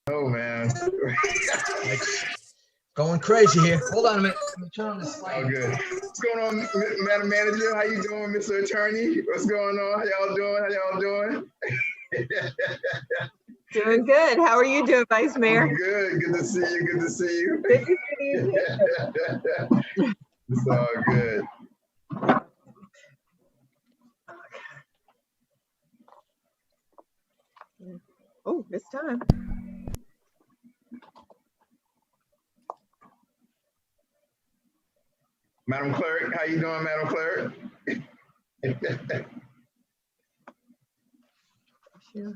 Oh man. Going crazy here. Hold on a minute. Let me turn on this light. Oh, good. What's going on, Madam Manager? How you doing, Mr. Attorney? What's going on? How y'all doing? How y'all doing? Doing good. How are you doing, Vice Mayor? I'm good. Good to see you. Good to see you. Good to see you too. It's all good. Oh, this time. Madam Clerk, how you doing, Madam Clerk? Sure.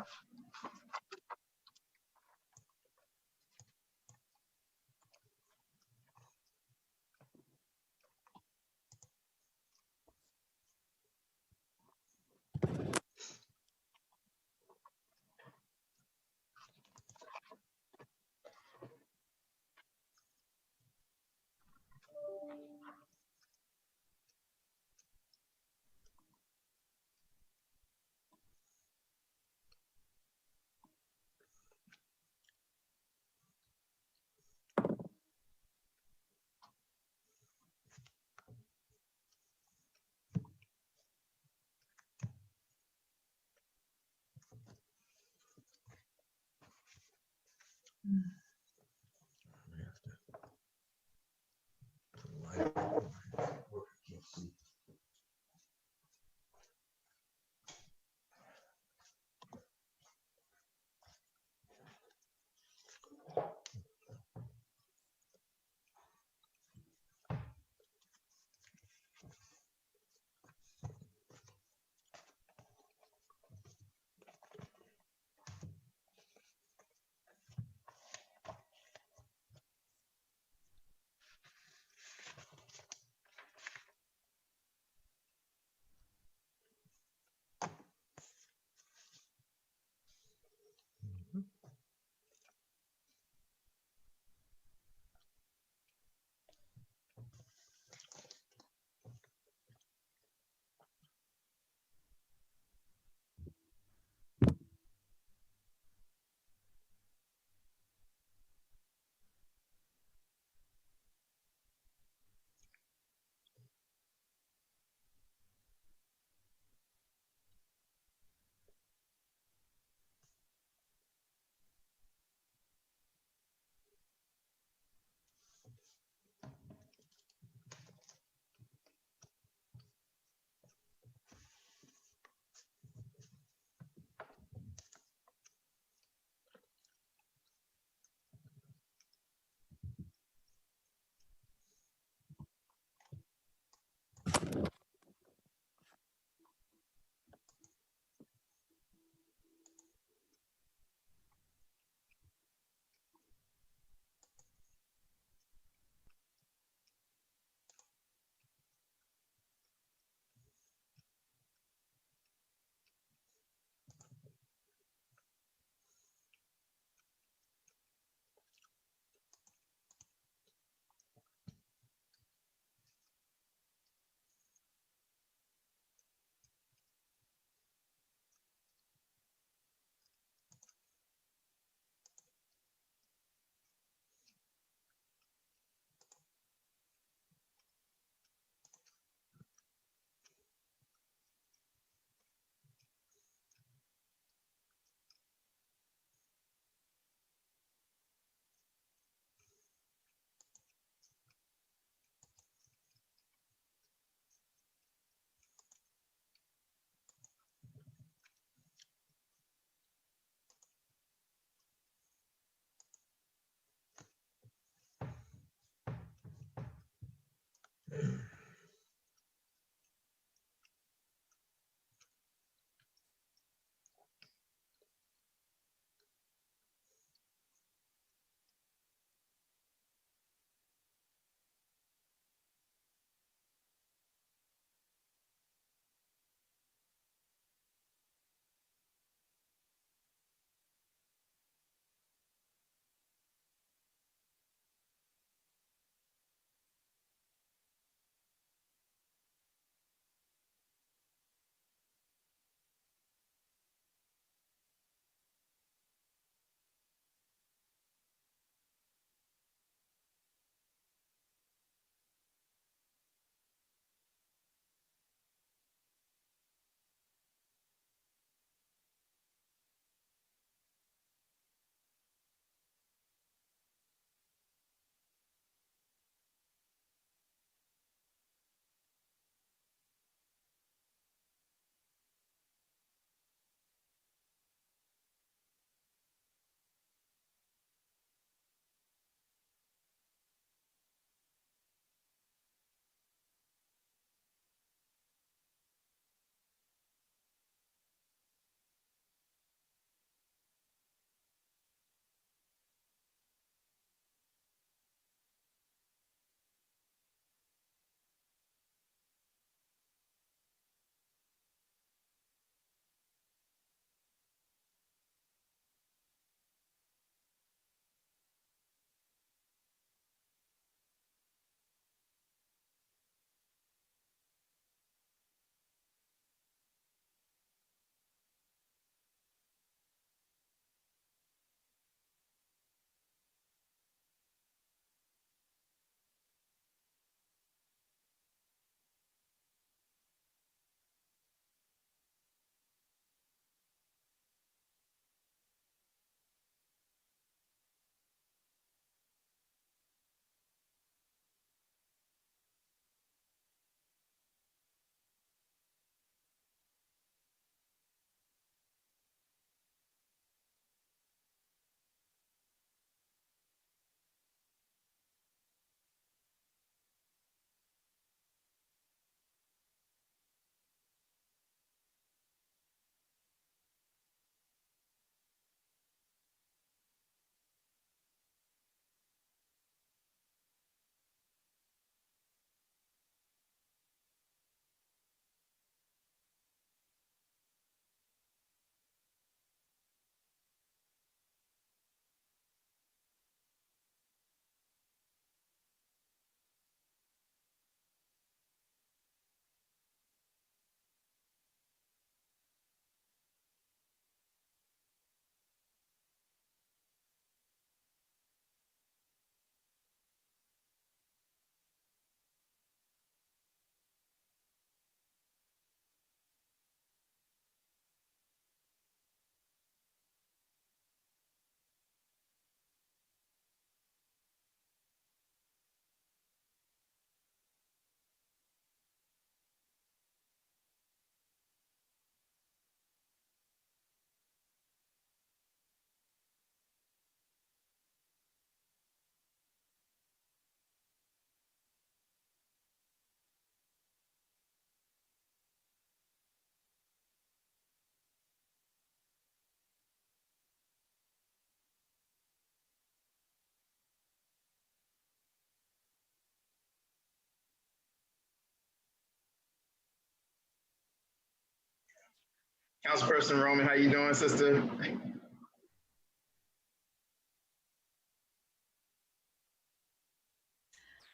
Councilperson Roman, how you doing, sister?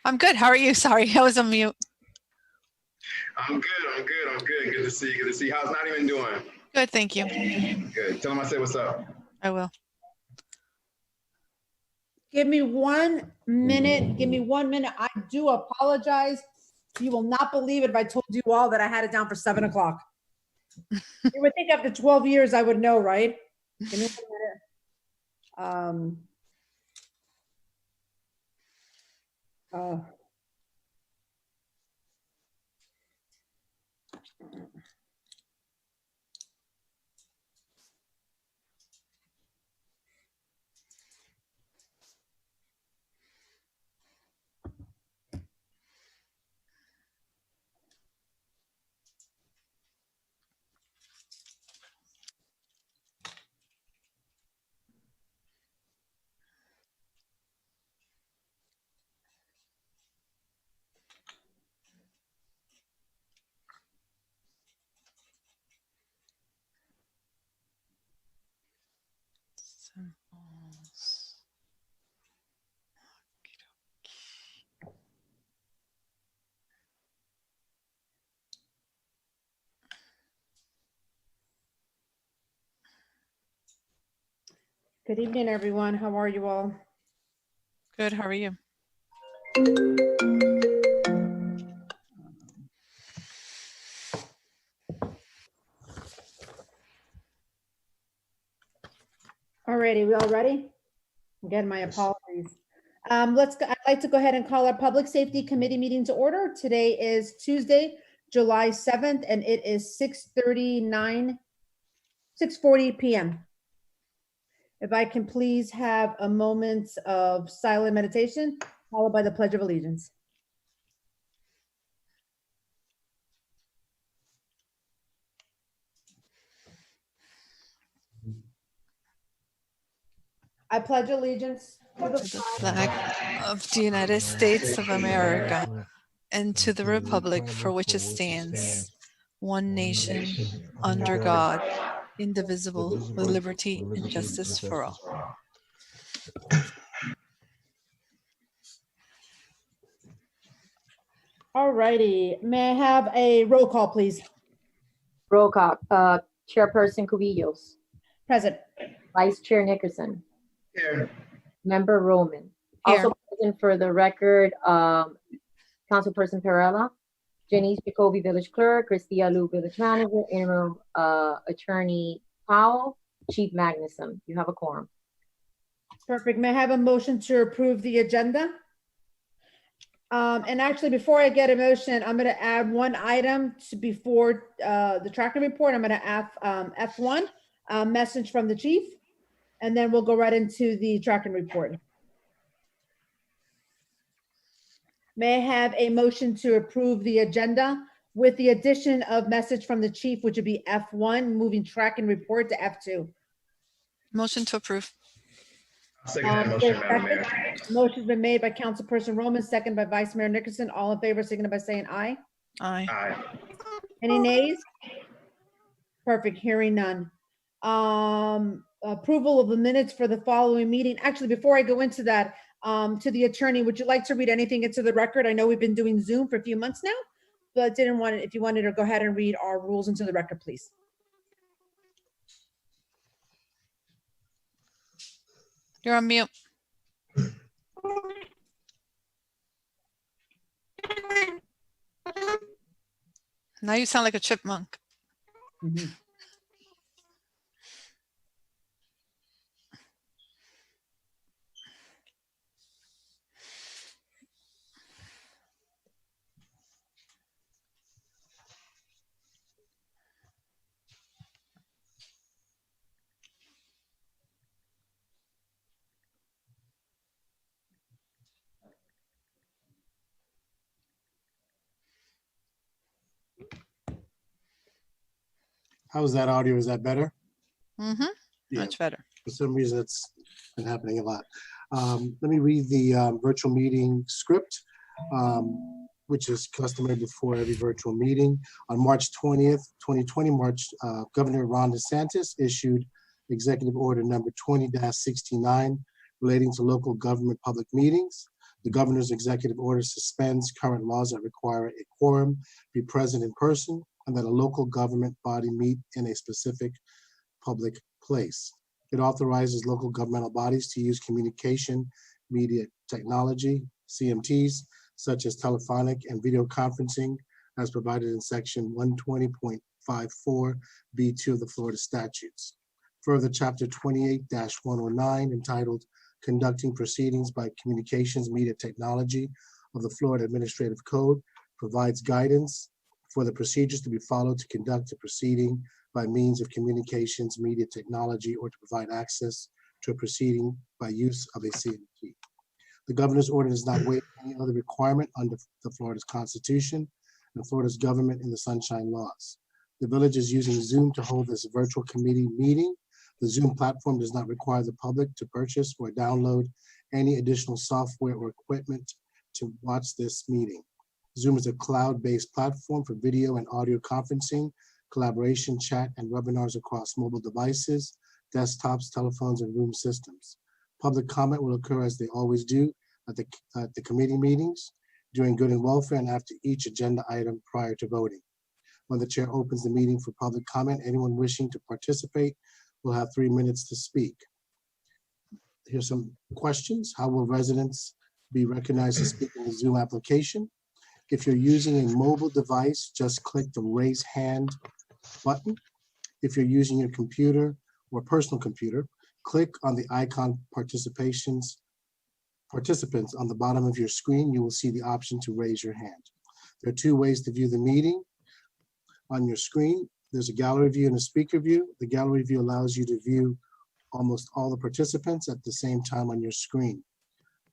I'm good. How are you? Sorry, I was on mute. I'm good. Good to see you. Good to see you. How's not even doing? Good, thank you. Good. Tell him I said what's up. I will. Give me 1 minute. Give me 1 minute. I do apologize. You will not believe it if I told you all that I had it down for 7 o'clock. You would think after 12 years I would know, right? Give me 1 minute. Good evening, everyone. How are you all? Good. How are you? Alrighty, we all ready? Again, my apologies. I'd like to go ahead and call our Public Safety Committee meeting to order. Today is Tuesday, July 7th, and it is 6:40 p.m. If I can please have a moment of silent meditation, followed by the Pledge of Allegiance. I pledge allegiance to To the flag of the United States of America and to the republic for which it stands, one nation, under God, indivisible, with liberty and justice for all. All righty. May I have a roll call, please? Roll call. Chairperson Cubillos, Present. Vice Chair Nickerson, Here. Member Roman. Here. Also present for the record, Councilperson Perella, Janice Jacoby, Village Clerk, Christia Lu, Village Manager, Interim Attorney Powell, Chief Magnuson. You have a quorum. Perfect. May I have a motion to approve the agenda? And actually, before I get a motion, I'm going to add one item to before the tracking report. I'm going to add F1, message from the chief, and then we'll go right into the tracking report. May I have a motion to approve the agenda with the addition of message from the chief, which would be F1, moving tracking report to F2. Motion to approve. Second that motion, Madam Mayor. Motion's been made by Councilperson Roman, second by Vice Mayor Nickerson. All in favor, signify by saying aye. Aye. Aye. Any nays? Perfect, hearing none. Approval of the minutes for the following meeting. Actually, before I go into that, to the attorney, would you like to read anything into the record? I know we've been doing Zoom for a few months now, but didn't want it, if you wanted to go ahead and read our rules into the record, please. You're on mute. Now you sound like a chipmunk. Mhm. How's that audio? Is that better? Mm-hmm. Yeah. Much better. For some reason, it's been happening a lot. Let me read the virtual meeting script. which is customary before every virtual meeting. On March 20th, 2020, Governor Ron DeSantis issued Executive Order number 20-69 relating to local government public meetings. The governor's executive order suspends current laws that require a quorum be present in person and that a local government body meet in a specific public place. It authorizes local governmental bodies to use communication media technology, CMTs, such as telephonic and video conferencing, as provided in section 120.54B2 of the Florida statutes. Further, chapter 28-109, entitled Conducting Proceedings by Communications Media Technology of the Florida Administrative Code, provides guidance for the procedures to be followed to conduct a proceeding by means of communications media technology or to provide access to a proceeding by use of a CMT. The governor's order does not waive any other requirement under the Florida's Constitution and Florida's government and the Sunshine Laws. The village is using Zoom to hold this virtual committee meeting. The Zoom platform does not require the public to purchase or download any additional software or equipment to watch this meeting. Zoom is a cloud-based platform for video and audio conferencing, collaboration, chat, and webinars across mobile devices, desktops, telephones, and room systems. Public comment will occur as they always do at the committee meetings, during good and welfare, and after each agenda item prior to voting. When the chair opens the meeting for public comment, anyone wishing to participate will have 3 minutes to speak. Here's some questions. How will residents be recognized to speak in the Zoom application? If you're using a mobile device, just click the raise hand button. If you're using your computer or personal computer, click on the icon participants on the bottom of your screen. You will see the option to raise your hand. There are 2 ways to view the meeting on your screen. There's a gallery view and a speaker view. The gallery view allows you to view almost all the participants at the same time on your screen.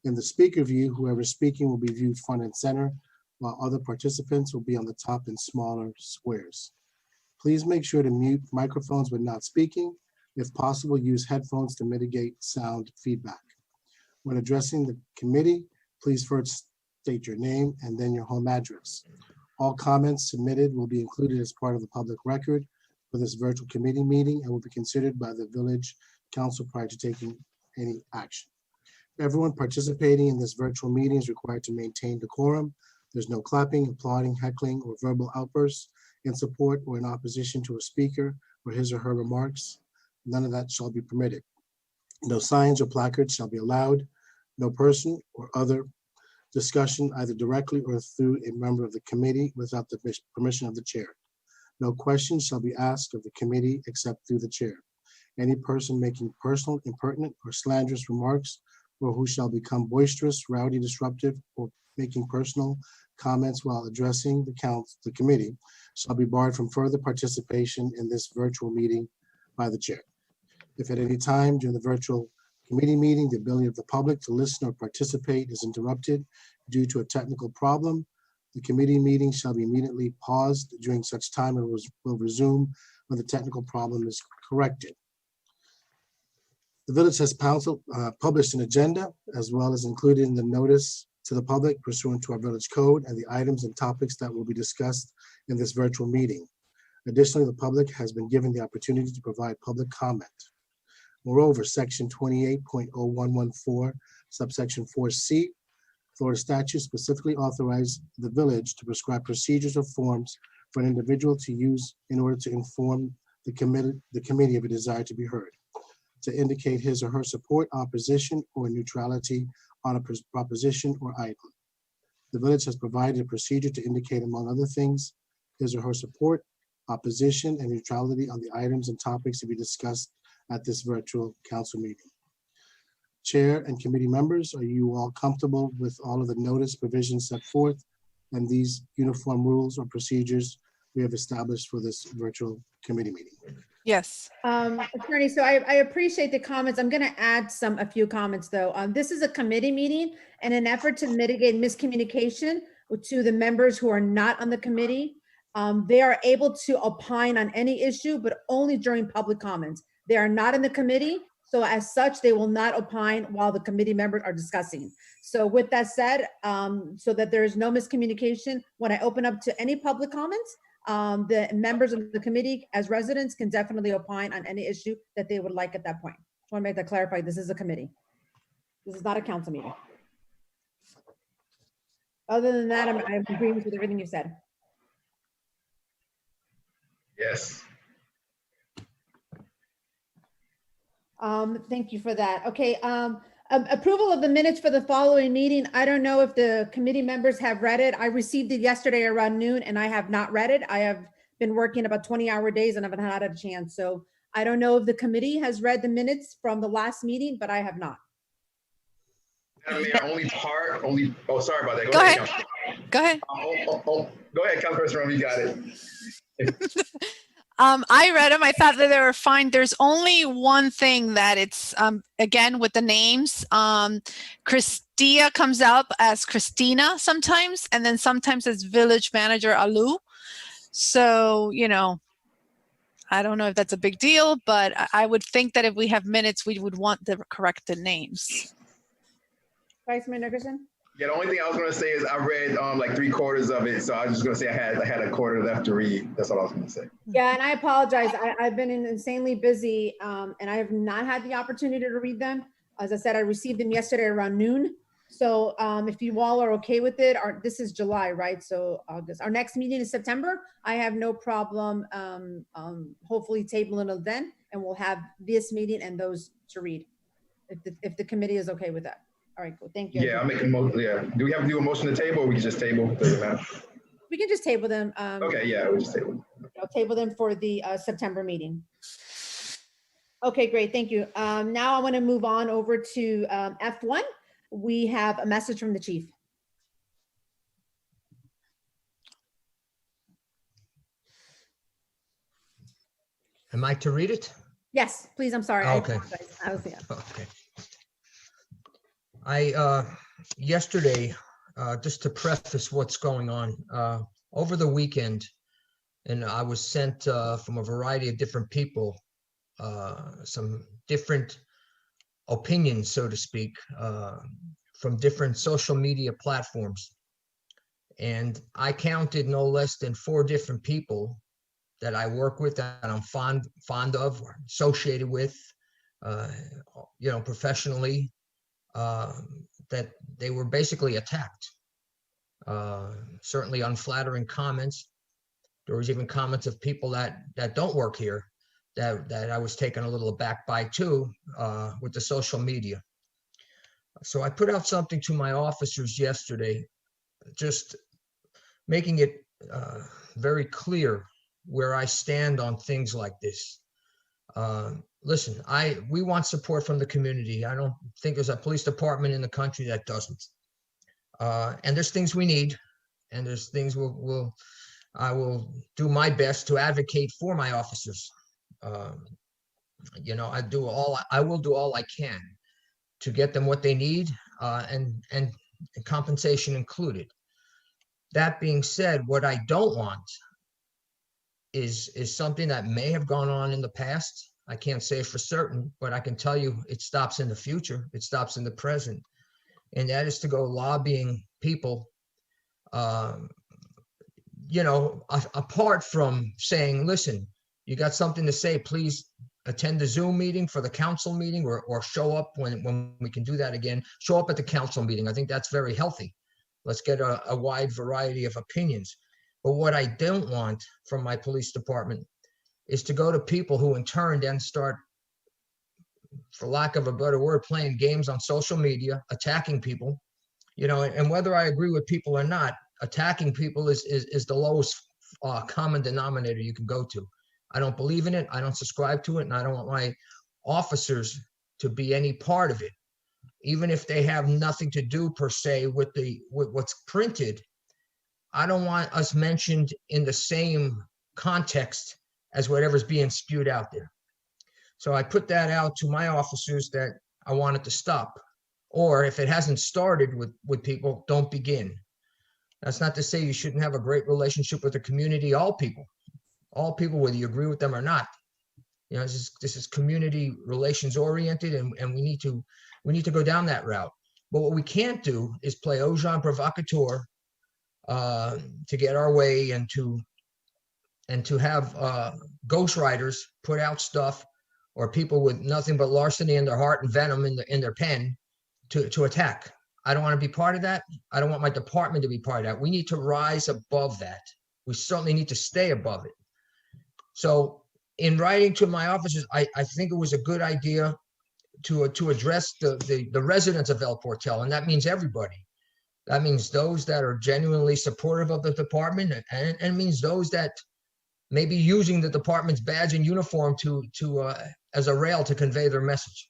In the speaker view, whoever's speaking will be viewed front and center, while other participants will be on the top in smaller squares. Please make sure to mute microphones when not speaking. If possible, use headphones to mitigate sound feedback. When addressing the committee, please first state your name and then your home address. All comments submitted will be included as part of the public record for this virtual committee meeting and will be considered by the village council prior to taking any action. Everyone participating in this virtual meeting is required to maintain decorum. There's no clapping, applauding, heckling, or verbal outbursts in support or in opposition to a speaker or his or her remarks. None of that shall be permitted. No signs or placards shall be allowed. No person or other discussion, either directly or through a member of the committee, without the permission of the chair. No questions shall be asked of the committee except through the chair. Any person making personal, impertinent, or slanderous remarks, or who shall become boisterous, rowdy, disruptive, or making personal comments while addressing the committee, shall be barred from further participation in this virtual meeting by the chair. If at any time during the virtual committee meeting, the ability of the public to listen or participate is interrupted due to a technical problem, the committee meeting shall be immediately paused during such time and will resume when the technical problem is corrected. The village has published an agenda as well as included in the notice to the public pursuant to our village code and the items and topics that will be discussed in this virtual meeting. Additionally, the public has been given the opportunity to provide public comment. Moreover, section 28.0114, subsection 4C, Florida statute specifically authorized the village to prescribe procedures or forms for an individual to use in order to inform the committee of a desire to be heard, to indicate his or her support, opposition, or neutrality on a proposition or item. The village has provided a procedure to indicate, among other things, his or her support, opposition, and neutrality on the items and topics to be discussed at this virtual council meeting. Chair and committee members, are you all comfortable with all of the notice provisions set forth and these uniform rules or procedures we have established for this virtual committee meeting? Yes. Attorney, so I appreciate the comments. I'm going to add a few comments though. This is a committee meeting, and in an effort to mitigate miscommunication to the members who are not on the committee, they are able to opine on any issue, but only during public comments. They are not in the committee, So as such, they will not opine while the committee members are discussing. So with that said, so that there is no miscommunication, when I open up to any public comments, the members of the committee as residents can definitely opine on any issue that they would like at that point. Just want to make that clarified. This is a committee. This is not a council meeting. Other than that, I'm agreeing with everything you said. Yes. Thank you for that. Okay, approval of the minutes for the following meeting. I don't know if the committee members have read it. I received it yesterday around noon and I have not read it. I have been working about 20-hour days and haven't had a chance. So I don't know if the committee has read the minutes from the last meeting, but I have not. Madam Mayor, oh, sorry about that. Go ahead. Council. Go ahead. Go ahead, Councilperson Rome, you got it. I read them. I thought that they were fine. There's only one thing that it's, again, with the names. Christia comes up as Christina sometimes, and then sometimes as Village Manager Alu. So, you know, I don't know if that's a big deal, but I would think that if we have minutes, we would want the corrected names. Vice Mayor Nickerson? Yeah, the only thing I was gonna say is I read like 3/4 of it, so I was just gonna say I had a quarter left to read. That's all I was gonna say. Yeah, and I apologize. I've been insanely busy and I have not had the opportunity to read them. As I said, I received them yesterday around noon. So if you all are okay with it, this is July, right? So August. Our next meeting is September. I have no problem hopefully tabling it then, and we'll have this meeting and those to read if the committee is okay with that. All right, cool. Thank you. Yeah, I'll make a motion. Yeah. Do we have to do a motion to table or we can just table? Doesn't matter. We can just table them. Okay, yeah, we'll just table. I'll table them for the September meeting. Okay, great. Thank you. Now I want to move on over to F1. We have a message from the chief. Am I to read it? Yes, please. I'm sorry. I Okay. apologize. Yeah. Okay. I, yesterday, just to preface what's going on, over the weekend, and I was sent from a variety of different people, some different opinions, so to speak, from different social media platforms. And I counted no less than 4 different people that I work with, that I'm fond of, or associated with, you know, professionally, that they were basically attacked. Certainly unflattering comments. There was even comments of people that don't work here that I was taken a little aback by too, with the social media. So I put out something to my officers yesterday, just making it very clear where I stand on things like this. Listen, we want support from the community. I don't think there's a police department in the country that doesn't. And there's things we need, and there's things I will do my best to advocate for my officers. You know, I will do all I can to get them what they need, and compensation included. That being said, what I don't want is something that may have gone on in the past. I can't say for certain, but I can tell you it stops in the future. It stops in the present. And that is to go lobbying people, you know, apart from saying, listen, you got something to say, please attend the Zoom meeting for the council meeting, or show up when we can do that again. Show up at the council meeting. I think that's very healthy. Let's get a wide variety of opinions. But what I don't want from my police department is to go to people who in turn then start, for lack of a better word, playing games on social media, attacking people, you know, and whether I agree with people or not, attacking people is the lowest common denominator you can go to. I don't believe in it. I don't subscribe to it. And I don't want my officers to be any part of it, even if they have nothing to do per se with what's printed. I don't want us mentioned in the same context as whatever's being spewed out there. So I put that out to my officers that I want it to stop. Or if it hasn't started with people, don't begin. That's not to say you shouldn't have a great relationship with the community, all people, whether you agree with them or not. You know, this is community relations oriented, and we need to go down that route. But what we can't do is play agent provocateur to get our way, and to have ghostwriters put out stuff, or people with nothing but larceny in their heart and venom in their pen to attack. I don't want to be part of that. I don't want my department to be part of that. We need to rise above that. We certainly need to stay above it. So in writing to my officers, I think it was a good idea to address the residents of El Portal, and that means everybody. That means those that are genuinely supportive of the department, and it means those that may be using the department's badge and uniform as a rail to convey their message.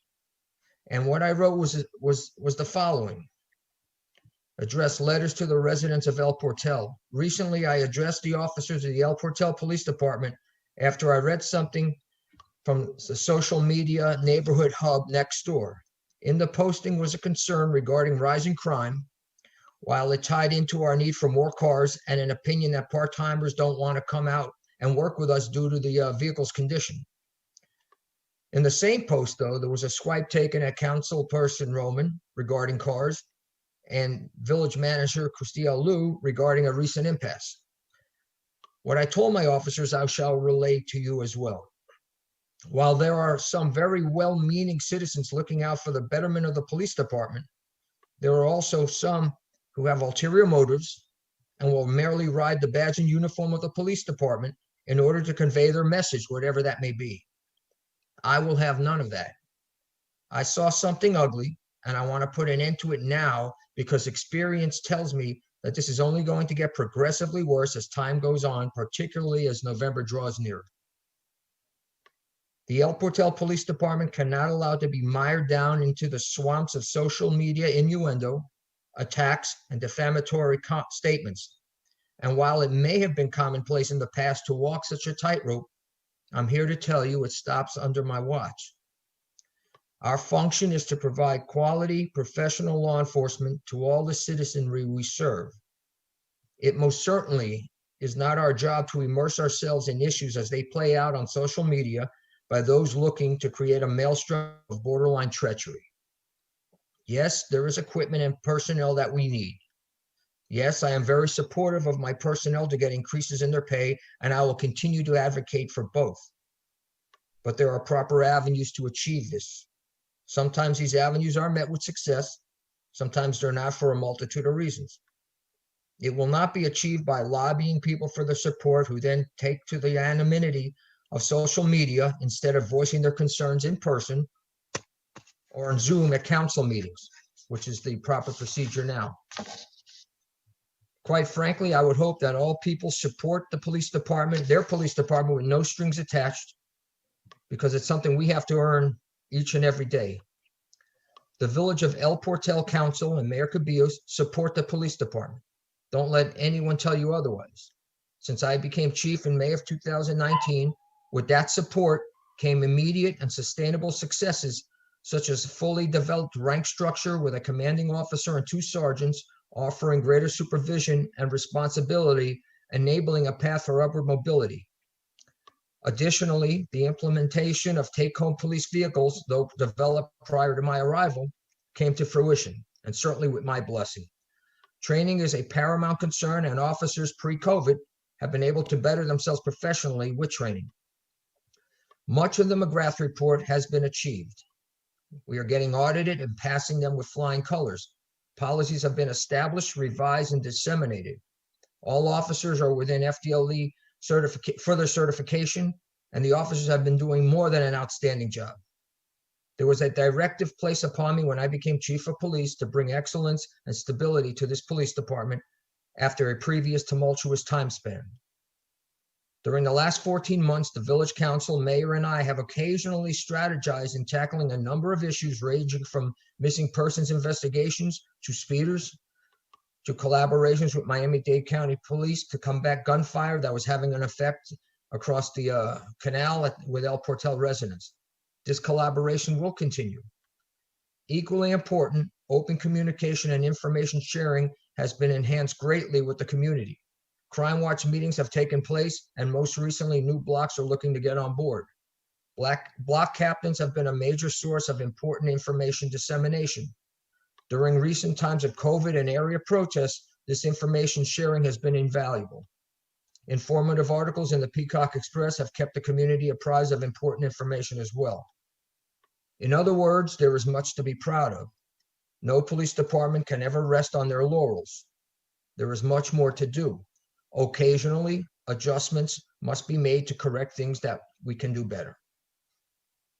And what I wrote was the following: address letters to the residents of El Portal. Recently, I addressed the officers of the El Portal Police Department after I read something from the social media neighborhood hub next door. In the posting was a concern regarding rising crime, while it tied into our need for more cars and an opinion that part-timers don't want to come out and work with us due to the vehicle's condition. In the same post, though, there was a swipe taken at Councilperson Roman regarding cars, and Village Manager Cristia Liu regarding a recent impasse. What I told my officers, I shall relay to you as well. While there are some very well-meaning citizens looking out for the betterment of the police department, there are also some who have ulterior motives and will merely ride the badge and uniform of the police department in order to convey their message, whatever that may be. I will have none of that. I saw something ugly, and I want to put an end to it now, because experience tells me that this is only going to get progressively worse as time goes on, particularly as November draws near. The El Portal Police Department cannot allow to be mired down into the swamps of social media innuendo, attacks, and defamatory statements. And while it may have been commonplace in the past to walk such a tightrope, I'm here to tell you it stops under my watch. Our function is to provide quality, professional law enforcement to all the citizenry we serve. It most certainly is not our job to immerse ourselves in issues as they play out on social media by those looking to create a maelstrom of borderline treachery. Yes, there is equipment and personnel that we need. Yes, I am very supportive of my personnel to get increases in their pay, and I will continue to advocate for both. But there are proper avenues to achieve this. Sometimes these avenues are met with success. Sometimes they're not, for a multitude of reasons. It will not be achieved by lobbying people for their support, who then take to the anonymity of social media instead of voicing their concerns in person or on Zoom at council meetings, which is the proper procedure now. Quite frankly, I would hope that all people support the police department, their police department, with no strings attached, because it's something we have to earn each and every day. The Village of El Portal Council and Mayor Cabillos support the police department. Don't let anyone tell you otherwise. Since I became chief in May of 2019, with that support came immediate and sustainable successes, such as fully developed rank structure with a commanding officer and 2 sergeants, offering greater supervision and responsibility, enabling a path for upward mobility. Additionally, the implementation of take-home police vehicles, though developed prior to my arrival, came to fruition, and certainly with my blessing. Training is a paramount concern, and officers pre-COVID have been able to better themselves professionally with training. Much of the McGrath report has been achieved. We are getting audited and passing them with flying colors. Policies have been established, revised, and disseminated. All officers are within FDLE further certification, and the officers have been doing more than an outstanding job. There was a directive placed upon me when I became chief of police to bring excellence and stability to this police department after a previous tumultuous time span. During the last 14 months, the village council, mayor, and I have occasionally strategized in tackling a number of issues ranging from missing persons investigations to speeders, to collaborations with Miami-Dade County Police to combat gunfire that was having an effect across the canal with El Portal residents. This collaboration will continue. Equally important, open communication and information sharing has been enhanced greatly with the community. Crime Watch meetings have taken place, and most recently, new blocks are looking to get on board. Block captains have been a major source of important information dissemination. During recent times of COVID and area protests, this information sharing has been invaluable. Informative articles in the Peacock Express have kept the community apprised of important information as well. In other words, there is much to be proud of. No police department can ever rest on their laurels. There is much more to do. Occasionally, adjustments must be made to correct things that we can do better.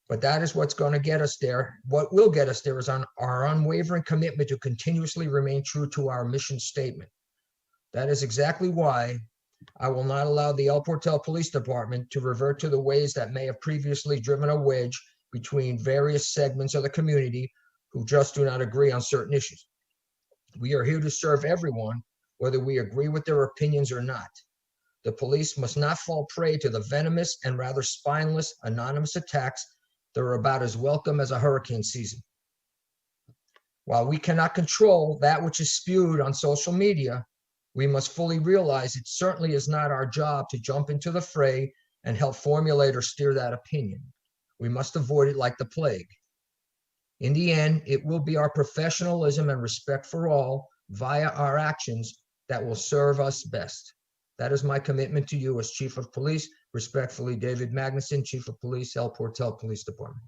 But that is what's going to get us there. What will get us there is our unwavering commitment to continuously remain true to our mission statement. That is exactly why I will not allow the El Portal Police Department to revert to the ways that may have previously driven a wedge between various segments of the community who just do not agree on certain issues. We are here to serve everyone, whether we agree with their opinions or not. The police must not fall prey to the venomous and rather spineless anonymous attacks that are about as welcome as a hurricane season. While we cannot control that which is spewed on social media, we must fully realize it certainly is not our job to jump into the fray and help formulate or steer that opinion. We must avoid it like the plague. In the end, it will be our professionalism and respect for all via our actions that will serve us best. That is my commitment to you as Chief of Police. Respectfully, David Magnuson, Chief of Police, El Portal Police Department.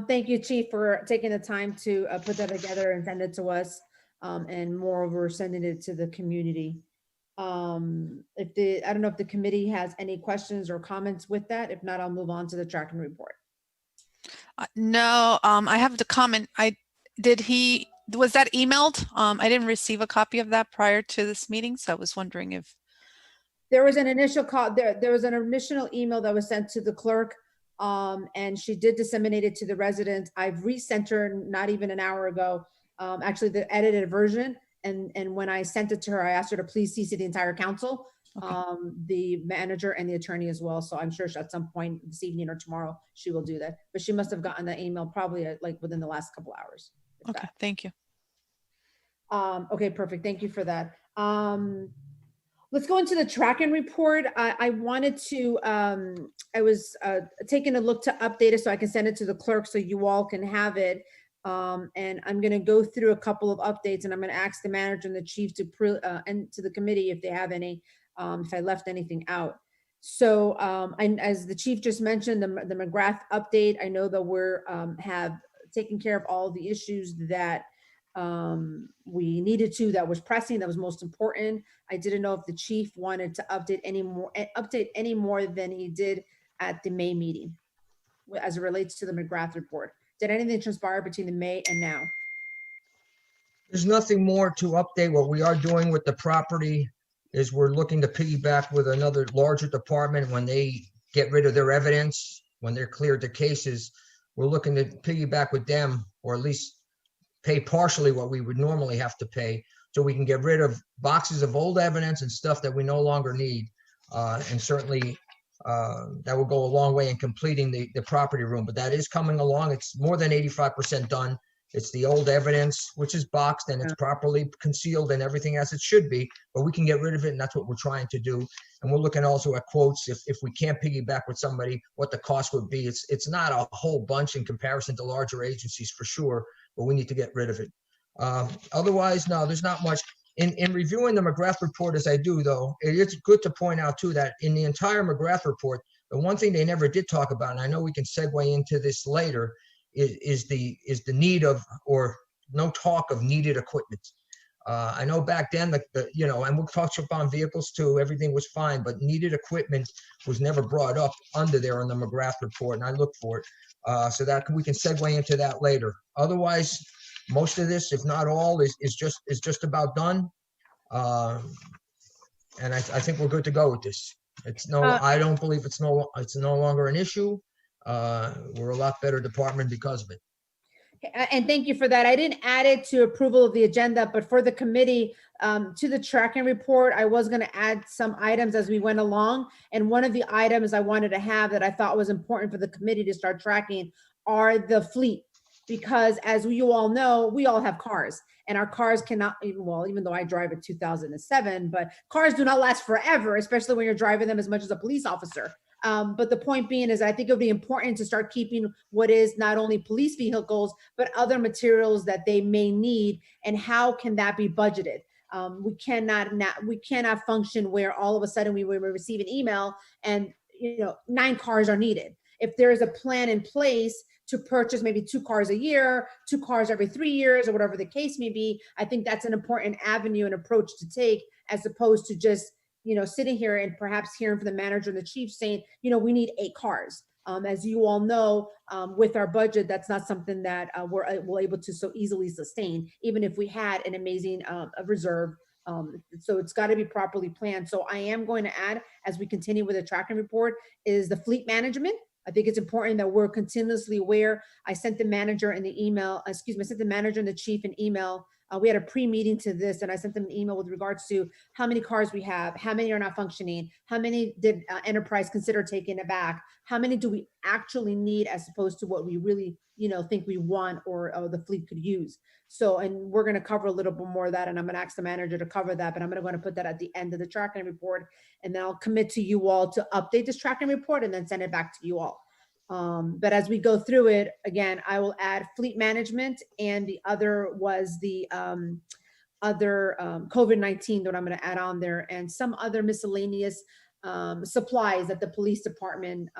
Thank you, Chief, for taking the time to put that together and send it to us, and moreover, sending it to the community. I don't know if the committee has any questions or comments with that. If not, I'll move on to the tracking report. No, I have the comment. Was that emailed? I didn't receive a copy of that prior to this meeting, so I was wondering if there was an initial call. There was an initial email that was sent to the clerk, and she did disseminate it to the residents. I've resent her not even an hour ago, actually the edited version. And when I sent it to her, I asked her to please CC the entire council, the manager and the attorney as well. So I'm sure at some point this evening or tomorrow she will do that. But she must have gotten the email probably like within the last couple hours. Okay, thank you. Okay, perfect. Thank you for that. Let's go into the tracking report. I wanted to, I was taking a look to update it so I can send it to the clerk so you all can have it. And I'm going to go through a couple of updates, and I'm going to ask the manager and the chief and to the committee if they have any, if I left anything out. So as the chief just mentioned, the McGrath update, I know that we're have taken care of all the issues that we needed to, that was pressing, that was most important. I didn't know if the chief wanted to update any more than he did at the May meeting as it relates to the McGrath report. Did anything transpire between the May and now? There's nothing more to update. What we are doing with the property is we're looking to piggyback with another larger department when they get rid of their evidence, when they're cleared the cases. We're looking to piggyback with them, or at least pay partially what we would normally have to pay, so we can get rid of boxes of old evidence and stuff that we no longer need. And certainly that will go a long way in completing the property room, but that is coming along. It's more than 85% done. It's the old evidence, which is boxed and it's properly concealed and everything as it should be, but we can get rid of it, and that's what we're trying to do. And we're looking also at quotes, if we can't piggyback with somebody, what the cost would be. It's not a whole bunch in comparison to larger agencies for sure, but we need to get rid of it. Otherwise, no, there's not much. In reviewing the McGrath report as I do, though, it is good to point out too that in the entire McGrath report, the one thing they never did talk about, and I know we can segue into this later, is the need of, or no talk of, needed equipment. I know back then, and we'll touch upon vehicles too, everything was fine, but needed equipment was never brought up under there on the McGrath report, and I looked for it. So that we can segue into that later. Otherwise, most of this, if not all, is just about done. And I think we're good to go with this. I don't believe it's no longer an issue. We're a lot better department because of it. And thank you for that. I didn't add it to approval of the agenda, but for the committee, to the tracking report, I was going to add some items as we went along. And one of the items I wanted to have that I thought was important for the committee to start tracking are the fleet. Because as you all know, we all have cars, and our cars cannot, even though I drive a 2007, but cars do not last forever, especially when you're driving them as much as a police officer. But the point being is I think it would be important to start keeping what is not only police vehicles, but other materials that they may need, and how can that be budgeted? We cannot function where all of a sudden we receive an email and 9 cars are needed. If there is a plan in place to purchase maybe 2 cars a year, 2 cars every 3 years, or whatever the case may be, I think that's an important avenue and approach to take, as opposed to just sitting here and perhaps hearing from the manager and the chief saying, we need 8 cars. As you all know, with our budget, that's not something that we're able to so easily sustain, even if we had an amazing reserve. So it's got to be properly planned. So I am going to add, as we continue with the tracking report, is the fleet management. I think it's important that we're continuously aware. I sent the manager and the chief an email. We had a pre-meeting to this, and I sent them an email with regards to how many cars we have, how many are not functioning, how many did Enterprise consider taking it back, how many do we actually need as opposed to what we really, think we want or the fleet could use. So, and we're going to cover a little bit more of that, and I'm going to ask the manager to cover that, but I'm going to put that at the end of the tracking report, and then I'll commit to you all to update this tracking report and then send it back to you all. But as we go through it, again, I will add fleet management, and the other was the COVID-19 that I'm going to add on there, and some other miscellaneous supplies that the police department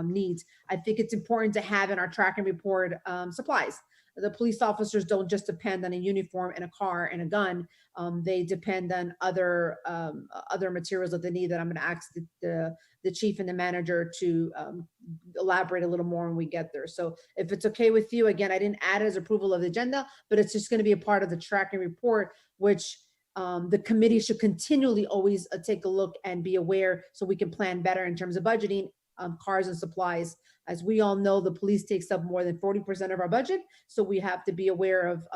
needs. I think it's important to have in our tracking report supplies. The police officers don't just depend on a uniform and a car and a gun. They depend on other materials that they need, that I'm going to ask the chief and the manager to elaborate a little more when we get there. So if it's okay with you, again, I didn't add it as approval of the agenda, but it's just going to be a part of the tracking report, which the committee should continually always take a look and be aware, so we can plan better in terms of budgeting cars and supplies. As we all know, the police takes up more than 40% of our budget, so we have to be aware of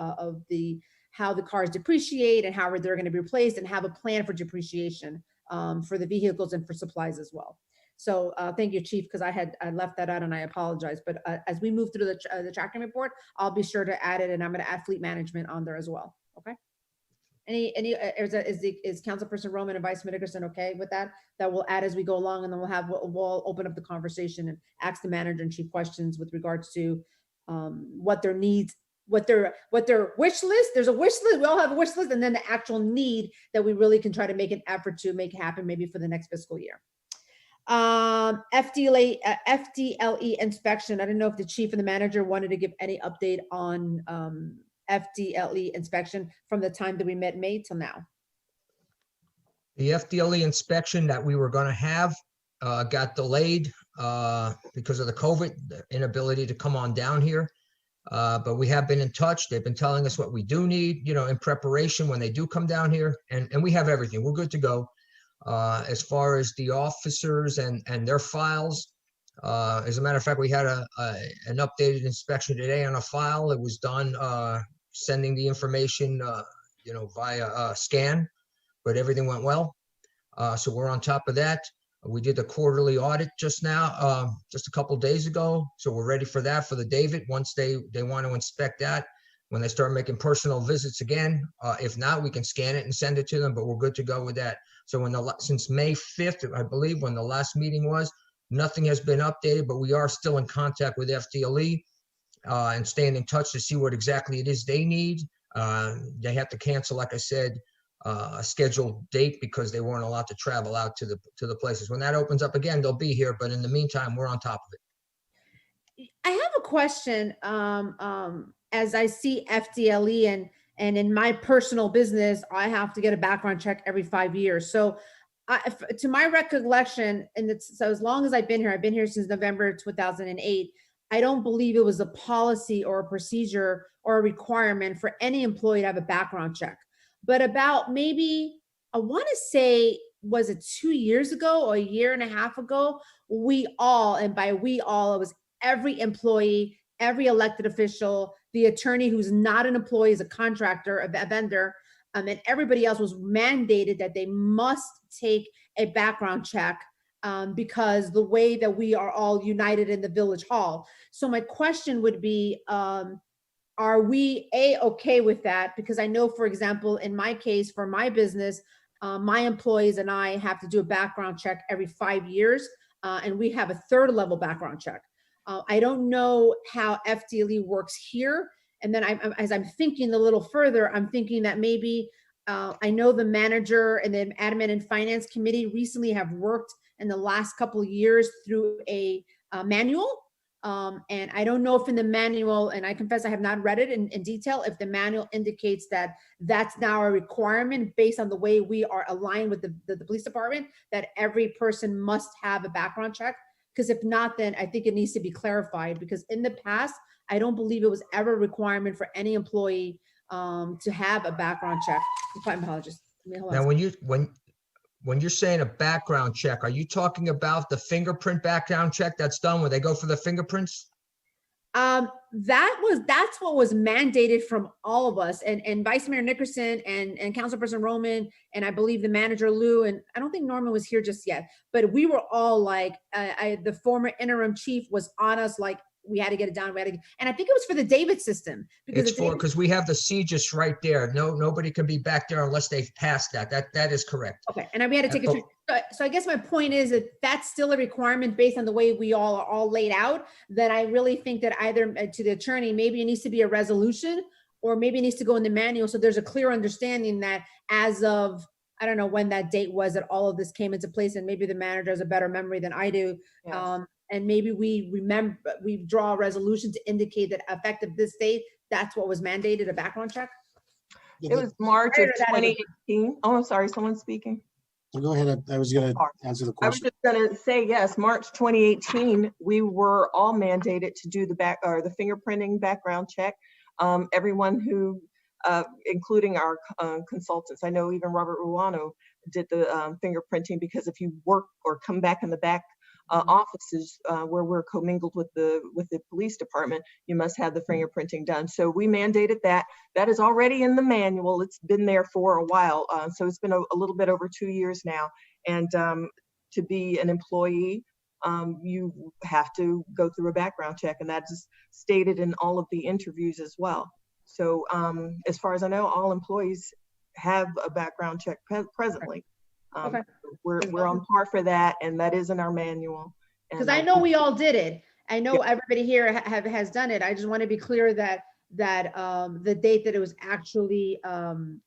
how the cars depreciate and how they're going to be replaced, and have a plan for depreciation for the vehicles and for supplies as well. So thank you, Chief, because I left that out and I apologize. But as we move through the tracking report, I'll be sure to add it, and I'm going to add fleet management on there as well. Okay. Is Councilperson Roman and Vice Mayor Nickerson okay with that? That we'll add as we go along, and then we'll open up the conversation and ask the manager and chief questions with regards to what their needs, what their wish list. There's a wish list. We all have a wish list, and then the actual need that we really can try to make an effort to make happen, maybe for the next fiscal year. FDLE inspection. I don't know if the chief and the manager wanted to give any update on FDLE inspection from the time that we met May till now. The FDLE inspection that we were going to have got delayed because of the COVID, the inability to come on down here. But we have been in touch. They've been telling us what we do need, in preparation when they do come down here. And we have everything. We're good to go. As far as the officers and their files, as a matter of fact, we had an updated inspection today on a file. It was done sending the information, via scan, but everything went well. So we're on top of that. We did the quarterly audit just now, just a couple days ago. So we're ready for that for the David, once they want to inspect that, when they start making personal visits again. If not, we can scan it and send it to them, but we're good to go with that. So since May 5th, I believe, when the last meeting was, nothing has been updated, but we are still in contact with FDLE and staying in touch to see what exactly it is they need. They have to cancel, like I said, a scheduled date because they weren't allowed to travel out to the places. When that opens up again, they'll be here, but in the meantime, we're on top of it. I have a question. As I see FDLE and in my personal business, I have to get a background check every 5 years. So to my recollection, so as long as I've been here since November 2008, I don't believe it was a policy or a procedure or a requirement for any employee to have a background check. But about maybe, I want to say, was it 2 years ago or a year and a half ago, we all, and by we all, it was every employee, every elected official, the attorney who's not an employee, is a contractor, a vendor, and everybody else was mandated that they must take a background check because the way that we are all united in the village hall. So my question would be, are we okay with that? Because I know, for example, in my case, for my business, my employees and I have to do a background check every 5 years. and we have a third level background check. I don't know how FDLE works here. And then as I'm thinking a little further, I'm thinking that maybe I know the manager and the admin and finance committee recently have worked in the last couple of years through a manual. And I don't know if in the manual, and I confess I have not read it in detail, if the manual indicates that that's now a requirement based on the way we are aligned with the police department, that every person must have a background check. Because if not, then I think it needs to be clarified, because in the past, I don't believe it was ever a requirement for any employee to have a background check. My apologies. Now, when you're saying a background check, are you talking about the fingerprint background check that's done where they go for the fingerprints? That's what was mandated from all of us, and Vice Mayor Nickerson and Councilperson Roman, and I believe the manager Lou, and I don't think Norman was here just yet, but we were all like, the former interim chief was on us, like we had to get it done. And I think it was for the David system. Because we have the CJIS right there. Nobody can be back there unless they've passed that. That is correct. Okay, and we had to take it. So I guess my point is that that's still a requirement based on the way we all are all laid out. That I really think that either to the attorney, maybe it needs to be a resolution, or maybe it needs to go in the manual, so there's a clear understanding that as of, I don't know when that date was that all of this came into place, and maybe the manager has a better memory than I do. Yes. And maybe we draw a resolution to indicate that effective this date, that's what was mandated, a background check. It was March of 2018. Oh, I'm sorry, someone's speaking. Go ahead. I was going to answer the question. I was just going to say, yes, March 2018, we were all mandated to do the fingerprinting background check. Everyone who, including our consultants, I know even Robert Ruano did the fingerprinting, because if you work or come back in the back offices where we're commingled with the police department, you must have the fingerprinting done. So we mandated that. That is already in the manual. It's been there for a while. So it's been a little bit over 2 years now. And to be an employee, you have to go through a background check, and that is stated in all of the interviews as well. So as far as I know, all employees have a background check presently. Okay. We're on par for that, and that is in our manual. Because I know we all did it. I know everybody here has done it. I just want to be clear that the date that it was actually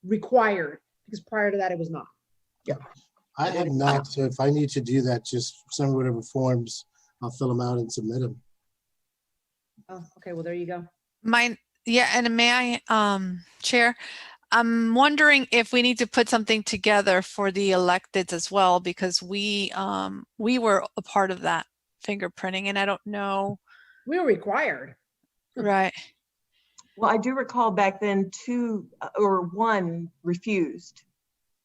required, because prior to that it was not. Yeah, I have not. So if I need to do that, just send me whatever forms. I'll fill them out and submit them. Oh, okay. Well, there you go. Yeah, and may I, Chair? I'm wondering if we need to put something together for the electeds as well, because we were a part of that fingerprinting, and I don't know. We were required. Right. Well, I do recall back then one refused.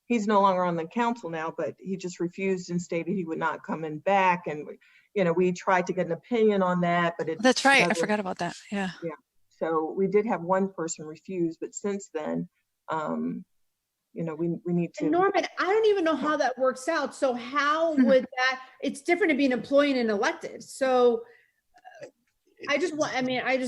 He's no longer on the council now, but he just refused and stated he would not come in back. And, we tried to get an opinion on that, but that's right. I forgot about that. Yeah. Yeah. So we did have one person refuse, but since then, we need to. And Norman, I don't even know how that works out. So how would that? It's different to be an employee and an elected. So I just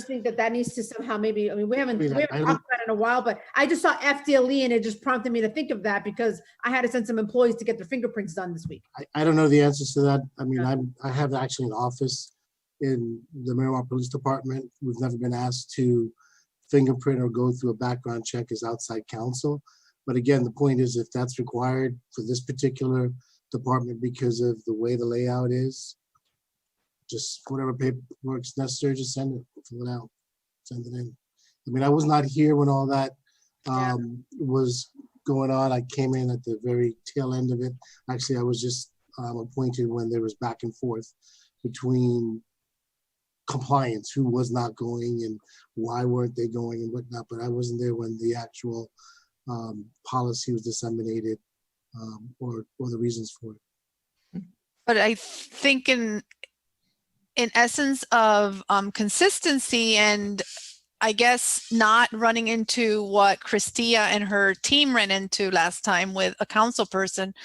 think that needs to somehow we haven't talked about it in a while, but I just saw FDLE and it just prompted me to think of that, because I had to send some employees to get their fingerprints done this week. I don't know the answers to that. I have actually an office in the Miramar Police Department. We've never been asked to fingerprint or go through a background check as outside counsel. But again, the point is, if that's required for this particular department because of the way the layout is, just whatever paperwork's necessary, just send it, fill it out, send it in. I was not here when all that was going on. I came in at the very tail end of it. Actually, I was just appointed when there was back and forth between compliance, who was not going and why weren't they going and whatnot, but I wasn't there when the actual policy was disseminated or the reasons for it. But I think in essence of consistency, and I guess not running into what Christia and her team ran into last time with a council person,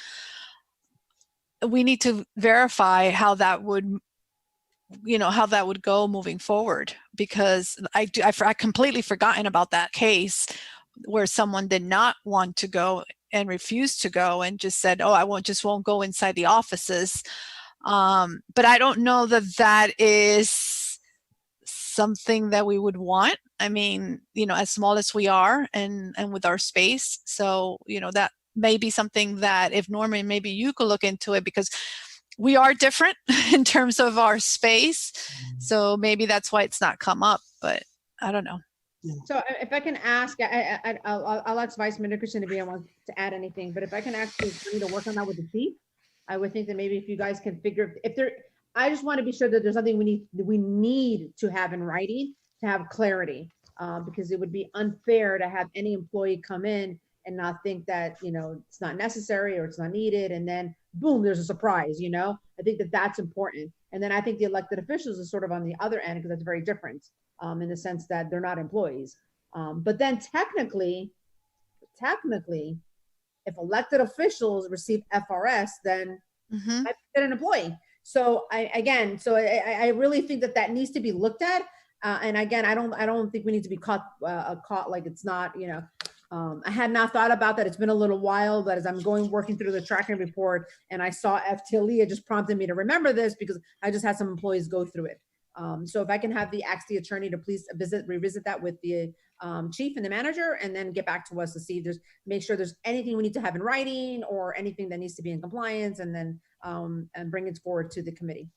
we need to verify how that would go moving forward, because I completely forgotten about that case where someone did not want to go and refused to go and just said, oh, won't go inside the offices. But I don't know that that is something that we would want. I mean, as small as we are and with our space. So, that may be something that if Norman, maybe you could look into it, because we are different in terms of our space. So maybe that's why it's not come up, but I don't know. So if I can ask, I'll ask Vice Mayor Nickerson if he wants to add anything, but if I can ask you to work on that with the chief, I would think that maybe if you guys can figure, I just want to be sure that there's something we need to have in writing to have clarity, because it would be unfair to have any employee come in and not think that, it's not necessary or it's not needed. And then boom, there's a surprise, I think that that's important. And then I think the elected officials is sort of on the other end, because that's very different, in the sense that they're not employees. But then technically, if elected officials receive FRS, then I get an employee. So I really think that needs to be looked at. And again, I don't think we need to be caught like it's not, I had not thought about that. It's been a little while, but as I'm working through the tracking report and I saw FTLE, it just prompted me to remember this because I just had some employees go through it. So if I can have the attorney to please revisit that with the chief and the manager, and then get back to us to see make sure there's anything we need to have in writing or anything that needs to be in compliance, and then and bring it forward to the committee.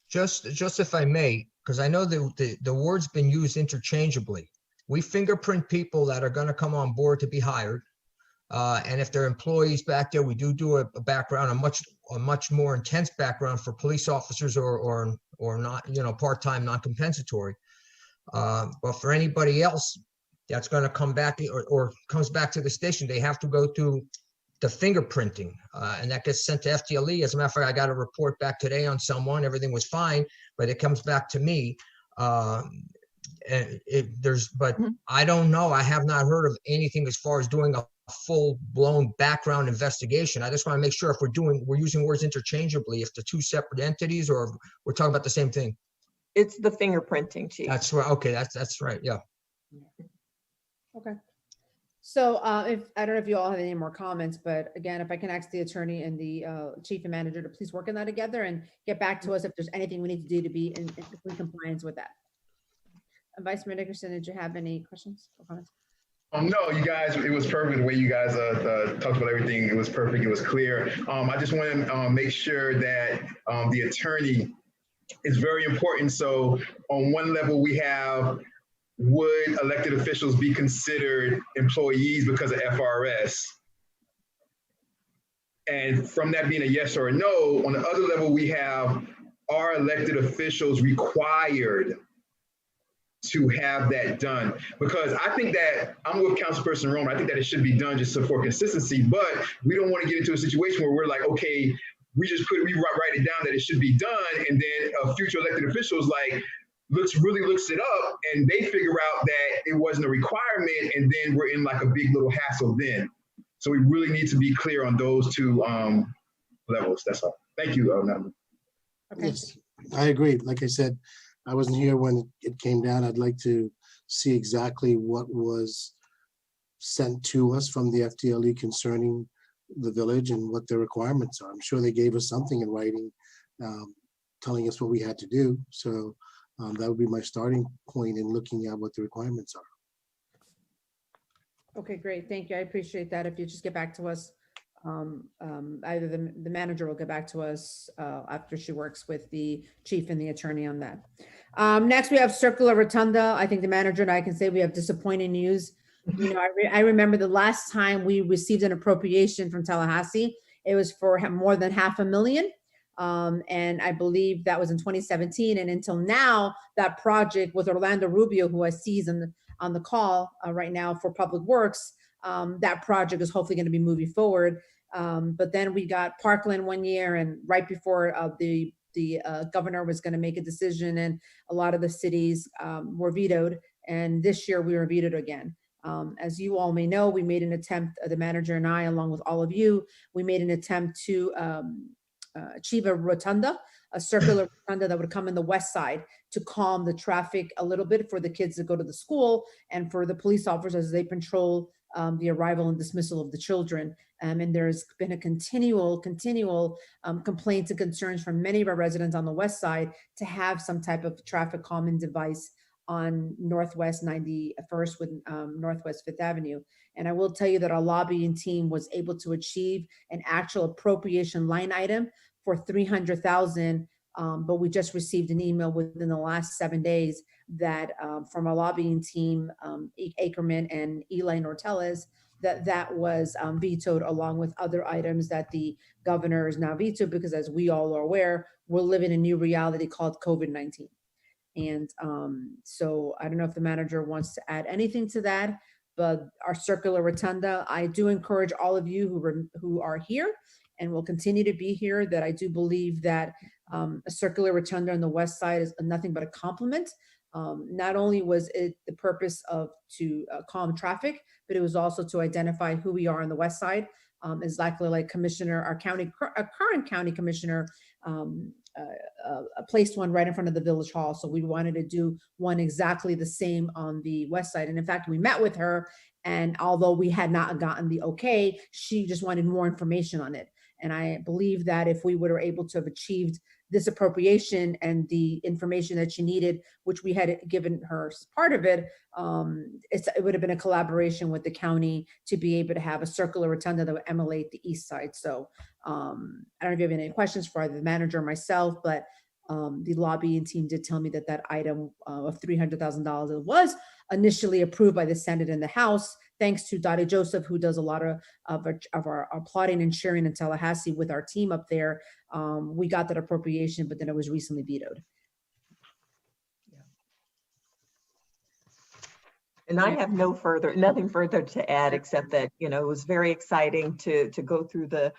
Just if I may, because I know the word's been used interchangeably. We fingerprint people that are going to come on board to be hired. And if they're employees back there, we do a background, a much more intense background for police officers or not, part-time, non-compensatory. But for anybody else that's going to come back or comes back to the station, they have to go through the fingerprinting, and that gets sent to FTLE. As a matter of fact, I got a report back today on someone, everything was fine, but it comes back to me. I don't know. I have not heard of anything as far as doing a full-blown background investigation. I just want to make sure if we're using words interchangeably, if they're two separate entities or we're talking about the same thing. It's the fingerprinting, chief. That's right. Okay, that's right. Yeah. Okay. So if I don't know if you all have any more comments, but again, if I can ask the attorney and the chief and manager to please work on that together and get back to us if there's anything we need to do to be in complete compliance with that. Vice Mayor Nickerson, did you have any questions or comments? No, you guys, it was perfect the way you guys talked about everything. It was perfect. It was clear. I just want to make sure that the attorney is very important. So on one level, we have, would elected officials be considered employees because of FRS? And from that being a yes or a no, on the other level, we have, are elected officials required to have that done? Because I think that I'm with Councilperson Romer. I think that it should be done just for consistency, but we don't want to get into a situation where we're like, okay, we write it down that it should be done, and then future elected officials looks it up, and they figure out that it wasn't a requirement, and then we're in like a big little hassle then. So we really need to be clear on those two levels. That's all. Thank you, Natalie. Okay. Yes, I agree. Like I said, I wasn't here when it came down. I'd like to see exactly what was sent to us from the FTLE concerning the village and what their requirements are. I'm sure they gave us something in writing telling us what we had to do. So that would be my starting point in looking at what the requirements are. Okay, great. Thank you. I appreciate that. If you just get back to us, either the manager will get back to us after she works with the chief and the attorney on that. Next, we have Circular Rotunda. I think the manager and I can say we have disappointing news. I remember the last time we received an appropriation from Tallahassee, it was for more than $500,000. And I believe that was in 2017. And until now, that project with Orlando Rubio, who I see is on the call right now for Public Works, that project is hopefully going to be moving forward. But then we got Parkland one year, and right before the governor was going to make a decision, and a lot of the cities were vetoed. And this year we were vetoed again. As you all may know, we made an attempt, the manager and I, along with all of you, we made an attempt to achieve a rotunda, a circular rotunda that would come in the west side to calm the traffic a little bit for the kids to go to the school and for the police officers as they patrol the arrival and dismissal of the children. And there's been a continual complaints and concerns from many of our residents on the west side to have some type of traffic calming device on Northwest 91st with Northwest Fifth Avenue. And I will tell you that our lobbying team was able to achieve an actual appropriation line item for $300,000. But we just received an email within the last 7 days that from our lobbying team, Ackerman and Eli Norteles, that was vetoed along with other items that the governor is now vetoed because, as we all are aware, we're living a new reality called COVID-19. And so I don't know if the manager wants to add anything to that, but our circular rotunda, I do encourage all of you who are here and will continue to be here, that I do believe that a circular rotunda on the west side is nothing but a compliment. Not only was it the purpose of to calm traffic, but it was also to identify who we are on the west side. Exactly like Commissioner, our current county commissioner placed one right in front of the village hall. So we wanted to do one exactly the same on the west side. And in fact, we met with her, and although we had not gotten the okay, she just wanted more information on it. And I believe that if we were able to have achieved this appropriation and the information that she needed, which we had given her part of it, it would have been a collaboration with the county to be able to have a circular rotunda that would emulate the east side. So I don't know if you have any questions for either the manager or myself, but the lobbying team did tell me that that item of $300,000 was initially approved by the Senate and the House, thanks to Dottie Joseph, who does a lot of our plotting and sharing in Tallahassee with our team up there. We got that appropriation, but then it was recently vetoed. And I have nothing further to add, except that, you know, it was very exciting to go through the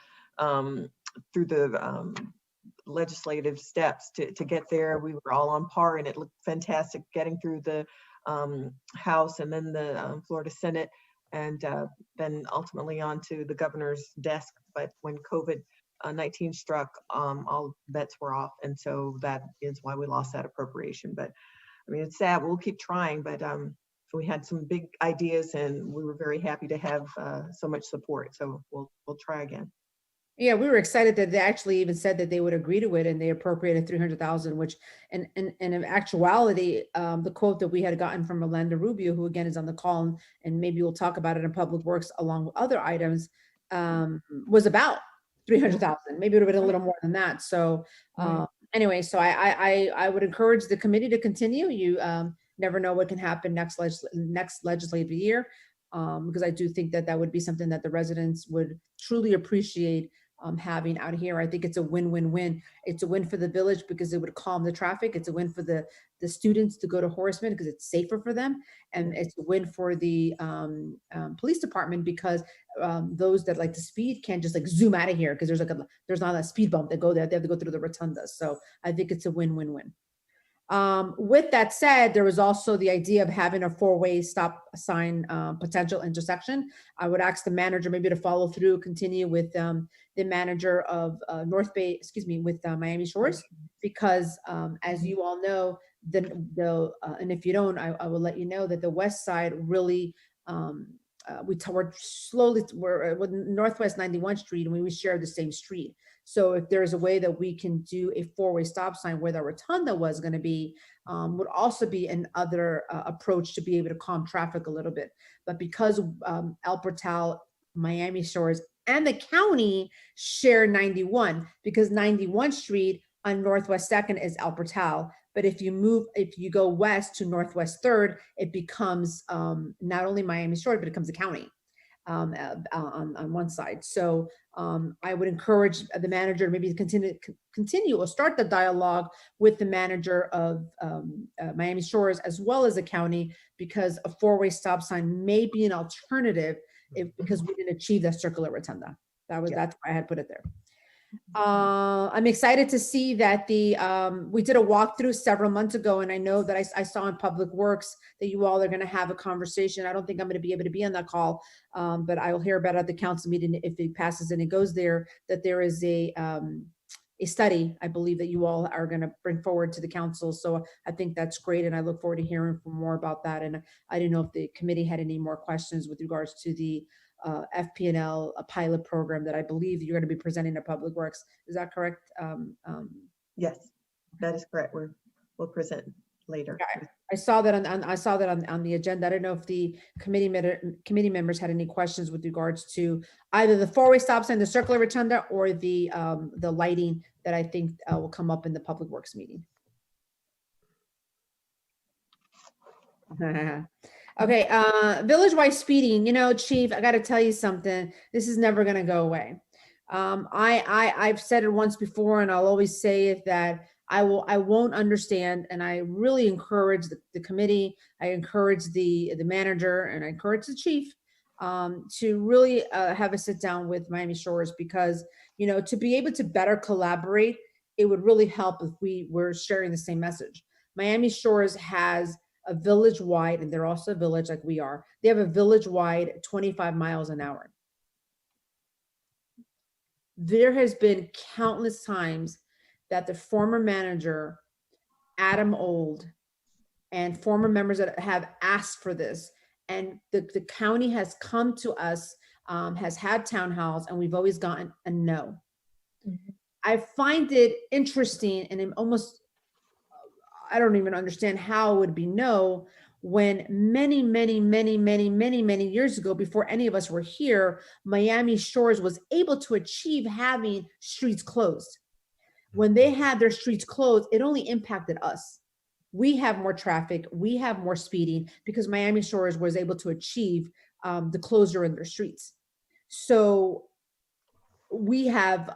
legislative steps to get there. We were all on par, and it looked fantastic getting through the House and then the Florida Senate, and then ultimately onto the governor's desk. But when COVID-19 struck, all bets were off, and so that is why we lost that appropriation. But I mean, it's sad. We'll keep trying, but we had some big ideas, and we were very happy to have so much support. So we'll try again. Yeah, we were excited that they actually even said that they would agree to it, and they appropriated $300,000, which, and in actuality, the quote that we had gotten from Orlando Rubio, who again is on the call, and maybe we'll talk about it in Public Works along with other items, was about $300,000. Maybe it would have been a little more than that. So anyway, so I would encourage the committee to continue. You never know what can happen next legislative year, because I do think that that would be something that the residents would truly appreciate having out here. I think it's a win-win-win. It's a win for the village because it would calm the traffic. It's a win for the students to go to Horace Mann because it's safer for them. And it's a win for the police department because those that like to speed can't just like zoom out of here because there's not a speed bump that go there. They have to go through the rotundas. So I think it's a win-win-win. With that said, there was also the idea of having a four-way stop sign potential intersection. I would ask the manager maybe to follow through, continue with the manager of with Miami Shores, because as you all know, and if you don't, I will let you know that the west side really, we're with Northwest 91st Street, and we share the same street. So if there's a way that we can do a four-way stop sign where the rotunda was going to be, would also be another approach to be able to calm traffic a little bit. But because El Portal, Miami Shores, and the county share 91, because 91st Street on Northwest 2nd is El Portal. But if you go west to Northwest 3rd, it becomes not only Miami Shores, but it becomes a county on one side. So I would encourage the manager to maybe continue or start the dialogue with the manager of Miami Shores as well as the county, because a four-way stop sign may be an alternative because we didn't achieve that circular rotunda. That's why I had put it there. I'm excited to see that we did a walkthrough several months ago, and I know that I saw in Public Works that you all are going to have a conversation. I don't think I'm going to be able to be on that call, but I will hear about it at the council meeting if it passes and it goes there, that there is a a study, I believe, that you all are going to bring forward to the council. So I think that's great. And I look forward to hearing from more about that. And I didn't know if the committee had any more questions with regards to the FP&L, a pilot program that I believe you're going to be presenting to Public Works. Is that correct? Yes, that is correct. We'll present later. I saw that on the agenda. I don't know if the committee members had any questions with regards to either the four-way stop sign, the circular rotunda, or the lighting that I think will come up in the Public Works meeting. Okay, village-wide speeding. You know, Chief, I got to tell you something. This is never going to go away. I've said it once before, and I'll always say it, that I won't understand, and I really encourage the committee, I encourage the manager, and I encourage the chief to really have a sit down with Miami Shores, because, you know, to be able to better collaborate, it would really help if we were sharing the same message. Miami Shores has a village-wide, and they're also a village like we are, they have a village-wide 25 miles an hour. There has been countless times that the former manager, Adam Old, and former members that have asked for this, and the county has come to us, has had town halls, and we've always gotten a no. Mm-hmm. I find it interesting, and almost, I don't even understand how it would be no, when many years ago, before any of us were here, Miami Shores was able to achieve having streets closed. When they had their streets closed, it only impacted us. We have more traffic, we have more speeding, because Miami Shores was able to achieve the closure in their streets. So we have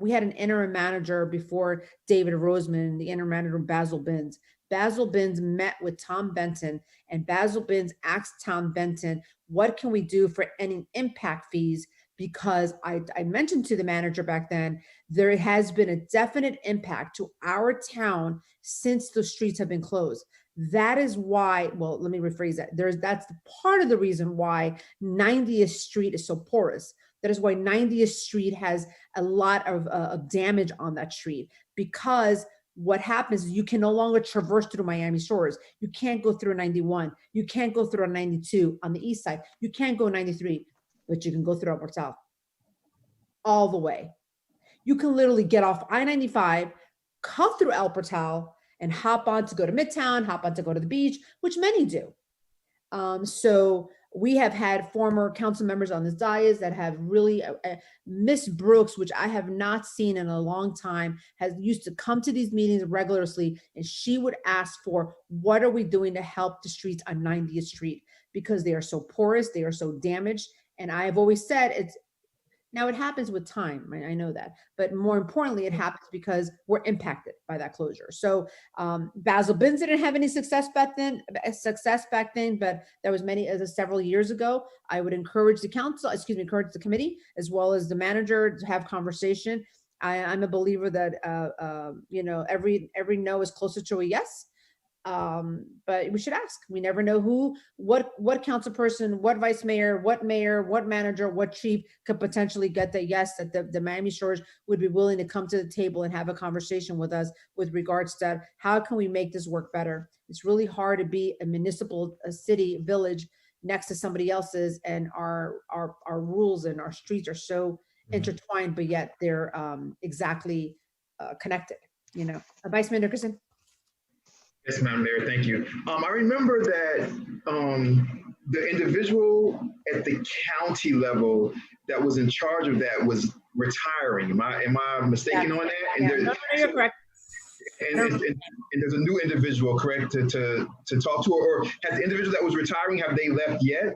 we had an interim manager before David Roseman, the interim manager Basil Binns. Basil Binns met with Tom Benton, and Basil Binns asked Tom Benton, what can we do for any impact fees? Because I mentioned to the manager back then, there has been a definite impact to our town since the streets have been closed. That is why, well, let me rephrase that. That's part of the reason why 90th Street is so porous. That is why 90th Street has a lot of damage on that street, because what happens is you can no longer traverse through Miami Shores. You can't go through 91. You can't go through 92 on the east side. You can't go 93, but you can go through Upper South all the way. You can literally get off I-95, come through El Portal, and hop on to go to Midtown, hop on to go to the beach, which many do. So we have had former council members on this dais that have really, Miss Brooks, which I have not seen in a long time, has used to come to these meetings regularly, and she would ask for, what are we doing to help the streets on 90th Street? Because they are so porous, they are so damaged. And I've always said, now it happens with time, I know that, but more importantly, it happens because we're impacted by that closure. So Basil Binns didn't have any success back then, but that was several years ago. I would encourage the encourage the committee as well as the manager to have conversation. I'm a believer that you know, every no is closer to a yes. But we should ask. We never know what council person, what vice mayor, what manager, what chief could potentially get that yes, that the Miami Shores would be willing to come to the table and have a conversation with us with regards to how can we make this work better. It's really hard to be a city, village next to somebody else's, and our rules and our streets are so intertwined, but yet they're exactly connected. You know, Vice Mayor Nickerson. Yes, Madam Mayor, thank you. I remember that the individual at the county level that was in charge of that was retiring. Am I mistaken on that? And no, you're correct. And there's a new individual, correct, to talk to, or has the individual that was retiring, have they left yet?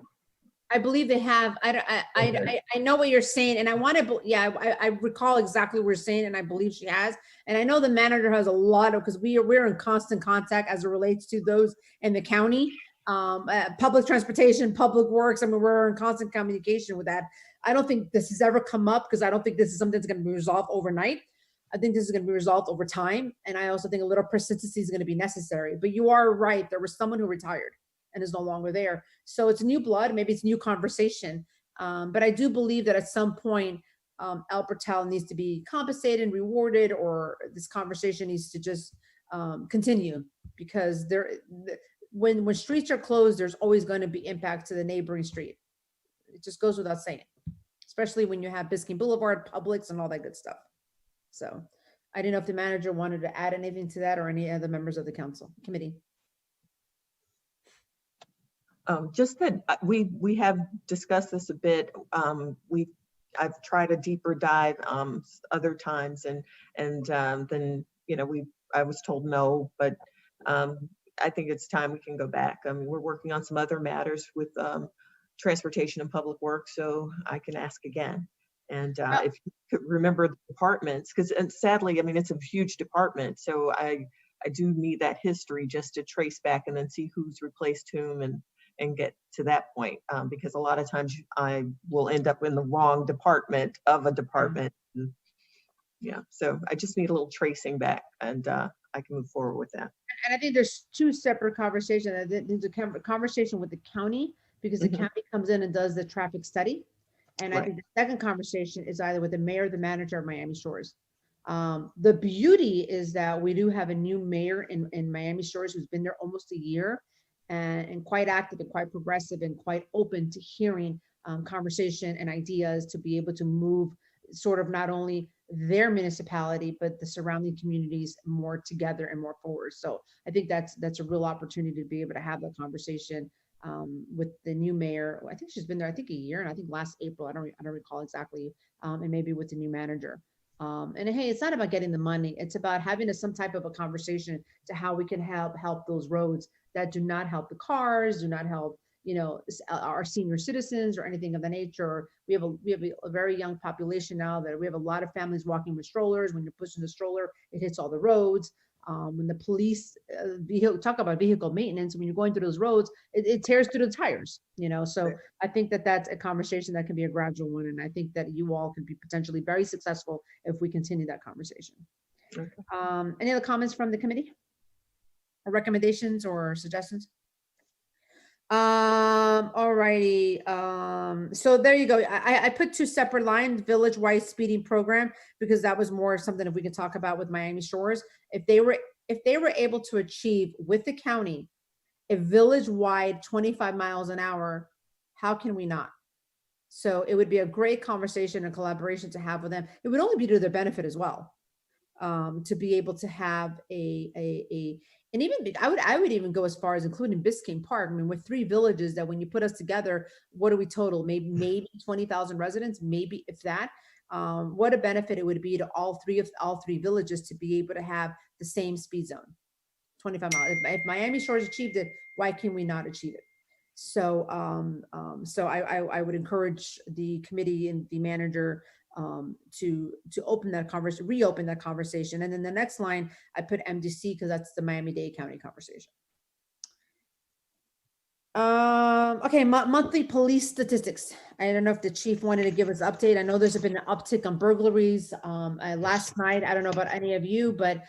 I believe they have. I know what you're saying, and I want to. Yeah, I recall exactly what you're saying, and I believe she has. And I know the manager has a lot of, because we're in constant contact as it relates to those in the county, public transportation, public works. I mean, we're in constant communication with that. I don't think this has ever come up, because I don't think this is something that's going to be resolved overnight. I think this is going to be resolved over time, and I also think a little persistency is going to be necessary. But you are right. There was someone who retired and is no longer there. So it's new blood, maybe it's new conversation. But I do believe that at some point, Albertel needs to be compensated and rewarded, or this conversation needs to just continue, because when streets are closed, there's always going to be impact to the neighboring street. It just goes without saying, especially when you have Biscayne Boulevard, Publix, and all that good stuff. So I didn't know if the manager wanted to add anything to that, or any other members of the council committee. Just that we have discussed this a bit. I've tried a deeper dive other times, and then I was told no, but I think it's time we can go back. I mean, we're working on some other matters with transportation and public works, so I can ask again. And if you could remember the departments, because sadly, I mean, it's a huge department, so I do need that history just to trace back and then see who's replaced whom and get to that point, because a lot of times I will end up in the wrong department of a department. And, yeah, so I just need a little tracing back, and I can move forward with that. And I think there's two separate conversations. There's a conversation with the county, because the county comes in and does the traffic study. And I think the second conversation is either with the mayor or the manager of Miami Shores. The beauty is that we do have a new mayor in Miami Shores who's been there almost a year, and quite active and quite progressive and quite open to hearing conversation and ideas to be able to move sort of not only their municipality, but the surrounding communities more together and more forward. So I think that's a real opportunity to be able to have that conversation with the new mayor. I think she's been there, I think, a year, and I think last April, I don't recall exactly, and maybe with the new manager. And hey, it's not about getting the money. It's about having some type of a conversation to how we can help those roads that do not help the cars, do not help, our senior citizens or anything of that nature. We have a very young population now, that we have a lot of families walking with strollers. When you're pushing the stroller, it hits all the roads. When the police talk about vehicle maintenance, when you're going through those roads, it tears through the tires, so I think that's a conversation that can be a gradual one. And I think that you all could be potentially very successful if we continue that conversation. Okay. Any other comments from the committee, or recommendations or suggestions? All righty. So there you go. I put two separate lines: village-wide speeding program, because that was more something if we could talk about with Miami Shores. If they were able to achieve with the county a village-wide 25 miles an hour, how can we not? So it would be a great conversation and collaboration to have with them. It would only be to their benefit as well, to be able to have and even I would even go as far as including Biscayne Park. I mean, with 3 villages that when you put us together, what do we total? Maybe 20,000 residents, maybe if that. What a benefit it would be to all three villages to be able to have the same speed zone, 25 miles. If Miami Shores achieved it, why can we not achieve it? So, I would encourage the committee and the manager to reopen that conversation. And then the next line, I put MDC because that's the Miami-Dade County conversation. Okay, monthly police statistics. I don't know if the chief wanted to give us an update. I know there's been an uptick on burglaries. Last night, I don't know about any of you, but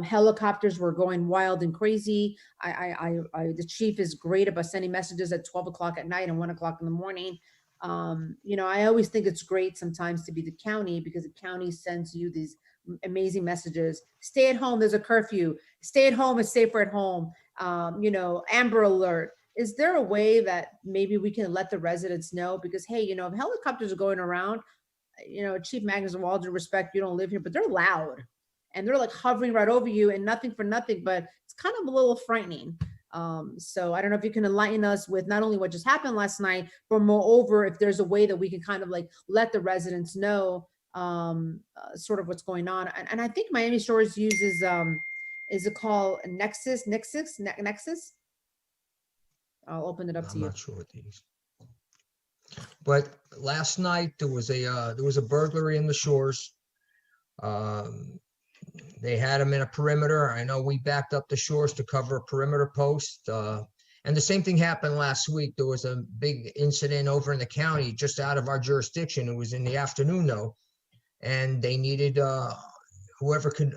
helicopters were going wild and crazy. The chief is great about sending messages at 12 o'clock at night and 1 o'clock in the morning. I always think it's great sometimes to be the county, because the county sends you these amazing messages. Stay at home, there's a curfew. Stay at home, it's safer at home. Amber alert. Is there a way that maybe we can let the residents know? Because, hey, if helicopters are going around, Chief Magnus, with all due respect, you don't live here, but they're loud and they're like hovering right over you and nothing for nothing, but it's kind of a little frightening. So I don't know if you can enlighten us with not only what just happened last night, but moreover, if there's a way that we can kind of like let the residents know sort of what's going on. And I think Miami Shores uses, is it called Nexus? I'll open it up to you. I'm not sure what these. But last night there was a burglary in the Shores. They had them in a perimeter. I know we backed up the Shores to cover a perimeter post. And the same thing happened last week. There was a big incident over in the county, just out of our jurisdiction. It was in the afternoon though. And they needed whoever could,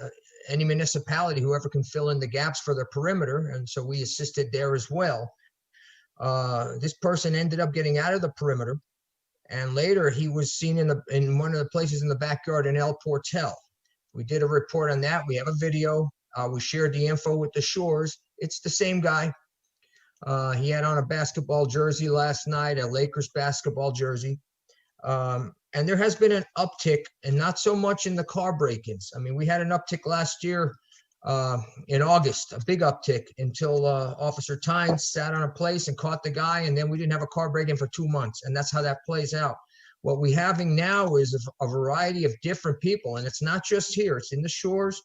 any municipality, whoever can fill in the gaps for their perimeter. And so we assisted there as well. This person ended up getting out of the perimeter And later he was seen in one of the places in the backyard in El Portel. We did a report on that. We have a video. We shared the info with the Shores. It's the same guy. He had on a basketball jersey last night, a Lakers basketball jersey. And there has been an uptick, and not so much in the car break-ins. I mean, we had an uptick last year in August, a big uptick, until Officer Tynes sat on a place and caught the guy, and then we didn't have a car break-in for 2 months, and that's how that plays out. What we're having now is a variety of different people, and it's not just here. It's in the Shores.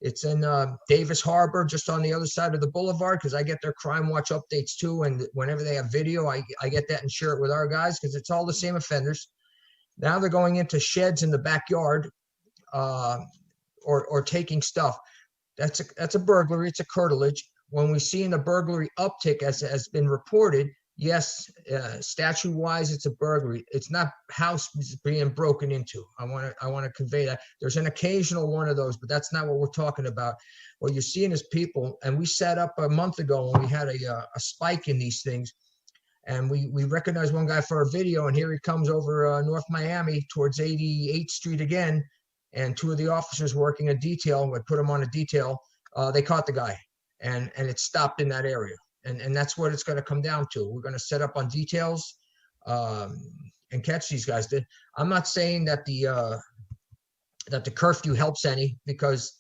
It's in Davis Harbor, just on the other side of the boulevard, because I get their Crime Watch updates too, and whenever they have video, I get that and share it with our guys, because it's all the same offenders. Now they're going into sheds in the backyard or taking stuff. That's a burglary. It's a curtilage. When we see in a burglary uptick, as has been reported, yes, statute-wise, it's a burglary. It's not house being broken into. I want to convey that. There's an occasional one of those, but that's not what we're talking about. What you're seeing is people, and we set up a month ago when we had a spike in these things, and we recognized one guy for a video, and here he comes over North Miami towards 88th Street again, and two of the officers working a detail, would put him on a detail, they caught the guy, and it stopped in that area. And that's what it's going to come down to. We're going to set up on details and catch these guys. I'm not saying that the curfew helps any, because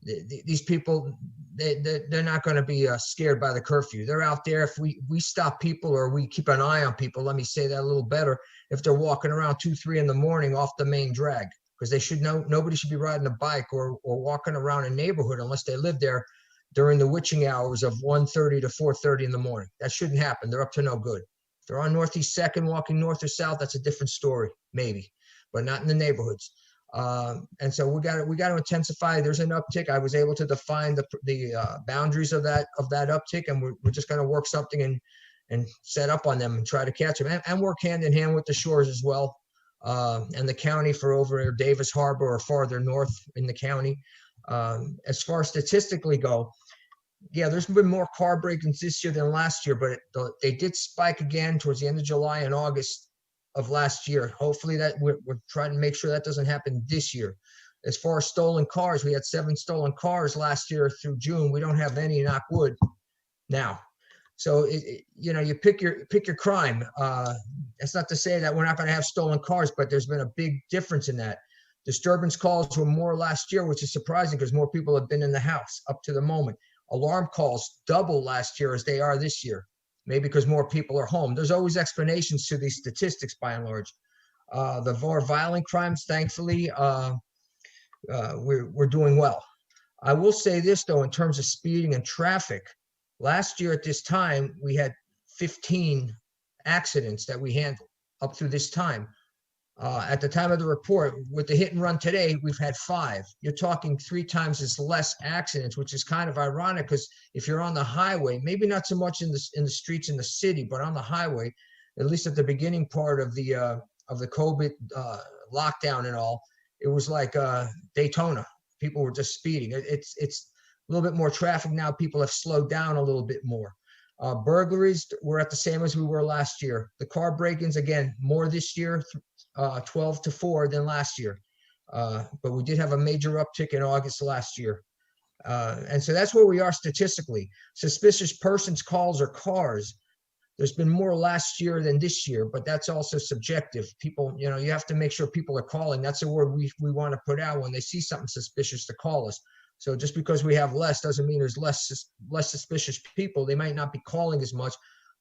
these people, they're not going to be scared by the curfew. They're out there. If we stop people, or we keep an eye on people, let me say that a little better, if they're walking around 2, 3 in the morning off the main drag, because they should know, nobody should be riding a bike or walking around a neighborhood unless they live there during the witching hours of 1:30 to 4:30 in the morning. That shouldn't happen. They're up to no good. If they're on Northeast 2nd walking north or south, that's a different story, maybe, but not in the neighborhoods. And so we got to intensify. There's an uptick. I was able to define the boundaries of that uptick, and we're just going to work something and set up on them and try to catch them, and work hand in hand with the Shores as well, and the county for over Davis Harbor or farther north in the county. As far as statistically go, yeah, there's been more car break-ins this year than last year, but they did spike again towards the end of July and August of last year. Hopefully that we're trying to make sure that doesn't happen this year. As far as stolen cars, we had 7 stolen cars last year through June. We don't have any, knock wood, now. So you pick your crime. That's not to say that we're not going to have stolen cars, but there's been a big difference in that. Disturbance calls were more last year, which is surprising because more people have been in the house up to the moment. Alarm calls double last year as they are this year, maybe because more people are home. There's always explanations to these statistics by and large. The more violent crimes, thankfully, we're doing well. I will say this, though, in terms of speeding and traffic, last year at this time, we had 15 accidents that we handled up through this time. At the time of the report, with the hit and run today, we've had 5. You're talking 3 times as less accidents, which is kind of ironic, because if you're on the highway, maybe not so much in the streets in the city, but on the highway, at least at the beginning part of the COVID lockdown and all, it was like Daytona. People were just speeding. It's a little bit more traffic now. People have slowed down a little bit more. Burglaries, we're at the same as we were last year. The car break-ins, again, more this year, 12 to 4 than last year. But we did have a major uptick in August last year. And so that's where we are statistically. Suspicious persons calls or cars, there's been more last year than this year, but that's also subjective. People, you have to make sure people are calling. That's a word we want to put out when they see something suspicious to call us. So just because we have less doesn't mean there's less suspicious people. They might not be calling as much,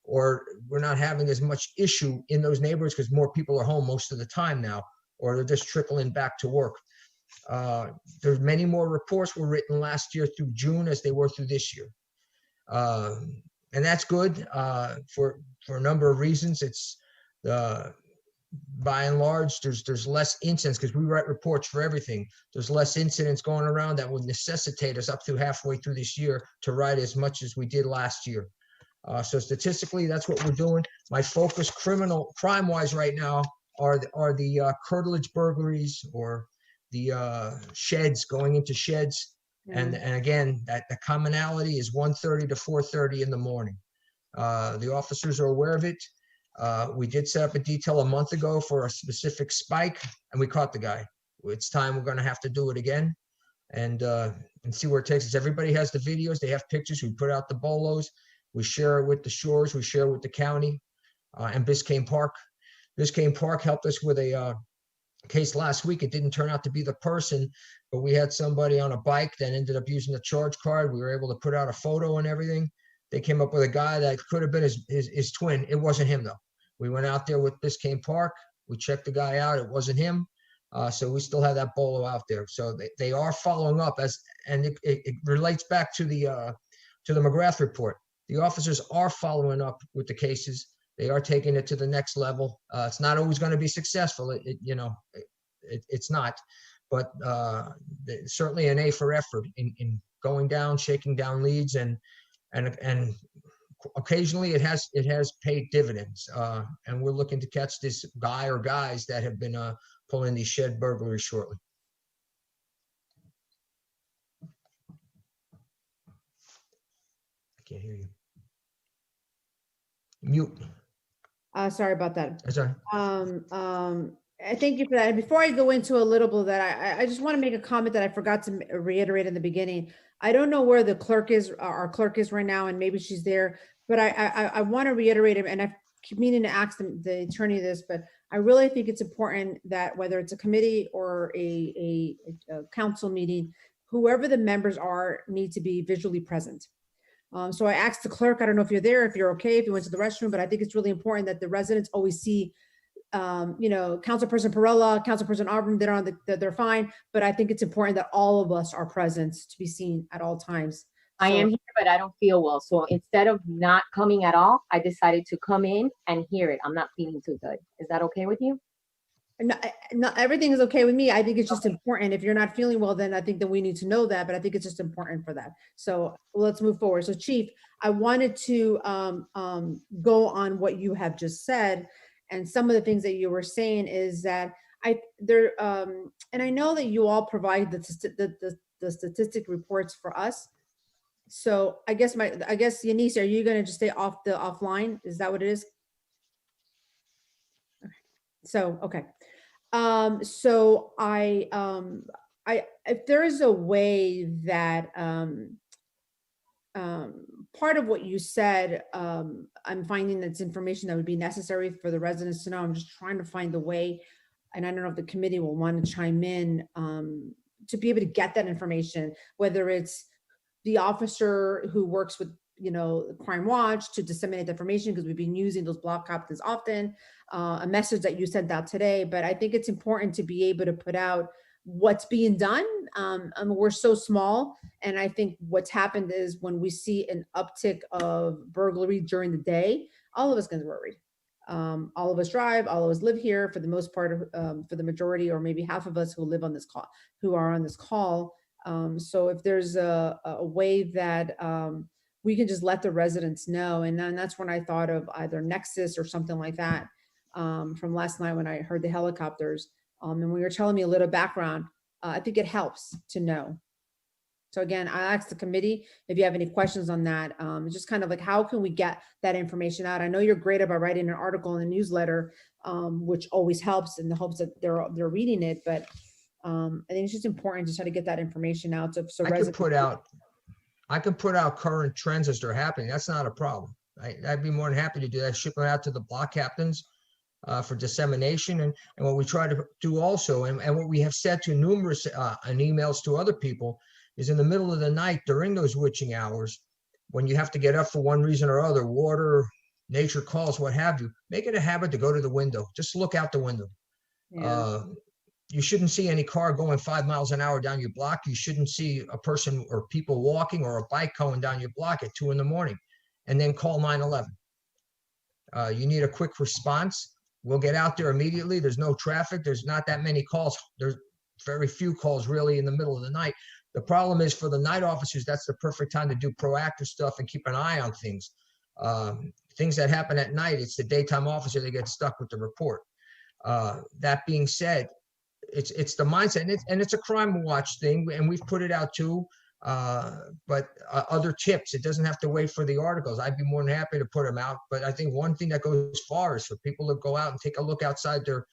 or we're not having as much issue in those neighborhoods because more people are home most of the time now, or they're just trickling back to work. There's many more reports were written last year through June as they were through this year. And that's good for a number of reasons. It's by and large, there's less incidents because we write reports for everything. There's less incidents going around that would necessitate us up through halfway through this year to write as much as we did last year. So statistically, that's what we're doing. My focus crime-wise right now are the curtilage burglaries or the sheds, going into sheds. And again, the commonality is 1:30 to 4:30 in the morning. The officers are aware of it. We did set up a detail a month ago for a specific spike, and we caught the guy. It's time we're gonna have to do it again and see where it takes us. Everybody has the videos, they have pictures. We put out the bolos, we share it with the shores, we share it with the county and Biscayne Park. Biscayne Park helped us with a case last week. It didn't turn out to be the person, but we had somebody on a bike that ended up using the charge card. We were able to put out a photo and everything. They came up with a guy that could have been his twin. It wasn't him though. We went out there with Biscayne Park. We checked the guy out. It wasn't him. So we still have that bolo out there. So they are following up and it relates back to the McGrath report. The officers are following up with the cases. They are taking it to the next level. It's not always going to be successful. It's not, but certainly an A for effort in going down, shaking down leads, and occasionally it has paid dividends. And we're looking to catch this guy or guys that have been pulling these shed burglaries shortly. I can't hear you. Mute. Sorry about that. That's all right. I thank you for that. And before I go into a little bit of that, I just want to make a comment that I forgot to reiterate in the beginning. I don't know where the clerk is, our clerk is right now, and maybe she's there, but I want to reiterate it, and I keep meaning to ask the attorney this, but I really think it's important that whether it's a committee or a council meeting, whoever the members are need to be visually present. So I asked the clerk, I don't know if you're there, if you're okay, if you went to the restroom, but I think it's really important that the residents always see, Councilperson Perella, Councilperson Auburn, they're fine. But I think it's important that all of us are present to be seen at all times. I am here, but I don't feel well. So instead of not coming at all, I decided to come in and hear it. I'm not feeling too good. Is that okay with you? No, everything is okay with me. I think it's just important. If you're not feeling well, then I think that we need to know that, but I think it's just important for that. So let's move forward. So Chief, I wanted to go on what you have just said. And some of the things that you were saying is that and I know that you all provide the statistic reports for us. So I guess Yanis, are you going to just stay offline? Is that what it is? So, okay. So if there is a way that, part of what you said, I'm finding that's information that would be necessary for the residents to know. I'm just trying to find the way, and I don't know if the committee will want to chime in, to be able to get that information, whether it's the officer who works with, Crime Watch to disseminate the information, because we've been using those block captains often, a message that you sent out today. But I think it's important to be able to put out what's being done. We're so small. And I think what's happened is when we see an uptick of burglary during the day, all of us get worried. All of us drive, all of us live here for the most part, for the majority, or maybe half of us who live on this call, who are on this call. So if there's a way that we can just let the residents know. And then that's when I thought of either Nexus or something like that, from last night when I heard the helicopters. And when you're telling me a little background, I think it helps to know. So again, I asked the committee if you have any questions on that. It's just kind of like, how can we get that information out? I know you're great about writing an article in the newsletter, which always helps in the hopes that they're reading it. But I think it's just important to try to get that information out. So I can put out current trends as they're happening. That's not a problem. I'd be more than happy to do that. Ship them out to the block captains for dissemination. And what we try to do also, and what we have said to numerous and emails to other people, is in the middle of the night during those witching hours, when you have to get up for one reason or other, water, nature calls, what have you, make it a habit to go to the window. Just look out the window. Yeah. You shouldn't see any car going 5 miles an hour down your block. You shouldn't see a person or people walking or a bike going down your block at 2 a.m. and then call 911. You need a quick response. We'll get out there immediately. There's no traffic. There's not that many calls. There's very few calls really in the middle of the night. The problem is for the night officers, that's the perfect time to do proactive stuff and keep an eye on things. Things that happen at night, it's the daytime officer that gets stuck with the report. That being said, it's the mindset, and it's a Crime Watch thing, and we've put it out too. But other tips, it doesn't have to wait for the articles. I'd be more than happy to put them out. But I think one thing that goes far is for people to go out and take a look outside the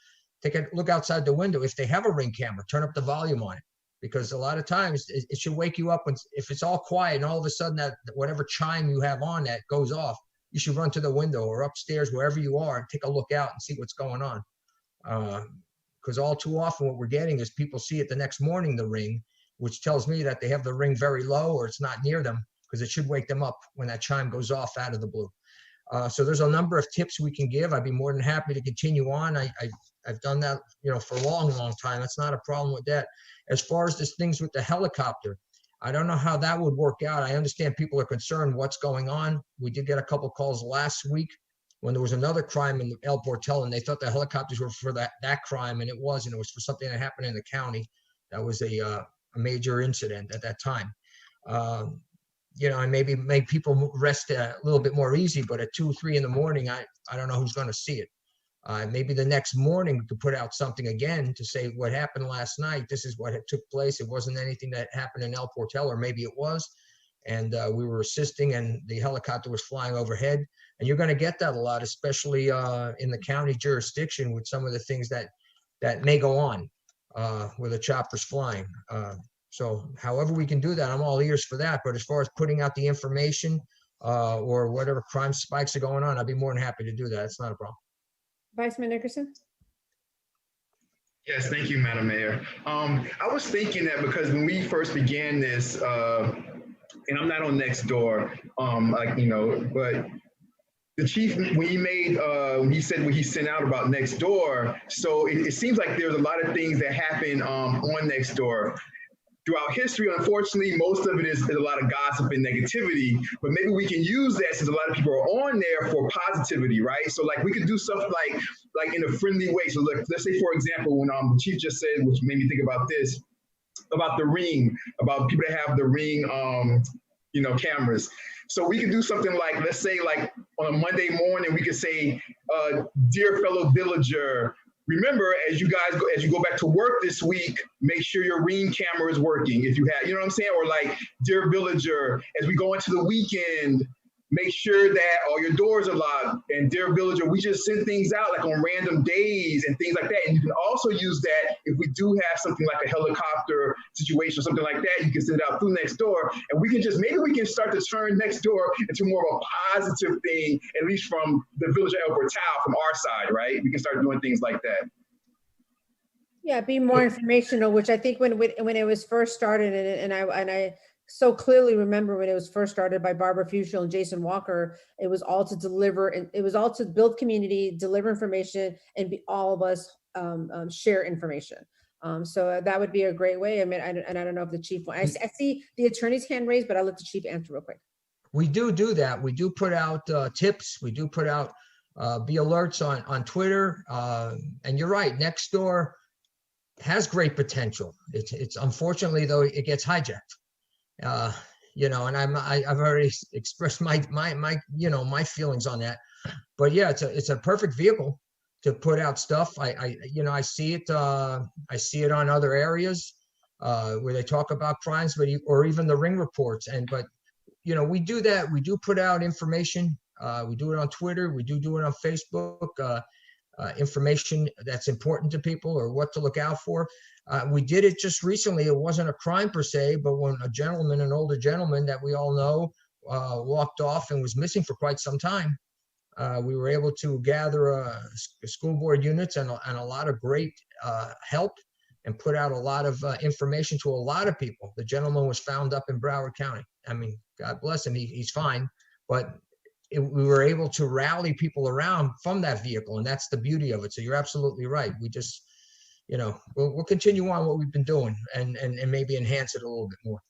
window. If they have a Ring camera, turn up the volume on it, because a lot of times it should wake you up if it's all quiet and all of a sudden that whatever chime you have on that goes off, you should run to the window or upstairs, wherever you are, and take a look out and see what's going on. Because all too often what we're getting is people see it the next morning, the ring, which tells me that they have the ring very low or it's not near them, because it should wake them up when that chime goes off out of the blue. So there's a number of tips we can give. I'd be more than happy to continue on. I've done that, for a long time. That's not a problem with that. As far as the things with the helicopter, I don't know how that would work out. I understand people are concerned what's going on. We did get a couple calls last week when there was another crime in El Portel, and they thought the helicopters were for that crime, and it wasn't. It was for something that happened in the county. That was a major incident at that time. And maybe make people rest a little bit more easy, but at 2 or 3 in the morning, I don't know who's going to see it. Maybe the next morning we could put out something again to say what happened last night. This is what had took place. It wasn't anything that happened in El Portel, or maybe it was. And we were assisting and the helicopter was flying overhead. And you're going to get that a lot, especially in the county jurisdiction with some of the things that may go on with the choppers flying. So however we can do that, I'm all ears for that. But as far as putting out the information or whatever crime spikes are going on, I'd be more than happy to do that. It's not a problem. Vice Mayor Nickerson? Yes, thank you, Madam Mayor. I was thinking that because when we first began this, and I'm not on Nextdoor, but the chief, when he said what he sent out about Nextdoor, so it seems like there's a lot of things that happen on Nextdoor. Throughout history, unfortunately, most of it is a lot of gossip and negativity, but maybe we can use that since a lot of people are on there for positivity, right? So like we could do stuff like in a friendly way. So let's say, for example, when the chief just said, which made me think about this, about the Ring, about people that have the Ring, cameras. So we could do something like, let's say like on a Monday morning, we could say, dear fellow villager, remember, as you go back to work this week, make sure your Ring camera is working. If you have, you know what I'm saying? Or like, dear villager, as we go into the weekend, make sure that all your doors are locked. And dear villager, we just send things out like on random days and things like that. And you can also use that if we do have something like a helicopter situation or something like that, you can send it out through Nextdoor. And maybe we can start to turn Nextdoor into more of a positive thing, at least from the village of El Portal, from our side, right? We can start doing things like that. Yeah, be more informational, which I think when it was first started, and I so clearly remember when it was first started by Barbara Fuchsel and Jason Walker, it was all to deliver, and it was all to build community, deliver information, and all of us share information. So that would be a great way. I mean, I don't know if the chief, I see the attorney's hand raised, but I'll let the chief answer real quick. We do that. We do put out tips. We do put out be alerts on Twitter. And you're right, Nextdoor has great potential. It's unfortunately though it gets hijacked. And I've already expressed my feelings on that. But yeah, it's a perfect vehicle to put out stuff. I see it on other areas where they talk about crimes, or even the Ring reports. But we do that. We do put out information. We do it on Twitter. We do it on Facebook. Information that's important to people or what to look out for. We did it just recently. It wasn't a crime per se, but when an older gentleman that we all know, walked off and was missing for quite some time, we were able to gather school board units and a lot of great help and put out a lot of information to a lot of people. The gentleman was found up in Broward County. I mean, God bless him, he's fine, but we were able to rally people around from that vehicle, and that's the beauty of it. So you're absolutely right. We just, we'll continue on what we've been doing and maybe enhance it a little bit more.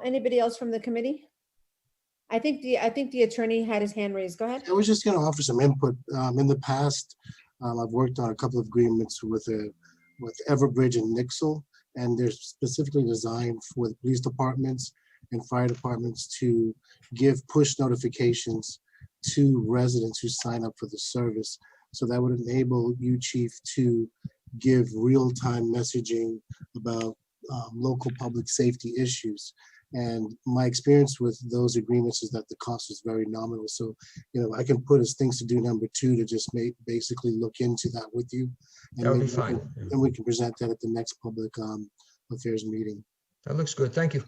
Anybody else from the committee? I think the attorney had his hand raised. Go ahead. I was just going to offer some input. In the past, I've worked on a couple of agreements with Everbridge and Nixle, and they're specifically designed for the police departments and fire departments to give push notifications to residents who sign up for the service. So that would enable you, Chief, to give real-time messaging about local public safety issues. And my experience with those agreements is that the cost is very nominal. So, I can put as things to do number 2 to just basically look into that with you. And That would be maybe fine. and we can present that at the next public affairs meeting. That looks good. Thank you.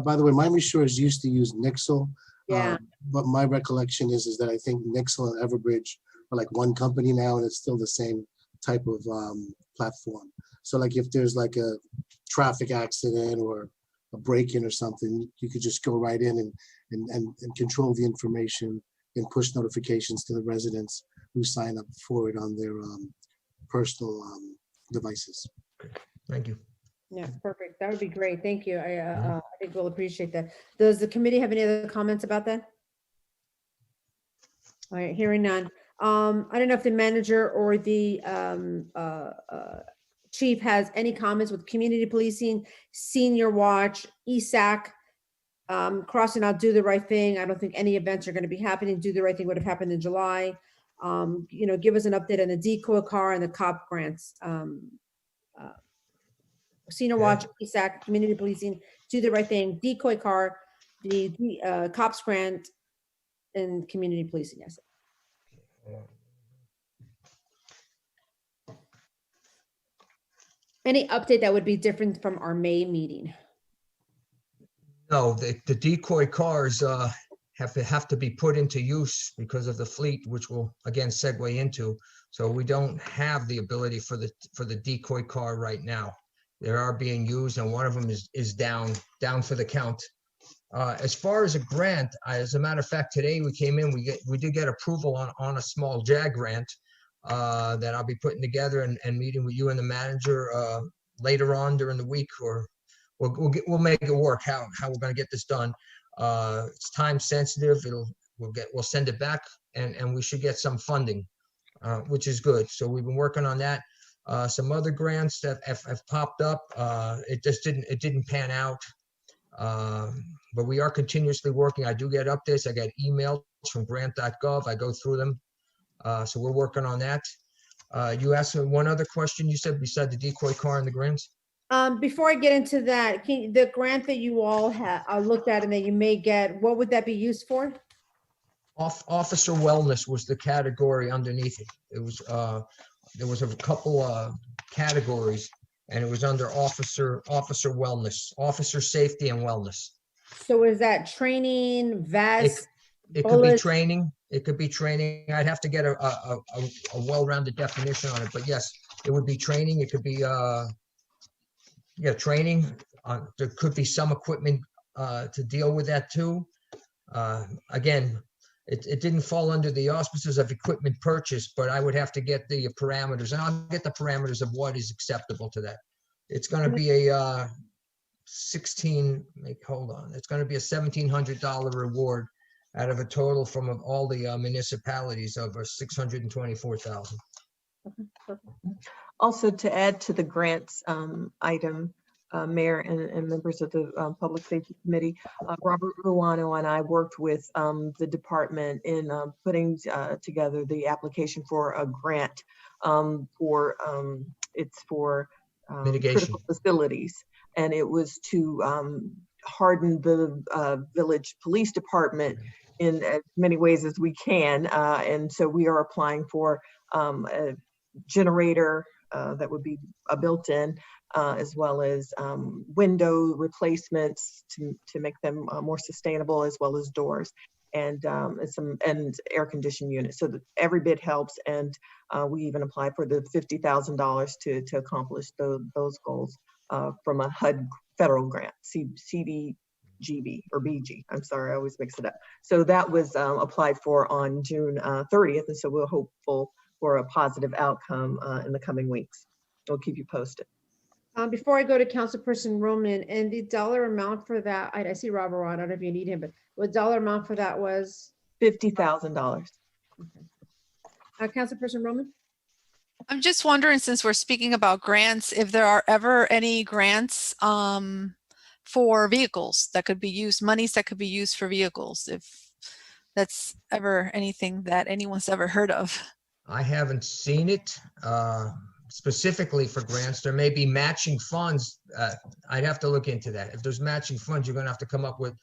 By the way, Miami Shores used to use Nixle. Yeah. But my recollection is that I think Nixle and Everbridge are like one company now, and it's still the same type of platform. So like if there's like a traffic accident or a break-in or something, you could just go right in and control the information and push notifications to the residents who sign up for it on their personal devices. Thank you. Yeah, perfect. That would be great. Thank you. I think we'll appreciate that. Does the committee have any other comments about that? All right, hearing none. I don't know if the manager or the chief has any comments with community policing, senior watch, ESAC, crossing out Do the Right Thing. I don't think any events are going to be happening. Do the Right Thing would have happened in July. Give us an update on the decoy car and the cop grants. Senior watch, ESAC, community policing, Do the Right Thing, decoy car, the cops grant, and community policing. Yes. Any update that would be different from our May meeting? No, the decoy cars have to be put into use because of the fleet, which we'll again segue into. So we don't have the ability for the decoy car right now. They are being used, and one of them is down for the count. As far as a grant, as a matter of fact, today we came in, we did get approval on a small JAG grant that I'll be putting together and meeting with you and the manager later on during the week, or we'll make it work how we're going to get this done. It's time sensitive. We'll send it back, and we should get some funding, which is good. So we've been working on that. Some other grants that have popped up. It didn't pan out. But we are continuously working. I do get updates. I get emails from grant.gov. I go through them. So we're working on that. You asked me one other question, you said, beside the decoy car and the grants? Before I get into that, the grant that you all have looked at and that you may get, what would that be used for? Officer wellness was the category underneath it. It was there was a couple categories, and it was under officer wellness, officer safety and wellness. So is that training, vests? It could be training. It could be training. I'd have to get a well-rounded definition on it, but yes, it would be training. It could be training. There could be some equipment to deal with that too. Again, it didn't fall under the auspices of equipment purchase, but I would have to get the parameters, and I'll get the parameters of what is acceptable to that. It's going to be a it's going to be a $1,700 reward out of a total from all the municipalities of $624,000. Also, to add to the grants item, Mayor and members of the Public Safety Committee, Robert Ruano and I worked with the department in putting together the application for a grant it's for mitigation critical facilities, and it was to harden the village police department in as many ways as we can, and so we are applying for a generator that would be a built-in, as well as window replacements to make them more sustainable, as well as doors and air conditioning units. So that every bit helps, and we even apply for the $50,000 to accomplish those goals from a HUD federal grant, CDGB or BG. I'm sorry, I always mix it up. So that was applied for on June 30th, and so we're hopeful for a positive outcome in the coming weeks. We'll keep you posted. Before I go to Councilperson Roman, and the dollar amount for that, I see Robert Ron, I don't know if you need him, but what dollar amount for that was? $50,000. Okay. Councilperson Roman? I'm just wondering, since we're speaking about grants, if there are ever any grants for vehicles that could be used, monies that could be used for vehicles, if that's ever anything that anyone's ever heard of. I haven't seen it. specifically for grants. There may be matching funds. I'd have to look into that. If there's matching funds, you're gonna have to come up with,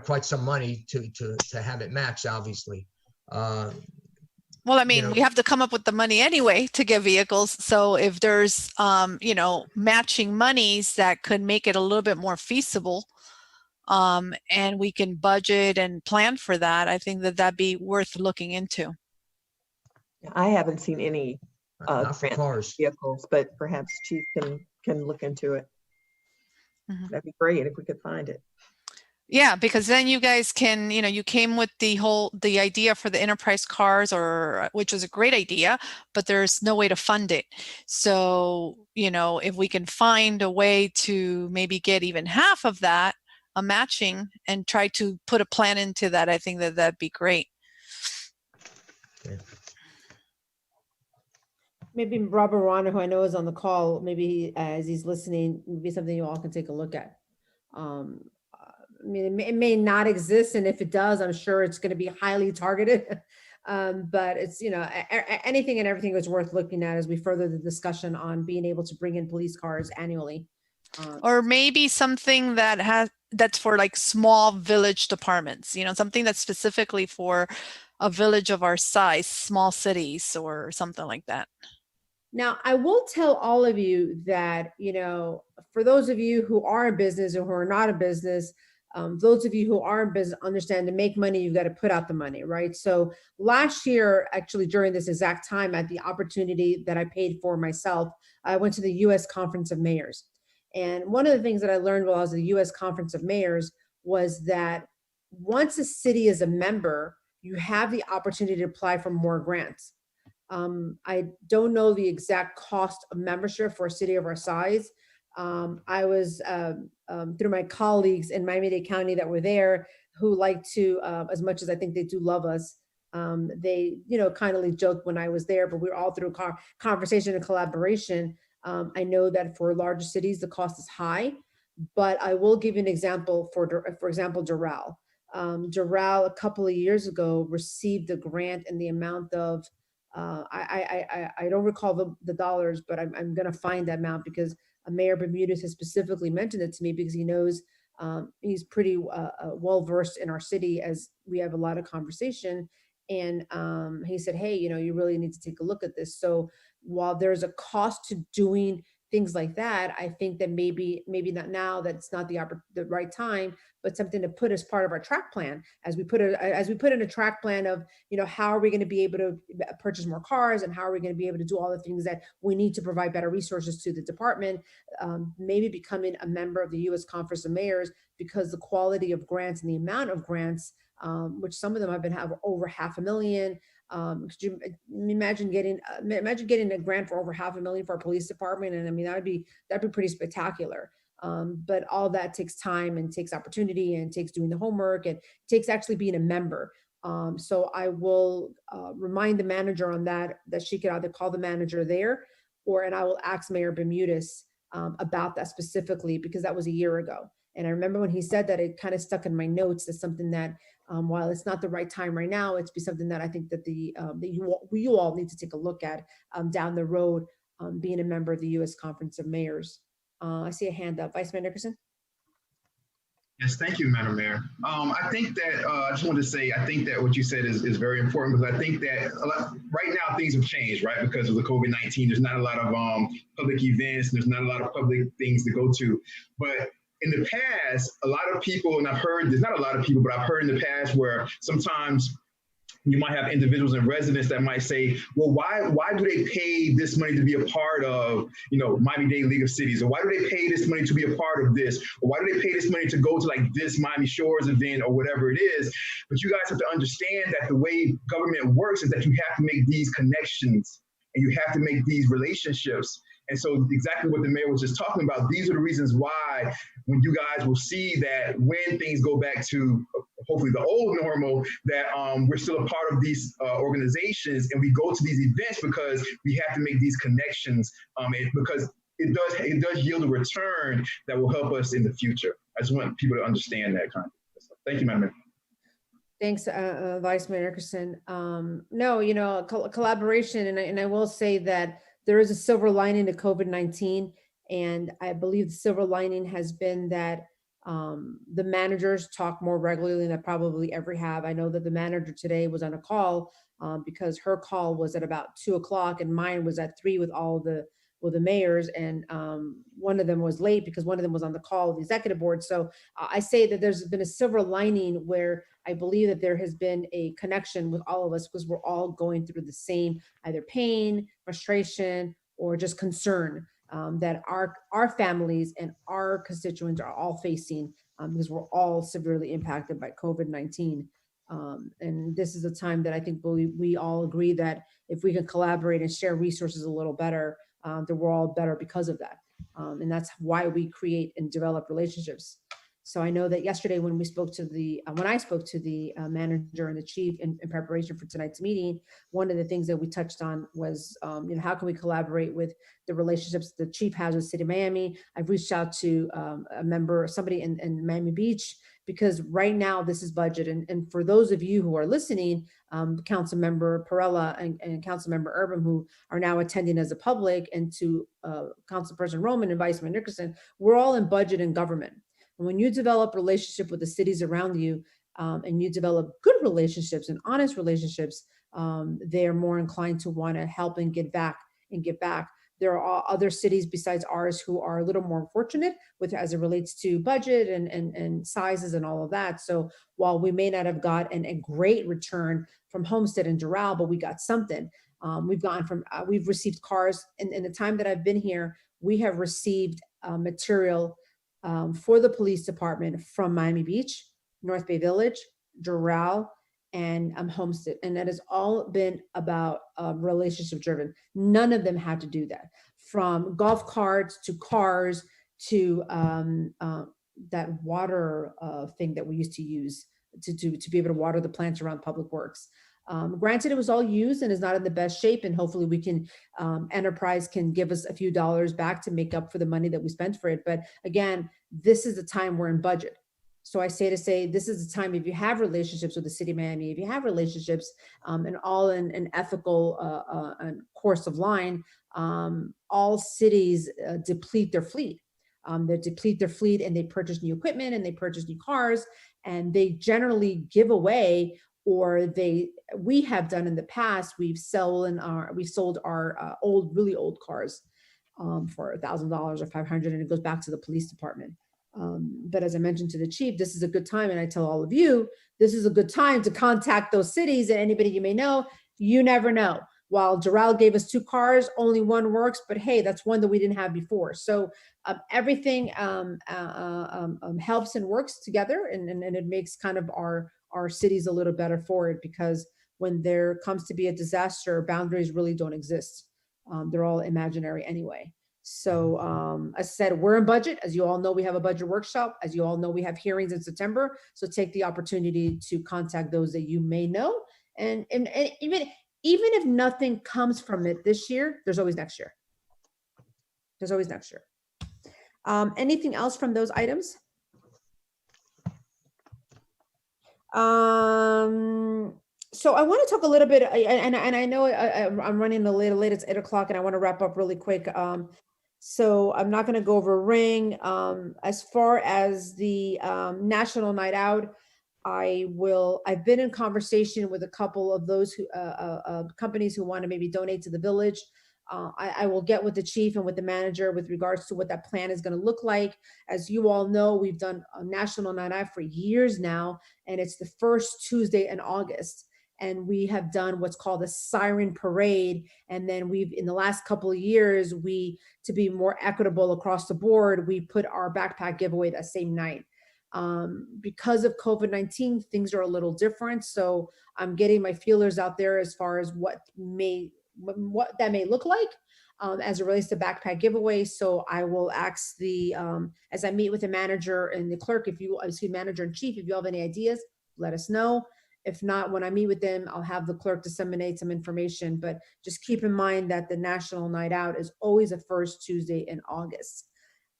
quite some money to have it matched, obviously. Well, I mean, know- we have to come up with the money anyway to get vehicles. So if there's, matching monies that could make it a little bit more feasible, and we can budget and plan for that, I think that that'd be worth looking into. I haven't seen any Not for grant cars. vehicles, but perhaps Chief can look into it. Mhm. That'd be great if we could find it. Yeah, because then you guys can, you came with the idea for the enterprise cars, which was a great idea, but there's no way to fund it. So, if we can find a way to maybe get even half of that, a matching, and try to put a plan into that, I think that that'd be great. Maybe Robert Rana, who I know is on the call, maybe as he's listening, maybe something you all can take a look at. I mean, it may not exist, and if it does, I'm sure it's going to be highly targeted. But it's, anything and everything is worth looking at as we further the discussion on being able to bring in police cars annually. Or maybe something that's for like small village departments, something that's specifically for a village of our size, small cities or something like that. Now, I will tell all of you that, for those of you who are in business or who are not in business, those of you who are in business understand to make money, you've got to put out the money, right? So last year, actually during this exact time, at the opportunity that I paid for myself, I went to the U.S. Conference of Mayors. And one of the things that I learned while I was at the U.S. Conference of Mayors was that once a city is a member, you have the opportunity to apply for more grants. I don't know the exact cost of membership for a city of our size. I was, through my colleagues in Miami-Dade County that were there, who like to, as much as I think they do love us, they, kindly joked when I was there, but we were all through conversation and collaboration. I know that for larger cities, the cost is high, but I will give you an example for example, Doral. Doral a couple of years ago received a grant in the amount of, I don't recall the dollars, but I'm going to find that amount because Mayor Bermudez has specifically mentioned it to me because he knows he's pretty well versed in our city as we have a lot of conversation. And he said, hey, you really need to take a look at this. So while there's a cost to doing things like that, I think that maybe not now, that's not the right time, but something to put as part of our track plan as we put in a track plan of, how are we going to be able to purchase more cars and how are we going to be able to do all the things that we need to provide better resources to the department, maybe becoming a member of the U.S. Conference of Mayors, because the quality of grants and the amount of grants, which some of them have over $500,000. Could you imagine getting a grant for over $500,000 for our police department? And I mean, that'd be pretty spectacular. But all that takes time and takes opportunity and takes doing the homework and takes actually being a member. So I will remind the manager on that she could either call the manager there and I will ask Mayor Bermudez about that specifically, because that was a year ago. And I remember when he said that, it kind of stuck in my notes as something that, while it's not the right time right now, it's be something that I think that you all need to take a look at down the road, being a member of the U.S. Conference of Mayors. I see a hand up. Vice Mayor Nickerson. Yes, thank you, Madam Mayor. I think that I just wanted to say, I think that what you said is very important, because I think that right now things have changed, right? Because of the COVID-19, there's not a lot of public events, there's not a lot of public things to go to. But in the past, a lot of people, and I've heard, there's not a lot of people, but I've heard in the past where sometimes you might have individuals and residents that might say, well, why do they pay this money to be a part of, Miami-Dade League of Cities? Or why do they pay this money to be a part of this? Or why do they pay this money to go to like this Miami Shores event or whatever it is? But you guys have to understand that the way government works is that you have to make these connections and you have to make these relationships. And so exactly what the mayor was just talking about, these are the reasons why when you guys will see that when things go back to hopefully the old normal, that we're still a part of these organizations and we go to these events because we have to make these connections because it does yield a return that will help us in the future. I just want people to understand that kind of stuff. Thank you, Madam Mayor. Thanks, Vice Mayor Nickerson. No, collaboration, and I will say that there is a silver lining to COVID-19. And I believe the silver lining has been that the managers talk more regularly than I probably ever have. I know that the manager today was on a call because her call was at about 2 o'clock and mine was at 3 with all the mayors, and one of them was late because one of them was on the call with the executive board. So I say that there's been a silver lining where I believe that there has been a connection with all of us because we're all going through the same either pain, frustration, or just concern that our families and our constituents are all facing because we're all severely impacted by COVID-19. And this is a time that I think we all agree that if we can collaborate and share resources a little better, that we're all better because of that. And that's why we create and develop relationships. So I know that yesterday when we spoke to when I spoke to the manager and the chief in preparation for tonight's meeting, one of the things that we touched on was, how can we collaborate with the relationships the chief has with City of Miami? I've reached out to somebody in Miami Beach, because right now this is budget. And for those of you who are listening, Councilmember Perella and Councilmember Urban, who are now attending as a public, and to Councilperson Roman and Vice Mayor Nickerson, we're all in budget and government. And when you develop relationship with the cities around you, and you develop good relationships and honest relationships, they are more inclined to want to help and give back. There are other cities besides ours who are a little more fortunate with as it relates to budget and sizes and all of that. So while we may not have gotten a great return from Homestead and Doral, but we got something. We've received cars in the time that I've been here. We have received material for the police department from Miami Beach, North Bay Village, Doral, and Homestead. And that has all been about relationship driven. None of them had to do that. From golf carts to cars to that water thing that we used to use to be able to water the plants around Public Works. Granted, it was all used and is not in the best shape, and hopefully we can, Enterprise can give us a few dollars back to make up for the money that we spent for it. But again, this is the time we're in budget. So I say this is the time, if you have relationships with the City of Miami, if you have relationships and all in an ethical course of line, all cities deplete their fleet. They deplete their fleet and they purchase new equipment and they purchase new cars, and they generally give away, or we have done in the past, we've sold our really old cars for $1,000 or $500, and it goes back to the police department. But as I mentioned to the chief, this is a good time, and I tell all of you, this is a good time to contact those cities and anybody you may know. You never know. While Doral gave us 2 cars, only one works, but hey, that's one that we didn't have before. So everything helps and works together, and it makes kind of our cities a little better for it, because when there comes to be a disaster, boundaries really don't exist. They're all imaginary anyway. So as I said, we're in budget. As you all know, we have a budget workshop. As you all know, we have hearings in September. So take the opportunity to contact those that you may know. And even if nothing comes from it this year, there's always next year. There's always next year. Anything else from those items? So I want to talk a little bit, and I know I'm running a little late. It's 8 o'clock, and I want to wrap up really quick. So I'm not going to go over Ring. As far as the National Night Out, I've been in conversation with a couple of those companies who want to maybe donate to the village. I will get with the chief and with the manager with regards to what that plan is going to look like. As you all know, we've done a National Night Out for years now, and it's the first Tuesday in August. And we have done what's called a siren parade. And then in the last couple of years, to be more equitable across the board, we put our backpack giveaway that same night. Because of COVID-19, things are a little different. So I'm getting my feelers out there as far as what that may look like as it relates to backpack giveaway. So I will ask as I meet with the manager and the clerk, manager and chief, if you have any ideas, let us know. If not, when I meet with them, I'll have the clerk disseminate some information, but just keep in mind that the National Night Out is always the first Tuesday in August.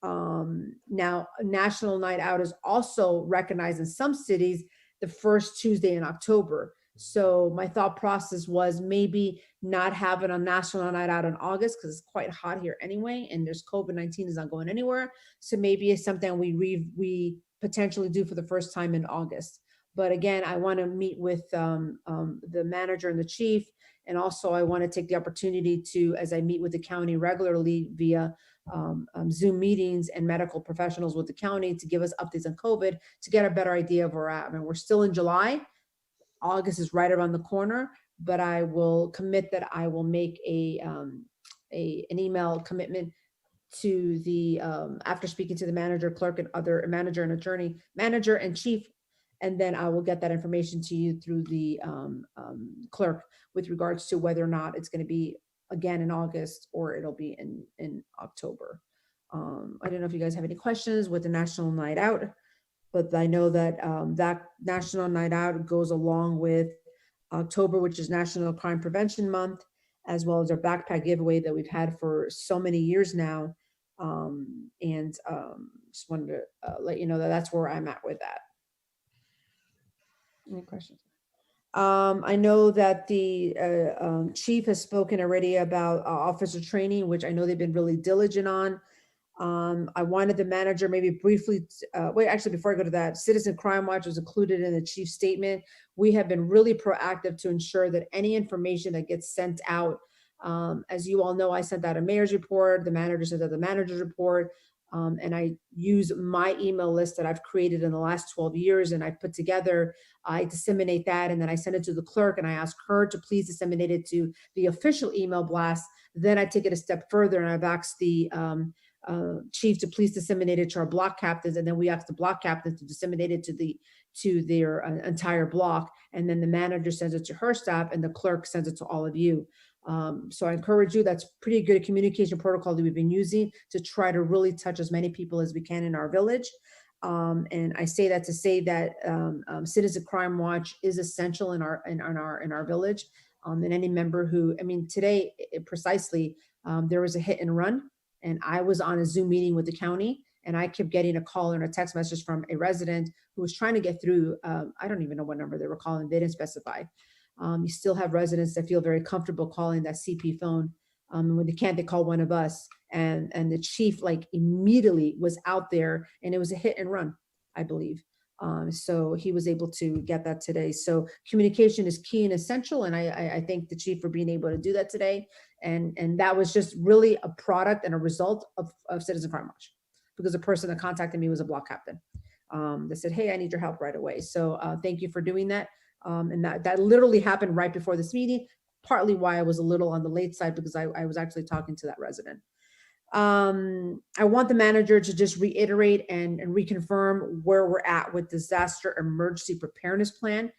Now, National Night Out is also recognized in some cities the first Tuesday in October. So my thought process was maybe not have it on National Night Out in August because it's quite hot here anyway, and there's COVID-19 is not going anywhere. So maybe it's something we potentially do for the first time in August. But again, I want to meet with the manager and the chief, and also I want to take the opportunity to, as I meet with the county regularly via Zoom meetings and medical professionals with the county, to give us updates on COVID, to get a better idea of where we're at. I mean, we're still in July. August is right around the corner, but I will commit that I will make an email commitment to the, after speaking to the manager, clerk, and other manager and attorney, manager and chief, and then I will get that information to you through the clerk with regards to whether or not it's going to be again in August or it'll be in October. I don't know if you guys have any questions with the National Night Out, but I know that that National Night Out goes along with October, which is National Crime Prevention Month, as well as our backpack giveaway that we've had for so many years now. Just wanted to let you know that that's where I'm at with that. Any questions? I know that the chief has spoken already about officer training, which I know they've been really diligent on. I wanted the manager maybe briefly, wait, actually, before I go to that, Citizen Crime Watch was included in the chief's statement. We have been really proactive to ensure that any information that gets sent out, as you all know, I sent out a mayor's report, the manager sent out the manager's report, and I use my email list that I've created in the last 12 years and I put together, I disseminate that, and then I send it to the clerk and I ask her to please disseminate it to the official email blast. Then I take it a step further and I've asked the chief to please disseminate it to our block captains, and then we ask the block captains to disseminate it to their entire block, and then the manager sends it to her staff and the clerk sends it to all of you. So I encourage you, that's pretty good communication protocol that we've been using to try to really touch as many people as we can in our village. And I say that to say that Citizen Crime Watch is essential in our village. And any member who, I mean, today precisely, there was a hit and run, and I was on a Zoom meeting with the county, and I kept getting a call and a text message from a resident who was trying to get through. I don't even know what number they were calling. They didn't specify. You still have residents that feel very comfortable calling that CP phone. When they can't, they call one of us. And the chief like immediately was out there, and it was a hit and run, I believe. So he was able to get that today. So communication is key and essential. And I thank the chief for being able to do that today. And that was just really a product and a result of Citizen Crime Watch, because the person that contacted me was a block captain. They said, hey, I need your help right away. So thank you for doing that. And that literally happened right before this meeting, partly why I was a little on the late side, because I was actually talking to that resident. I want the manager to just reiterate and reconfirm where we're at with disaster emergency preparedness plan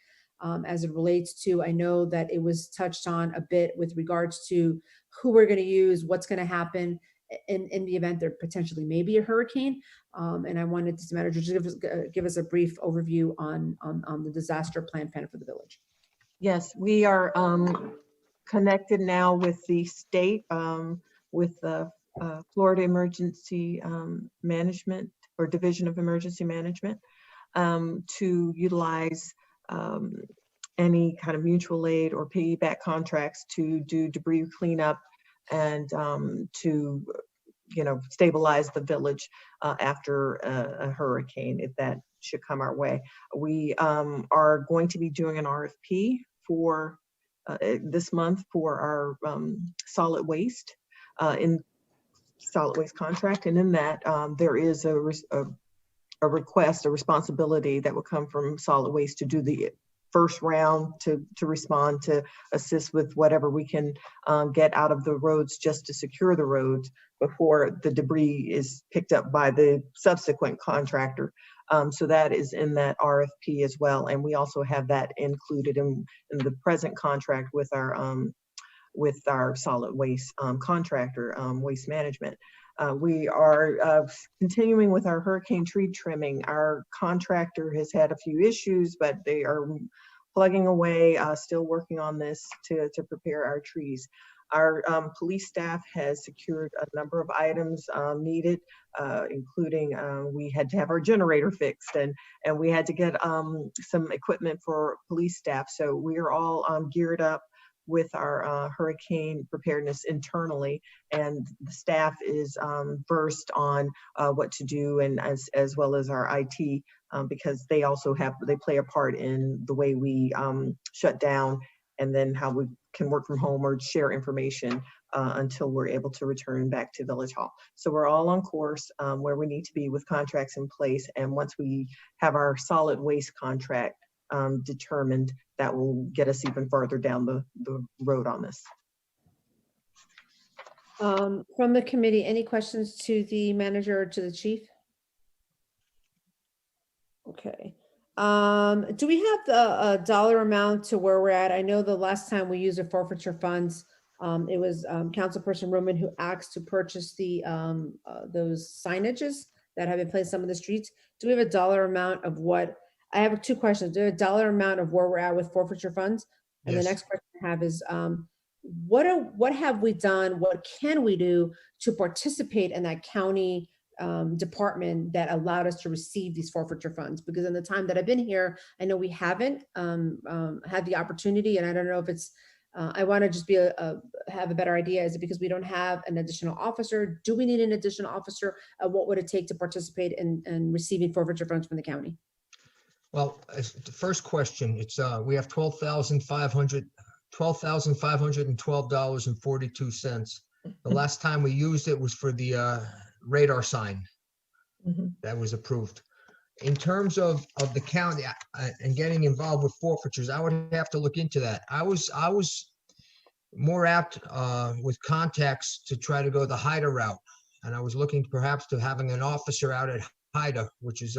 as it relates to, I know that it was touched on a bit with regards to who we're going to use, what's going to happen in the event there potentially may be a hurricane. And I wanted this manager to give us a brief overview on the disaster plan for the village. Yes, we are connected now with the state, with the Florida Emergency Management or Division of Emergency Management to utilize any kind of mutual aid or piggyback contracts to do debris cleanup and to, you know, stabilize the village after a hurricane, if that should come our way. We are going to be doing an RFP for this month for our solid waste contract, and in that there is a request, a responsibility that will come from solid waste to do the first round to respond, to assist with whatever we can get out of the roads just to secure the roads before the debris is picked up by the subsequent contractor. So that is in that RFP as well. And we also have that included in the present contract with our solid waste contractor, Waste Management. We are continuing with our hurricane tree trimming. Our contractor has had a few issues, but they are plugging away, still working on this to prepare our trees. Our police staff has secured a number of items needed, including we had to have our generator fixed, and we had to get some equipment for police staff. So we are all geared up with our hurricane preparedness internally, and the staff is versed on what to do, and as well as our IT, because they also play a part in the way we shut down, and then how we can work from home or share information until we're able to return back to Village Hall. So we're all on course where we need to be with contracts in place, and once we have our solid waste contract determined, that will get us even further down the road on this. From the committee, any questions to the manager or to the chief? Okay. Do we have the dollar amount to where we're at? I know the last time we used the forfeiture funds, it was Councilperson Roman who asked to purchase the those signages that have been placed on some of the streets. Do we have a dollar amount of what? I have two questions. Do we have a dollar amount of where we're at with forfeiture funds? And Yes. the next question I have is, what have we done? What can we do to participate in that county department that allowed us to receive these forfeiture funds? Because in the time that I've been here, I know we haven't had the opportunity, and I don't know if it's, I want to just have a better idea. Is it because we don't have an additional officer? Do we need an additional officer? What would it take to participate in receiving forfeiture funds from the county? Well, as the first question, it's we have $12,512.42. The last time we used it was for the radar sign that was approved. In terms of the county and getting involved with forfeitures, I would have to look into that. I was more apt with contacts to try to go the HIDA route, and I was looking perhaps to having an officer out at HIDA, which is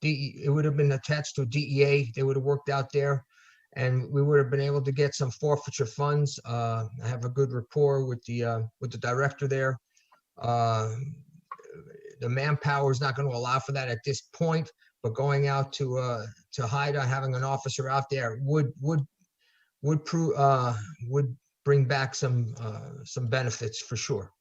it would have been attached to DEA. They would have worked out there, and we would have been able to get some forfeiture funds. I have a good rapport with the director there. The manpower is not going to allow for that at this point, but going out to HIDA, having an officer out there would bring back some benefits for sure.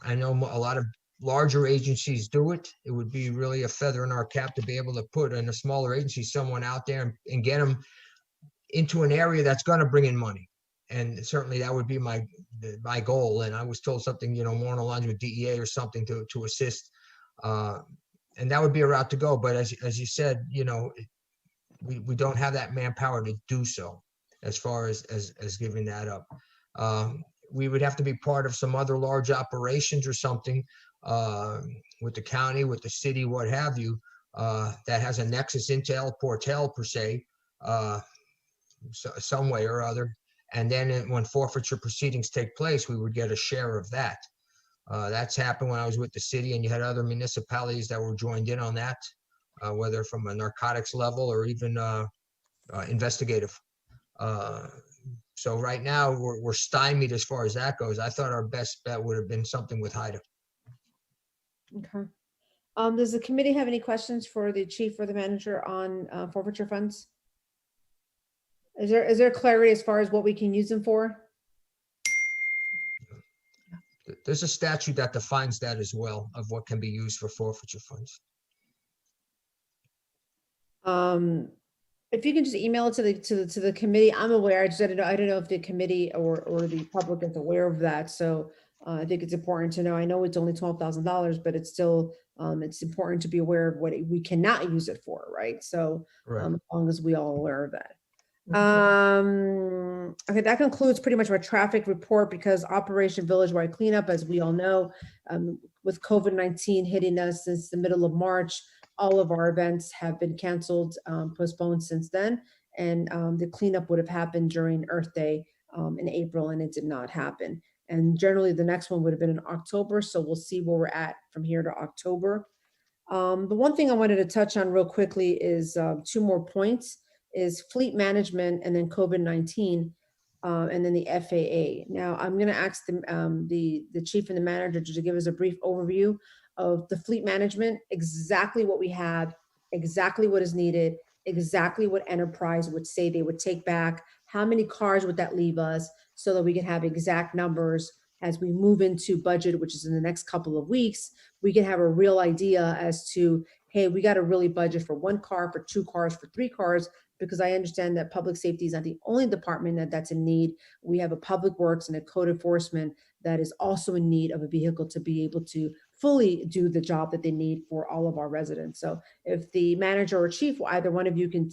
I know a lot of larger agencies do it. It would be really a feather in our cap to be able to put in a smaller agency someone out there and get them into an area that's going to bring in money. And certainly that would be my goal. And I was told something, more on the lines with DEA or something to assist. And that would be a route to go. But as you said, we don't have that manpower to do so as far as giving that up. We would have to be part of some other large operations or something with the county, with the city, what have you, that has a nexus into El Portal per se, some way or other. And then when forfeiture proceedings take place, we would get a share of that. That's happened when I was with the city, and you had other municipalities that were joined in on that, whether from a narcotics level or even investigative. So right now we're stymied as far as that goes. I thought our best bet would have been something with HIDA. Okay. Does the committee have any questions for the chief or the manager on forfeiture funds? Is there clarity as far as what we can use them for? There's a statute that defines that as well, of what can be used for forfeiture funds. If you can just email it to the committee, I'm aware. I don't know if the committee or the public is aware of that. So I think it's important to know. I know it's only $12,000, but it's still it's important to be aware of what we cannot use it for, right? So Right. as long as we all aware of that. Okay, that concludes pretty much our traffic report, because Operation Village-wide Cleanup, as we all know, with COVID-19 hitting us since the middle of March, all of our events have been canceled, postponed since then. And the cleanup would have happened during Earth Day in April, and it did not happen. And generally the next one would have been in October. So we'll see where we're at from here to October. The one thing I wanted to touch on real quickly is two more points, is fleet management and then COVID-19 and then the FAA. Now I'm going to ask the chief and the manager to give us a brief overview of the fleet management, exactly what we have, exactly what is needed, exactly what Enterprise would say they would take back, how many cars would that leave us, so that we can have exact numbers as we move into budget, which is in the next couple of weeks. We can have a real idea as to, hey, we got to really budget for 1 car, for 2 cars, for 3 cars, because I understand that public safety is not the only department that's in need. We have a public works and a code enforcement that is also in need of a vehicle to be able to fully do the job that they need for all of our residents. So if the manager or chief, either one of you can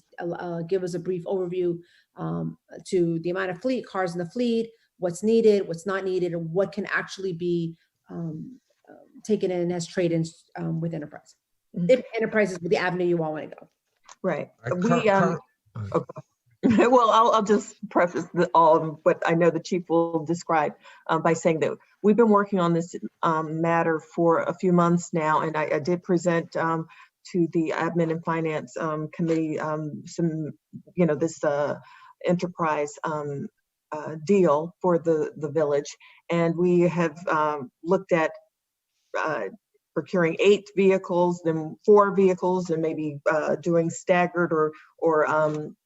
give us a brief overview to the amount of cars in the fleet, what's needed, what's not needed, and what can actually be taken in as trade-ins with Enterprise. If Enterprise is the avenue you all want to go. Right. Our Well, I'll just preface what I know the chief will describe by saying that we've been working on this matter for a few months now, and I did present to the Admin and Finance Committee some, this Enterprise deal for the village, and we have looked at procuring 8 vehicles, then 4 vehicles, and maybe doing staggered or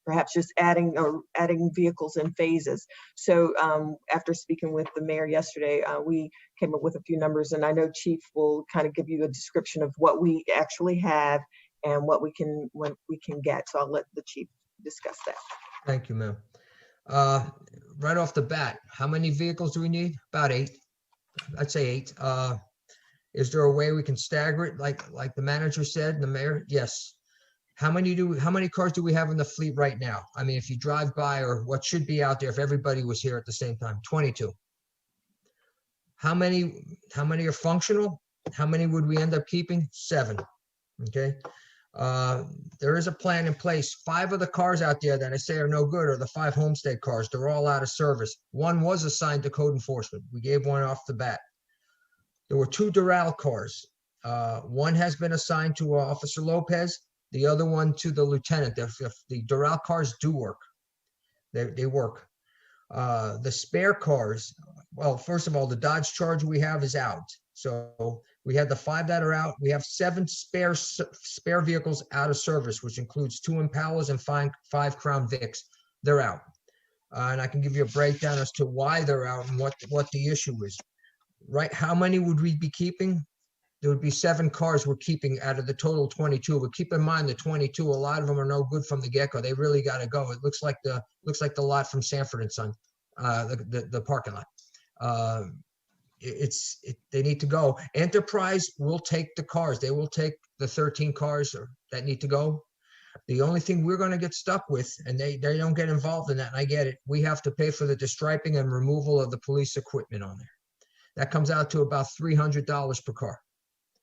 perhaps just adding vehicles in phases. So after speaking with the mayor yesterday, we came up with a few numbers, and I know Chief will kind of give you a description of what we actually have and what we can get. So I'll let the chief discuss that. Thank you, ma'am. Right off the bat, how many vehicles do we need? About 8. I'd say 8. Is there a way we can stagger it, like the manager said, the mayor? Yes. How many cars do we have in the fleet right now? I mean, if you drive by, or what should be out there if everybody was here at the same time? 22. How many are functional? How many would we end up keeping? 7. Okay. There is a plan in place. 5 of the cars out there that I say are no good are the 5 Homestead cars. They're all out of service. 1 was assigned to code enforcement. We gave 1 off the bat. There were 2 Doral cars. 1 has been assigned to Officer Lopez, the other one to the lieutenant. The Doral cars do work. They work. The spare cars, well, first of all, the Dodge Charger we have is out. So we had the 5 that are out. We have 7 spare vehicles out of service, which includes 2 Impalas and 5 Crown Vics. They're out. And I can give you a breakdown as to why they're out and what the issue is. Right, how many would we be keeping? There would be 7 cars we're keeping out of the total 22. But keep in mind the 22, a lot of them are no good from the get-go. They really got to go. It looks like the lot from Sanford and Son, the parking lot. They need to go. Enterprise will take the cars. They will take the 13 cars that need to go. The only thing we're going to get stuck with, and they don't get involved in that, and I get it, we have to pay for the destriping and removal of the police equipment on there. That comes out to about $300 per car.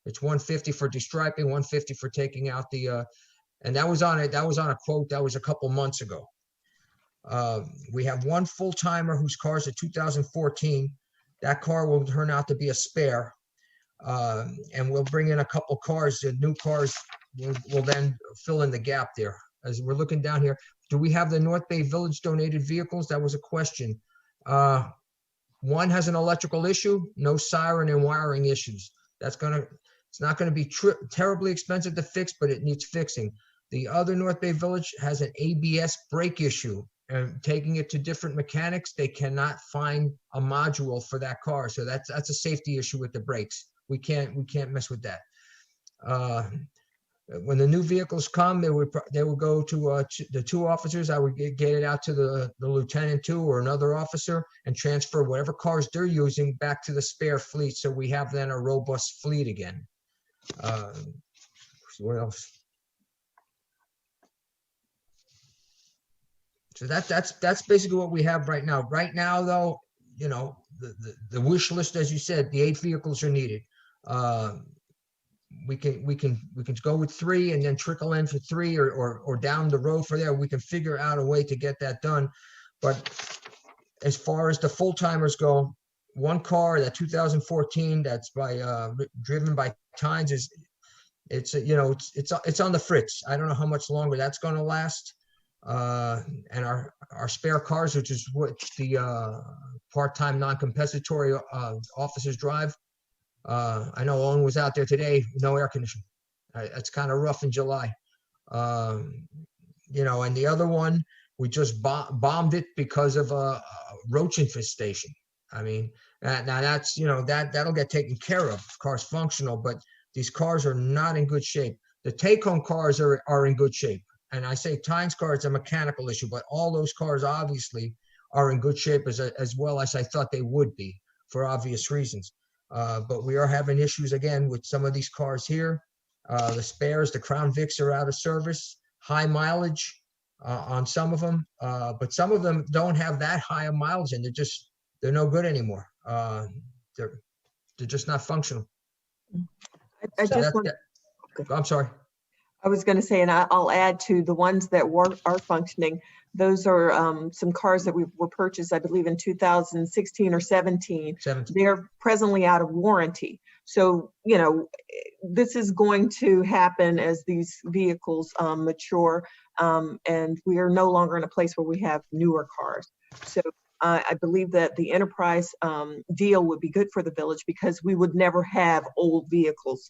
It's $150 for destriping, $150 for taking out the, and that was on a quote that was a couple months ago. We have 1 full-timer whose car is a 2014. That car will turn out to be a spare, and we'll bring in a couple cars. The new cars will then fill in the gap there. As we're looking down here, do we have the North Bay Village donated vehicles? That was a question. 1 has an electrical issue, no siren and wiring issues. It's not gonna be terribly expensive to fix, but it needs fixing. The other North Bay Village has an ABS brake issue, and taking it to different mechanics, they cannot find a module for that car. So that's a safety issue with the brakes. We can't mess with that. When the new vehicles come, they would go to the 2 officers. I would get it out to the lieutenant 2 or another officer and transfer whatever cars they're using back to the spare fleet. So we have then a robust fleet again. What else? So that's basically what we have right now. Right now, though, the wish list, as you said, the 8 vehicles are needed. We can go with 3 and then trickle in for 3 or down the road for there. We can figure out a way to get that done. But as far as the full timers go, 1 car, that 2014, that's driven by Tynes, it's on the fritz. I don't know how much longer that's going to last. And our spare cars, which is what the part-time non-compensatory officers drive. I know Owen was out there today, no air conditioning. It's kind of rough in July. And the other one We just bombed it because of a roach infestation. I mean, now that's, that'll get taken care of. The car's functional, but these cars are not in good shape. The take-home cars are in good shape. And I say Tynes car, it's a mechanical issue, but all those cars obviously are in good shape as well as I thought they would be for obvious reasons. But we are having issues again with some of these cars here. The spares, the Crown Vics are out of service, high mileage on some of them, but some of them don't have that high of mileage and they're no good anymore. They're just not functional. I just want. I'm sorry. I was going to say, and I'll add to the ones that are functioning. Those are some cars that were purchased, I believe, in 2016 or 17. They're presently out of warranty. So, this is going to happen as these vehicles mature, and we are no longer in a place where we have newer cars. So I believe that the enterprise deal would be good for the village because we would never have old vehicles.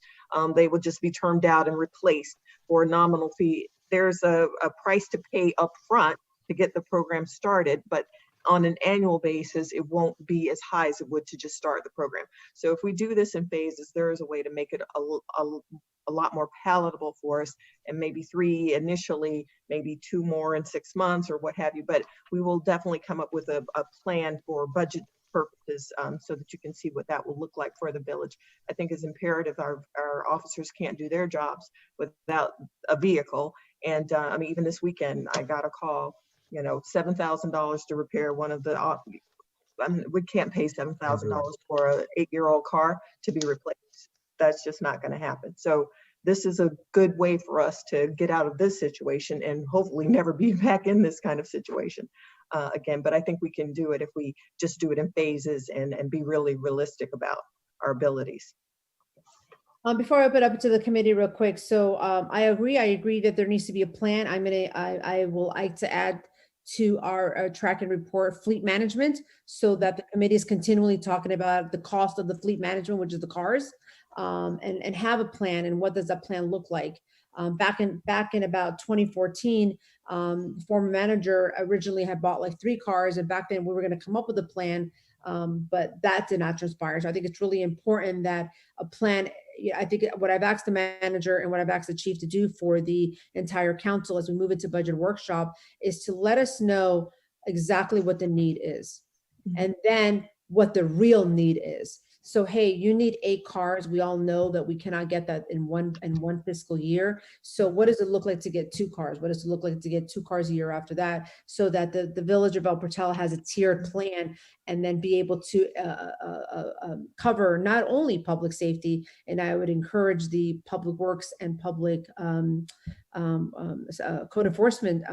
They would just be termed out and replaced for a nominal fee. There's a price to pay up front to get the program started, but on an annual basis, it won't be as high as it would to just start the program. So if we do this in phases, there is a way to make it a lot more palatable for us, and maybe 3 initially, maybe 2 more in 6 months or what have you. But we will definitely come up with a plan for budget purposes so that you can see what that will look like for the village. I think it's imperative our officers can't do their jobs without a vehicle. And I mean, even this weekend, I got a call, $7,000 to repair one of the, we can't pay $7,000 for an 8-year-old car to be replaced. That's just not going to happen. So this is a good way for us to get out of this situation and hopefully never be back in this kind of situation again. But I think we can do it if we just do it in phases and be really realistic about our abilities. Before I open up to the committee real quick, so I agree that there needs to be a plan. I will like to add to our track and report fleet management so that the committee is continually talking about the cost of the fleet management, which is the cars, and have a plan. And what does that plan look like? Back in about 2014, former manager originally had bought like 3 cars, and back then we were going to come up with a plan, but that did not transpire. So I think it's really important that a plan. I think what I've asked the manager and what I've asked the chief to do for the entire council as we move into budget workshop is to let us know exactly what the need is, and then what the real need is. So, hey, you need 8 cars. We all know that we cannot get that in one fiscal year. So what does it look like to get 2 cars? What does it look like to get 2 cars a year after that? So that the village of El Portal has a tiered plan and then be able to cover not only public safety, and I would encourage the public works and public code enforcement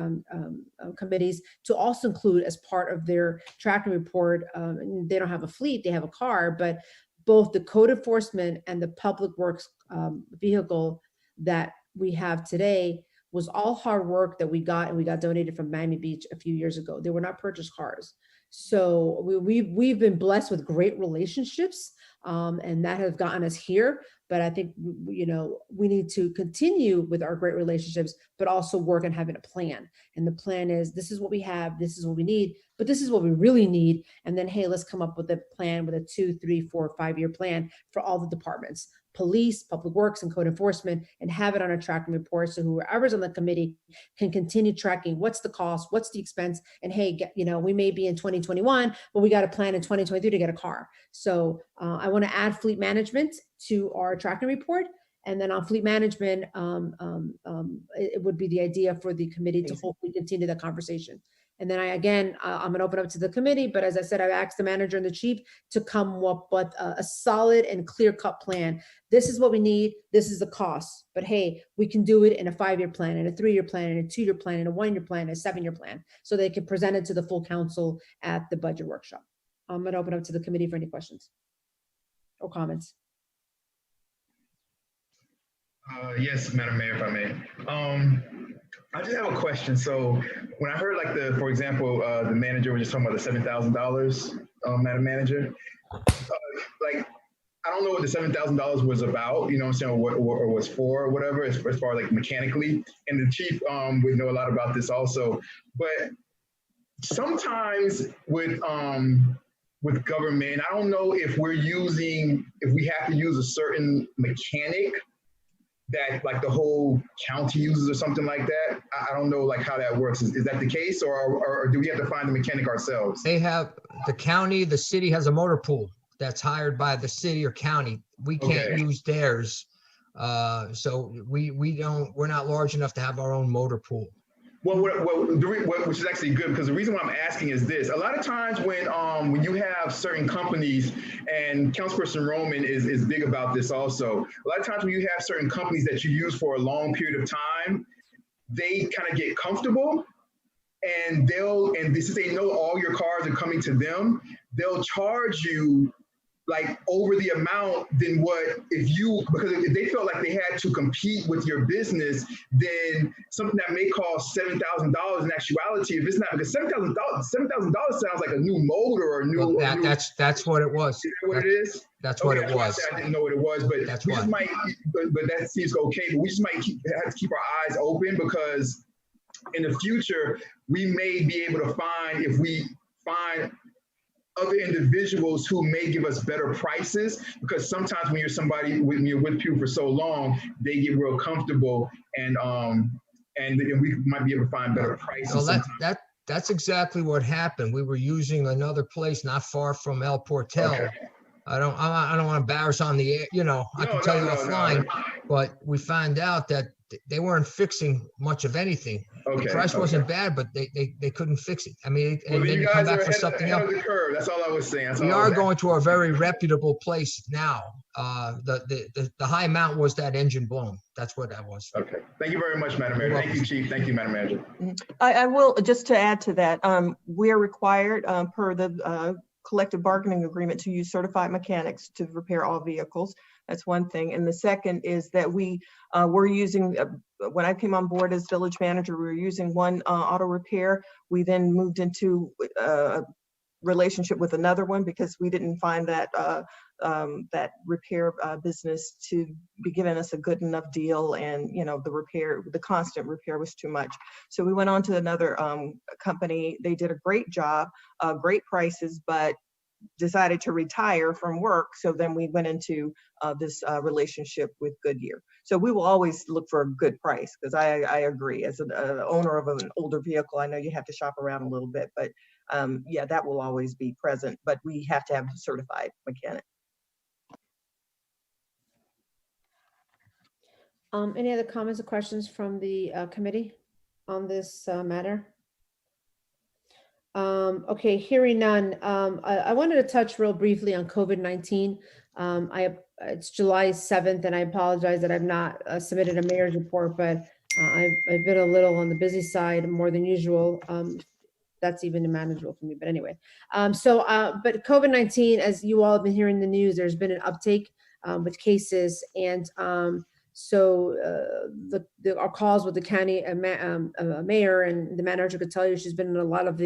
committees to also include as part of their tracking report. They don't have a fleet, they have a car, but both the code enforcement and the public works vehicle that we have today was all hard work that we got, and we got donated from Miami Beach a few years ago. They were not purchased cars. So we've been blessed with great relationships, and that has gotten us here. But I think, we need to continue with our great relationships, but also work on having a plan. And the plan is, this is what we have, this is what we need, but this is what we really need. And then, hey, let's come up with a plan with a 2, 3, 4, 5-year plan for all the departments, police, public works, and code enforcement, and have it on a tracking report. So whoever's on the committee can continue tracking what's the cost, what's the expense, and hey, we may be in 2021, but we got a plan in 2023 to get a car. So I want to add fleet management to our tracking report. And then on fleet management, it would be the idea for the committee to hopefully continue that conversation. And then I'm gonna open up to the committee, but as I said, I've asked the manager and the chief to come up with a solid and clear-cut plan. This is what we need, this is the cost, but hey, we can do it in a 5-year plan, in a 3-year plan, in a 2-year plan, in a 1-year plan, a 7-year plan, so they can present it to the full council at the budget workshop. I'm gonna open up to the committee for any questions or comments. Yes, Madam Mayor, if I may. I just have a question. So when I heard for example, the manager was just talking about the $7,000, Madam Manager, I don't know what the $7,000 was about, you know what I'm saying, or was for, or whatever, as far as mechanically. And the chief would know a lot about this also. But sometimes with government, I don't know if if we have to use a certain mechanic that like the whole county uses or something like that. I don't know like how that works. Is that the case, or do we have to find the mechanic ourselves? They have, the city has a motor pool that's hired by the city or county. We can't Okay. use theirs. So we're not large enough to have our own motor pool. Well, which is actually good, because the reason why I'm asking is this: a lot of times when you have certain companies, and Councilperson Roman is big about this also. A lot of times when you have certain companies that you use for a long period of time, they kind of get comfortable, and since they know all your cars are coming to them, they'll charge you like over the amount than because if they felt like they had to compete with your business, then something that may cost $7,000 in actuality, if it's not, because $7,000 sounds like a new motor or a new. Well, that's what it was. Is that what it is? That's what Okay, it was. I didn't know what it was, but That's we just why. might, but that seems okay. But we just might have to keep our eyes open, because in the future we may be able to find, if we find other individuals who may give us better prices, because sometimes when you're with people for so long, they get real comfortable, and we might be able to find better prices. Well, sometimes. that's exactly what happened. We were using another place not far from El Portel. Okay. I don't want to embarrass on the air, I can tell you offline, but we found out that they weren't fixing much of anything. Okay. The price wasn't bad, but they couldn't fix it. I mean, and then you you come guys back are for something ahead else. of the curve. That's all I was saying. We are going to a very reputable place now. The high amount was that engine blown. That's what that was. Okay. Thank you very much, Madam Mayor. Thank you, Chief. Thank you, Madam Manager. I will, just to add to that, we're required per the collective bargaining agreement to use certified mechanics to repair all vehicles. That's one thing. And the second is that we're using, when I came on board as village manager, we were using one auto repair. We then moved into a relationship with another one because we didn't find that that repair business to be giving us a good enough deal, and the constant repair was too much. So we went on to another company. They did a great job, great prices, but decided to retire from work. So then we went into this relationship with Goodyear. So we will always look for a good price, because I agree, as an owner of an older vehicle, I know you have to shop around a little bit, but yeah, that will always be present, but we have to have a certified mechanic. Any other comments or questions from the committee on this matter? Okay, hearing none. I wanted to touch real briefly on COVID-19. It's July 7th, and I apologize that I've not submitted a mayor's report, but I've been a little on the busy side more than usual. That's even manageable for me, but anyway. But COVID-19, as you all have been hearing in the news, there's been an uptake with cases, and so our calls with the county mayor and the manager could tell you she's been in a lot of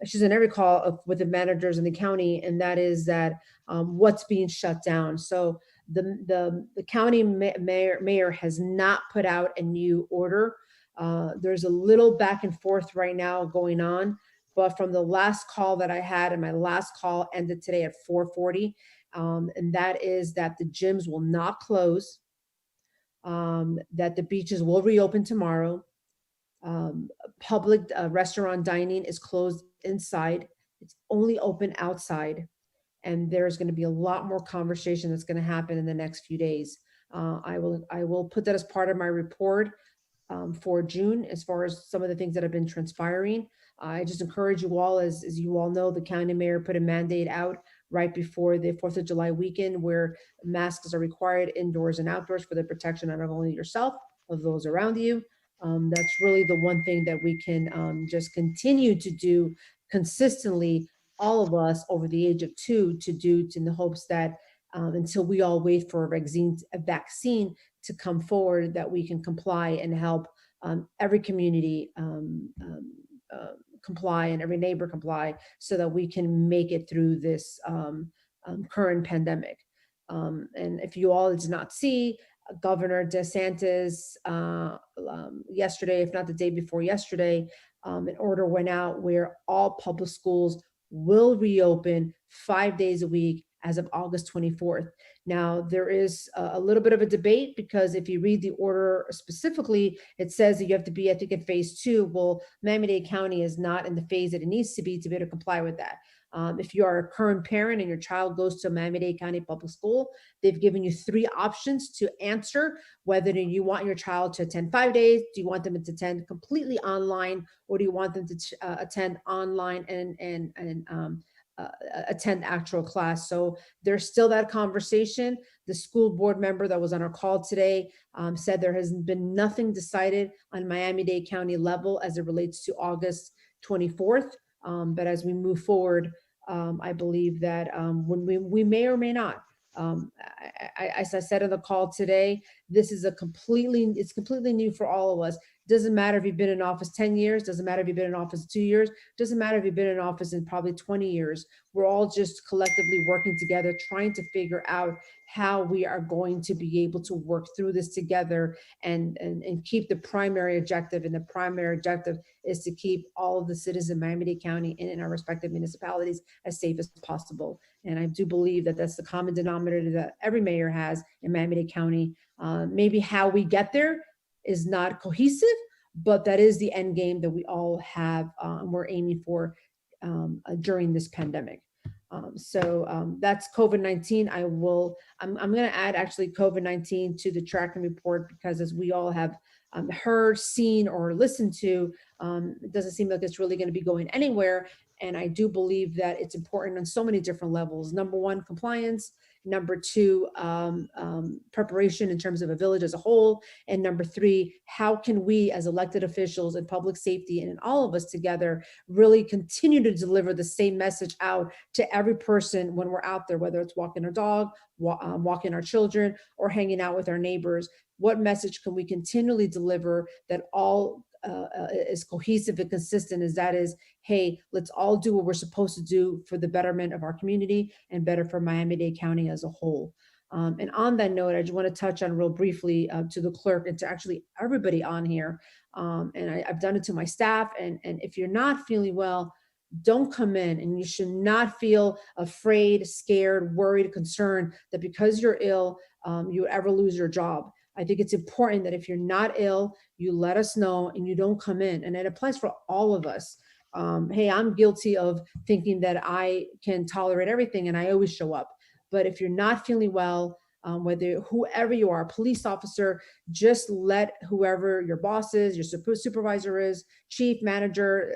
she's in every call with the managers in the county, and that is that what's being shut down. So the county mayor has not put out a new order. There's a little back and forth right now going on, but from the last call that I had, and my last call ended today at 4:40, and that is that the gyms will not close. That the beaches will reopen tomorrow. Public restaurant dining is closed inside. It's only open outside. And there's going to be a lot more conversation that's going to happen in the next few days. I will put that as part of my report for June, as far as some of the things that have been transpiring. I just encourage you all, as you all know, the county mayor put a mandate out right before the 4th of July weekend, where masks are required indoors and outdoors for the protection of not only yourself, of those around you. That's really the one thing that we can just continue to do consistently, all of us over the age of 2, to do in the hopes that until we all wait for a vaccine to come forward, that we can comply and help every community comply and every neighbor comply, so that we can make it through this current pandemic. And if you all did not see, Governor DeSantis yesterday, if not the day before yesterday, an order went out where all public schools will reopen 5 days a week as of August 24th. Now, there is a little bit of a debate because if you read the order specifically, it says that you have to be, I think, in phase 2. Well, Miami-Dade County is not in the phase that it needs to be able to comply with that. If you are a current parent and your child goes to a Miami-Dade County public school, they've given you 3 options to answer whether you want your child to attend 5 days, do you want them to attend completely online, or do you want them to attend online and attend actual class. So there's still that conversation. The school board member that was on our call today said there has been nothing decided on Miami-Dade County level as it relates to August 24th. But as we move forward, I believe that when we may or may not, as I said on the call today, this is it's completely new for all of us. Doesn't matter if you've been in office 10 years, doesn't matter if you've been in office 2 years, doesn't matter if you've been in office in probably 20 years. We're all just collectively working together, trying to figure out how we are going to be able to work through this together and keep the primary objective. And the primary objective is to keep all of the citizens in Miami-Dade County and in our respective municipalities as safe as possible. And I do believe that that's the common denominator that every mayor has in Miami-Dade County. Maybe how we get there is not cohesive, but that is the end game that we all have and we're aiming for during this pandemic. So that's COVID-19. I'm going to add actually COVID-19 to the tracking report because as we all have heard, seen, or listened to, it doesn't seem like it's really going to be going anywhere. And I do believe that it's important on so many different levels. Number 1, compliance. Number 2, preparation in terms of a village as a whole. And number 3, how can we as elected officials in public safety and all of us together really continue to deliver the same message out to every person when we're out there, whether it's walking our dog, walking our children, or hanging out with our neighbors. What message can we continually deliver that all is cohesive and consistent as that is, hey, let's all do what we're supposed to do for the betterment of our community and better for Miami-Dade County as a whole. And on that note, I just want to touch on real briefly to the clerk and to actually everybody on here. And I've done it to my staff. And if you're not feeling well, don't come in, and you should not feel afraid, scared, worried, concerned that because you're ill, you ever lose your job. I think it's important that if you're not ill, you let us know and you don't come in. And it applies for all of us. Hey, I'm guilty of thinking that I can tolerate everything and I always show up. But if you're not feeling well, whoever you are, police officer, just let whoever your boss is, your supervisor is, chief, manager,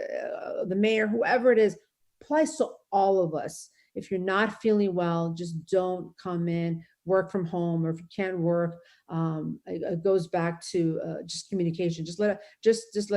the mayor, whoever it is, applies to all of us. If you're not feeling well, just don't come in, work from home, or if you can't work, it goes back to just communication. Just let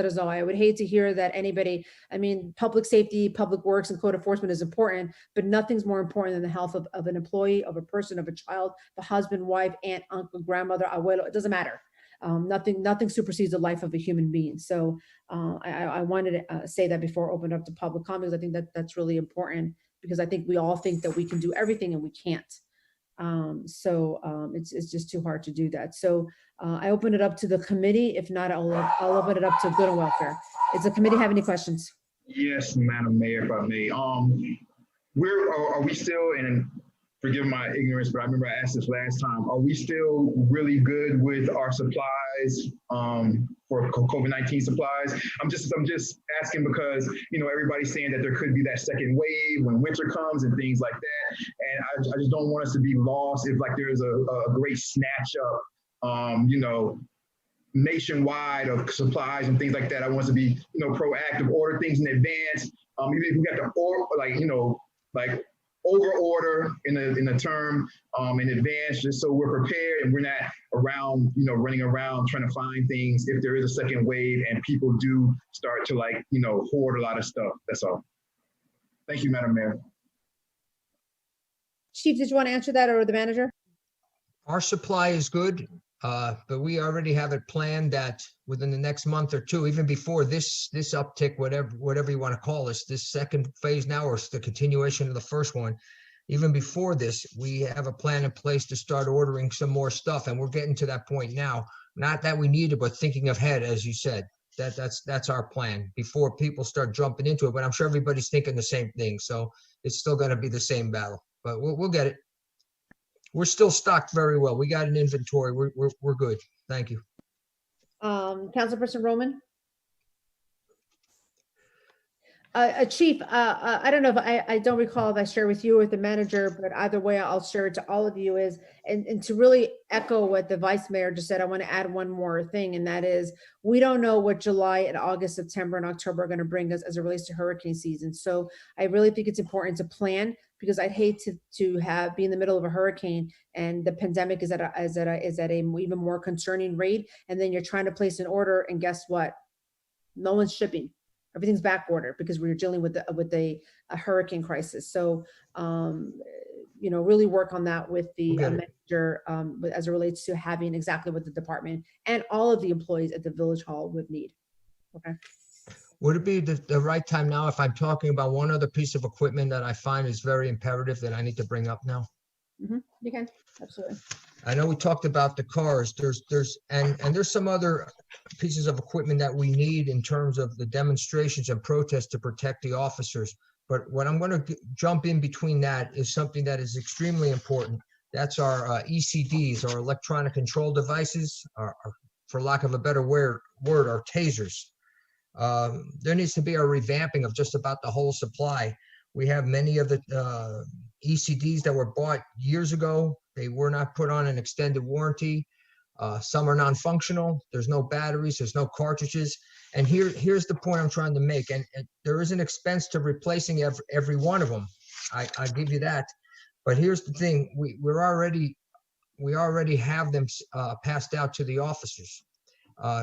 us know. I would hate to hear that anybody, I mean, public safety, public works, and code enforcement is important, but nothing's more important than the health of an employee, of a person, of a child, the husband, wife, aunt, uncle, grandmother, abuelo, it doesn't matter. Nothing supersedes the life of a human being. So I wanted to say that before I open up to public comments. I think that's really important because I think we all think that we can do everything and we can't. It's just too hard to do that. So I open it up to the committee. If not, I'll open it up to good and welfare. Does the committee have any questions? Yes, Madam Mayor, if I may. Are we still, and forgive my ignorance, but I remember I asked this last time, are we still really good with our supplies for COVID-19 supplies? I'm just asking because, you know, everybody's saying that there could be that second wave when winter comes and things like that. And I just don't want us to be lost if like there's a great snatch up, you know, nationwide of supplies and things like that. I want us to be, you know, proactive, order things in advance. Even if we got to order, like, you know, like over order in a term in advance, just so we're prepared and we're not around, you know, running around trying to find things if there is a second wave and people do start to, like, you know, hoard a lot of stuff. That's all. Thank you, Madam Mayor. Chief, did you want to answer that, or the manager? Our supply is good, but we already have it planned that within the next month or two, even before this uptick, whatever you want to call this second phase now, or the continuation of the first one, even before this, we have a plan in place to start ordering some more stuff, and we're getting to that point now. Not that we need it, but thinking ahead, as you said. That's our plan before people start jumping into it. But I'm sure everybody's thinking the same thing. So it's still going to be the same battle, but we'll get it. We're still stocked very well. We got an inventory. We're good. Thank you. Councilperson Roman? Chief, I don't know if I don't recall if I shared with you or with the manager, but either way, I'll share it to all of you is, and to really echo what the vice mayor just said, I want to add one more thing, and that is, we don't know what July and August, September, and October are going to bring us as it relates to hurricane season. So I really think it's important to plan, because I'd hate to be in the middle of a hurricane and the pandemic is at a even more concerning rate, and then you're trying to place an order, and guess what? No one's shipping. Everything's back ordered because we're dealing with a hurricane crisis. So, really work on that with the manager as it relates to having exactly what the department and all of the employees at the village hall would need. Okay. Would it be the right time now if I'm talking about one other piece of equipment that I find is very imperative that I need to bring up now? You can, absolutely. I know we talked about the cars. There's some other pieces of equipment that we need in terms of the demonstrations and protests to protect the officers. But what I'm going to jump in between that is something that is extremely important. That's our ECDs, our electronic control devices, for lack of a better word, our tasers. There needs to be a revamping of just about the whole supply. We have many of the ECDs that were bought years ago. They were not put on an extended warranty. Some are non-functional. There's no batteries. There's no cartridges. And here's the point I'm trying to make. And there is an expense to replacing every one of them. I give you that. But here's the thing. We already have them passed out to the officers.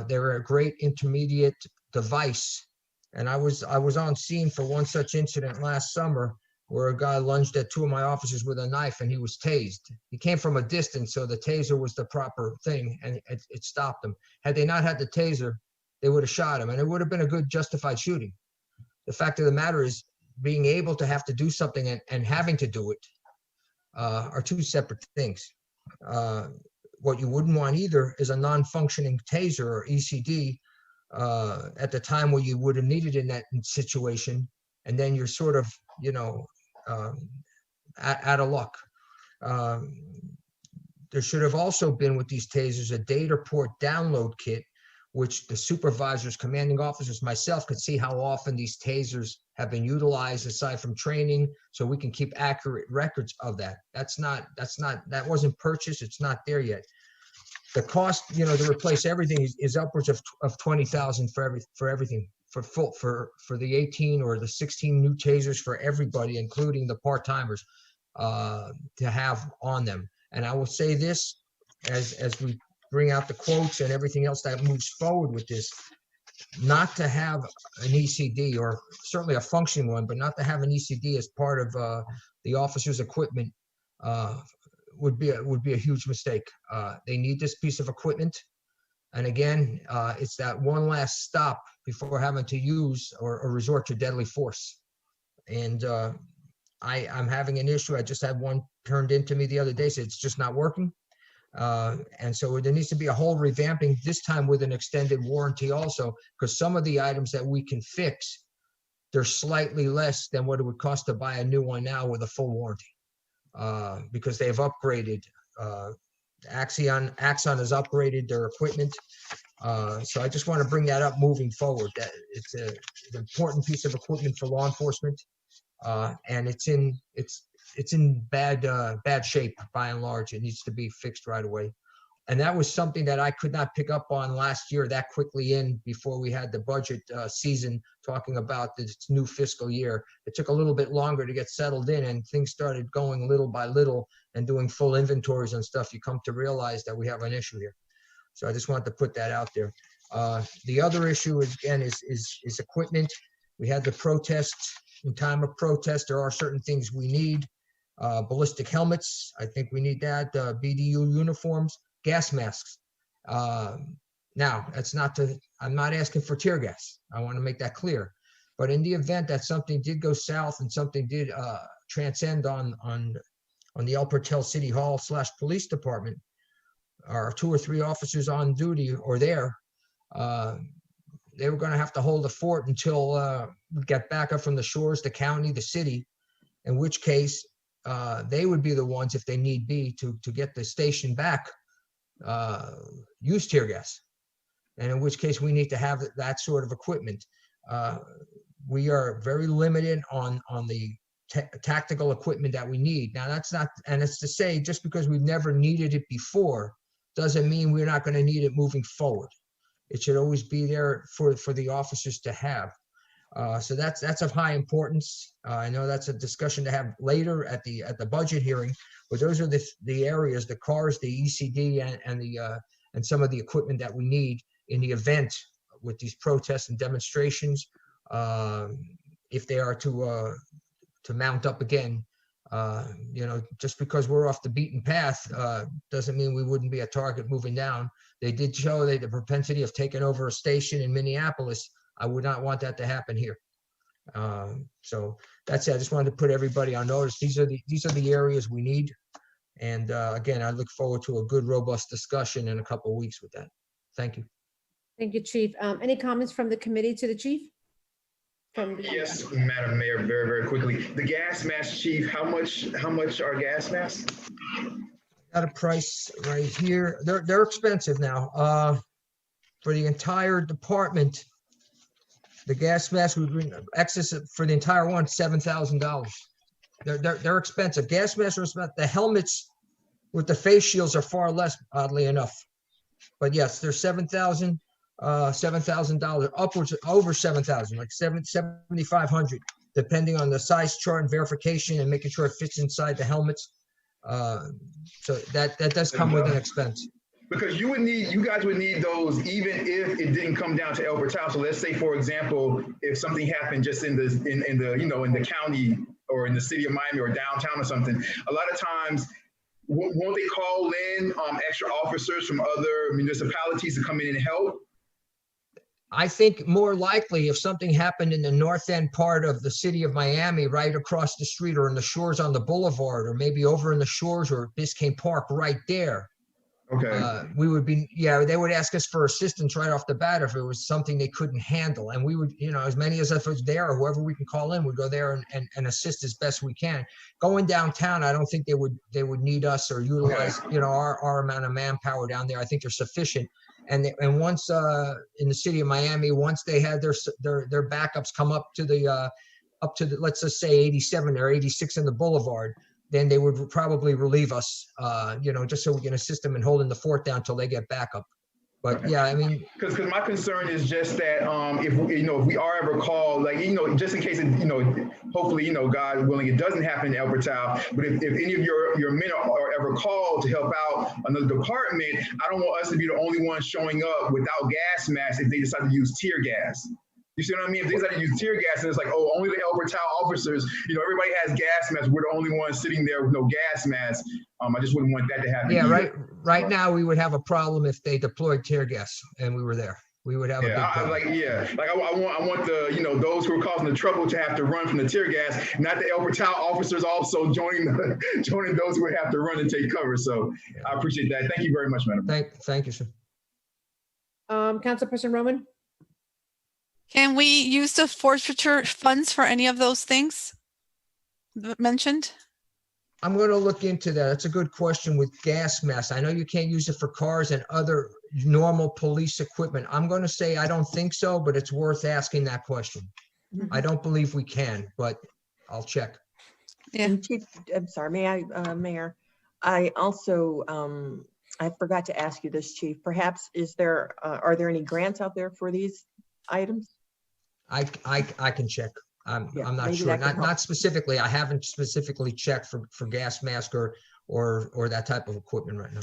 They're a great intermediate device. And I was on scene for one such incident last summer, where a guy lunged at two of my officers with a knife and he was tased. He came from a distance, so the taser was the proper thing, and it stopped him. Had they not had the taser, they would have shot him, and it would have been a good justified shooting. The fact of the matter is, being able to have to do something and having to do it are two separate things. What you wouldn't want either is a non-functioning taser or ECD at the time where you would have needed in that situation, and then you're sort of, out of luck. There should have also been with these tasers a data port download kit, which the supervisors, commanding officers, myself could see how often these tasers have been utilized aside from training, so we can keep accurate records of that. That wasn't purchased. It's not there yet. The cost, to replace everything is upwards of $20,000 for everything. For the 18 or the 16 new tasers for everybody, including the part-timers, to have on them. And I will say this, as we bring out the quotes and everything else that moves forward with this, not to have an ECD, or certainly a functioning one, but not to have an ECD as part of the officer's equipment would be a huge mistake. They need this piece of equipment. And again, it's that one last stop before having to use or resort to deadly force. And I'm having an issue. I just had one turned into me the other day, so it's just not working. And so there needs to be a whole revamping, this time with an extended warranty also, because some of the items that we can fix, they're slightly less than what it would cost to buy a new one now with a full warranty, because they've upgraded. Axon has upgraded their equipment. So I just want to bring that up moving forward. That it's an important piece of equipment for law enforcement, and it's in bad shape by and large. It needs to be fixed right away. And that was something that I could not pick up on last year that quickly before we had the budget season talking about this new fiscal year. It took a little bit longer to get settled in, and things started going little by little and doing full inventories and stuff. You come to realize that we have an issue here. So I just wanted to put that out there. The other issue is equipment. We had the protests. In time of protest, there are certain things we need. Ballistic helmets, I think we need that. BDU uniforms, gas masks. Now, I'm not asking for tear gas. I want to make that clear. But in the event that something did go south and something did transcend on the El Portal City Hall / police department, our 2 or 3 officers on duty or there, they were gonna have to hold the fort until we got backup from the shores, the county, the city, in which case they would be the ones, if they need be, to get the station back, use tear gas. And in which case we need to have that sort of equipment. We are very limited on the tactical equipment that we need. Now that's not, and it's to say, just because we've never needed it before, doesn't mean we're not going to need it moving forward. It should always be there for the officers to have. So that's of high importance. I know that's a discussion to have later at the budget hearing, but those are the areas, the cars, the ECD, and some of the equipment that we need in the event with these protests and demonstrations. If they are to mount up again, just because we're off the beaten path doesn't mean we wouldn't be a target moving down. They did show that the propensity of taking over a station in Minneapolis. I would not want that to happen here. So that's it. I just wanted to put everybody on notice. These are the areas we need. And again, I look forward to a good, robust discussion in a couple of weeks with that. Thank you. Thank you, Chief. Any comments from the committee to the chief? Yes, Madam Mayor, very, very quickly. The gas mask, Chief, how much are gas masks? Got a price right here. They're expensive now. For the entire department, the gas mask would be excess for the entire one, $7,000. They're expensive. Gas masks are expensive. The helmets with the face shields are far less, oddly enough. But yes, they're $7,000, upwards over $7,000, like $7,500, depending on the size chart and verification and making sure it fits inside the helmets. So that does come with an expense. Because you guys would need those even if it didn't come down El Portal. So let's say, for example, if something happened just in the county or in the city of Miami or downtown or something, a lot of times, won't they call in extra officers from other municipalities to come in and help? I think more likely if something happened in the north end part of the city of Miami, right across the street, or in the shores on the boulevard, or maybe over in the shores or Biscayne Park right there. Okay. We would be, they would ask us for assistance right off the bat if it was something they couldn't handle. And we would, as many as us was there, or whoever we can call in, would go there and assist as best we can. Going downtown, I don't think they would need us or utilize, our amount of manpower down there. I think they're sufficient. And once in the city of Miami, once they had their backups come up to the let's just say 87 or 86 in the boulevard, then they would probably relieve us, just so we can assist them in holding the fort down until they get backup. But okay. Yeah, I mean, because my concern is just that if we are ever called, just in case hopefully God willing it doesn't happen in El Portal, but if any of your men are ever called to help out another department, I don't want us to be the only ones showing up without gas masks if they decide to use tear gas. You see what I mean? If they decide to use tear gas and it's like, oh, only the El Portal officers, everybody has gas masks. We're the only ones sitting there with no gas masks. I just wouldn't want that to happen. Yeah, either. right now we would have a problem if they deployed tear gas and we were there. We would have a big problem. I want the those who are causing the trouble to have to run from the tear gas, not the El Portal officers also joining those who would have to run and take cover. So I appreciate that. Thank you very much, Madam. Thank you, sir. Councilperson Roman? Can we use the forfeiture funds for any of those things mentioned? I'm going to look into that. That's a good question with gas masks. I know you can't use it for cars and other normal police equipment. I'm going to say I don't think so, but it's worth asking that question. I don't believe we can, but I'll check. Yeah. And Chief, I'm sorry, Mayor, I also, I forgot to ask you this, Chief. Perhaps are there any grants out there for these items? I can check. I'm not sure. Not specifically. I haven't specifically checked for gas mask or that type of equipment right now.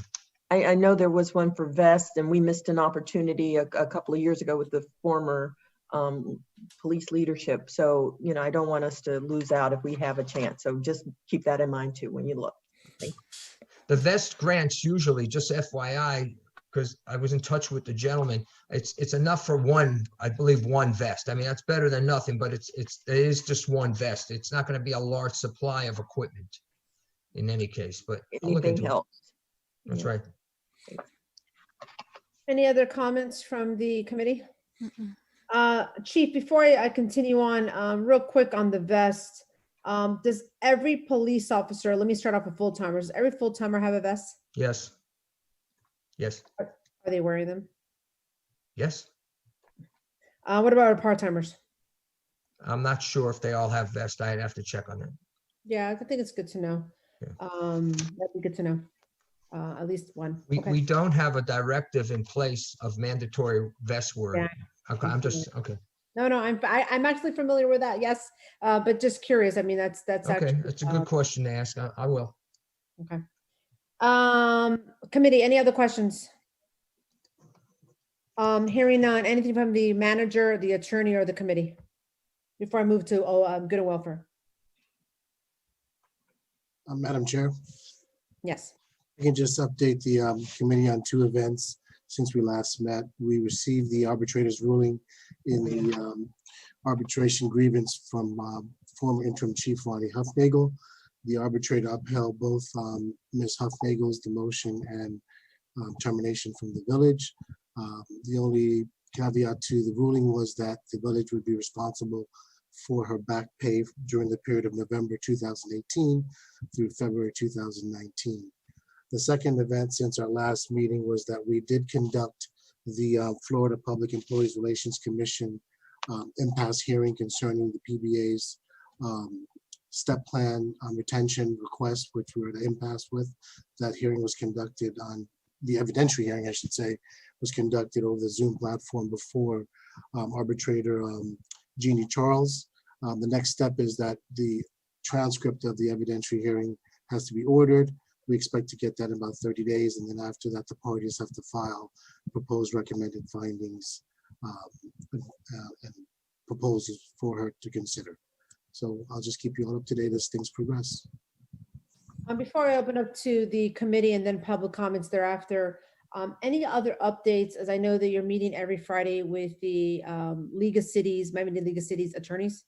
I know there was one for vests, and we missed an opportunity a couple of years ago with the former police leadership. So, I don't want us to lose out if we have a chance. So just keep that in mind too when you look. Thank you. The vest grants usually, just FYI, because I was in touch with the gentleman, it's enough for I believe one vest. I mean, that's better than nothing, but it is just one vest. It's not going to be a large supply of equipment in any case, but I'll look into helps. it. That's right. Any other comments from the committee? Chief, before I continue on, real quick on the vest, does every police officer, let me start off with full timers, every full timer have a vest? Yes. Yes, Are they wearing them? yes. What about our part timers? I'm not sure if they all have vests. I'd have to check on that. Yeah, I think it's good to know. Yeah. That'd be good to know. At least one. We, Okay. we don't have a directive in place of mandatory vest wearing. Okay, I'm just, okay, No, I'm actually familiar with that. Yes, but just curious. I mean, that's okay. actually That's a good question to ask. I will. okay. Committee, any other questions? Hearing none. Anything from the manager, the attorney, or the committee? Before I move to good and welfare. Madam Chair, Yes. I can just update the committee on two events since we last met. We received the arbitrator's ruling in the arbitration grievance from former interim chief Ronnie Huffnagel. The arbitrator upheld both Ms. Huffnagel's demotion and termination from the village. The only caveat to the ruling was that the village would be responsible for her back pay during the period of November 2018 through February 2019. The second event since our last meeting was that we did conduct the Florida Public Employees Relations Commission impasse hearing concerning the PBA's step plan retention request, which we were at an impasse with. That hearing was conducted on, the evidentiary hearing, I should say, was conducted over the Zoom platform before arbitrator Jeannie Charles. The next step is that the transcript of the evidentiary hearing has to be ordered. We expect to get that in about 30 days. And then after that, the parties have to file proposed recommended findings and proposals for her to consider. So I'll just keep you all up to date as things progress. Before I open up to the committee and then public comments thereafter, any other updates, as I know that you're meeting every Friday with the League of Cities, Miami League of Cities attorneys?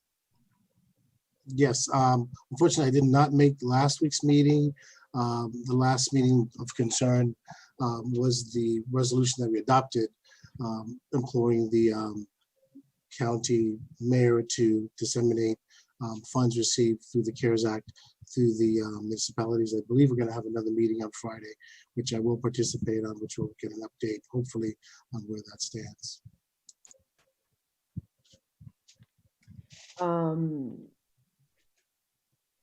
Yes, unfortunately, I did not make last week's meeting. The last meeting of concern was the resolution that we adopted, imploring the county mayor to disseminate funds received through the CARES Act through the municipalities. I believe we're going to have another meeting on Friday, which I will participate on, which will get an update, hopefully, on where that stands.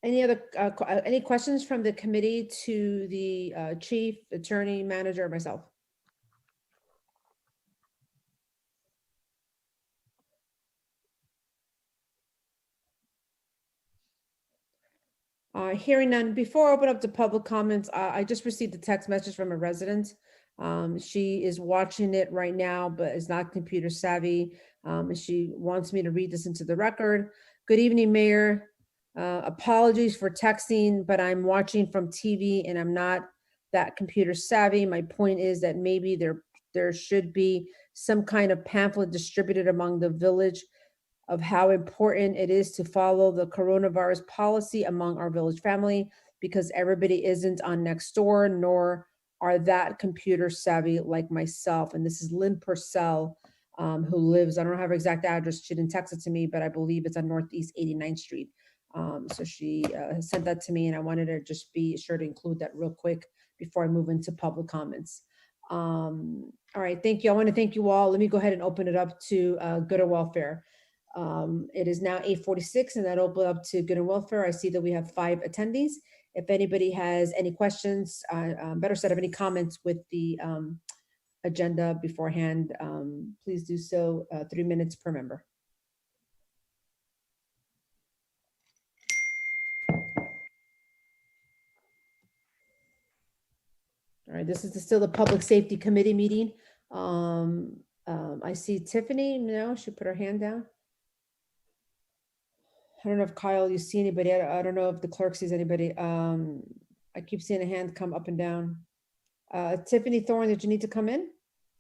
Any questions from the committee to the chief, attorney, manager, or myself? Hearing none, before I open up to public comments, I just received a text message from a resident. She is watching it right now, but is not computer savvy. And she wants me to read this into the record. Good evening, Mayor. Apologies for texting, but I'm watching from TV and I'm not that computer savvy. My point is that maybe there should be some kind of pamphlet distributed among the village of how important it is to follow the coronavirus policy among our village family, because everybody isn't on Nextdoor, nor are that computer savvy like myself. And this is Lynn Purcell, who lives, I don't have her exact address. She didn't text it to me, but I believe it's on Northeast 89th Street. So she sent that to me, and I wanted to just be sure to include that real quick before I move into public comments. All right, thank you. I want to thank you all. Let me go ahead and open it up to Good and Welfare. It is now 8:46, and that open up to Good and Welfare. I see that we have 5 attendees. If anybody has any questions, better said, have any comments with the agenda beforehand, please do so. 3 minutes per member. All right, this is still the Public Safety Committee meeting. I see Tiffany, no, she put her hand down. I don't know if Kyle, you see anybody. I don't know if the clerk sees anybody. I keep seeing a hand come up and down. Tiffany Thorne, did you need to come in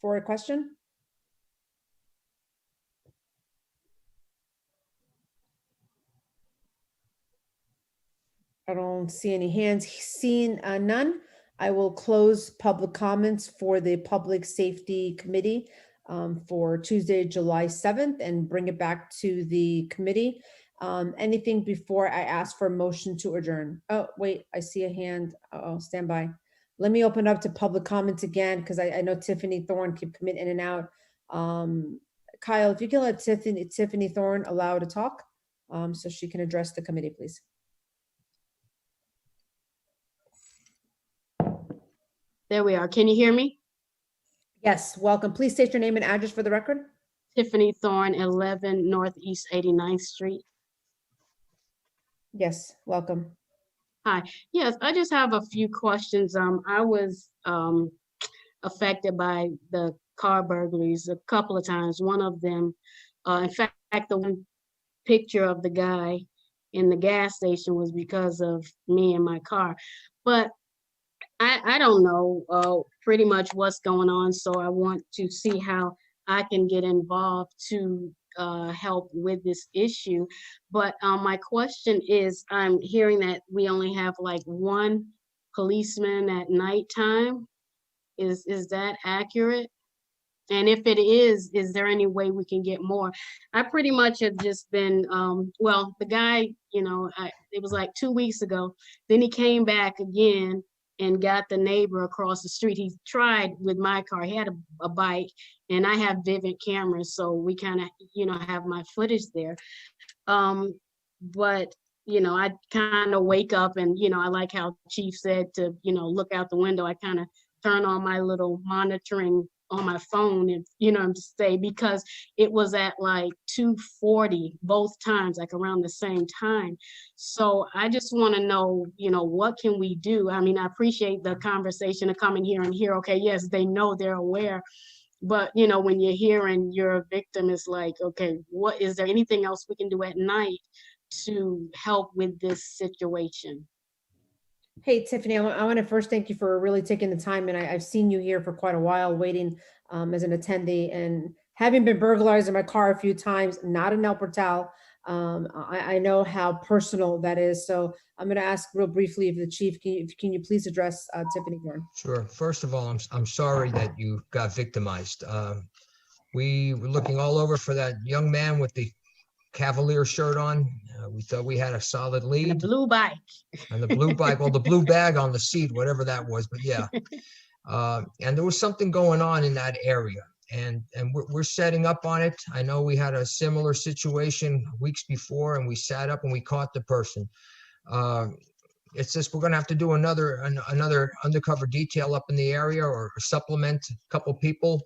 for a question? I don't see any hands. Seeing none, I will close public comments for the Public Safety Committee. for Tuesday, July 7th, and bring it back to the committee. Anything before I ask for a motion to adjourn? Oh, wait, I see a hand. Oh, stand by. Let me open up to public comments again, because I know Tiffany Thorne can come in and out. Kyle, if you can let Tiffany Thorne allow to talk, so she can address the committee, please. There we are. Can you hear me? Yes, welcome. Please state your name and address for the record. Tiffany Thorne, 11 Northeast 89th Street. Yes, welcome. Hi. Yes, I just have a few questions. I was affected by the car burglaries a couple of times. One of them, in fact, the one picture of the guy in the gas station was because of me and my car. But I don't know pretty much what's going on, so I want to see how I can get involved to help with this issue. But my question is, I'm hearing that we only have like one policeman at nighttime. Is that accurate? And if it is there any way we can get more? I pretty much have just been, well, the guy, you know, it was like 2 weeks ago. Then he came back again and got the neighbor across the street. He tried with my car. He had a bike, and I have Vivint cameras, so we kind of, you know, have my footage there. But, you know, I kind of wake up and, you know, I like how Chief said to, you know, look out the window. I kind of turn on my little monitoring on my phone, and, you know, to say, because it was at like 2:40 both times, like around the same time. So I just want to know, you know, what can we do? I mean, I appreciate the conversation of coming here and hear, okay, yes, they know, they're aware. But, you know, when you're here and you're a victim, it's like, okay, what is there anything else we can do at night to help with this situation? Hey, Tiffany, I want to first thank you for really taking the time. And I've seen you here for quite a while waiting as an attendee, and having been burglarized in my car a few times, not in El Portal. I know how personal that is. So I'm going to ask real briefly of the chief, can you please address Tiffany Thorne? Sure. First of all, I'm sorry that you got victimized. We were looking all over for that young man with the Cavalier shirt on. We thought we had a solid lead. And the blue bike. And the blue bike, well, the blue bag on the seat, whatever that was, but yeah. And there was something going on in that area, and we're setting up on it. I know we had a similar situation weeks before, and we sat up and we caught the person. It's just, we're gonna have to do another undercover detail up in the area, or supplement a couple people,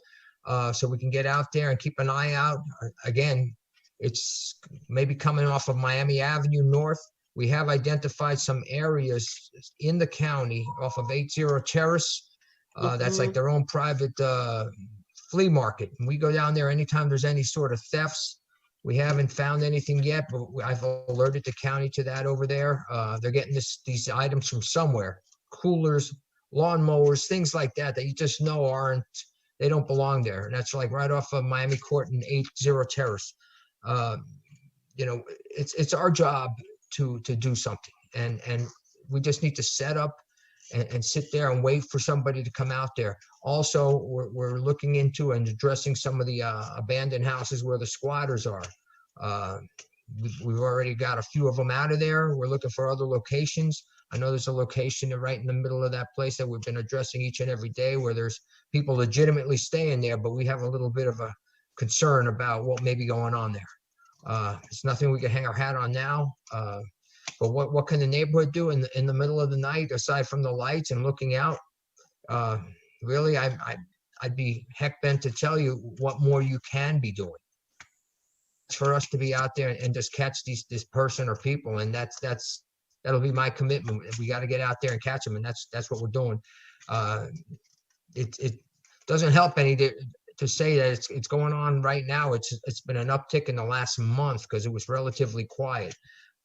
so we can get out there and keep an eye out. Again, it's maybe coming off of Miami Avenue North. We have identified some areas in the county off of 80 Terrace. That's like their own private flea market. And we go down there anytime there's any sort of thefts. We haven't found anything yet, but I've alerted the county to that over there. They're getting these items from somewhere: coolers, lawnmowers, things like that, that you just know they don't belong there. And that's like right off of Miami Court and 80 Terrace. You know, it's our job to do something, and we just need to set up and sit there and wait for somebody to come out there. Also, we're looking into and addressing some of the abandoned houses where the squatters are. We've already got a few of them out of there. We're looking for other locations. I know there's a location right in the middle of that place that we've been addressing each and every day, where there's people legitimately staying there, but we have a little bit of a concern about what may be going on there. It's nothing we can hang our hat on now. But what can the neighborhood do in the middle of the night, aside from the lights and looking out? Really, I'd be heck bent to tell you what more you can be doing. It's for us to be out there and just catch this person or people, and that'll be my commitment. We got to get out there and catch them, and that's what we're doing. It doesn't help any to say that it's going on right now. It's been an uptick in the last month because it was relatively quiet.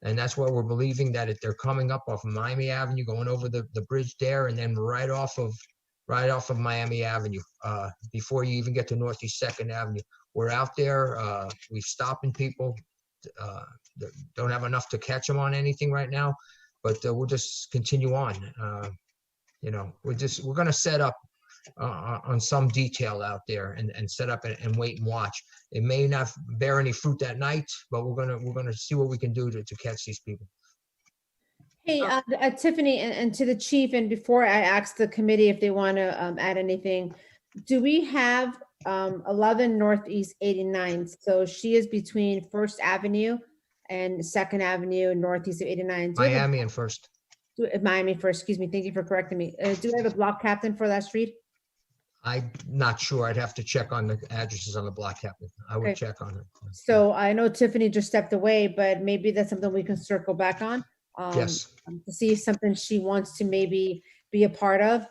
And that's why we're believing that they're coming up off of Miami Avenue, going over the bridge there, and then right off of Miami Avenue, before you even get to Northeast 2nd Avenue. We're out there, we've stopping people, don't have enough to catch them on anything right now, but we'll just continue on. You know, we're gonna set up on some detail out there and set up and wait and watch. It may not bear any fruit that night, but we're gonna see what we can do to catch these people. Hey, Tiffany, and to the chief, and before I ask the committee if they want to add anything, do we have 11 Northeast 89th? So she is between First Avenue and Second Avenue, northeast of 89. Miami and First. Miami First, excuse me. Thank you for correcting me. Do we have a block captain for that street? I'm not sure. I'd have to check on the addresses on the block captain. I would Okay. check on it. So I know Tiffany just stepped away, but maybe that's something we can circle back on. Yes. To see if something she wants to maybe be a part of.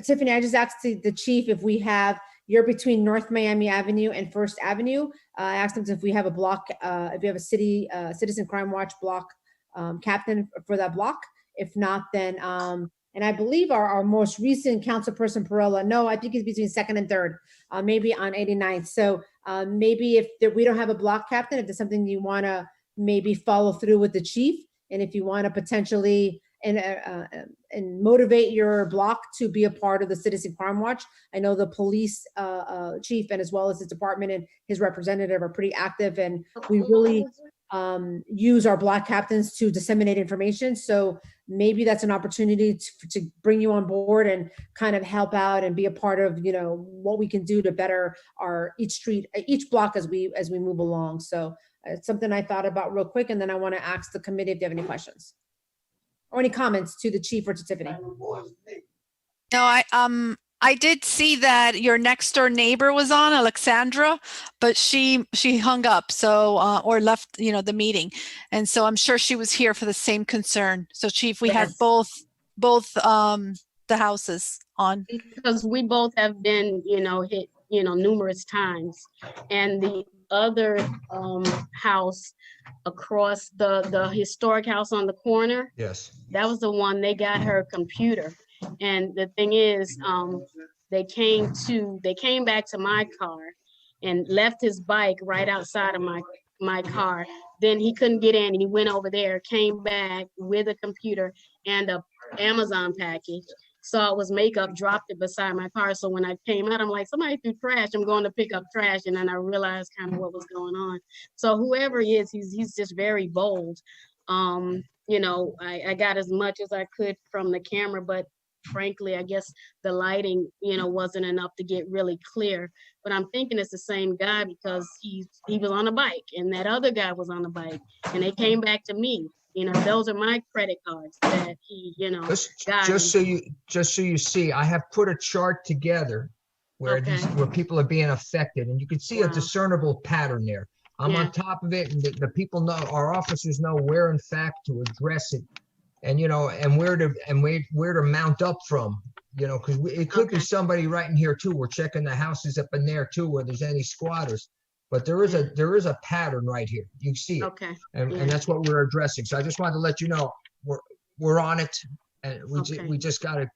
Tiffany, I just asked the chief if you're between North Miami Avenue and First Avenue. I asked him if we have a block, if you have a Citizen Crime Watch block captain for that block. If not, then, and I believe our most recent councilperson Perella, no, I think he's between second and third, maybe on 89th. So maybe if we don't have a block captain, if there's something you want to maybe follow through with the chief, and if you want to potentially and motivate your block to be a part of the Citizen Crime Watch. I know the police chief and as well as his department and his representative are pretty active, and we really use our block captains to disseminate information. So maybe that's an opportunity to bring you on board and kind of help out and be a part of, you know, what we can do to better each block as we move along. So it's something I thought about real quick, and then I want to ask the committee if they have any questions or any comments to the chief or to Tiffany. No, I did see that your next door neighbor was on, Alexandra, but she hung up, so or left, you know, the meeting, and so I'm sure she was here for the same concern. So Chief, we had both the houses on. Because we both have been, you know, hit, you know, numerous times, and the other house across the historic house on the corner, Yes. that was the one, they got her computer. And the thing is, they came back to my car and left his bike right outside of my car. Then he couldn't get in, and he went over there, came back with a computer and a Amazon package. Saw it was makeup, dropped it beside my car. So when I came out, I'm like, somebody threw trash. I'm going to pick up trash. And then I realized kind of what was going on. So whoever he is, he's just very bold. You know, I got as much as I could from the camera, but frankly, I guess the lighting, you know, wasn't enough to get really clear. But I'm thinking it's the same guy because he was on a bike, and that other guy was on a bike, and they came back to me. You know, those are my credit cards that he, you know, Just so you see, I have put a chart together where where people are being affected, and you can see a discernible pattern there. I'm on top of it, and the people know, our officers know where in fact to address it, and you know, and where to mount up from, you know, because it could be somebody right in here too. We're checking the houses up in there too, where there's any squatters. But there is a pattern right here. You see it, and that's what we're addressing. So I just wanted to let you know we're on it, and we just got to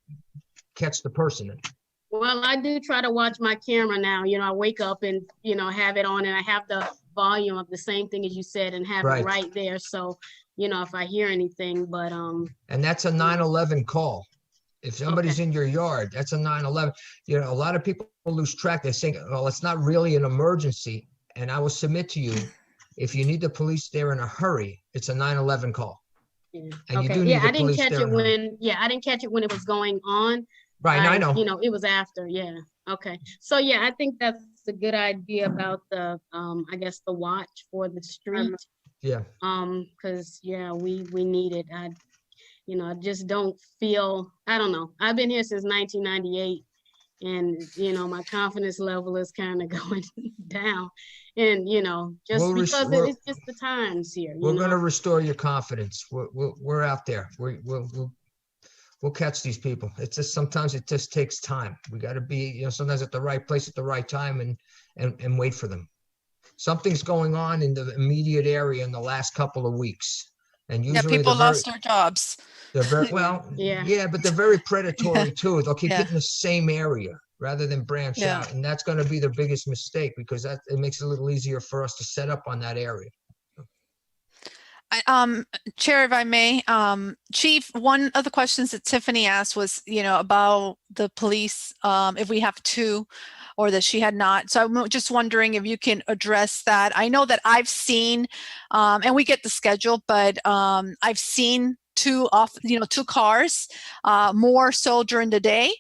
catch the person. Well, I do try to watch my camera now. You know, I wake up and, you know, have it on, and I have the volume of the same thing as you said, and have it right there. So, you know, if I hear anything, but and that's a 911 call. If somebody's in your yard, that's a 911. You know, a lot of people lose track. They think, well, it's not really an emergency. And I will submit to you, if you need the police there in a hurry, it's a 911 call. And you do need I the didn't police catch there it in a hurry. when, I didn't catch it when it was going on. Right, I know. You know, it was after, Okay. So yeah, I think that's a good idea about the, I guess the watch for the street. Because we need it. I just don't feel, I don't know. I've been here since 1998. And, you know, my confidence level is kind of going down. And, you know, just because it's just the times here. We're going to restore your confidence. We're out there. We'll catch these people. It's just, sometimes it just takes time. We got to be, you know, sometimes at the right place at the right time and wait for them. Something's going on in the immediate area in the last couple of weeks. And usually people lost their jobs. They're very well, but they're very predatory too. They'll keep getting the same area rather than branch out, and that's going to be their biggest mistake, because it makes it a little easier for us to set up on that area. Chair, if I may, Chief, one of the questions that Tiffany asked was, about the police, if we have two, or that she had not. So I'm just wondering if you can address that. I know that I've seen, and we get the schedule, but I've seen two cars, more so during the day.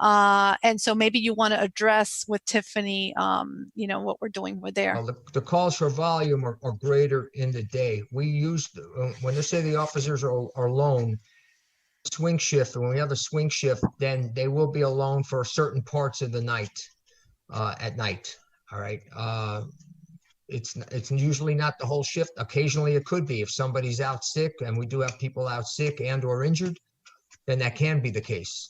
And so maybe you want to address with Tiffany, what we're doing with there. Well, the calls for volume are greater in the day. We use, when they say the officers are alone, swing shift, when we have a swing shift, then they will be alone for certain parts of the night, at night. All right. It's usually not the whole shift. Occasionally it could be if somebody's out sick, and we do have people out sick and or injured, then that can be the case.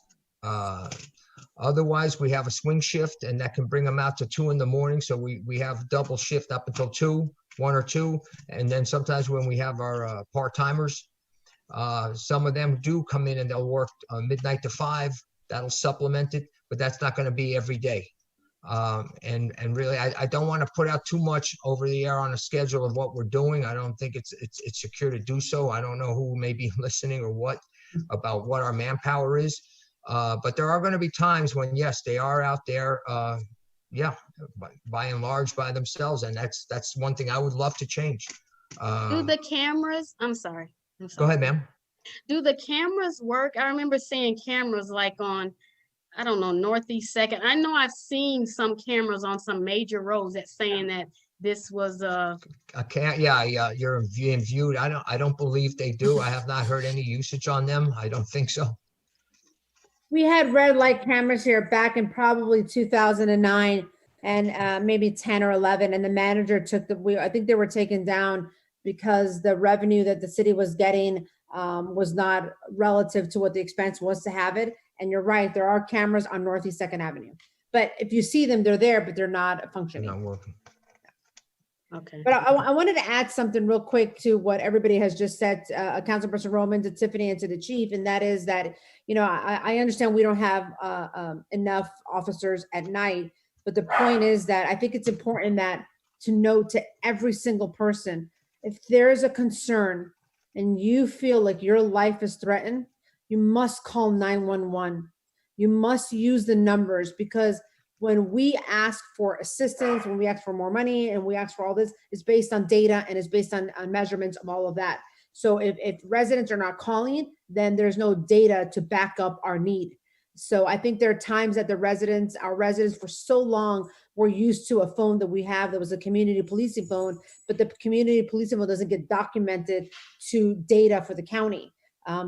Otherwise, we have a swing shift, and that can bring them out to 2 in the morning. So we have double shift up until 1 or 2. And then sometimes when we have our part-timers, some of them do come in and they'll work midnight to 5. That'll supplement it, but that's not going to be every day. And really, I don't want to put out too much over the air on a schedule of what we're doing. I don't think it's secure to do so. I don't know who may be listening or what about what our manpower is. But there are going to be times when, yes, they are out there, by and large by themselves. And that's one thing I would love to change. Do the cameras, I'm sorry. Go ahead, ma'am. Do the cameras work? I remember seeing cameras like on, I don't know, Northeast 2nd. I know I've seen some cameras on some major roads that's saying that this was you're being viewed. I don't believe they do. I have not heard any usage on them. I don't think so. We had red light cameras here back in probably 2009 and maybe 10 or 11. And the manager took I think they were taken down because the revenue that the city was getting was not relative to what the expense was to have it. And you're right, there are cameras on Northeast 2nd Avenue. But if you see them, they're there, but they're not functioning. They're not working. Okay. But I wanted to add something real quick to what everybody has just said, Councilperson Roman, to Tiffany, and to the chief, and that is that, I understand we don't have enough officers at night, but the point is that I think it's important that to note to every single person, if there is a concern and you feel like your life is threatened, you must call 911. You must use the numbers, because when we ask for assistance, when we ask for more money and we ask for all this, it's based on data and it's based on measurements of all of that. So if residents are not calling, then there's no data to back up our need. So I think there are times that our residents for so long were used to a phone that we have that was a community policing phone, but the community policing phone doesn't get documented to data for the county.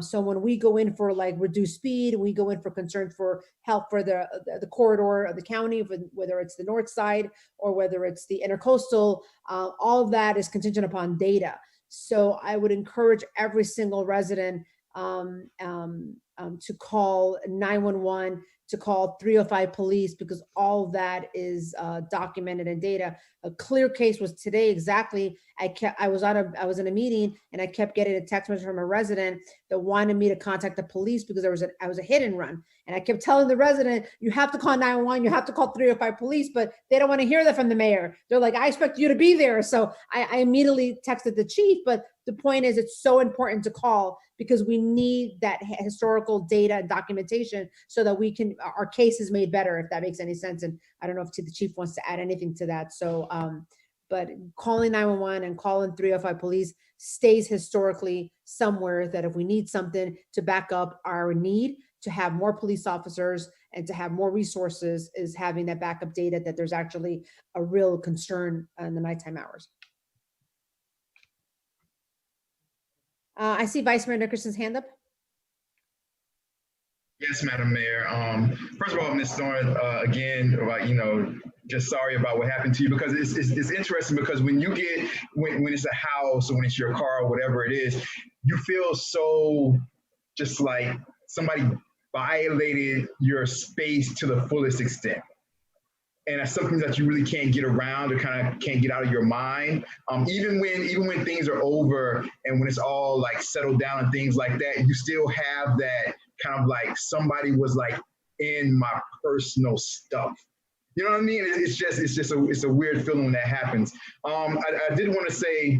So when we go in for like reduced speed, we go in for concerns for help for the corridor of the county, whether it's the north side or whether it's the intercoastal, all of that is contingent upon data. So I would encourage every single resident to call 911, to call 305 police, because all of that is documented in data. A clear case was today exactly. I was in a meeting and I kept getting a text message from a resident that wanted me to contact the police because I was a hit and run. And I kept telling the resident, you have to call 911, you have to call 305 police, but they don't want to hear that from the mayor. They're like, I expect you to be there. So I immediately texted the chief, but the point is it's so important to call because we need that historical data and documentation so that our case is made better, if that makes any sense. And I don't know if the chief wants to add anything to that. So, but calling 911 and calling 305 police stays historically somewhere that if we need something to back up our need to have more police officers and to have more resources, is having that backup data that there's actually a real concern in the nighttime hours. I see Vice Mayor Nickerson's hand up. Yes, Madam Mayor. First of all, Ms. Thorne, again, just sorry about what happened to you, because it's interesting, because when it's a house or when it's your car or whatever it is, you feel so just like somebody violated your space to the fullest extent. And that's something that you really can't get around or kind of can't get out of your mind. Even when things are over and when it's all like settled down and things like that, you still have that kind of like somebody was like in my personal stuff. You know what I mean? It's a weird feeling when that happens. I did want to say,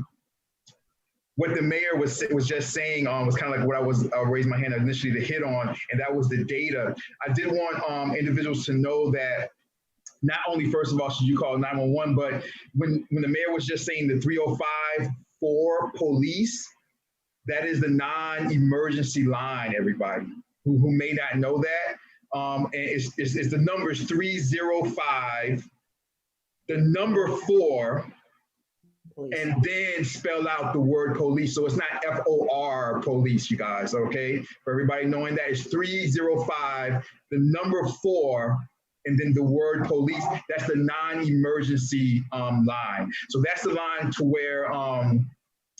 what the mayor was just saying was kind of like what I was raised my hand initially to hit on, and that was the data. I did want individuals to know that not only, first of all, should you call 911, but when the mayor was just saying the 305 for police, that is the non-emergency line, everybody who may not know that. And it's the numbers 305, the number 4, and then spell out the word police. So it's not FOR police, you guys, okay? For everybody knowing that, it's 305, the number 4, and then the word police. That's the non-emergency line. So that's the line to where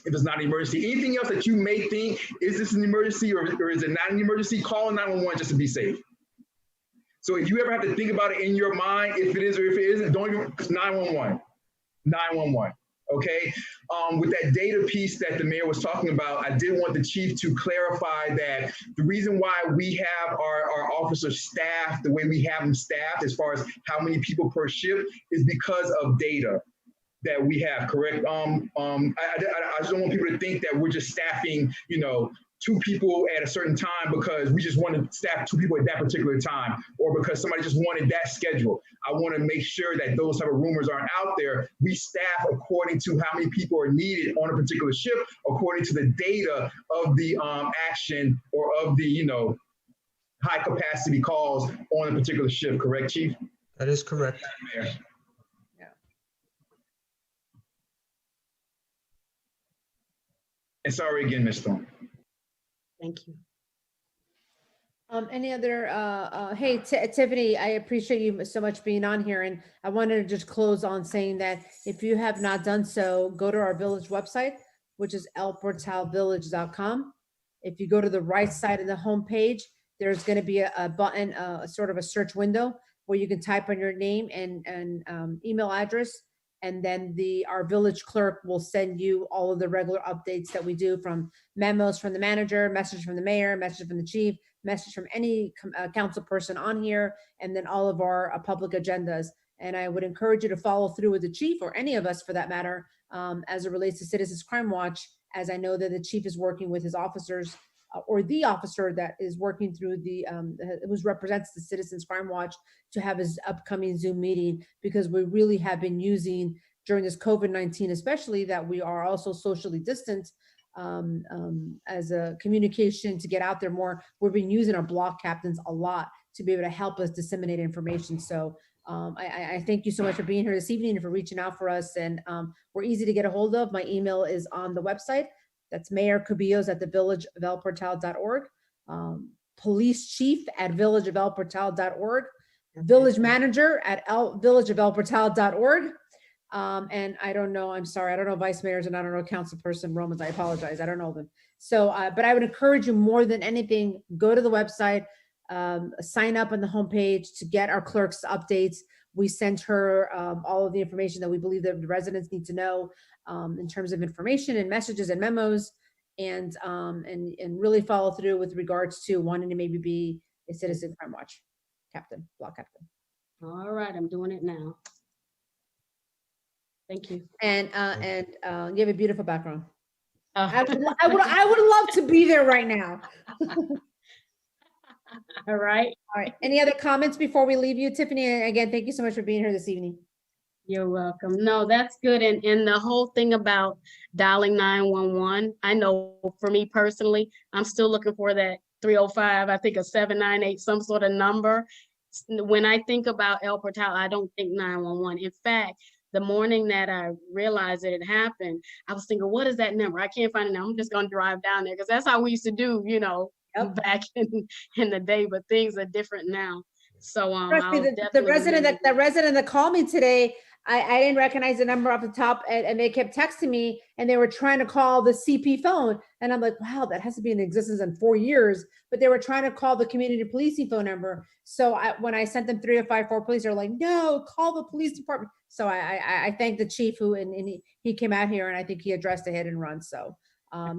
if it's not an emergency, anything else that you may think, is this an emergency or is it not an emergency, call 911 just to be safe. So if you ever have to think about it in your mind, if it is or if it isn't, don't even, 911, 911. Okay, with that data piece that the mayor was talking about, I did want the chief to clarify that the reason why we have our officers staffed the way we have them staffed as far as how many people per shift is because of data that we have, correct? I just don't want people to think that we're just staffing, 2 people at a certain time because we just want to staff 2 people at that particular time, or because somebody just wanted that schedule. I want to make sure that those type of rumors aren't out there. We staff according to how many people are needed on a particular shift, according to the data of the action or of the, high capacity calls on a particular shift, correct, Chief? That is correct. Yeah. And sorry again, Ms. Stone. Thank you. Any other, hey, Tiffany, I appreciate you so much being on here. And I wanted to just close on saying that if you have not done so, go to our village website, which is elportalvillage.com. If you go to the right side of the homepage, there's going to be a button, sort of a search window where you can type in your name and email address. And then our village clerk will send you all of the regular updates that we do, from memos from the manager, message from the mayor, message from the chief, message from any council person on here, and then all of our public agendas. And I would encourage you to follow through with the chief, or any of us for that matter, as it relates to Citizens Crime Watch, as I know that the chief is working with his officers, or the officer that is working through who represents the Citizens Crime Watch, to have his upcoming Zoom meeting, because we really have been using during this COVID-19, especially that we are also socially distant, as a communication to get out there more. We've been using our block captains a lot to be able to help us disseminate information. So I thank you so much for being here this evening and for reaching out for us. And we're easy to get a hold of. My email is on the website. That's Mayor Cubillos at thevillageofelportal.org, police chief at villageofελportal.org, village manager at villageofελportal.org. And I don't know, I'm sorry, I don't know vice mayors, and I don't know council person Romans, I apologize, I don't know them. So, but I would encourage you more than anything, go to the website, sign up on the homepage to get our clerk's updates. We sent her all of the information that we believe that the residents need to know in terms of information and messages and memos, and really follow through with regards to wanting to maybe be a Citizen Crime Watch captain, block captain. All right, I'm doing it now. Thank you. And you have a beautiful background. I would love to be there right now. All right. All right. Any other comments before we leave you, Tiffany? And again, thank you so much for being here this evening. You're welcome. No, that's good. And the whole thing about dialing 911, I know for me personally, I'm still looking for that 305, I think a 798, some sort of number. When I think about El Portal, I don't think 911. In fact, the morning that I realized that it happened, I was thinking, what is that number? I can't find it now. I'm just going to drive down there, because that's how we used to do, you know, back in the day, but things are different now. So the resident that called me today, I didn't recognize the number off the top, and they kept texting me, and they were trying to call the CP phone. And I'm like, wow, that has to be in existence in 4 years, but they were trying to call the community policing phone number. So when I sent them 305-4 police, they're like, no, call the police department. So I thank the chief and he came out here, and I think he addressed a hit and run. So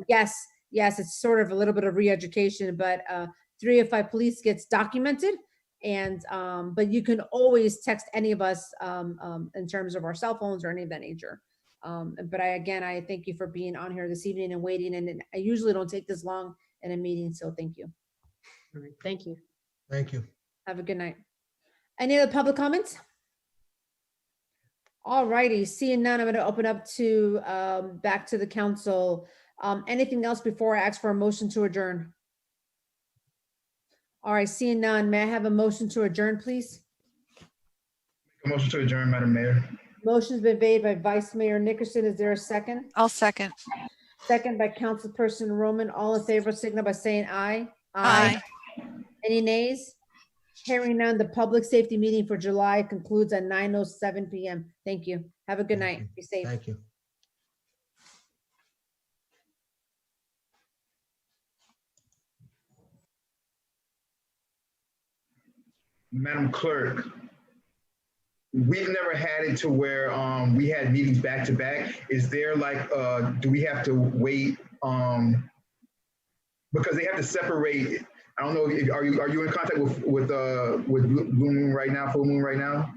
yes, it's sort of a little bit of re-education, but 305 police gets documented. And but you can always text any of us in terms of our cell phones or any of that nature. But again, I thank you for being on here this evening and waiting. And I usually don't take this long in a meeting, so thank you. All right, thank you. Thank you. Have a good night. Any other public comments? All righty, seeing none, I'm going to open up to back to the council. Anything else before I ask for a motion to adjourn? All right, seeing none, may I have a motion to adjourn, please? Motion to adjourn, Madam Mayor. Motion's been made by Vice Mayor Nickerson. Is there a second? I'll second. Second by Councilperson Roman. All in favor, signal by saying aye. Aye. Any nays? Hearing none, the public safety meeting for July concludes at 9:07 p.m. Thank you. Have a good night. Be safe. Thank you. Madam Clerk, we've never had it to where we had meetings back to back. Is there like, do we have to wait? Because they have to separate. I don't know. Are you in contact with Blue Moon right now? Full Moon right now?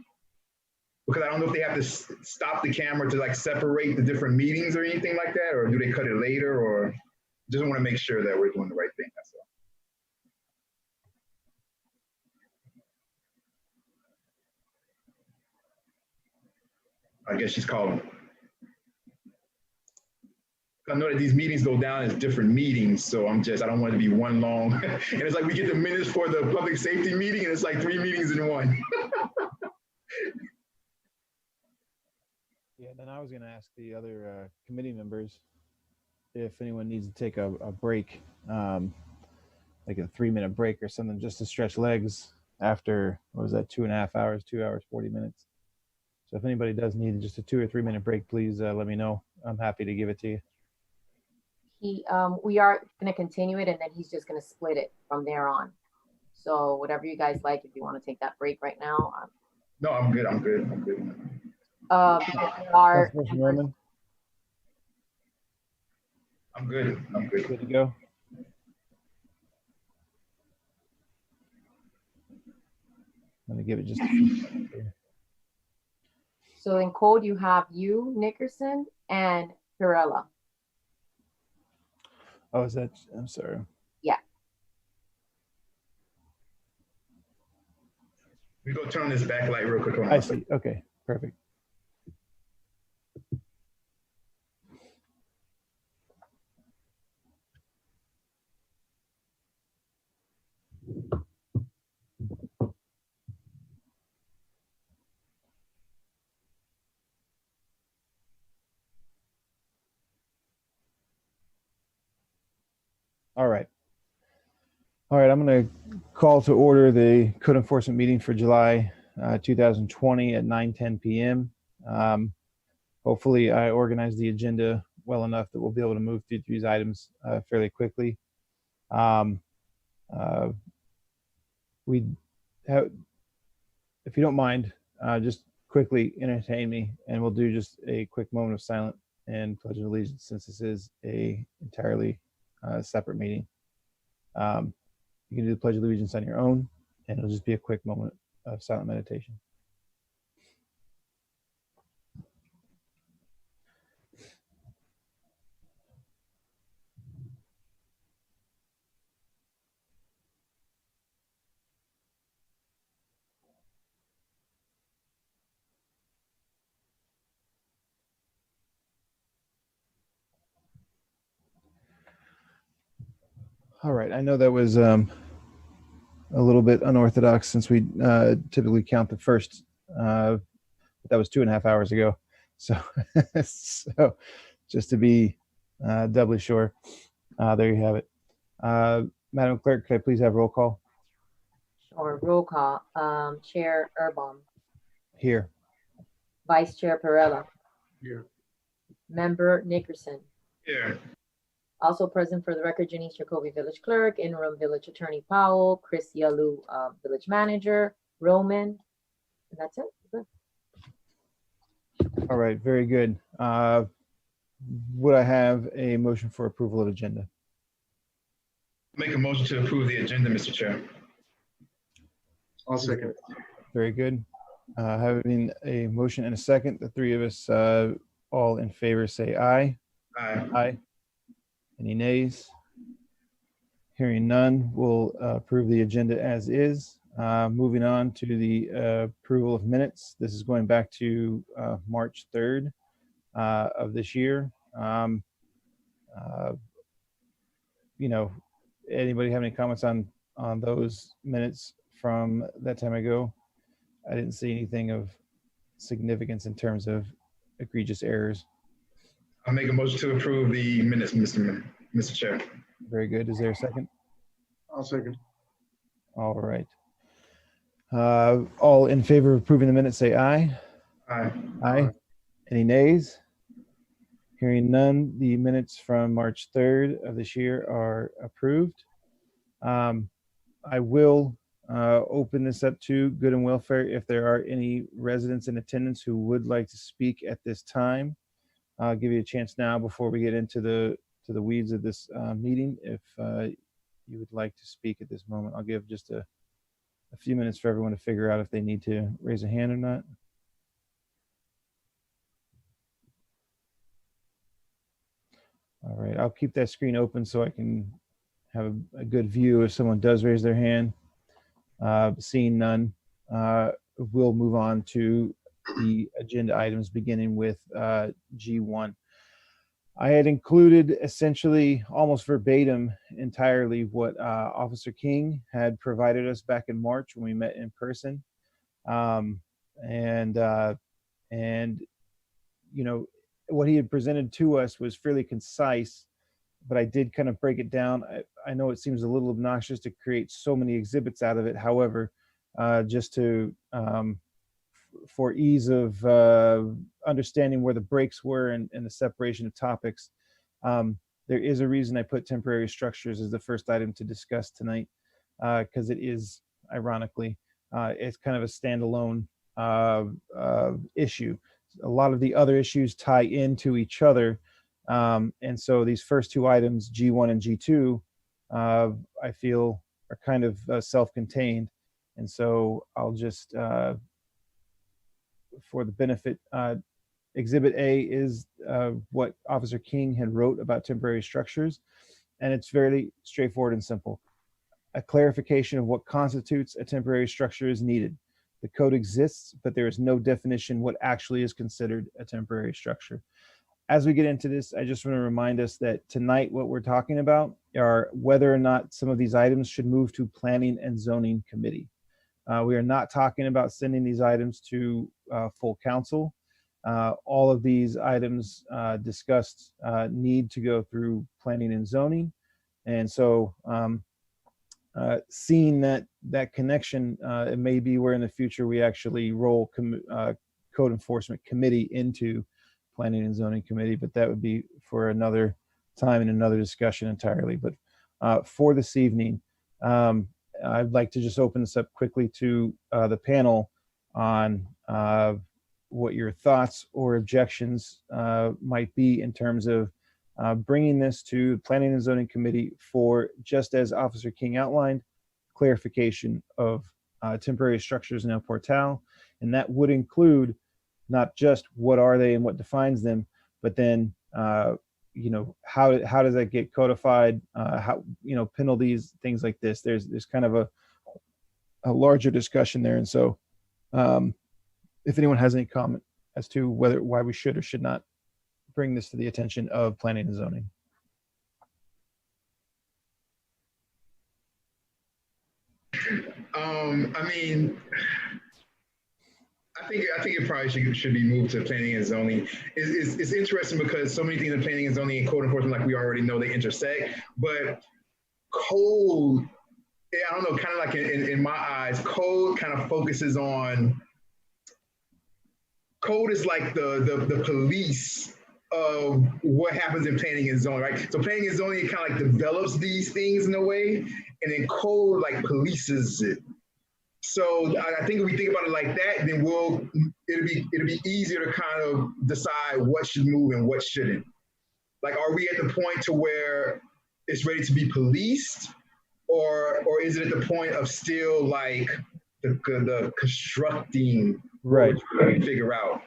Because I don't know if they have to stop the camera to like separate the different meetings or anything like that, or do they cut it later? Or just want to make sure that we're doing the right thing. That's all. I guess she's calling. I know that these meetings go down as different meetings, so I don't want it to be one long. And it's like we get the minutes for the public safety meeting, and it's like 3 meetings in one. Yeah, then I was going to ask the other committee members if anyone needs to take a break, like a 3-minute break or something, just to stretch legs after, what was that, 2.5 hours, 2 hours, 40 minutes. So if anybody does need just a 2 or 3 minute break, please let me know. I'm happy to give it to you. We are going to continue it, and then he's just going to split it from there on. So whatever you guys like, if you want to take that break right now. No, I'm good. Because there are. I'm good. Good to go. I'm going to give it just a few seconds here. So in code, you have you, Nickerson, and Pirella. Oh, is that? I'm sorry. Yeah. We go turn this backlight real quick. I see. Okay, perfect. All right. I'm going to call to order the code enforcement meeting for July 2020 at 9:10 p.m. Hopefully I organized the agenda well enough that we'll be able to move through these items fairly quickly. We have, if you don't mind, just quickly entertain me, and we'll do just a quick moment of silence and pledge of allegiance, since this is a entirely separate meeting. You can do the Pledge of Allegiance on your own, and it'll just be a quick moment of silent meditation. All right, I know that was a little bit unorthodox, since we typically count the first, that was 2.5 hours ago. So, so just to be doubly sure, there you have it. Madam Clerk, could I please have roll call? Sure, roll call. Chair Erbaum. Here. Vice Chair Pirella. Here. Member Nickerson. Here. Also present for the record, Janice Jacoby, Village Clerk, Interim Village Attorney Powell, Chris Yalu, Village Manager, Roman, and that's it. Good. All right, very good. Would I have a motion for approval of agenda? Make a motion to approve the agenda, Mr. Chair. I'll second. Very good. Having a motion and a second, the three of us All in favor say aye. Aye. Aye. Any nays? Hearing none, we'll approve the agenda as is. Moving on to the approval of minutes. This is going back to March 3rd of this year. You know, anybody have any comments on those minutes from that time ago? I didn't see anything of significance in terms of egregious errors. I'll make a motion to approve the minutes, Mr. Chair. Very good. Is there a second? I'll second. All right. All in favor of approving the minutes, say aye. Aye. Aye. Any nays? Hearing none, the minutes from March 3rd of this year are approved. I will open this up to good and welfare. If there are any residents in attendance who would like to speak at this time, I'll give you a chance now before we get into the weeds of this meeting. If you would like to speak at this moment, I'll give just a few minutes for everyone to figure out if they need to raise a hand or not. All right, I'll keep that screen open so I can have a good view if someone does raise their hand. Seeing none, we'll move on to the agenda items, beginning with G1. I had included essentially almost verbatim entirely what Officer King had provided us back in March when we met in person. And you know, what he had presented to us was fairly concise, but I did kind of break it down. I know it seems a little obnoxious to create so many exhibits out of it. However, just to for ease of understanding where the breaks were and the separation of topics, there is a reason I put temporary structures as the first item to discuss tonight, because it is, ironically, it's kind of a standalone issue. A lot of the other issues tie into each other. And so these first two items, G1 and G2, I feel are kind of self-contained. And so I'll just, for the benefit, Exhibit A is what Officer King had wrote about temporary structures. And it's fairly straightforward and simple. A clarification of what constitutes a temporary structure is needed. The code exists, but there is no definition what actually is considered a temporary structure. As we get into this, I just want to remind us that tonight what we're talking about are whether or not some of these items should move to Planning and Zoning Committee. We are not talking about sending these items to full council. All of these items discussed need to go through Planning and Zoning. And so seeing that connection, it may be where in the future we actually roll Code Enforcement Committee into Planning and Zoning Committee, but that would be for another time and another discussion entirely. But for this evening, I'd like to just open this up quickly to the panel on what your thoughts or objections might be in terms of bringing this to Planning and Zoning Committee for, just as Officer King outlined, clarification of temporary structures in El Portal. And that would include not just what are they and what defines them, but then, you know, how does that get codified? How, you know, penalties, things like this. There's kind of a larger discussion there. And so if anyone has any comment as to why we should or should not bring this to the attention of Planning and Zoning. I mean, I think it probably should be moved to Planning and Zoning. It's interesting because so many things in Planning and Zoning and Code Enforcement, like we already know, they intersect. But code, I don't know, kind of like in my eyes, code kind of focuses on. Code is like the police of what happens in Planning and Zoning, right? So Planning and Zoning kind of like develops these things in a way, and then code like polices it. So I think if we think about it like that, then it'll be easier to kind of decide what should move and what shouldn't. Like, are we at the point to where it's ready to be policed, or is it at the point of still like the constructing, right? Trying to figure out.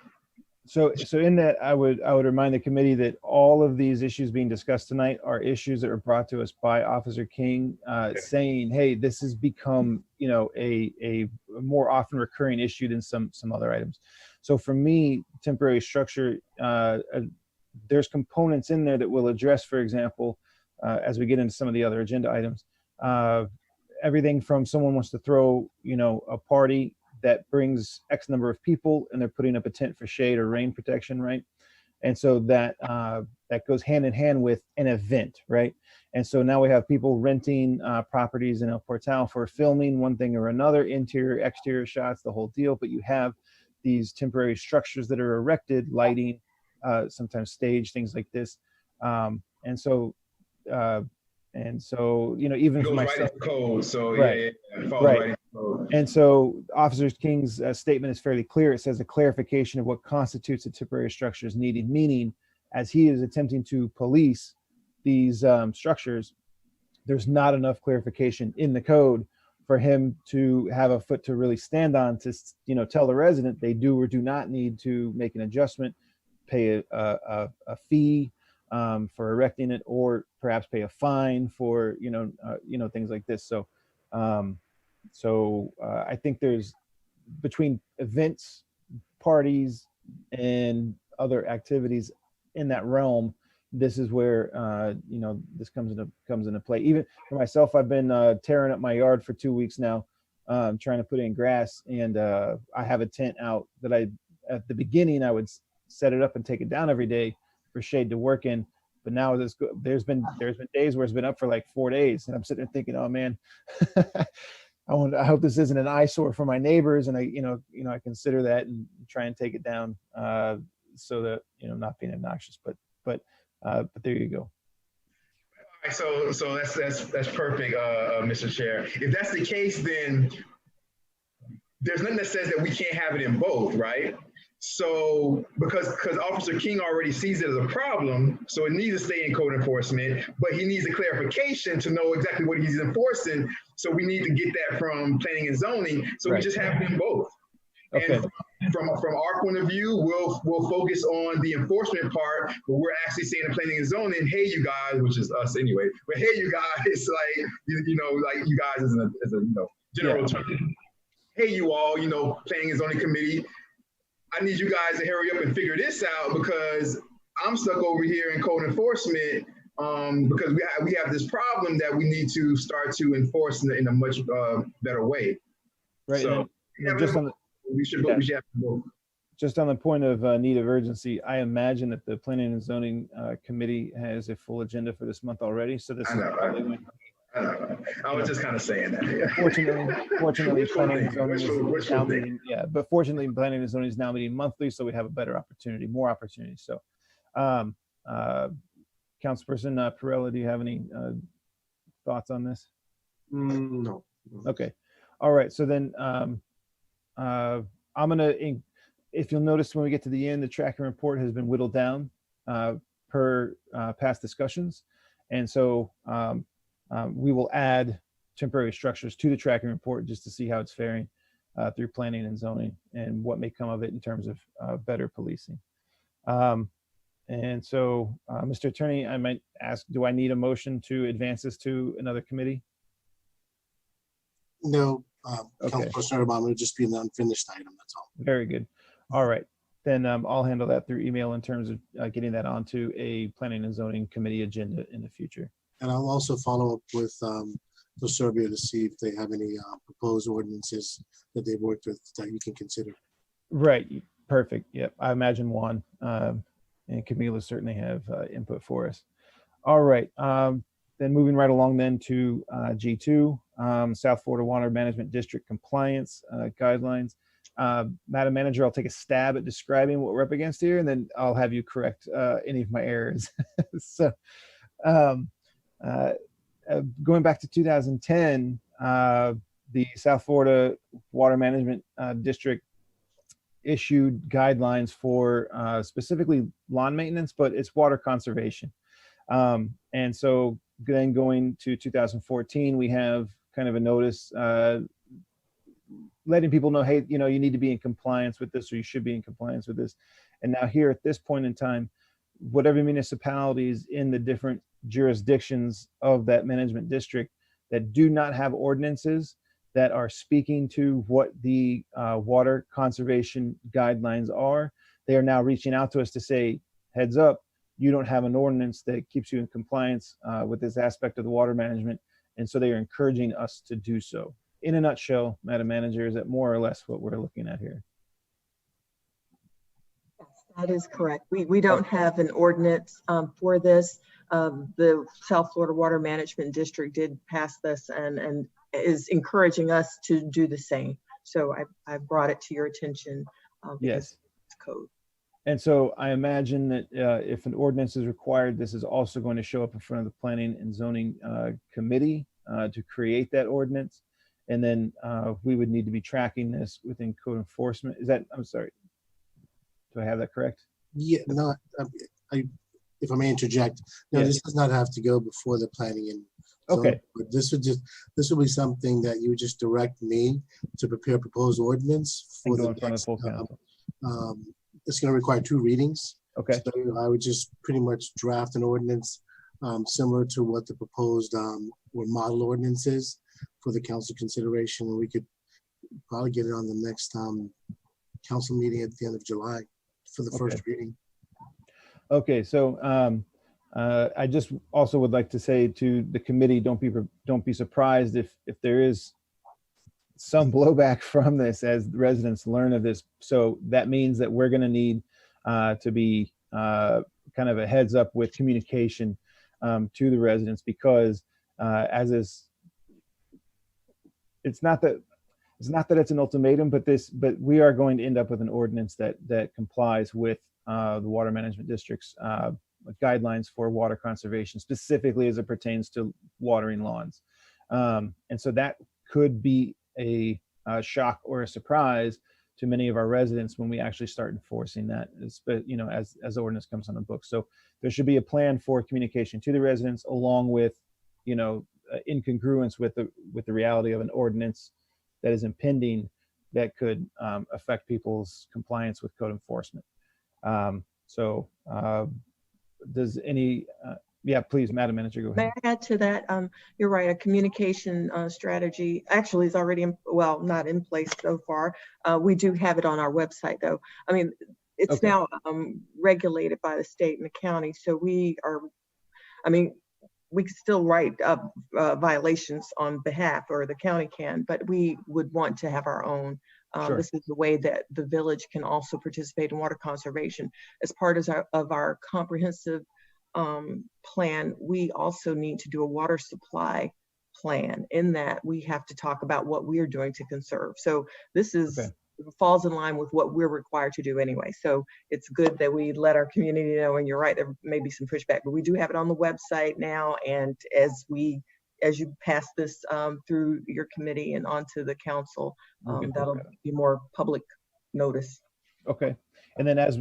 So in that, I would remind the committee that all of these issues being discussed tonight are issues that were brought to us by Officer King, saying, "Hey, this has become, you know, a more often recurring issue than some other items." So for me, temporary structure, there's components in there that will address, for example, as we get into some of the other agenda items, everything from someone wants to throw, you know, a party that brings X number of people and they're putting up a tent for shade or rain protection, right? And so that that goes hand in hand with an event, right? And so now we have people renting properties in El Portal for filming one thing or another, interior, exterior shots, the whole deal. But you have these temporary structures that are erected, lighting, sometimes stage, things like this. And so, you know, even It for goes myself, right into code, so right. yeah, it falls Right. right into code. And so Officer King's statement is fairly clear. It says a clarification of what constitutes a temporary structure is needed, meaning as he is attempting to police these structures, there's not enough clarification in the code for him to have a foot to really stand on to, you know, tell the resident they do or do not need to make an adjustment, pay a fee for erecting it, or perhaps pay a fine for, you know, things like this. So, I think there's, between events, parties, and other activities in that realm, this is where you know, this comes into play. Even for myself, I've been tearing up my yard for 2 weeks now, trying to put in grass, and I have a tent out that at the beginning I would set it up and take it down every day for shade to work in. But now there's been days where it's been up for like 4 days, and I'm sitting there thinking, oh man, I hope this isn't an eyesore for my neighbors, and I consider that and try and take it down so that, you know, not being obnoxious. But there you go. All right, so that's perfect, Mr. Chair. If that's the case, then there's nothing that says that we can't have it in both, right? So because Officer King already sees it as a problem, so it needs to stay in code enforcement, but he needs a clarification to know exactly what he's enforcing. So we need to get that from planning and zoning. So Right. we just have it in both. Okay. And from our point of view, we'll focus on the enforcement part, but we're actually saying in planning and zoning, hey, you guys, which is us anyway, but hey, you guys, like, you know, like you guys as a you know, general term. Hey, you all, you know, planning and zoning committee, I need you guys to hurry up and figure this out, because I'm stuck over here in code enforcement, because we have this problem that we need to start to enforce in a much better way. Right. So And just on the, we should have both. just on the point of need of urgency, I imagine that the planning and zoning committee has a full agenda for this month already. So this I know, I was just kind of saying that. Yeah. Fortunately, planning and zoning is now thing. meeting, but fortunately, planning and zoning is now meeting monthly, so we have a better opportunity, more opportunities. So, Councilperson Perrella, do you have any thoughts on this? No. Okay. All right. So then I'm gonna, if you'll notice when we get to the end, the tracking report has been whittled down per past discussions. And so we will add temporary structures to the tracking report just to see how it's faring through planning and zoning and what may come of it in terms of better policing. And so, Mr. Attorney, I might ask, do I need a motion to advance this to another committee? No, Okay. Councilperson Obama, it'll just be an unfinished item, that's all. Very good. All right. Then I'll handle that through email in terms of getting that onto a planning and zoning committee agenda in the future. And I'll also follow up with the Serbia to see if they have any proposed ordinances that they've worked with that you can consider. Right. Perfect. Yep. I imagine Juan and Camila certainly have input for us. All right. Then moving right along then to G2, South Florida Water Management District Compliance Guidelines. Madam Manager, I'll take a stab at describing what we're up against here, and then I'll have you correct any of my errors. So going back to 2010, the South Florida Water Management District issued guidelines for specifically lawn maintenance, but it's water conservation. And so then going to 2014, we have kind of a notice letting people know, hey, you know, you need to be in compliance with this, or you should be in compliance with this. And now here at this point in time, whatever municipalities in the different jurisdictions of that management district that do not have ordinances that are speaking to what the water conservation guidelines are, they are now reaching out to us to say, heads up, you don't have an ordinance that keeps you in compliance with this aspect of the water management. And so they are encouraging us to do so. In a nutshell, Madam Manager, is that more or less what we're looking at here? Yes, that is correct. We don't have an ordinance for this. The South Florida Water Management District did pass this and is encouraging us to do the same. So I brought it to your attention. Yes. It's code. And so I imagine that if an ordinance is required, this is also going to show up in front of the Planning and Zoning Committee to create that ordinance. And then we would need to be tracking this within code enforcement. Is that, I'm sorry, do I have that correct? Yeah, no, if I may interject, no, Yeah. this does not have to go before the planning and Okay. zoning board. This would be something that you would just direct me to prepare a proposed ordinance And for go the in front of next, full council. it's going to require 2 readings. Okay. So I would just pretty much draft an ordinance similar to what the proposed or model ordinance is for the council consideration. And we could probably get it on the next council meeting at the end of July for the first reading. Okay, so I just also would like to say to the committee, don't be surprised if there is some blowback from this as residents learn of this. So that means that we're going to need to be kind of a heads up with communication to the residents, because as is, it's not that it's an ultimatum, but we are going to end up with an ordinance that complies with the Water Management District's guidelines for water conservation, specifically as it pertains to watering lawns. And so that could be a shock or a surprise to many of our residents when we actually start enforcing that, you know, as the ordinance comes on the book. So there should be a plan for communication to the residents, along with, you know, in congruence with the reality of an ordinance that is impending that could affect people's compliance with code enforcement. Does any, yeah, please, Madam Manager, go ahead. May I add to that? You're right, a communication strategy actually is already, not in place so far. We do have it on our website though. I mean, it's Okay. now regulated by the state and the county. So we can still write violations on behalf, or the county can, but we would want to have our own. Sure. This is the way that the village can also participate in water conservation. As part of our comprehensive plan, we also need to do a water supply plan. In that, we have to talk about what we're doing to conserve. So this is falls in line with what we're required to do anyway. So it's good that we let our community know, and you're right, there may be some pushback, but we do have it on the website now. And as you pass this through your committee and onto the council, that'll be more public notice. Okay. And then as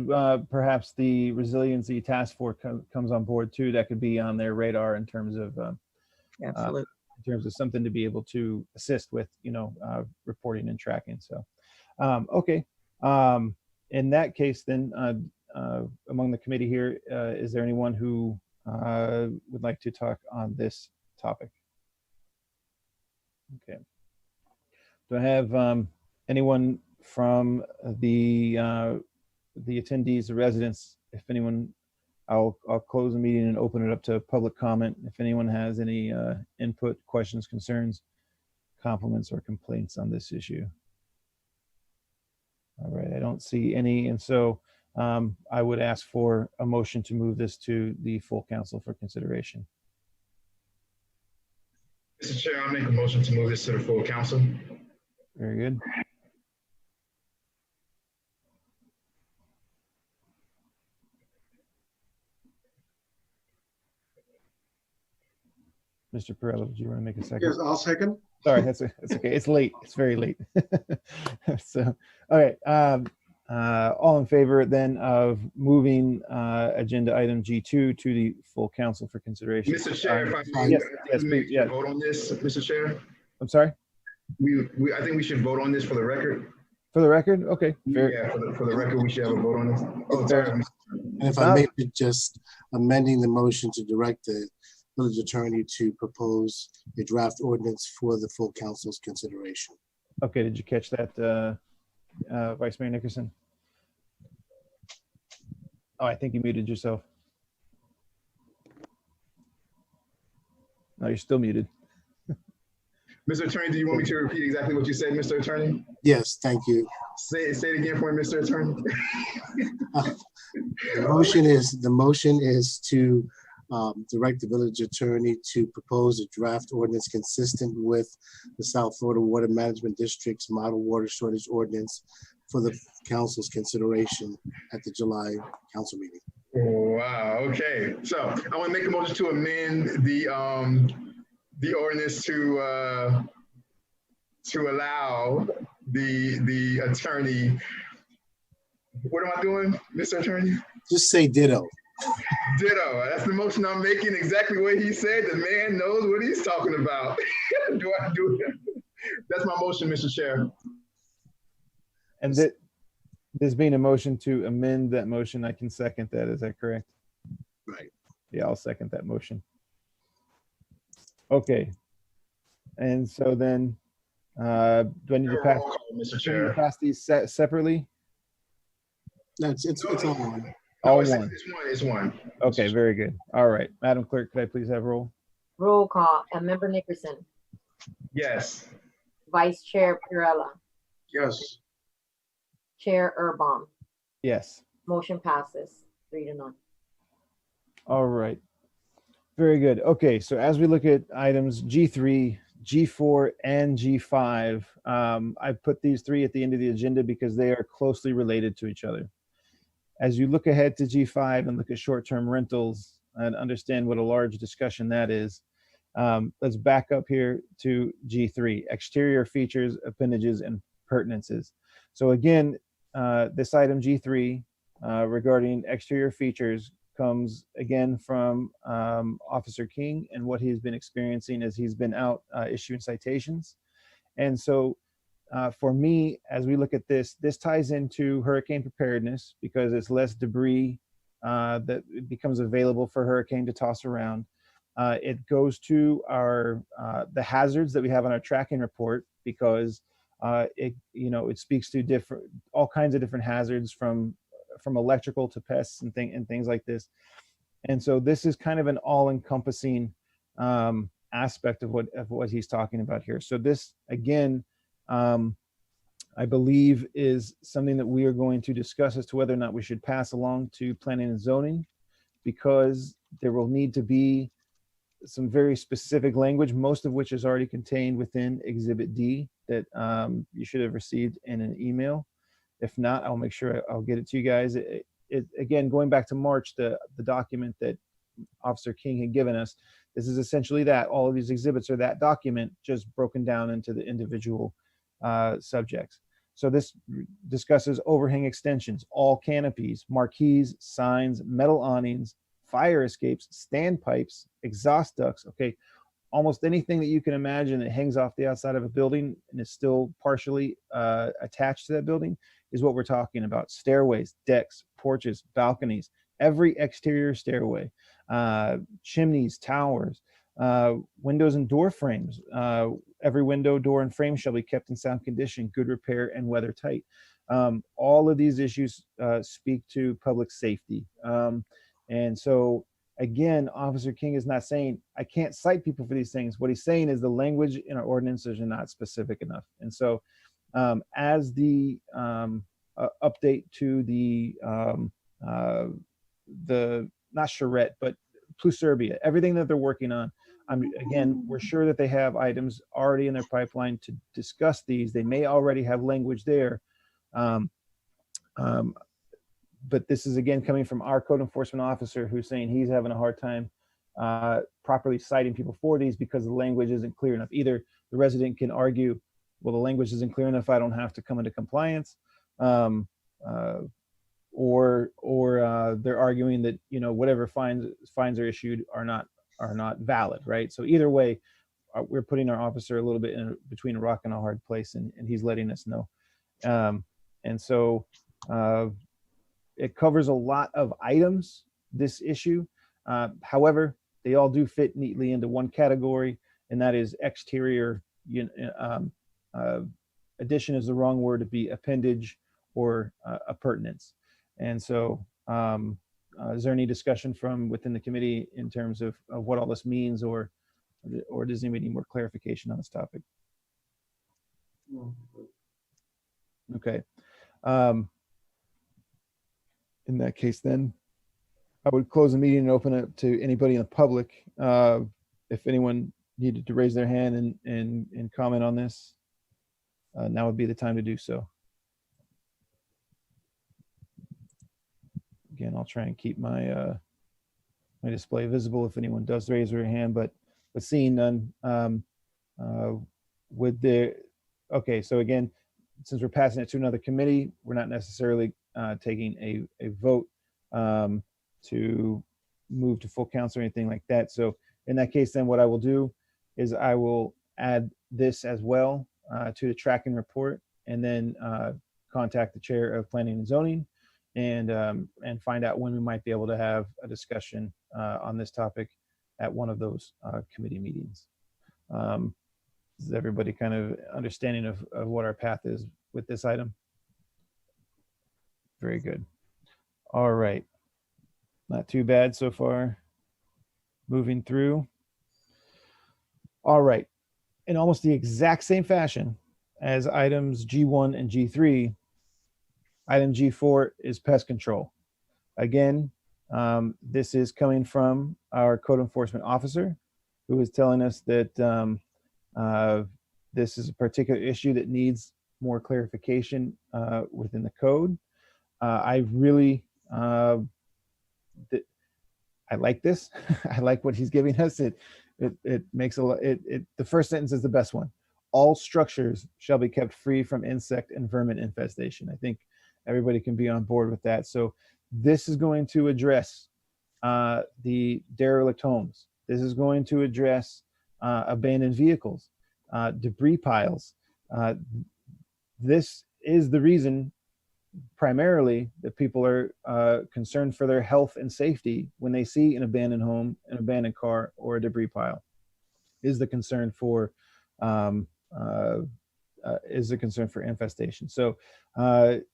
perhaps the resiliency task force comes on board too, that could be on their radar in terms of Absolutely. in terms of something to be able to assist with, you know, reporting and tracking. So, okay. In that case, then among the committee here, is there anyone who would like to talk on this topic? Okay. Do I have anyone from the attendees, the residents? If anyone, I'll close the meeting and open it up to public comment. If anyone has any input, questions, concerns, compliments, or complaints on this issue. All right, I don't see any, and so I would ask for a motion to move this to the full council for consideration. Mr. Chair, I'll make a motion to move this to the full council. Very good. Mr. Perrella, did you want to make a second? Yes, I'll second. Sorry, that's okay. It's late. It's very late. So, all right. All in favor then of moving agenda item G2 to the full council for consideration? Mr. Chair, if I may, yes, please, yes. vote on this, Mr. Chair. I'm sorry? I think we should vote on this for the record. For the record, okay. Fair. Yeah, for the record, we should have a vote on this. Oh, Fair. sorry. And if I may, just amending the motion to direct the village attorney to propose a draft ordinance for the full council's consideration. Okay, did you catch that, Vice Mayor Nickerson? Oh, I think you muted yourself. No, you're still muted. Mr. Attorney, do you want me to repeat exactly what you said, Mr. Attorney? Yes, thank you. Say it again for me, Mr. Attorney. The motion is to direct the village attorney to propose a draft ordinance consistent with the South Florida Water Management District's model water shortage ordinance for the council's consideration at the July council meeting. Wow, okay. So I want to make a motion to amend the ordinance to allow the attorney, what am I doing, Mr. Attorney? Just say ditto. Ditto. That's the motion I'm making, exactly what he said. The man knows what he's talking about. Do I do it? That's my motion, Mr. Chair. And there's been a motion to amend that motion. I can second that. Is that correct? Right. Yeah, I'll second that motion. Okay. And so then, do I need to pass, Mr. Chair. pass these separately? No, it's all one. All it's one. It's one. Okay, very good. All right. Madam Clerk, could I please have roll? Roll call. Member Nickerson, Yes. Vice Chair Perella, Yes. Chair Urban. Yes. Motion passes 3-0. All right. Very good. Okay, so as we look at items G3, G4, and G5, I put these three at the end of the agenda because they are closely related to each other. As you look ahead to G5 and look at short-term rentals and understand what a large discussion that is, let's back up here to G3, exterior features, appendages, and pertinences. So again, this item G3 regarding exterior features comes again from Officer King and what he's been experiencing as he's been out issuing citations. And so for me, as we look at this ties into hurricane preparedness because it's less debris that becomes available for hurricane to toss around. It goes to our the hazards that we have on our tracking report because it speaks to all kinds of different hazards from electrical to pests and things like this. And so this is kind of an all-encompassing aspect of what he's talking about here. So this again, I believe is something that we are going to discuss as to whether or not we should pass along to planning and zoning, because there will need to be some very specific language, most of which is already contained within Exhibit D that you should have received in an email. If not, I'll make sure I'll get it to you guys. Again, going back to March, the document that Officer King had given us, this is essentially that. All of these exhibits are that document, just broken down into the individual subjects. So this discusses overhang extensions, all canopies, marquees, signs, metal awnings, fire escapes, standpipes, exhaust ducts, okay, almost anything that you can imagine that hangs off the outside of a building and is still partially attached to that building is what we're talking about. Stairways, decks, porches, balconies, every exterior stairway, chimneys, towers, windows and door frames. Every window, door, and frame shall be kept in sound condition, good repair, and weather tight. All of these issues speak to public safety. And so, again, Officer King is not saying, I can't cite people for these things. What he's saying is the language in our ordinances are not specific enough. And so, as the update to the not charrette, but Pluserbia, everything that they're working on, again, we're sure that they have items already in their pipeline to discuss these. They may already have language there. But this is, again, coming from our code enforcement officer who's saying he's having a hard time properly citing people for these because the language isn't clear enough. Either the resident can argue, well, the language isn't clear enough, I don't have to come into compliance, or they're arguing that, whatever fines are issued are not valid, right? So either way, we're putting our officer a little bit between a rock and a hard place, and he's letting us know. And so it covers a lot of items, this issue. However, they all do fit neatly into one category, and that is exterior. Addition is the wrong word, to be appendage or appurtenance. And so is there any discussion from within the committee in terms of what all this means, or does anybody need more clarification on this topic? Okay. In that case, then I would close the meeting and open it to anybody in the public. If anyone needed to raise their hand and comment on this, now would be the time to do so. Again, I'll try and keep my my display visible if anyone does raise their hand, but seeing none, okay, so again, since we're passing it to another committee, we're not necessarily taking a vote to move to full council or anything like that. So in that case, then what I will do is I will add this as well to the tracking report, and then contact the chair of planning and zoning and find out when we might be able to have a discussion on this topic at one of those committee meetings. Is everybody kind of understanding of what our path is with this item? Very good. All right. Not too bad so far. Moving through. All right. In almost the exact same fashion as items G1 and G3, item G4 is pest control. Again, this is coming from our code enforcement officer, who is telling us that this is a particular issue that needs more clarification within the code. I really, I like this. I like what he's giving us. It makes a lot. The first sentence is the best one. All structures shall be kept free from insect and vermin infestation. I think everybody can be on board with that. So this is going to address the derelict homes. This is going to address abandoned vehicles, debris piles. This is the reason primarily that people are concerned for their health and safety when they see an abandoned home, an abandoned car, or a debris pile, is the concern for infestation. So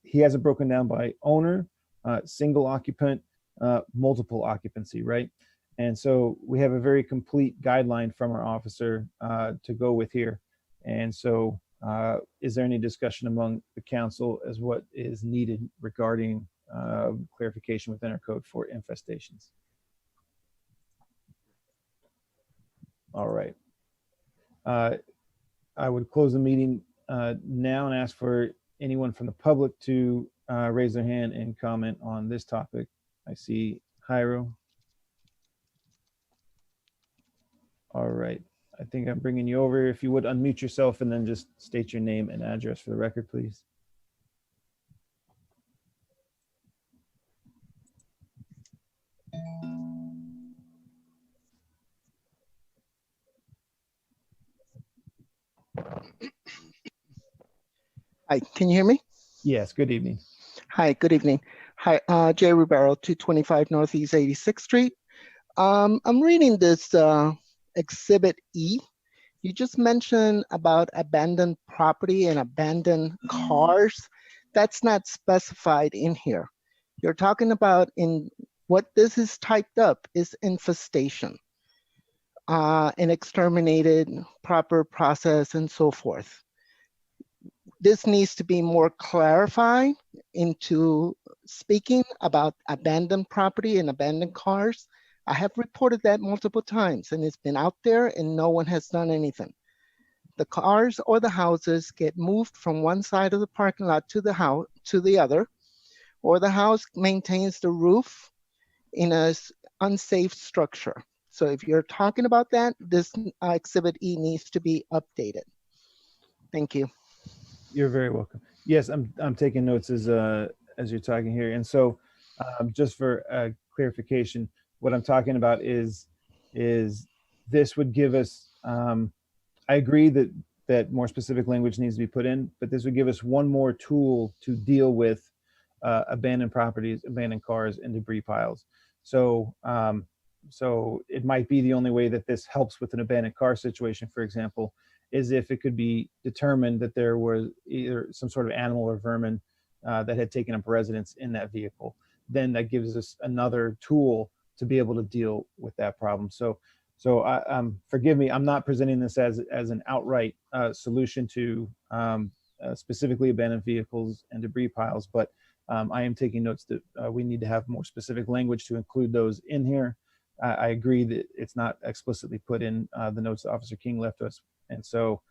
he has it broken down by owner, single occupant, multiple occupancy, right? And so we have a very complete guideline from our officer to go with here. And so is there any discussion among the council as what is needed regarding clarification within our code for infestations? All right. I would close the meeting now and ask for anyone from the public to raise their hand and comment on this topic. I see Jairo. All right. I think I'm bringing you over. If you would unmute yourself and then just state your name and address for the record, please. Hi, can you hear me? Yes, good evening. Hi, good evening. Hi, Jay Ribeiro, 225 Northeast 86th Street. I'm reading this Exhibit E. You just mentioned about abandoned property and abandoned cars. That's not specified in here. You're talking about in what this is typed up is infestation, and exterminated, proper process, and so forth. This needs to be more clarified into speaking about abandoned property and abandoned cars. I have reported that multiple times, and it's been out there and no one has done anything. The cars or the houses get moved from one side of the parking lot to the house to the other, or the house maintains the roof in a unsafe structure. So if you're talking about that, this Exhibit E needs to be updated. Thank you. You're very welcome. Yes, I'm taking notes as you're talking here. And so just for clarification, what I'm talking about is this would give us I agree that more specific language needs to be put in, but this would give us one more tool to deal with abandoned properties, abandoned cars, and debris piles. So, so it might be the only way that this helps with an abandoned car situation, for example, is if it could be determined that there was either some sort of animal or vermin that had taken up residence in that vehicle. Then that gives us another tool to be able to deal with that problem. So forgive me, I'm not presenting this as an outright solution to specifically abandoned vehicles and debris piles, but I am taking notes that we need to have more specific language to include those in here. I agree that it's not explicitly put in the notes that Officer King left us, and so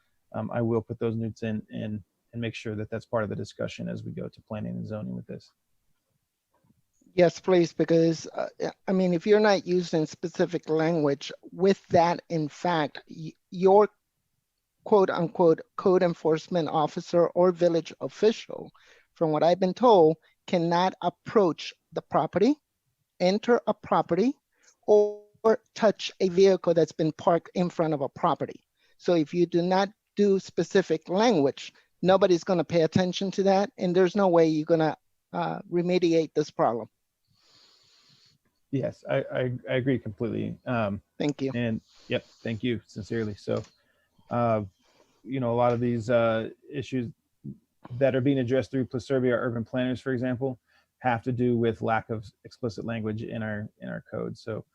I will put those notes in and make sure that that's part of the discussion as we go to planning and zoning with this. Yes, please, because I mean, if you're not using specific language with that, in fact, your quote unquote code enforcement officer or village official, from what I've been told, cannot approach the property, enter a property, or touch a vehicle that's been parked in front of a property. So if you do not do specific language, nobody's going to pay attention to that, and there's no way you're going to remediate this problem. Yes, I agree completely. Thank you. And yep, thank you sincerely. So, you know, a lot of these issues that are being addressed through Pluserbia urban planners, for example, have to do with lack of explicit language in our code. So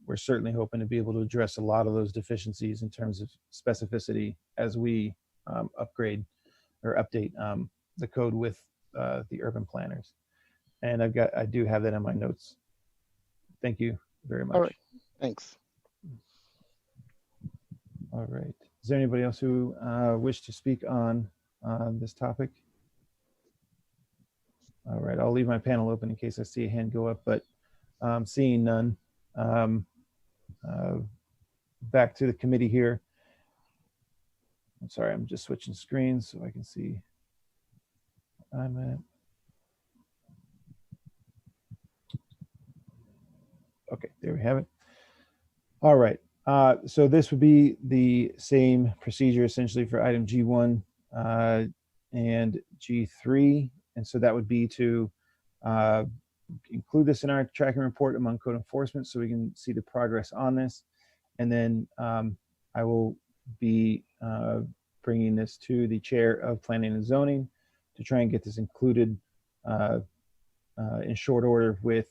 we're certainly hoping to be able to address a lot of those deficiencies in terms of specificity as we upgrade or update the code with the urban planners. And I do have that in my notes. Thank you very much. All right, thanks. All right. Is there anybody else who wish to speak on this topic? All right, I'll leave my panel open in case I see a hand go up, but seeing none. Back to the committee here. I'm sorry, I'm just switching screens so I can see where I'm at. Okay, there we have it. All right, so this would be the same procedure essentially for item G1 and G3. And so that would be to include this in our tracking report among code enforcement so we can see the progress on this. And then I will be bringing this to the chair of planning and zoning to try and get this included in short order with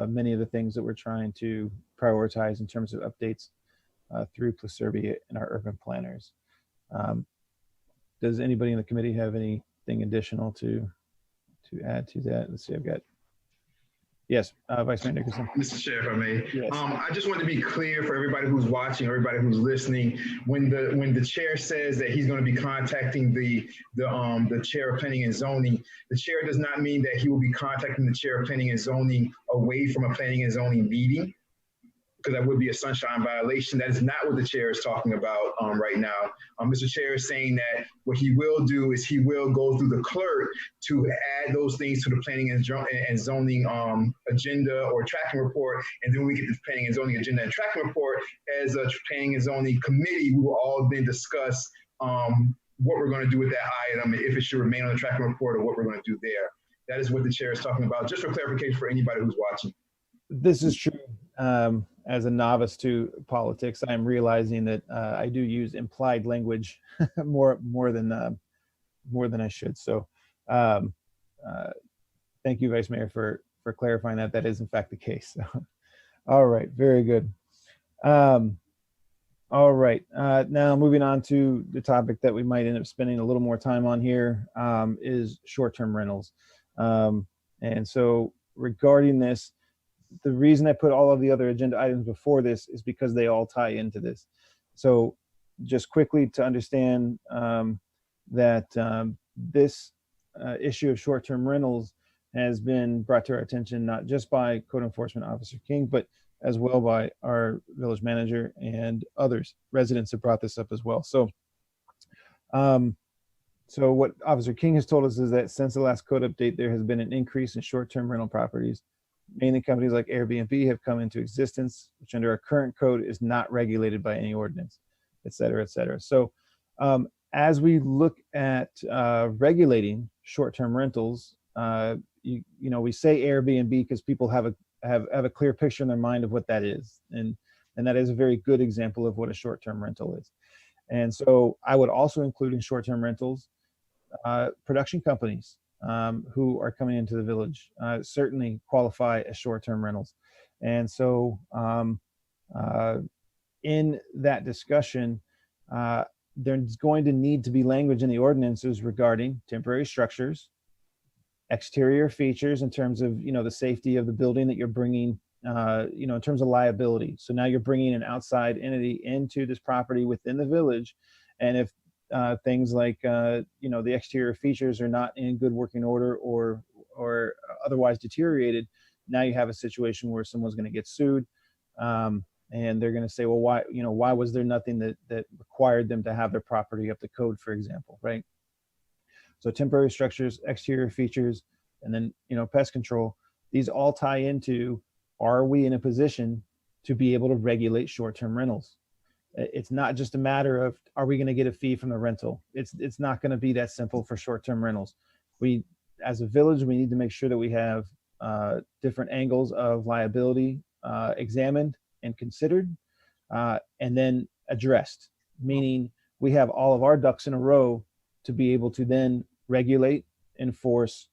many of the things that we're trying to prioritize in terms of updates through Pluserbia and our urban planners. Does anybody in the committee have anything additional to add to that? Let's see, I've got, yes, Vice Mayor Nickerson. Mr. Chair, if I may. Yes. I just want to be clear for everybody who's watching, everybody who's listening. When the chair says that he's going to be contacting the chair of planning and zoning, the chair does not mean that he will be contacting the chair of planning and zoning away from a planning and zoning meeting, because that would be a sunshine violation. That is not what the chair is talking about right now. Mr. Chair is saying that what he will do is he will go through the clerk to add those things to the planning and zoning agenda or tracking report. And then when we get the planning and zoning agenda and tracking report, as a planning and zoning committee, we will all then discuss what we're going to do with that item, if it should remain on the tracking report or what we're going to do there. That is what the chair is talking about, just for clarification for anybody who's watching. This is true. As a novice to politics, I'm realizing that I do use implied language more than I should. So thank you, Vice Mayor, for clarifying that. That is in fact the case. All right, very good. All right, now moving on to the topic that we might end up spending a little more time on here is short-term rentals. And so regarding this, the reason I put all of the other agenda items before this is because they all tie into this. So just quickly to understand that this issue of short-term rentals has been brought to our attention, not just by Code Enforcement Officer King, but as well by our village manager and others. Residents have brought this up as well. So, so what Officer King has told us is that since the last code update, there has been an increase in short-term rental properties. Mainly companies like Airbnb have come into existence, which under our current code is not regulated by any ordinance. et cetera, et cetera. So as we look at regulating short-term rentals, you know, we say Airbnb because people have a clear picture in their mind of what that is, and that is a very good example of what a short-term rental is. And so I would also include in short-term rentals production companies who are coming into the village certainly qualify as short-term rentals. And so in that discussion, there's going to need to be language in the ordinances regarding temporary structures, exterior features in terms of, you know, the safety of the building that you're bringing, you know, in terms of liability. So now you're bringing an outside entity into this property within the village. And if things like, you know, the exterior features are not in good working order or otherwise deteriorated, now you have a situation where someone's going to get sued. And they're going to say, well, why was there nothing that required them to have their property up to code, for example, right? So temporary structures, exterior features, and then, you know, pest control, these all tie into, are we in a position to be able to regulate short-term rentals? It's not just a matter of, are we going to get a fee from the rental? It's not going to be that simple for short-term rentals. We, as a village, we need to make sure that we have different angles of liability examined and considered, and then addressed, meaning we have all of our ducks in a row to be able to then regulate, enforce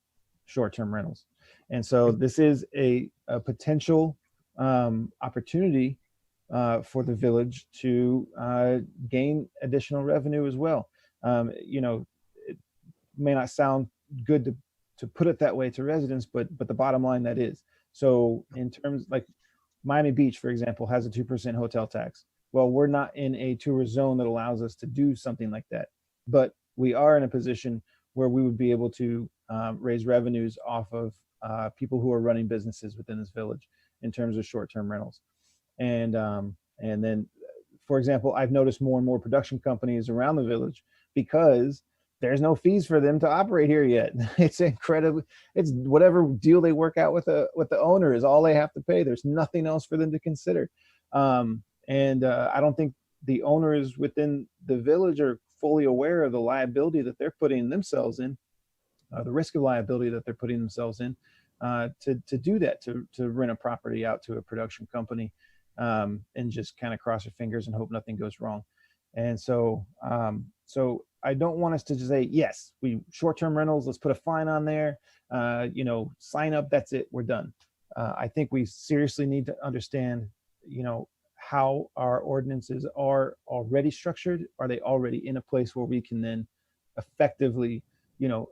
short-term rentals. And so this is a potential opportunity for the village to gain additional revenue as well. You know, it may not sound good to put it that way to residents, but the bottom line, that is. So in terms, like Miami Beach, for example, has a 2% hotel tax. Well, we're not in a tourist zone that allows us to do something like that, but we are in a position where we would be able to raise revenues off of people who are running businesses within this village in terms of short-term rentals. And then, for example, I've noticed more and more production companies around the village because there's no fees for them to operate here yet. It's incredible. It's whatever deal they work out with the owner is all they have to pay. There's nothing else for them to consider. I don't think the owners within the village are fully aware of the liability that they're putting themselves in, the risk of liability that they're putting themselves in to do that, to rent a property out to a production company and just kind of cross your fingers and hope nothing goes wrong. And so, I don't want us to just say, yes, we short-term rentals, let's put a fine on there, you know, sign up, that's it, we're done. I think we seriously need to understand, you know, how our ordinances are already structured. Are they already in a place where we can then effectively, you know,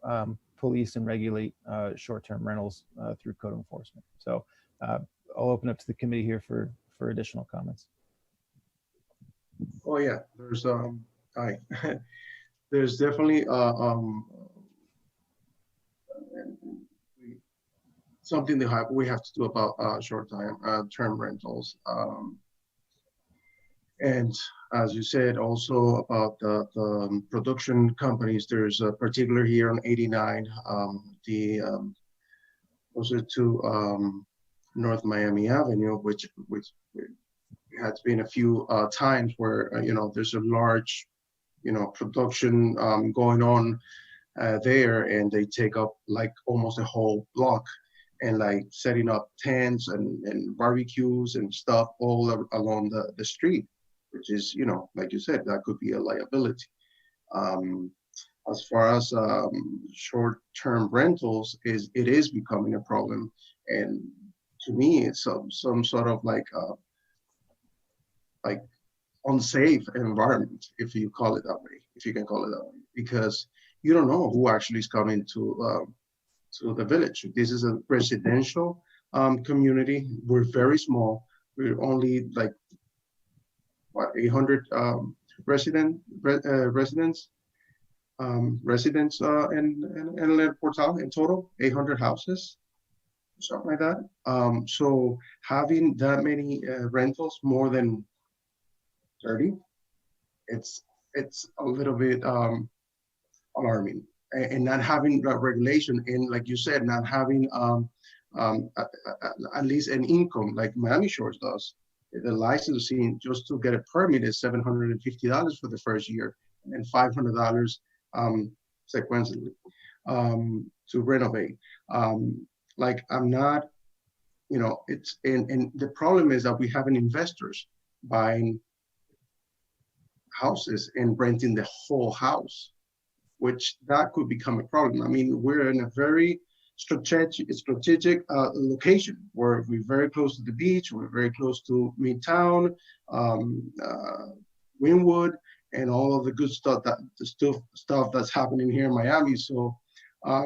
police and regulate short-term rentals through code enforcement? So I'll open up to the committee here for additional comments. Oh yeah, there's there's definitely something that we have to do about short-term rentals. And as you said, also about the production companies, there's a particular here on 89, closer to North Miami Avenue, which has been a few times where, you know, there's a large, you know, production going on there, and they take up like almost a whole block, and like setting up tents and barbecues and stuff all along the street, which is, you know, like you said, that could be a liability. As far as short-term rentals, it is becoming a problem, and to me, it's some sort of like unsafe environment, if you call it that way, if you can call it that way, because you don't know who actually is coming to the village. This is a residential community. We're very small. We're only like what, 800 residents in El Portal in total, 800 houses, something like that. So having that many rentals, more than 30, it's a little bit alarming, and not having regulation, and like you said, not having at least an income like Miami Shores does. The licensing just to get a permit is $750 for the first year, and then $500 sequentially to renovate. Like I'm not, you know, it's and the problem is that we have investors buying houses and renting the whole house, which that could become a problem. I mean, we're in a very strategic location where we're very close to the beach, we're very close to Midtown, Wynwood, and all of the good stuff stuff that's happening here in Miami. So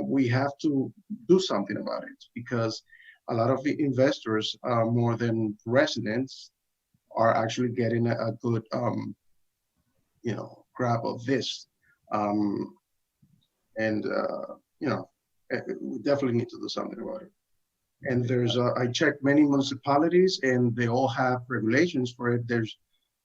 we have to do something about it, because a lot of the investors, more than residents, are actually getting a good, you know, grab of this. You know, we definitely need to do something about it. And there's, I checked many municipalities and they all have regulations for it. There's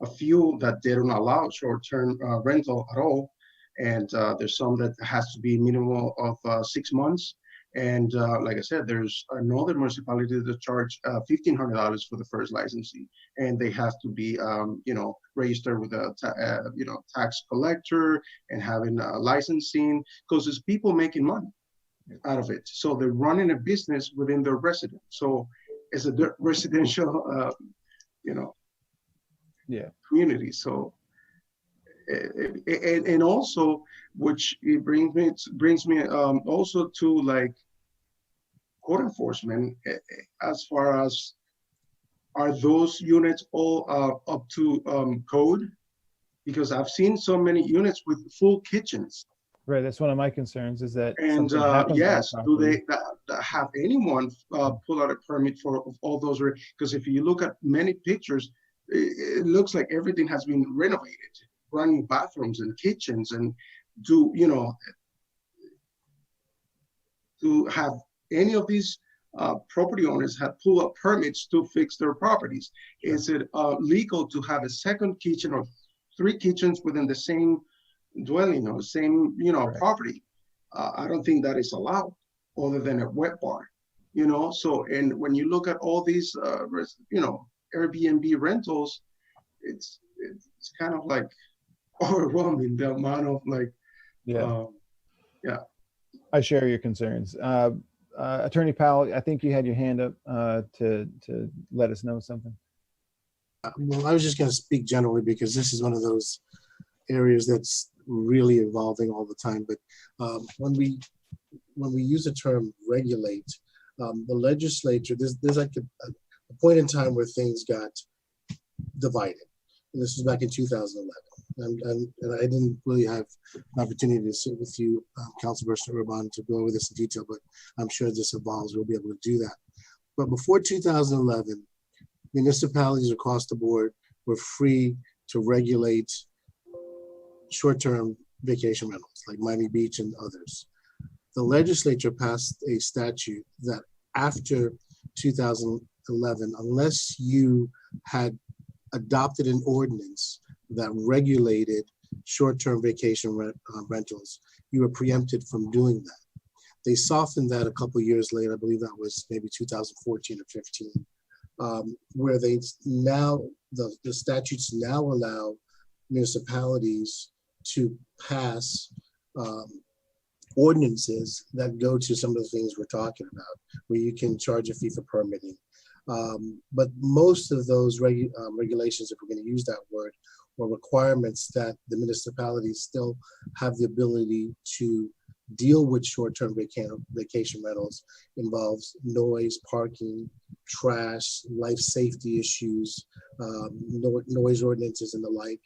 a few that they don't allow short-term rental at all. And there's some that has to be minimum of 6 months. And like I said, there's another municipality that charge $1,500 for the first licensing, and they have to be, you know, registered with a, you know, tax collector and having licensing, because it's people making money out of it. So they're running a business within their residence. So it's a residential, you know, community. So, and also, which it brings me also to like code enforcement, as far as, are those units all up to code? Because I've seen so many units with full kitchens. Right, that's one of my concerns, is that And something happens on the yes, do property. they have anyone pull out a permit for all those? Because if you look at many pictures, it looks like everything has been renovated, brand new bathrooms and kitchens, and do, you know, to have any of these property owners have pull up permits to fix their properties? Is it legal to have a second kitchen or 3 kitchens within the same dwelling or same, you know, property? I don't think that is allowed, other than a wet bar, you know. So, and when you look at all these, you know, Airbnb rentals, it's kind of like overwhelming, the amount of like, yeah. I share your concerns. Attorney Powell, I think you had your hand up to let us know something. Well, I was just going to speak generally, because this is one of those areas that's really evolving all the time. But when we use the term regulate, the legislature, there's like a point in time where things got divided. And this was back in 2011. And I didn't really have an opportunity to sit with you, Councilperson Urban, to go over this in detail, but I'm sure this evolves, we'll be able to do that. But before 2011, municipalities across the board were free to regulate short-term vacation rentals, like Miami Beach and others. The legislature passed a statute that after 2011, unless you had adopted an ordinance that regulated short-term vacation rentals, you were preempted from doing that. They softened that a couple of years later. I believe that was maybe 2014 or 15, where they now, the statutes now allow municipalities to pass ordinances that go to some of the things we're talking about, where you can charge a fee for permitting. But most of those regulations, if we're going to use that word, or requirements that the municipalities still have the ability to deal with short-term vacation rentals, involves noise, parking, trash, life safety issues, noise ordinances and the like.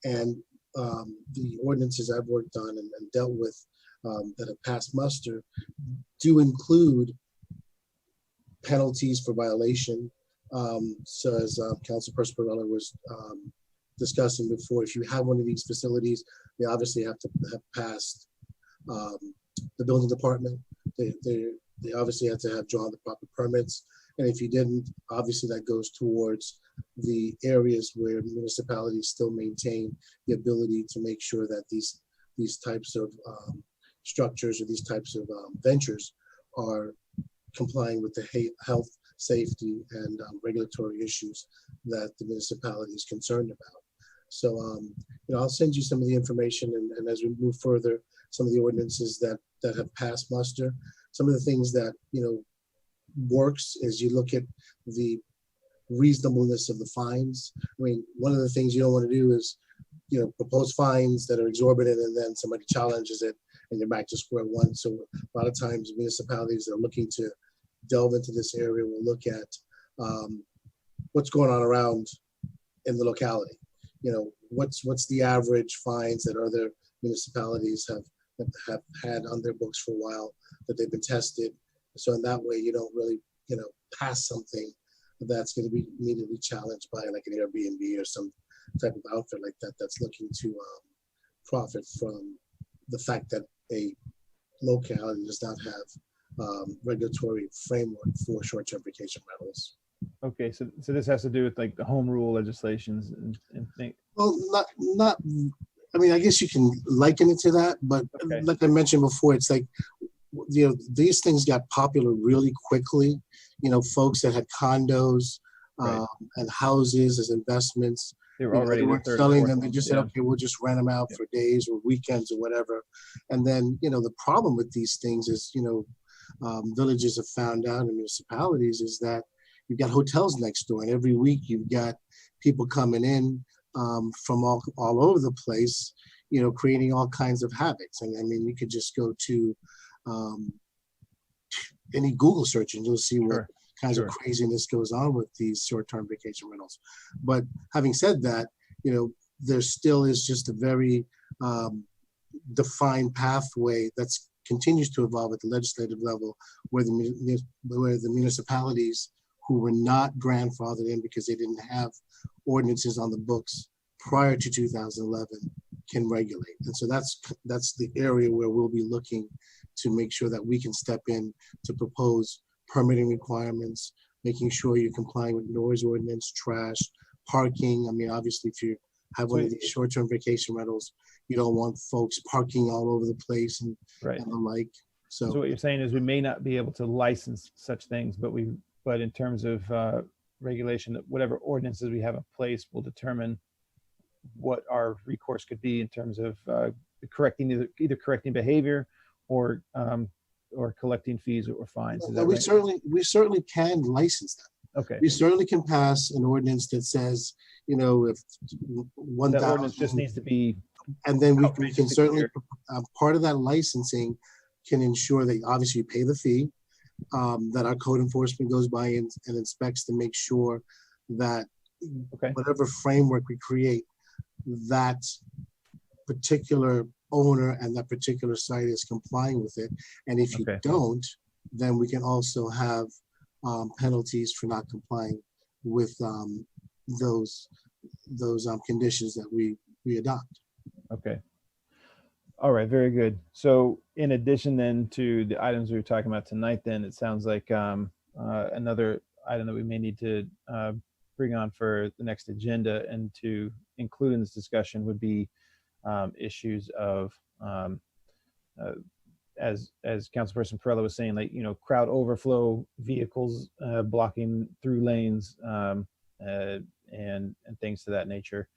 And the ordinances I've worked on and dealt with that have passed muster do include penalties for violation. So as Councilperson Perella was discussing before, if you have one of these facilities, they obviously have to have passed the building department. They obviously have to have drawn the proper permits. And if you didn't, obviously that goes towards the areas where municipalities still maintain the ability to make sure that these types of structures or these types of ventures are complying with the health, safety, and regulatory issues that the municipality is concerned about. So, I'll send you some of the information, and as we move further, some of the ordinances that have passed muster. Some of the things that, works is you look at the reasonableness of the fines. I mean, one of the things you don't want to do is, propose fines that are exorbitant and then somebody challenges it and you're back to square one. So a lot of times municipalities that are looking to delve into this area will look at what's going on around in the locality. What's the average fines that other municipalities have had on their books for a while, that they've been tested. So in that way, you don't really, pass something that's going to be immediately challenged by like an Airbnb or some type of outfit like that that's looking to profit from the fact that a locality does not have regulatory framework for short-term vacation rentals. Okay, so this has to do with like the home rule legislations and things. Well, not. I mean, I guess you can liken it to that, but okay. Like I mentioned before, it's like, these things got popular really quickly. Folks that had condos Right. and houses as investments. They were already they the weren't third, selling fourth them. They one, just said, yeah. okay, we'll just rent them out for days or weekends or whatever. And then, the problem with these things is, villages have found out in municipalities is that you've got hotels next door, and every week you've got people coming in from all over the place, creating all kinds of habits. And I mean, you could just go to any Google search and you'll see what kinds of craziness goes on with these short-term vacation rentals. But having said that, there still is just a very defined pathway that's continues to evolve at the legislative level, where the municipalities who were not grandfathered in because they didn't have ordinances on the books prior to 2011 can regulate. And so that's the area where we'll be looking to make sure that we can step in to propose permitting requirements, making sure you're complying with noise ordinance, trash, parking. I mean, obviously, if you have one of these short-term vacation rentals, you don't want folks parking all over the place and the like. So what you're saying is we may not be able to license such things, but in terms of regulation, whatever ordinances we have in place will determine what our recourse could be in terms of correcting either correcting behavior or collecting fees or fines. Is that right? We certainly can license them. Okay. We certainly can pass an ordinance that says, if 1,000 that ordinance just needs to be, and then we can certainly part of that licensing can ensure that obviously you pay the fee, that our code enforcement goes by and inspects to make sure that whatever framework we create, that particular owner and that particular site is complying with it. And if you don't, then we can also have penalties for not complying with those conditions that we adopt. Okay. All right, very good. So in addition then to the items we were talking about tonight, then it sounds like another item that we may need to bring on for the next agenda and to include in this discussion would be issues of, as Councilperson Perrella was saying, like, crowd overflow, vehicles blocking through lanes, and things to that nature.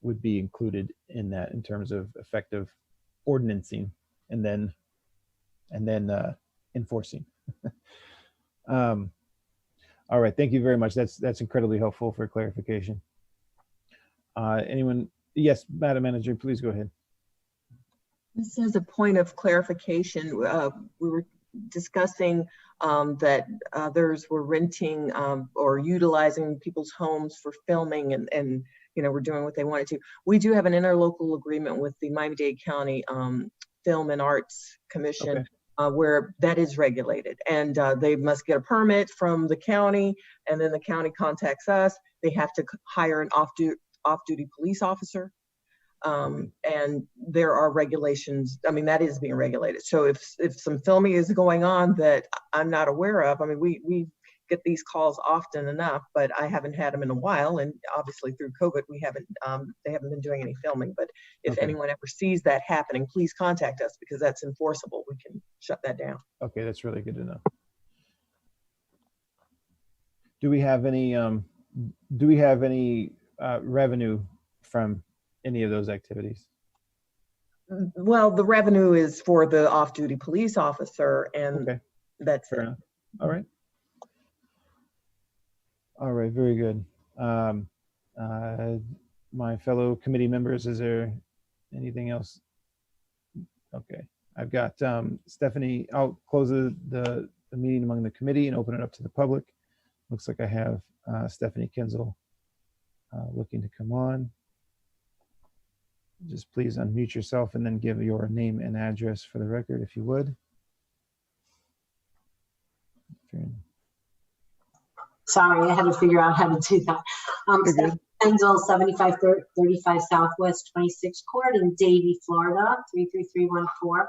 Would be included in that in terms of effective ordinancing and then enforcing. All right, thank you very much. That's incredibly helpful for clarification. Anyone? Yes, Madam Manager, please go ahead. This is a point of clarification. We were discussing that others were renting or utilizing people's homes for filming and were doing what they wanted to. We do have an interlocal agreement with the Miami-Dade County Film and Arts Commission where that is regulated, and they must get a permit from the county, and then the county contacts us. They have to hire an off-duty police officer. And there are regulations. I mean, that is being regulated. So if some filming is going on that I'm not aware of, I mean, we get these calls often enough, but I haven't had them in a while. And obviously through COVID, they haven't been doing any filming. But if anyone ever sees that happening, please contact us because that's enforceable. We can shut that down. Okay, that's really good to know. do we have any revenue from any of those activities? Well, the revenue is for the off-duty police officer, and Okay, that's fair it. enough. All right. All right, very good. My fellow committee members, is there anything else? Okay, I've got Stephanie. I'll close the meeting among the committee and open it up to the public. Looks like I have Stephanie Kinzel looking to come on. Just please unmute yourself and then give your name and address for the record, if you would. Sorry, I had to figure out how to do that. Stephanie Kinzel, 7535 Southwest 26th Court in Davie, Florida, 33314.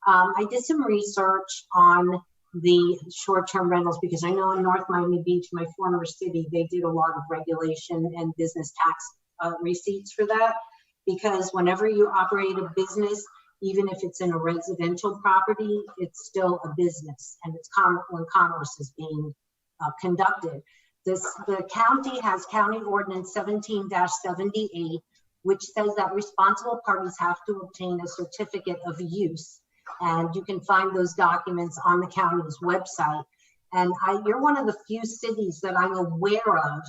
I did some research on the short-term rentals because I know in North Miami Beach, my former city, they did a lot of regulation and business tax receipts for that. Because whenever you operate a business, even if it's in a residential property, it's still a business, and it's when commerce is being conducted. The county has County Ordinance 17-78, which says that responsible parties have to obtain a certificate of use. And you can find those documents on the county's website. And you're one of the few cities that I'm aware of,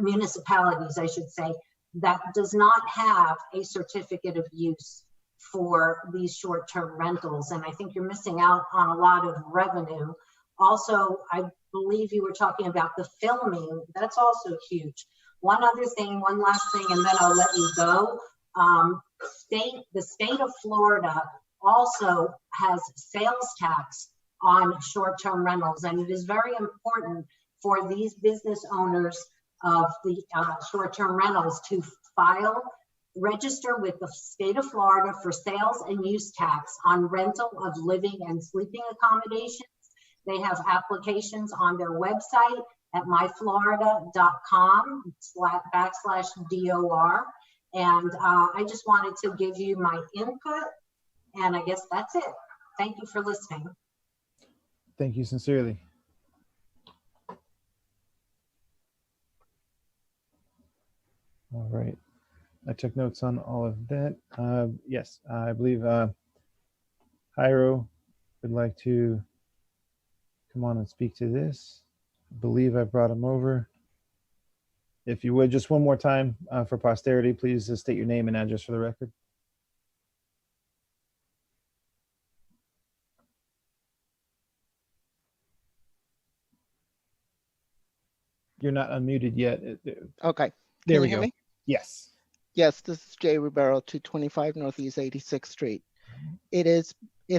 municipalities, I should say, that does not have a certificate of use for these short-term rentals. And I think you're missing out on a lot of revenue. Also, I believe you were talking about the filming. That's also huge. One other thing, one last thing, and then I'll let you go. The state of Florida also has sales tax on short-term rentals. And it is very important for these business owners of the short-term rentals to register with the state of Florida for sales and use tax on rental of living and sleeping accommodations. They have applications on their website at myflorida.com/DOR. And I just wanted to give you my input, and I guess that's it. Thank you for listening. Thank you sincerely. All right. I took notes on all of that. Yes, I believe Jairo would like to come on and speak to this. I believe I brought him over. If you would, just one more time for posterity, please state your name and address for the record. You're not unmuted yet. Okay. There we Can you hear go. me? Yes. Yes, this is Jay Ribeiro, 225 Northeast 86th Street. It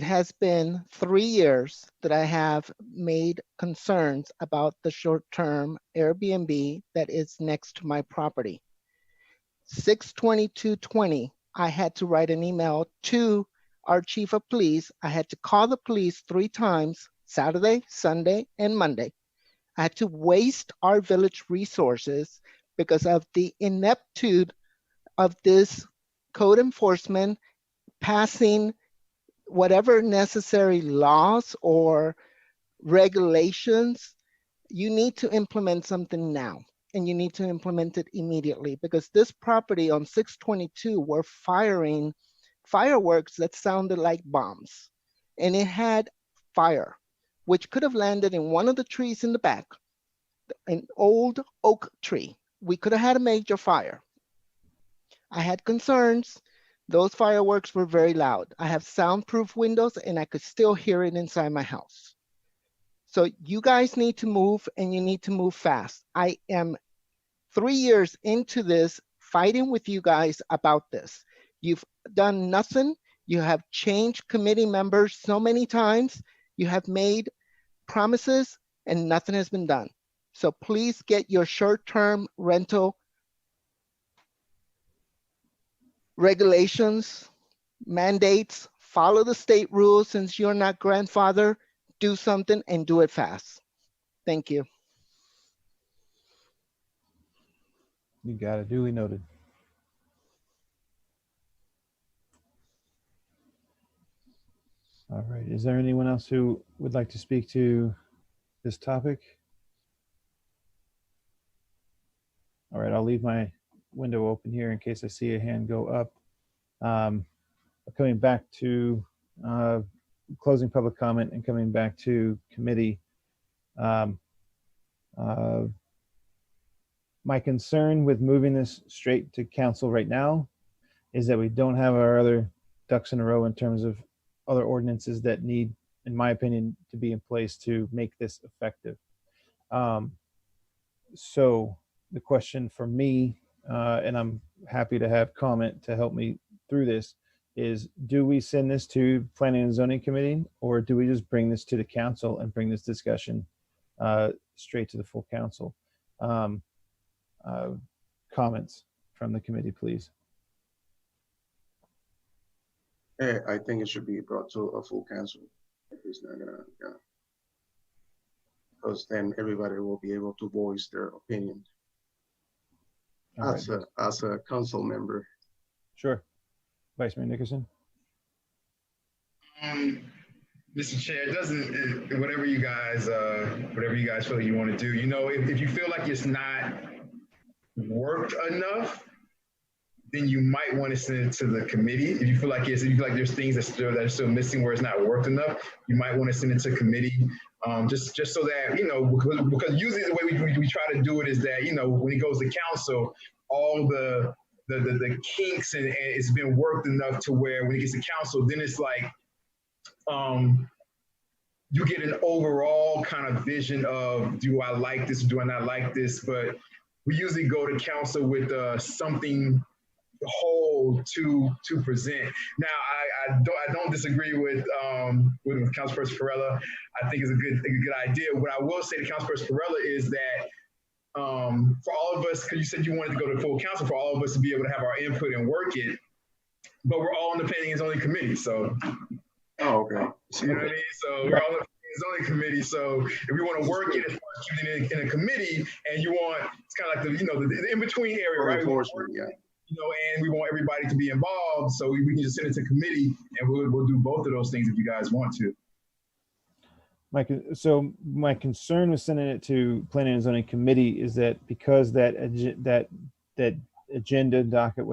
has been 3 years that I have made concerns about the short-term Airbnb that is next to my property. 6/22/20, I had to write an email to our chief of police. I had to call the police 3 times, Saturday, Sunday, and Monday. I had to waste our village resources because of the ineptitude of this code enforcement passing whatever necessary laws or regulations. You need to implement something now, and you need to implement it immediately, because this property on 6/22 were firing fireworks that sounded like bombs, and it had fire, which could have landed in one of the trees in the back, an old oak tree. We could have had a major fire. I had concerns. Those fireworks were very loud. I have soundproof windows and I could still hear it inside my house. So you guys need to move, and you need to move fast. I am 3 years into this, fighting with you guys about this. You've done nothing. You have changed committee members so many times. You have made promises and nothing has been done. So please get your short-term rental regulations, mandates, follow the state rules. Since you're not grandfather, do something and do it fast. Thank you. You got it. Duly noted. All right. Is there anyone else who would like to speak to this topic? All right, I'll leave my window open here in case I see a hand go up. Coming back to closing public comment and coming back to committee. My concern with moving this straight to council right now is that we don't have our other ducks in a row in terms of other ordinances that need, in my opinion, to be in place to make this effective. So the question for me, and I'm happy to have comment to help me through this, is do we send this to Planning and Zoning Committee, or do we just bring this to the council and bring this discussion straight to the full council? Comments from the committee, please. I think it should be brought to a full council. It's not gonna, because then everybody will be able to voice their opinion as a council member. Sure. Vice Mayor Nickerson. Mr. Chair, it doesn't, whatever you guys feel you want to do, you know, if you feel like it's not worked enough, then you might want to send it to the committee. If you feel like there's things that are still missing where it's not worked enough, you might want to send it to committee. Just so that, you know, because usually the way we try to do it is that, you know, when it goes to council, all the kinks and it's been worked enough to where when it gets to council, then it's like, you get an overall kind of vision of, do I like this, do I not like this? But we usually go to council with something whole to present. Now, I don't disagree with Councilperson Perrella. I think it's a good idea. What I will say to Councilperson Perrella is that for all of us, because you said you wanted to go to full council, for all of us to be able to have our input and work it, but we're all on the Planning and Zoning Committee, so. Oh, okay. You know what I mean? So we're all on the zoning committee. So if we want to work it as far as keeping it in a committee, and you want, it's kind of like the in-between area, right? Enforcement, yeah. You know, and we want everybody to be involved, so we can just send it to committee, and we'll do both of those things if you guys want to. So my concern with sending it to Planning and Zoning Committee is that because that agenda docket,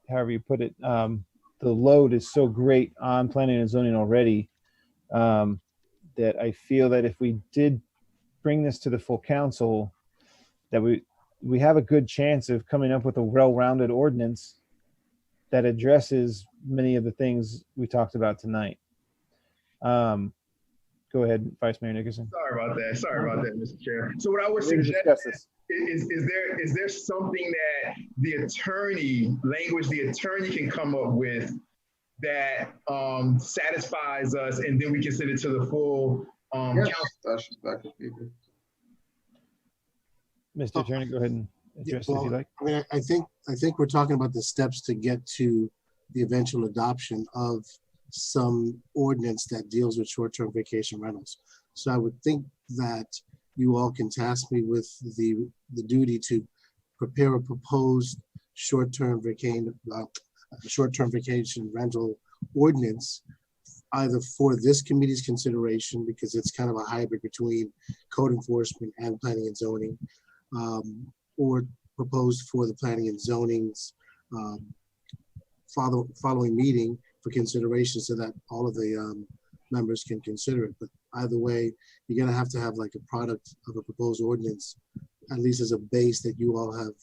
however you put it, the load is so great on Planning and Zoning already, that I feel that if we did bring this to the full council, that we have a good chance of coming up with a well-rounded ordinance that addresses many of the things we talked about tonight. Go ahead, Vice Mayor Nickerson. Sorry about that, Mr. Chair. So what I would suggest is there something that the attorney can come up with that satisfies us, and then we can send it to the full council. That could be good. Mr. Attorney, go ahead and address it if you like. I mean, I think we're talking about the steps to get to the eventual adoption of some ordinance that deals with short-term vacation rentals. So I would think that you all can task me with the duty to prepare a proposed short-term vacation rental ordinance, either for this committee's consideration, because it's kind of a hybrid between code enforcement and planning and zoning, or proposed for the planning and zoning's following meeting for consideration, so that all of the members can consider it. But either way, you're gonna have to have like a product of a proposed ordinance, at least as a base that you all have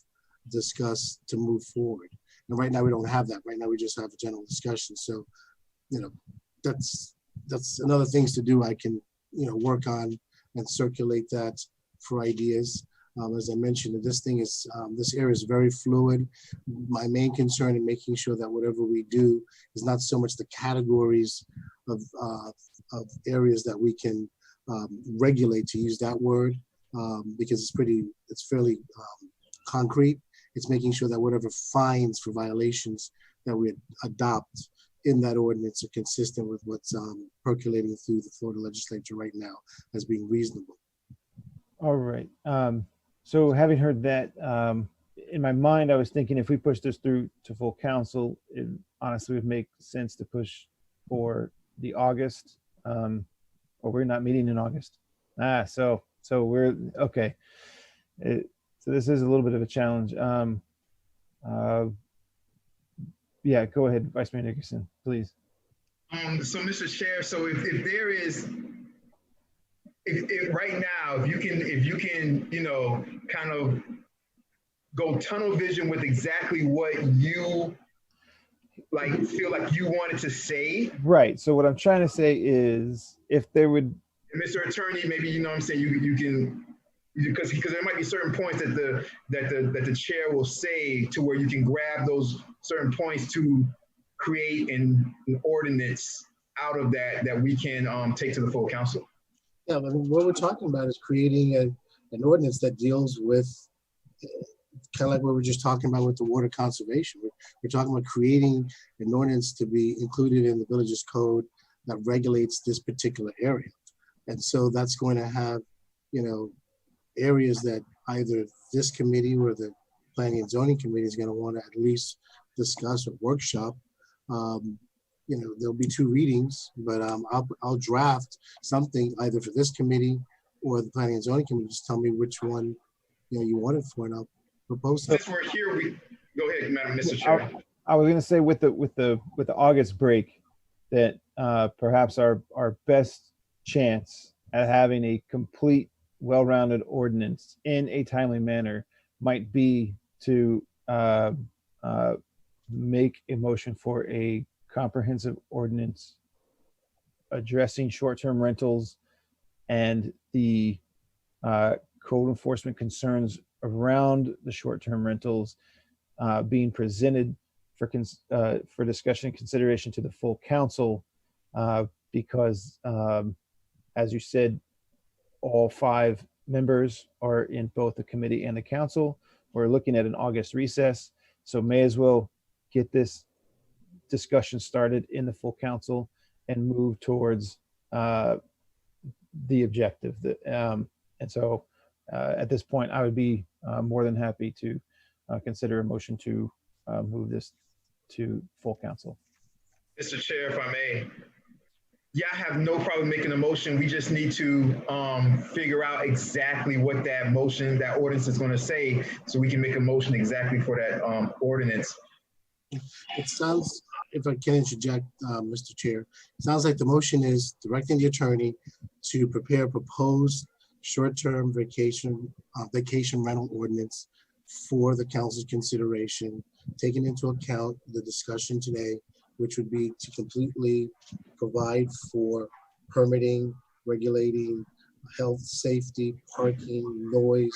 discussed to move forward. And right now we don't have that. Right now we just have a general discussion. So, you know, that's another things to do. I can, you know, work on and circulate that for ideas. As I mentioned, this area is very fluid. My main concern in making sure that whatever we do is not so much the categories of areas that we can regulate, to use that word, because it's fairly concrete. It's making sure that whatever fines for violations that we adopt in that ordinance are consistent with what's percolating through the Florida legislature right now as being reasonable. All right. So having heard that, in my mind, I was thinking if we push this through to full council, it honestly would make sense to push for the August, or we're not meeting in August. So we're okay. So this is a little bit of a challenge. Yeah, go ahead, Vice Mayor Nickerson, please. So, Mr. Chair, so if there is, if right now, if you can, you know, kind of go tunnel vision with exactly what you like feel like you wanted to say. Right. So what I'm trying to say is, if there would, Mr. Attorney, maybe you know what I'm saying, you can, because there might be certain points that the chair will say to where you can grab those certain points to create an ordinance out of that we can take to the full council. Yeah, I mean, what we're talking about is creating an ordinance that deals with kind of like what we were just talking about with the water conservation. We're talking about creating an ordinance to be included in the village's code that regulates this particular area. And so that's going to have, you know, areas that either this committee or the Planning and Zoning Committee is going to want to at least discuss or workshop. You know, there'll be 2 readings, but I'll draft something either for this committee or the Planning and Zoning Committee. Just tell me which one, you know, you want it for, and I'll propose that. Since we're here, go ahead, Madam Mr. Chair. I was going to say with the August break that perhaps our best chance at having a complete, well-rounded ordinance in a timely manner might be to make a motion for a comprehensive ordinance addressing short-term rentals and the code enforcement concerns around the short-term rentals being presented for discussion and consideration to the full council, because as you said, all 5 members are in both the committee and the council. We're looking at an August recess, so may as well get this discussion started in the full council and move towards the objective. And so at this point, I would be more than happy to consider a motion to move this to full council. Mr. Chair, if I may. Yeah, I have no problem making a motion. We just need to figure out exactly what that motion, that ordinance is going to say, so we can make a motion exactly for that ordinance. It sounds, if I can interject, Mr. Chair, it sounds like the motion is directing the attorney to prepare a proposed short-term vacation rental ordinance for the council's consideration, taking into account the discussion today, which would be to completely provide for permitting, regulating, health, safety, parking, noise,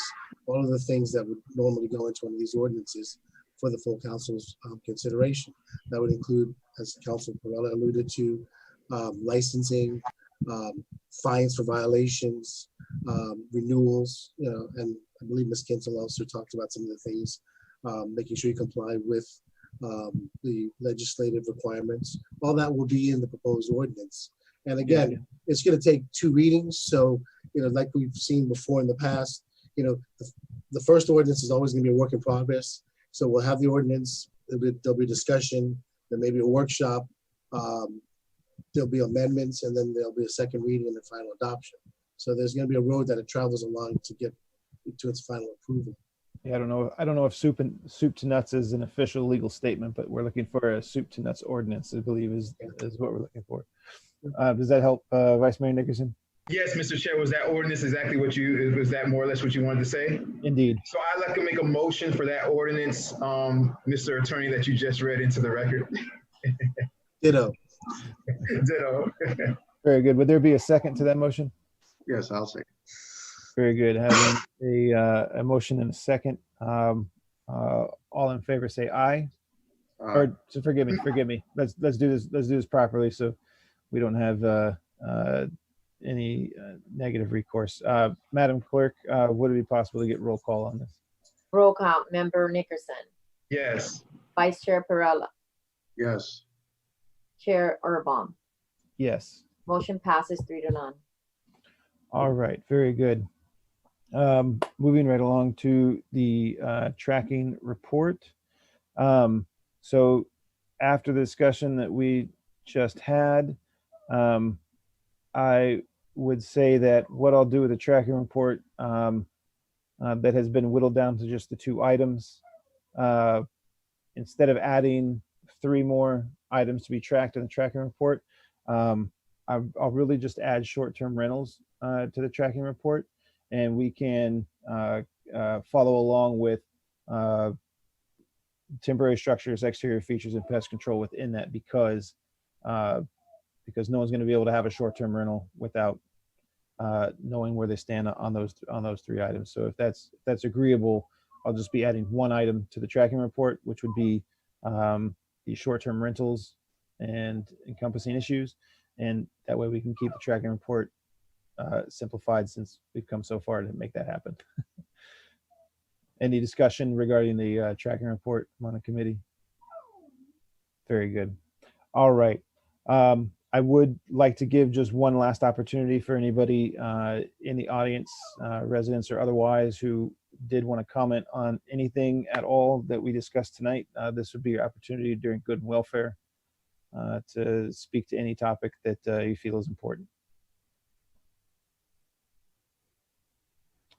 all of the things that would normally go into one of these ordinances for the full council's consideration. That would include, as Councilor Perrella alluded to, licensing, fines for violations, renewals, you know, and I believe Ms. Kinzel also talked about some of the things, making sure you comply with the legislative requirements. All that will be in the proposed ordinance. And again, it's going to take 2 readings. So, you know, like we've seen before in the past, you know, the first ordinance is always going to be a work in progress. So we'll have the ordinance, there'll be discussion, there may be a workshop, there'll be amendments, and then there'll be a second reading and a final adoption. So there's going to be a road that it travels along to get to its final approval. Yeah, I don't know if soup to nuts is an official legal statement, but we're looking for a soup to nuts ordinance, I believe is what we're looking for. Does that help, Vice Mayor Nickerson? Yes, Mr. Chair, was that ordinance exactly was that more or less what you wanted to say? Indeed. So I'd like to make a motion for that ordinance, Mr. Attorney, that you just read into the record. Ditto. Ditto. Very good. Would there be a second to that motion? Yes, I'll second. Very good. Having a motion and a second. All in favor say aye. Or so forgive me. Let's do this properly so we don't have any negative recourse. Madam Clerk, would it be possible to get roll call on this? Roll call. Member Nickerson. Yes. Vice Chair Perrella. Yes. Chair Urban. Yes. Motion passes 3-0. All right. Very good. Moving right along to the tracking report. So after the discussion that we just had, I would say that what I'll do with the tracking report that has been whittled down to just the 2 items. Instead of adding 3 more items to be tracked in the tracking report, I'll really just add short-term rentals to the tracking report, and we can follow along with temporary structures, exterior features, and pest control within that, because no one's going to be able to have a short-term rental without knowing where they stand on those 3 items. So if that's agreeable, I'll just be adding 1 item to the tracking report, which would be the short-term rentals and encompassing issues, and that way we can keep the tracking report simplified, since we've come so far to make that happen. Any discussion regarding the tracking report on the committee? Very good. All right. I would like to give just one last opportunity for anybody in the audience, residents or otherwise, who did want to comment on anything at all that we discussed tonight. This would be your opportunity during good and welfare to speak to any topic that you feel is important.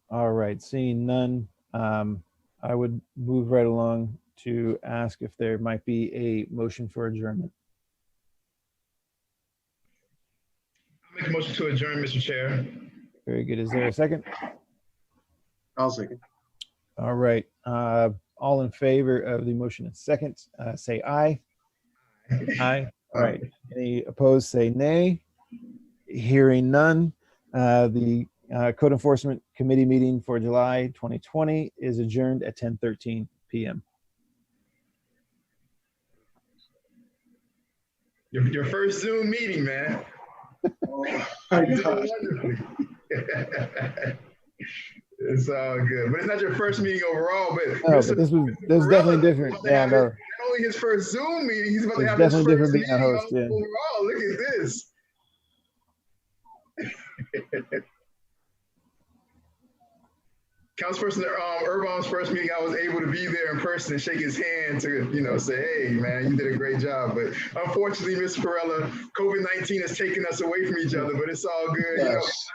All right, seeing none, I would move right along to ask if there might be a motion for adjournment. I'll make a motion to adjourn, Mr. Chair. Very good. Is there a second? I'll second. All right. All in favor of the motion and second, say aye. Aye. All right. Any opposed, say nay. Hearing none, the Code Enforcement Committee meeting for July 2020 is adjourned at 10:13 p.m. Your first Zoom meeting, man. Wonderfully. It's all good, but it's not your first meeting overall. But no, but this was definitely different. Yeah, no. Not only his first Zoom meeting, he's about to have definitely his first different being a meeting host. Yeah. overall. Look at this. Councilperson Urban's first meeting, I was able to be there in person and shake his hand to, say, hey, man, you did a great job. But unfortunately, Mr. Perella, COVID-19 has taken us away from each other, but it's all good. Yes.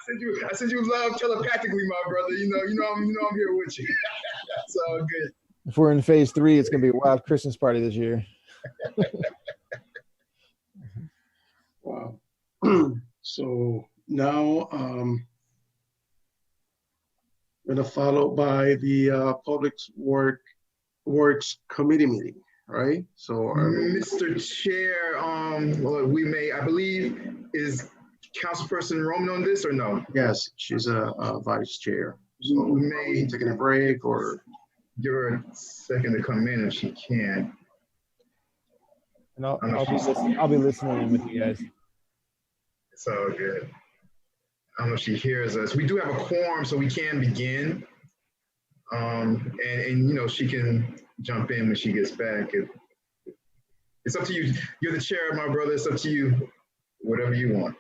I send you love telepathically, my brother. I'm here with you. It's all good. If we're in phase 3, it's going to be a wild Christmas party this year. Wow. So now, going to follow by the Public Works Committee meeting, right? So, Mr. Chair, I believe, is Councilperson Roman on this or no? yes, she's a vice chair. So We may taking a break or give her a second to come in if she can. And I'll be listening in with you guys. It's all good. I don't know if she hears us. We do have a quorum, so we can begin. And she can jump in when she gets back. It's up to you. You're the chair, my brother. It's up to you. Whatever you want.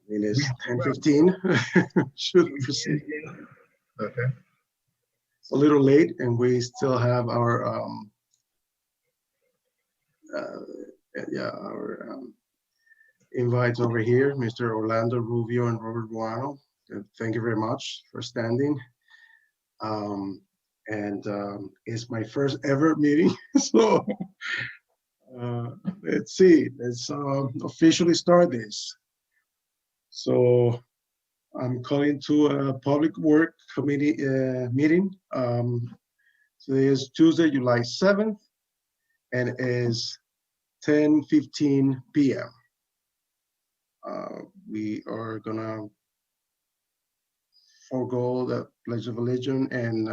it's 10:15. Should we proceed? Okay. It's a little late, and we still have our invites over here, Mr. Orlando Rubio and Robert Buano. Thank you very much for standing. It's my first ever meeting, so let's see. Let's officially start this. So I'm calling to a Public Work Committee meeting. Today is Tuesday, July 7th, and it is 10:15 p.m. We are gonna forego the Pledge of Allegiance and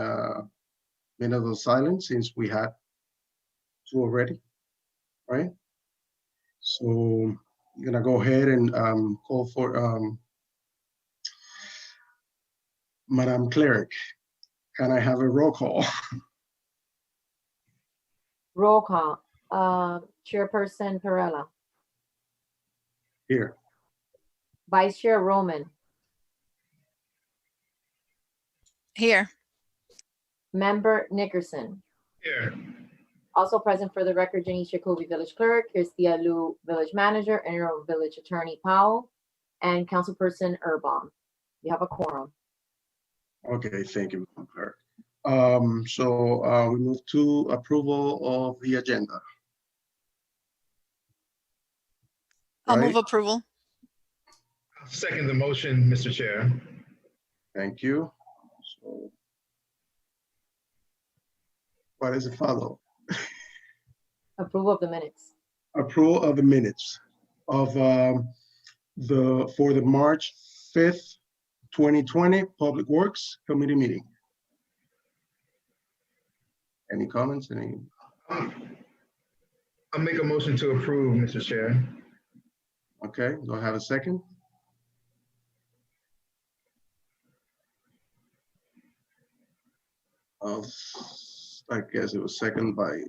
minute of silence, since we had 2 already, right? So I'm gonna go ahead and call for Madam Clerk. Can I have a roll call? Roll call. Chairperson Perella, Here. Vice Chair Roman, Here. Member Nickerson. Here. Also present for the record, Janice Jacoby, Village Clerk, Cristia Liu, Village Manager, Interim Village Attorney Powell, and Councilperson Erbaum. You have a quorum. Okay, thank you, Madam Clerk. We move to approval of the agenda. I'll move Right? approval. Second the motion, Mr. Chair. Thank you. So, what does it follow? Approval of the minutes. Approval of the minutes of for the March 5th, 2020 Public Works Committee meeting. Any comments? Any? I'll make a motion to approve, Mr. Chair. Okay, do I have a second? I guess it was second by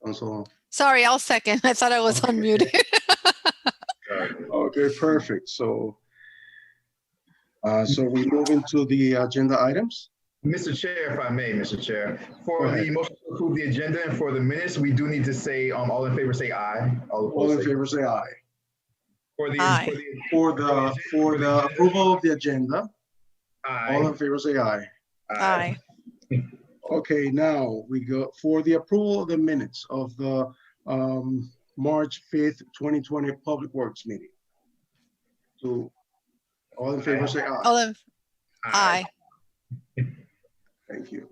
Council. Sorry, I'll second. I thought I was unmuted. Okay, perfect. So we move into the agenda items. Mr. Chair, if I may, Mr. Chair, for Go the ahead. motion to approve the agenda and for the minutes, we do need to say, all in favor say aye. All in favor say aye. For the, Aye. For the approval of the agenda, aye. all in favor say aye. Aye. Okay, now we go for the approval of the minutes of the March 5th, 2020 Public Works meeting. So all in favor say aye. All in, aye. Thank you.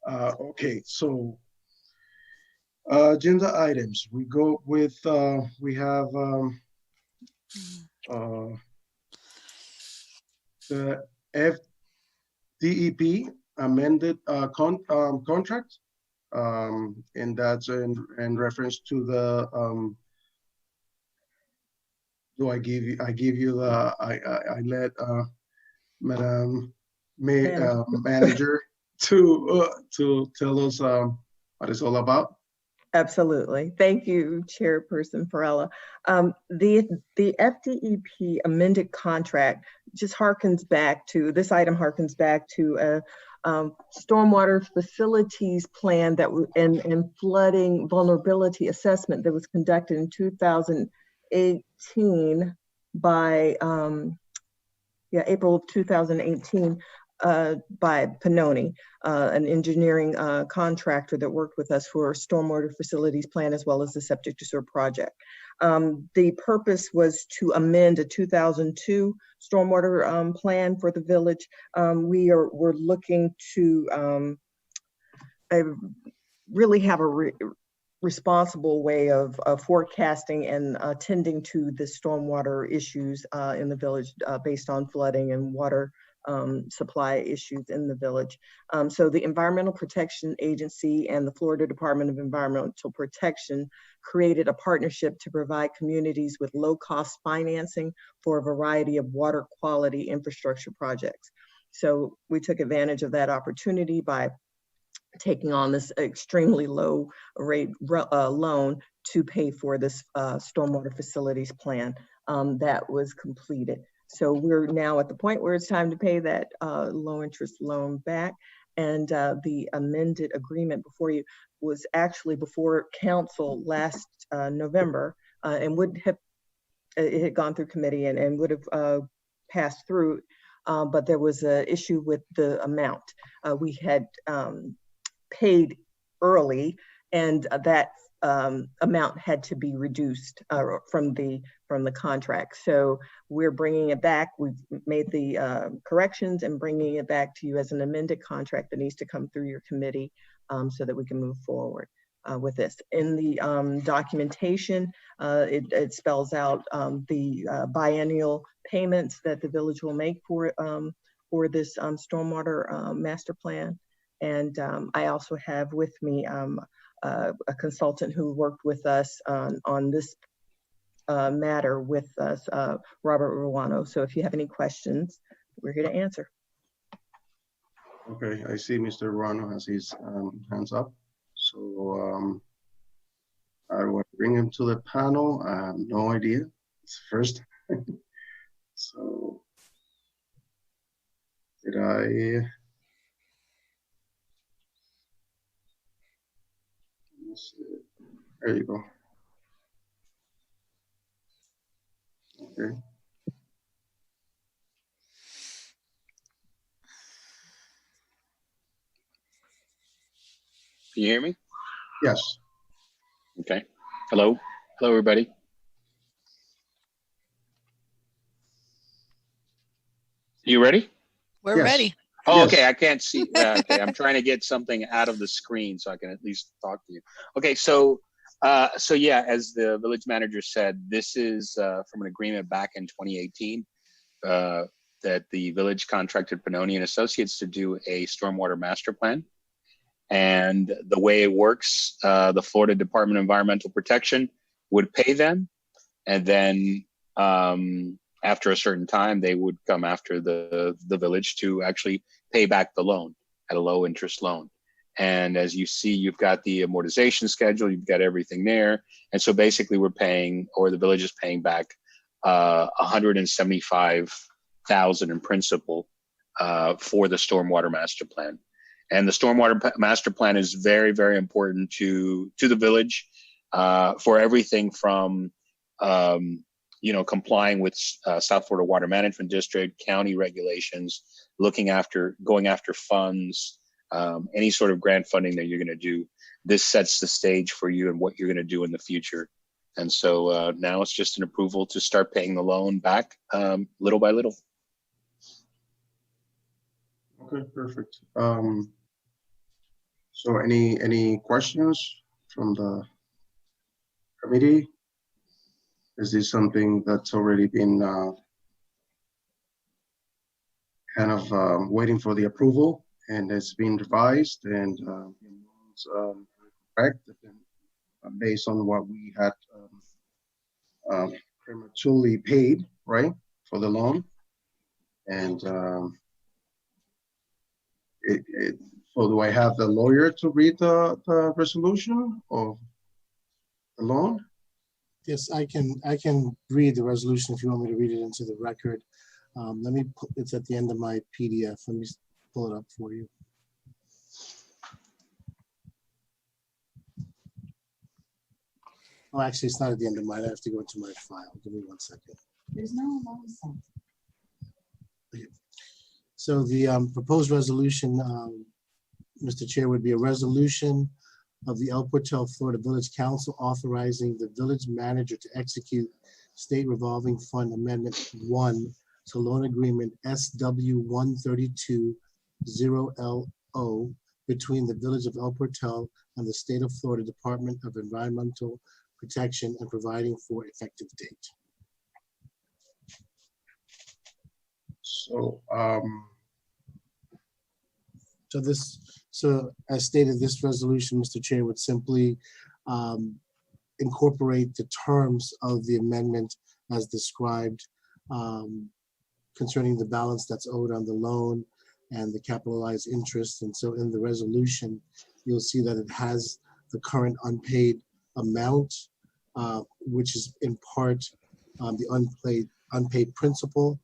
Okay, so agenda items. We go with, we have the FDEP amended contract, and that's in reference to the I let Madam Manager to tell us what it's all about. Absolutely. Thank you, Chairperson Perella. The FDEP amended contract just harkens back to, this item harkens back to a stormwater facilities plan that and flooding vulnerability assessment that was conducted in 2018 by, April of 2018 by Pannoni, an engineering contractor that worked with us for stormwater facilities plan as well as the septic to sewer project. The purpose was to amend a 2002 stormwater plan for the village. We're looking to really have a responsible way of forecasting and attending to the stormwater issues in the village based on flooding and water supply issues in the village. So the Environmental Protection Agency and the Florida Department of Environmental Protection created a partnership to provide communities with low-cost financing for a variety of water quality infrastructure projects. So we took advantage of that opportunity by taking on this extremely low rate loan to pay for this stormwater facilities plan that was completed. So we're now at the point where it's time to pay that low interest loan back. And the amended agreement before you was actually before council last November and would have, it had gone through committee and would have passed through, but there was an issue with the amount. We had paid early and that amount had to be reduced from the contract. So we're bringing it back. We've made the corrections and bringing it back to you as an amended contract that needs to come through your committee so that we can move forward with this. In the documentation, it spells out the biennial payments that the village will make for this stormwater master plan. And I also have with me a consultant who worked with us on this matter with us, Robert Ruano. So if you have any questions, we're here to answer. Okay, I see Mr. Ruano has his hands up. So I will bring him to the panel. I have no idea. It's first. So did I? There you go. Okay. Can you hear me? Yes. Okay. Hello. Hello, everybody. You ready? We're Yes. ready. Oh, Yes. okay. I can't see. Okay. I'm trying to get something out of the screen so I can at least talk to you. Okay. So yeah, as the village manager said, this is from an agreement back in 2018 that the village contracted Pannoni and Associates to do a stormwater master plan. And the way it works, the Florida Department of Environmental Protection would pay them, and then after a certain time, they would come after the village to actually pay back the loan at a low interest loan. And as you see, you've got the amortization schedule, you've got everything there. And so basically we're paying, or the village is paying back $175,000 in principal for the stormwater master plan. And the stormwater master plan is very, very important to the village for everything from complying with South Florida Water Management District, county regulations, going after funds, any sort of grant funding that you're going to do. This sets the stage for you and what you're going to do in the future. And so now it's just an approval to start paying the loan back little by little. Okay, perfect. So any questions from the committee? Is this something that's already been kind of waiting for the approval, and it's been revised and correct based on what we had prematurely paid, right, for the loan? And so do I have the lawyer to read the resolution of the loan? Yes, I can read the resolution if you want me to read it into the record. Let me put, it's at the end of my PDF. Let me pull it up for you. Oh, actually, it's not at the end of mine. I have to go into my file. Give me 1 second. There's no nonsense. So the proposed resolution, Mr. Chair, would be a resolution of the El Portal Florida Village Council authorizing the village manager to execute State Revolving Fund Amendment 1 to Loan Agreement SW1320LO between the Village of El Portal and the State of Florida Department of Environmental Protection and providing for effective date. So so as stated, this resolution, Mr. Chair, would simply incorporate the terms of the amendment as described concerning the balance that's owed on the loan and the capitalized interest. And so in the resolution, you'll see that it has the current unpaid amount, which is in part the unpaid principal,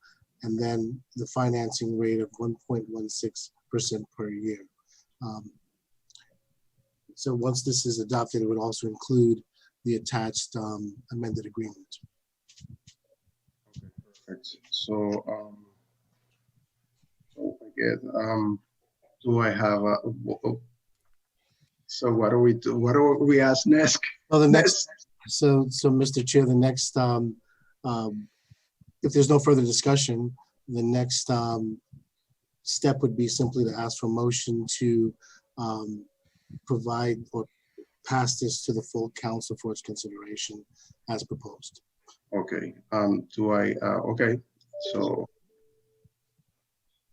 and then the financing rate of 1.16% per year. So once this is adopted, it would also include the attached amended agreement. perfect. So again, do I have a? So what do we do? What do we ask next? Well, the next. So Mr. Chair, the next. If there's no further discussion, the next step would be simply to ask for motion to provide or pass this to the full council for its consideration as proposed. Okay. Do I? Okay. So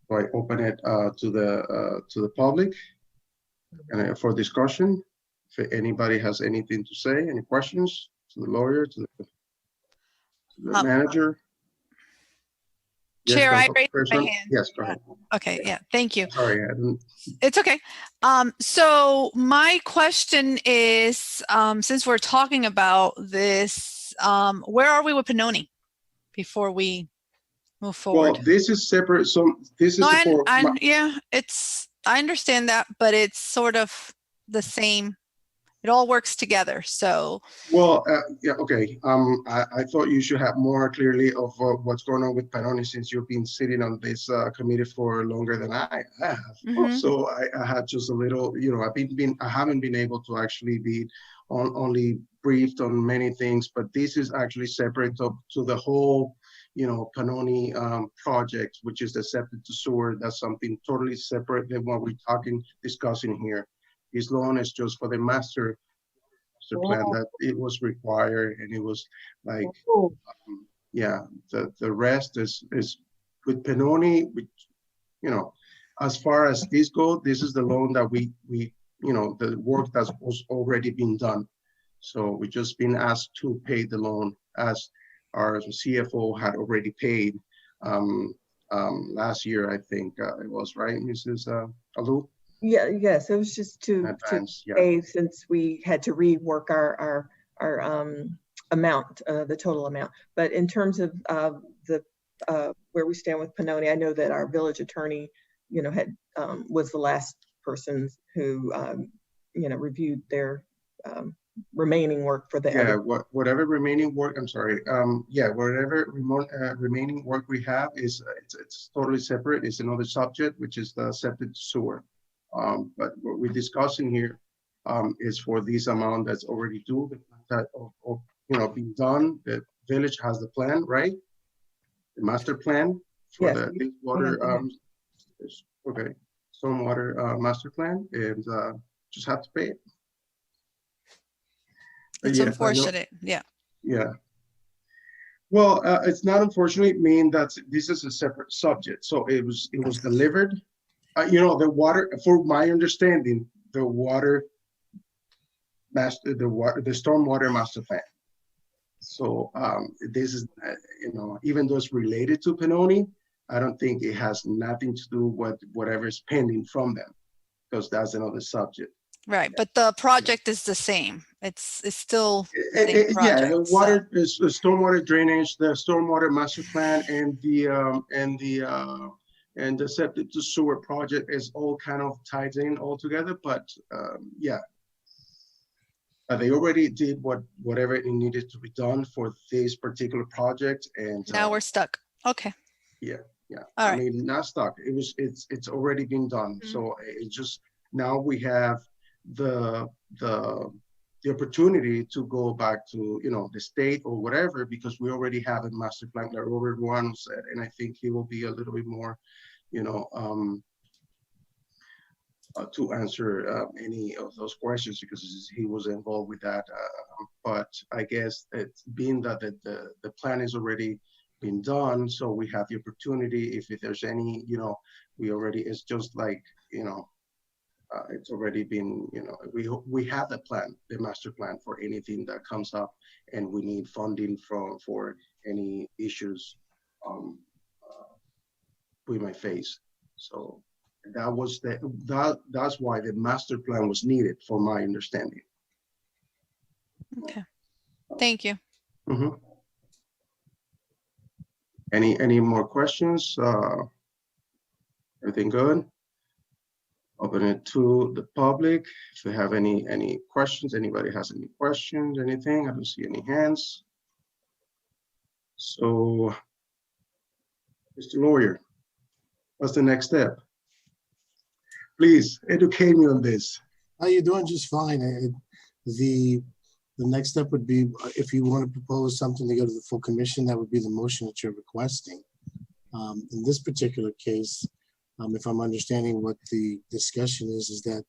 do I open it to the public and for discussion? If anybody has anything to say, any questions to the lawyer, to the manager? Chair, yes, I raised my hand. Yes, go ahead. Okay, yeah, thank you. Sorry, I didn't. It's okay. So my question is, since we're talking about this, where are we with Pannoni before we move forward? Well, this is separate. So this is No, for yeah, I understand that, but it's sort of the same it all works together. So Well, yeah, okay. I thought you should have more clearly of what's going on with Panoni, since you've been sitting on this committee for longer than I have. So I had just a little, you know, I haven't been able to actually be only briefed on many things, but this is actually separate to the whole, you know, Panoni project, which is the septic to sewer. That's something totally separate than what we're discussing here. This loan is just for the master plan that it was required, and it was like, yeah, the rest is with Panoni, which, you know, as far as this goes, this is the loan that we you know, the work that was already been done. So we just been asked to pay the loan, as our CFO had already paid last year, I think it was, right, Mrs. Alou? Yeah, yes, it was just to pay, since we had to rework our amount, the total amount. But in terms of where we stand with Panoni, I know that our village attorney, you know, was the last person who you know, reviewed their remaining work for the whatever remaining work, I'm sorry, yeah, whatever remaining work we have is it's totally separate. It's another subject, which is the septic sewer. But what we're discussing here is for this amount that's already due, that you know, being done. The village has the plan, right? The master plan for the water, okay, stormwater master plan, and just have to pay it. it's unfortunate, yeah. Yeah. Well, it's not unfortunate, mean that this is a separate subject. So it was delivered. You know, the water, for my understanding, the stormwater master plan. So this is, you know, even though it's related to Panoni, I don't think it has nothing to do with whatever is pending from them, because that's another subject. Right, but the project is the same. It's still the same project. Yeah, the water is the stormwater drainage, the stormwater master plan, and the septic to sewer project is all kind of tied in all together. But yeah, they already did whatever it needed to be done for this particular project, and now we're stuck. Okay. Yeah, yeah. All right. I mean, not stuck. It's already been done. So it just, now we have the opportunity to go back to, you know, the state or whatever, because we already have a master plan that Robert Juan said, and I think he will be a little bit more, you know, to answer any of those questions, because he was involved with that. But I guess it's being that the plan is already been done, so we have the opportunity, if there's any, you know, it's just like, you know, it's already been, you know, we have the plan, the master plan, for anything that comes up, and we need funding for any issues we might face. So that's why the master plan was needed, for my understanding. Okay, thank you. Mm-hmm. Any more questions? Everything good? Open it to the public. If they have any questions, anybody has any questions, anything? I don't see any hands. So, Mr. Lawyer, what's the next step? Please educate me on this. Oh, you're doing just fine. The next step would be, if you want to propose something to go to the full commission, that would be the motion that you're requesting. In this particular case, if I'm understanding what the discussion is that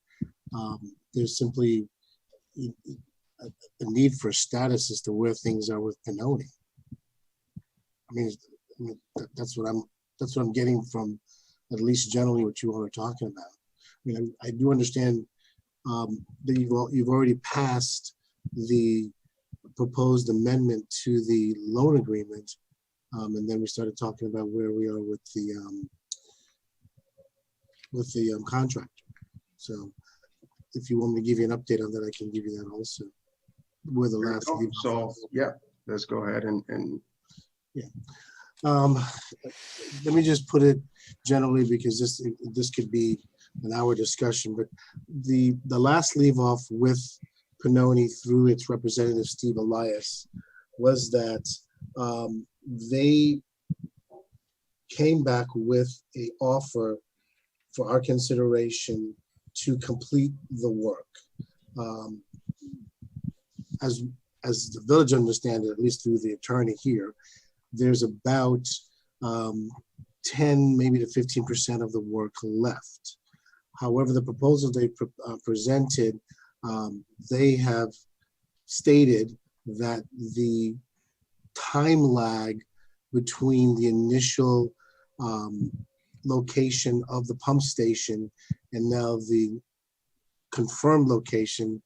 there's simply a need for status as to where things are with Panoni. I mean, that's what I'm getting from, at least generally, what you all are talking about. I mean, I do understand that you've already passed the proposed amendment to the loan agreement, and then we started talking about where we are with the contractor. So if you want me to give you an update on that, I can give you that also. Where the last so yeah, let's go ahead and yeah. Let me just put it generally, because this could be an hour discussion, but the last leave off with Pannoni through its representative, Steve Elias, was that they came back with an offer for our consideration to complete the work. As the village understands it, at least through the attorney here, there's about 10, maybe to 15% of the work left. However, the proposal they presented, they have stated that the time lag between the initial location of the pump station and now the confirmed location,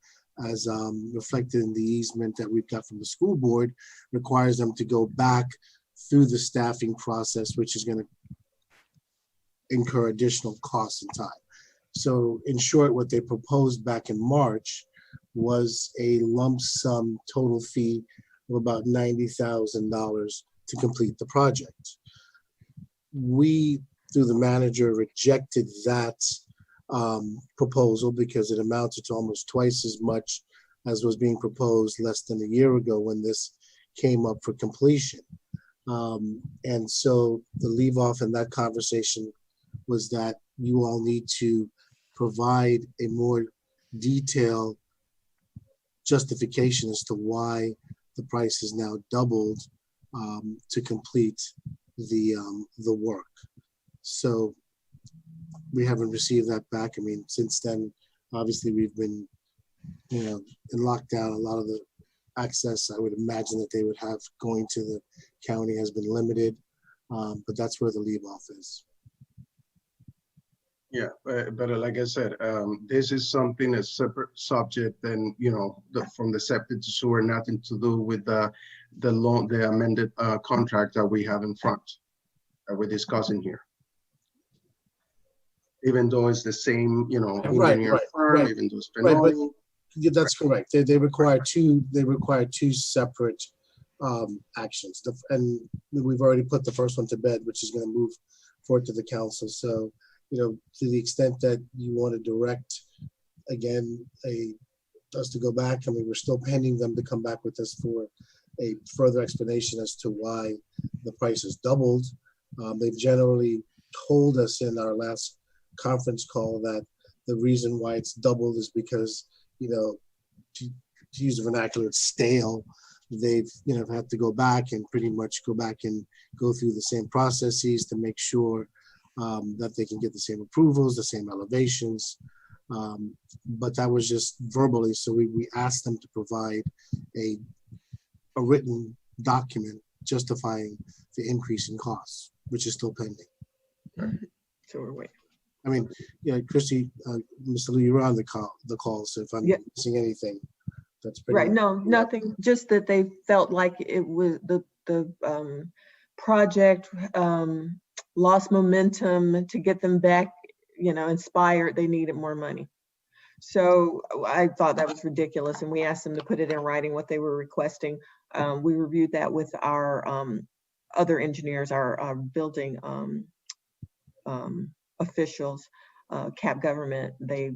as reflected in the easement that we've got from the school board, requires them to go back through the staffing process, which is going to incur additional costs and time. So in short, what they proposed back in March was a lump sum total fee of about $90,000 to complete the project. We, through the manager, rejected that proposal because it amounted to almost twice as much as was being proposed less than a year ago when this came up for completion. And so the leave off in that conversation was that you all need to provide a more detailed justification as to why the price is now doubled to complete the work. So we haven't received that back. I mean, since then, obviously we've been, in lockdown. A lot of the access I would imagine that they would have going to the county has been limited, but that's where the leave off is. Yeah, but like I said, this is something, a separate subject than, from the septic to sewer, nothing to do with the amended contract that we have in front that we're discussing here. Even though it's the same, engineer firm, even though it's Pannoni. Yeah, that's correct. They require two separate actions, and we've already put the first one to bed, which is going to move forward to the council. So, to the extent that you want to direct again us to go back, I mean, we're still pending them to come back with us for a further explanation as to why the price has doubled. They've generally told us in our last conference call that the reason why it's doubled is because, to use the vernacular, it's stale. They've, had to go back and pretty much go through the same processes to make sure that they can get the same approvals, the same elevations. But that was just verbally. So we asked them to provide a written document justifying the increase in costs, which is still pending. So we're waiting. I mean, Christy, Mr. Liu, you're on the call. So if I'm missing anything, that's pretty right. No, nothing. Just that they felt like it was the project lost momentum. To get them back, inspired, they needed more money. So I thought that was ridiculous, and we asked them to put it in writing what they were requesting. We reviewed that with our other engineers, our building officials, cap government. They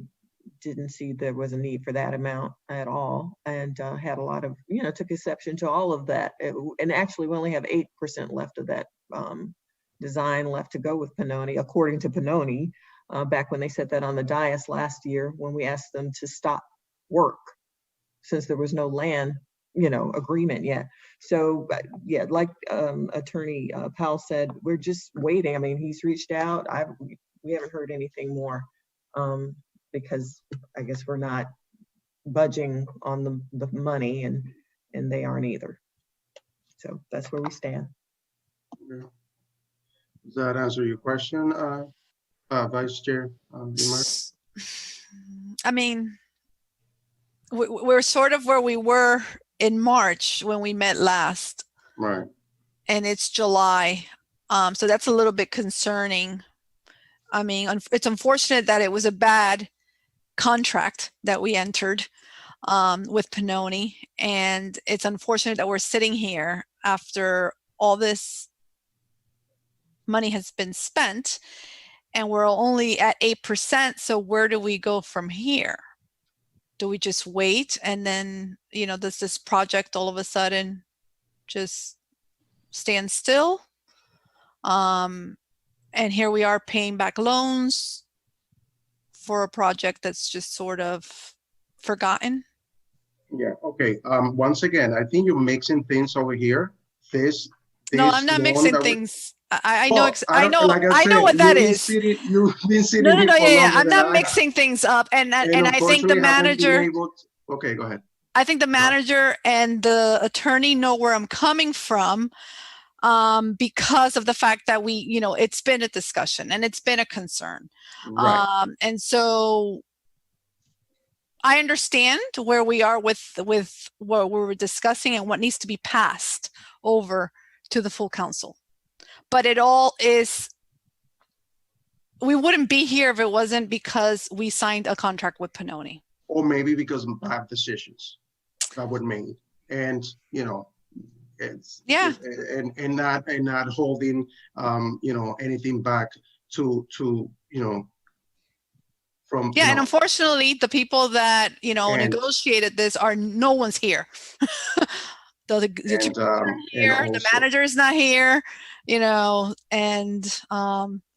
didn't see there was a need for that amount at all, and had a lot of, took exception to all of that. And actually, we only have 8% left of that design left to go with Pannoni, according to Pannoni, back when they said that on the dais last year when we asked them to stop work since there was no land, agreement yet. So yeah, like Attorney Powell said, we're just waiting. I mean, he's reached out. We haven't heard anything more because I guess we're not budging on the money, and they aren't either. So that's where we stand. Okay. Does that answer your question, Vice Chair? I mean, we're sort of where we were in March when we met last. Right. And it's July. So that's a little bit concerning. I mean, it's unfortunate that it was a bad contract that we entered with Pannoni. And it's unfortunate that we're sitting here after all this money has been spent and we're only at 8%. So where do we go from here? do we just wait and then, does this project all of a sudden just stand still? And here we are paying back loans for a project that's just sort of forgotten. Yeah, okay. Once again, I think you're mixing things over here. No, I'm not mixing things. I know, Well, I know, like I know said, what that you've been is. you've been sitting No, here for yeah. longer I'm than not I mixing things up. And I think the unfortunately haven't been manager, able to- Okay, go ahead. I think the manager and the attorney know where I'm coming from, because of the fact that it's been a discussion and it's been a concern. Right. And so I understand where we are with what we were discussing and what needs to be passed over to the full council. But it all is, we wouldn't be here if it wasn't because we signed a contract with Pannoni. Or maybe because of bad decisions that were made. And, it's and not holding anything back to from and unfortunately the people that And- negotiated this are no one's here. the manager is not here, and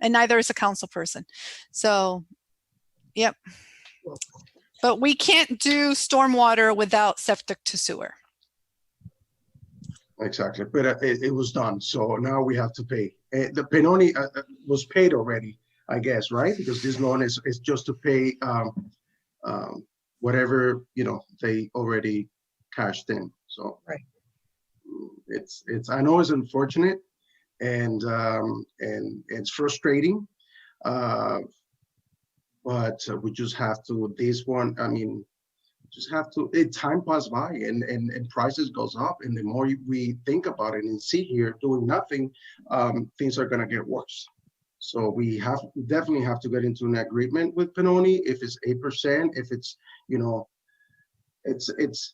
neither is a council person. So yep. But we can't do stormwater without septic to sewer. Exactly, but it was done, so now we have to pay. The Pannoni was paid already, I guess, right? Because this loan is just to pay whatever they already cashed in. So right, it's I know it's unfortunate and it's frustrating, but we just have to. This one, I mean. Just have to, time pass by and prices goes up, and the more we think about it and sit here doing nothing, things are going to get worse. So we definitely have to get into an agreement with Pannoni. If it's 8%, if it's it's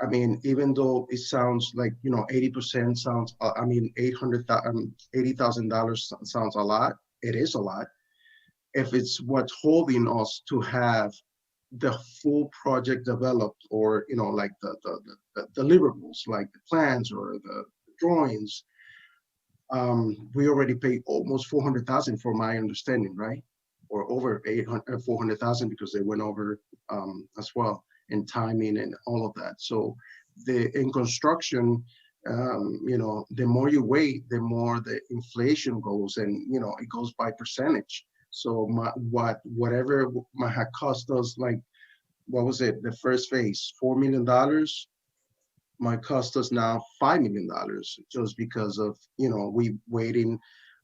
I mean, even though it sounds like 80% sounds, I mean, $80,000 sounds a lot. It is a lot. If it's what's holding us to have the full project developed, or like the deliverables, like the plans or the drawings, we already paid almost 400,000 for my understanding, right? Or over 400,000 because they went over as well in timing and all of that. So in construction, the more you wait, the more the inflation goes, and it goes by percentage. So whatever had cost us, like, what was it? The first phase, $4 million, might cost us now $5 million, just because of, we waiting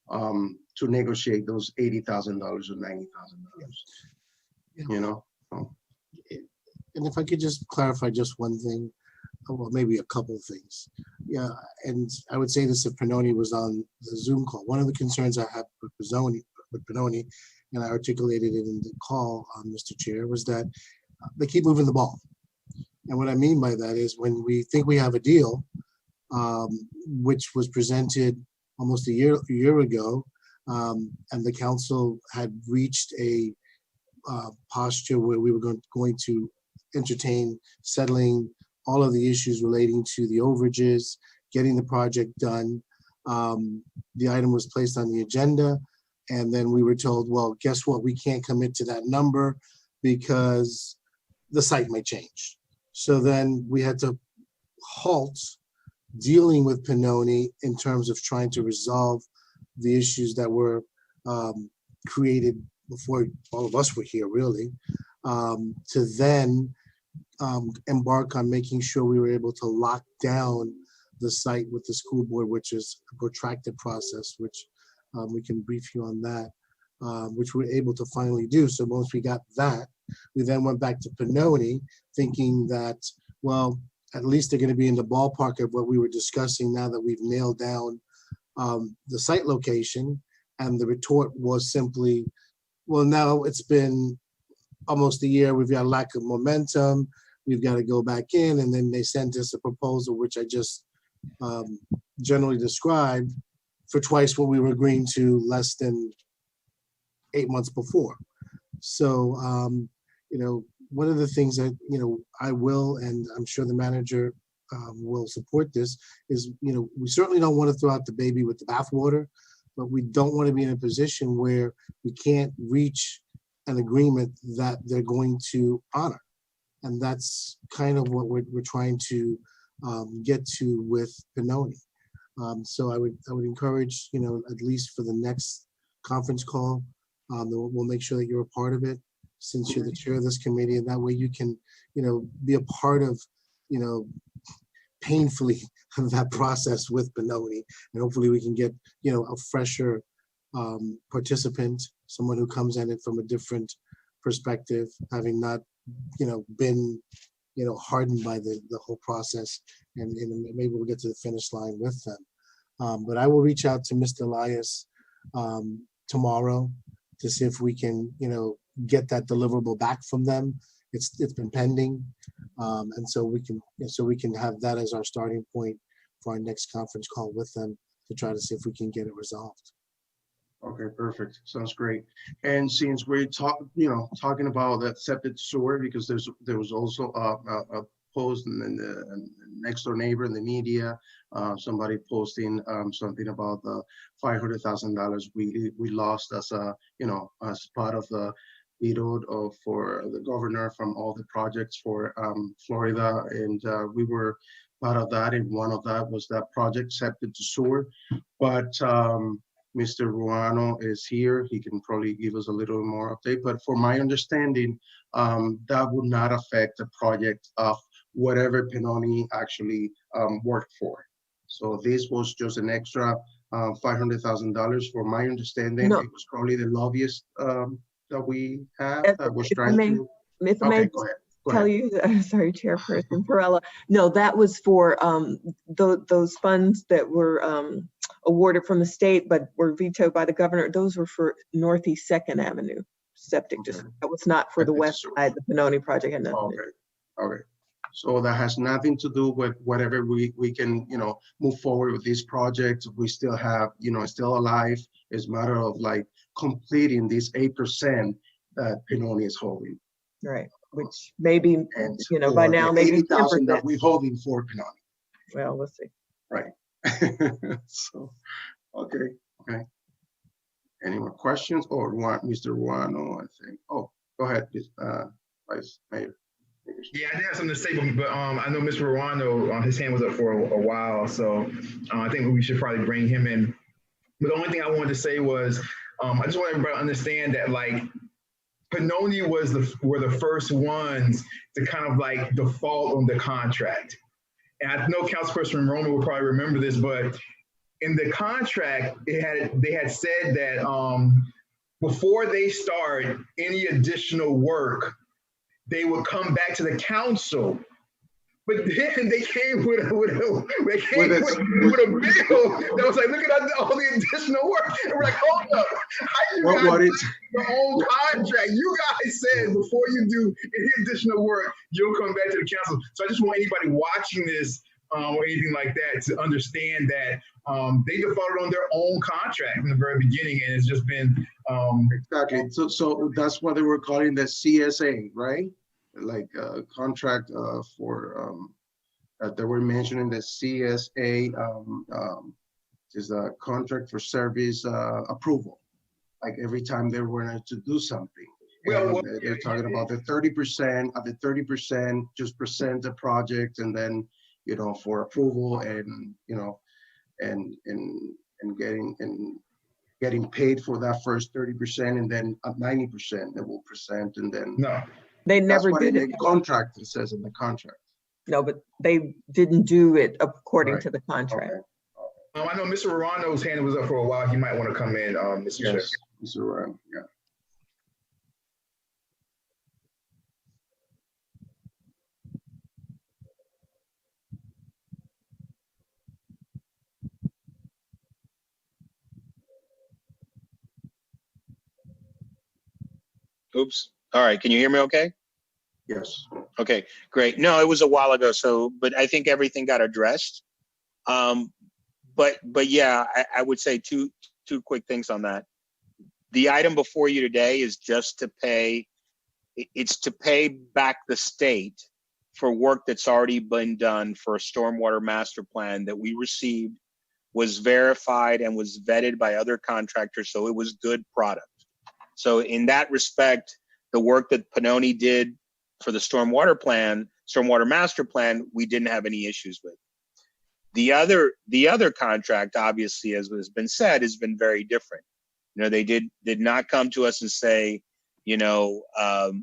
to negotiate those $80,000 or $90,000, And if I could just clarify just one thing, well, maybe a couple of things. Yeah, and I would say this if Pannoni was on the Zoom call. One of the concerns I have with Pannoni, and I articulated it in the call, Mr. Chair, was that they keep moving the ball. And what I mean by that is when we think we have a deal, which was presented almost a year ago, and the council had reached a posture where we were going to entertain settling all of the issues relating to the overages, getting the project done. The item was placed on the agenda, and then we were told, well, guess what? We can't commit to that number because the site may change. So then we had to halt dealing with Pannoni in terms of trying to resolve the issues that were created before all of us were here, really, to then embark on making sure we were able to lock down the site with the school board, which is a protracted process, which we can brief you on that, which we're able to finally do. So once we got that, we then went back to Pannoni thinking that, well, at least they're going to be in the ballpark of what we were discussing now that we've nailed down the site location. And the retort was simply, well, now it's been almost a year. We've got a lack of momentum. We've got to go back in. And then they sent us a proposal, which I just generally described, for twice what we were agreeing to less than 8 months before. So, one of the things that, I will, and I'm sure the manager will support this, is, we certainly don't want to throw out the baby with the bathwater, but we don't want to be in a position where we can't reach an agreement that they're going to honor. And that's kind of what we're trying to get to with Benoni. So I would encourage, at least for the next conference call, we'll make sure that you're a part of it, since you're the chair of this committee, and that way you can, be a part of, painfully that process with Benoni, and hopefully we can get, a fresher participant, someone who comes at it from a different perspective, having not, been, hardened by the whole process, and maybe we'll get to the finish line with them. But I will reach out to Mr. Elias tomorrow to see if we can, get that deliverable back from them. It's been pending, and so we can have that as our starting point for our next conference call with them to try to see if we can get it resolved. Okay, perfect. Sounds great. And since we're talking about that septic sewer, because there was also a post in the next door neighbor in the media, somebody posting something about the $500,000 we lost as as part of the veto for the governor from all the projects for Florida, and we were part of that, and one of that was that project septic to sewer. But Mr. Ruano is here. He can probably give us a little more update. But for my understanding, that would not affect the project of whatever Benoni actually worked for. So this was just an extra $500,000. For my understanding, No. it was probably the lobbyist that we had that was If I trying may- to. If I Okay, may go ahead. tell you, sorry, Chairperson Perella, no, that was for those funds that were awarded from the state but were vetoed by the governor. Those were for Northeast Second Avenue septic. Just that was not for the west side. The Benoni project had nothing. to do. Okay. So that has nothing to do with whatever we can, move forward with this project. We still have, still alive. It's a matter of like completing this 8% that Benoni is holding. Right, which maybe, And by for now, the maybe 80,000 that 10%. we're holding for Benoni. Well, we'll see. Right. So, okay. Any more questions? Or Mr. Ruano, I think. Oh, go ahead, Vice Mayor. Yeah, I did have something to say, but I know Mr. Ruano, his hand was up for a while, so I think we should probably bring him in. But the only thing I wanted to say was, I just want everybody to understand that, like, Benoni were the first ones to kind of like default on the contract. And I know Councilperson Roman will probably remember this, but in the contract, they had said that before they start any additional work, they would come back to the council. But then they came with a bill that was like, look at all the additional work. And we're like, hold up, how you guys your own contract? You guys said before you do any additional work, you'll come back to the council. So I just want anybody watching this or anything like that to understand that they defaulted on their own contract from the very beginning, and it's just been exactly. So that's what they were calling the CSA, right? Like contract for they were mentioning the CSA is a contract for service approval. Like every time they were to do something, they're talking about the 30%. Of the 30%, just present the project, and then for approval, and and getting paid for that first 30%, and then at 90% they will present, and then no. They never did it. it. The contract, it says in the contract. No, but they didn't do it according to the contract. I know Mr. Ruano's hand was up for a while. He might want to come in, Mr. Chair. Yes, Mr. Ruano, yeah. Oops. All right. Can you hear me okay? Yes. Okay, great. No, it was a while ago. But I think everything got addressed. But yeah, I would say two quick things on that. The item before you today is just to pay it's to pay back the state for work that's already been done for a stormwater master plan that we received, was verified and was vetted by other contractors, so it was good product. So in that respect, the work that Pannoni did for the stormwater master plan, we didn't have any issues with. The other contract, obviously, as has been said, has been very different. You know, they did not come to us and say, you know,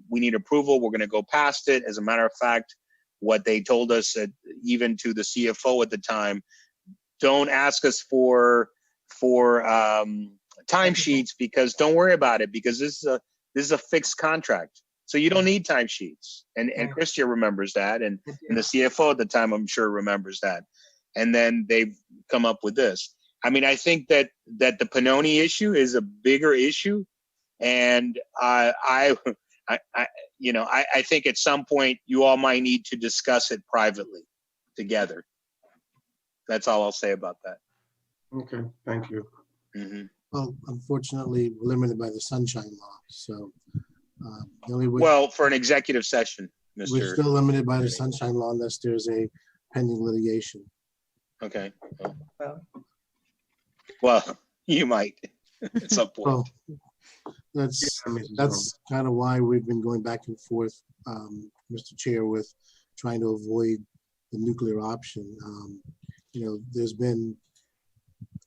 we need approval, we're going to go past it. As a matter of fact, what they told us, even to the CFO at the time, don't ask us for timesheets, because don't worry about it, because this is a fixed contract. So you don't need timesheets. And Christia remembers that, and the CFO at the time, I'm sure, remembers that. And then they've come up with this. I mean, I think that the Pannoni issue is a bigger issue, and I think at some point you all might need to discuss it privately together. That's all I'll say about that. Okay, thank you. Mm-hmm. Well, unfortunately, we're limited by the Sunshine Law, so the only way. Well, for an executive session, Mr. We're still limited by the Sunshine Law unless there's a pending litigation. Okay. Well, you might at some point. Well, that's kind of why we've been going back and forth, Mr. Chair, with trying to avoid the nuclear option. You know, there's been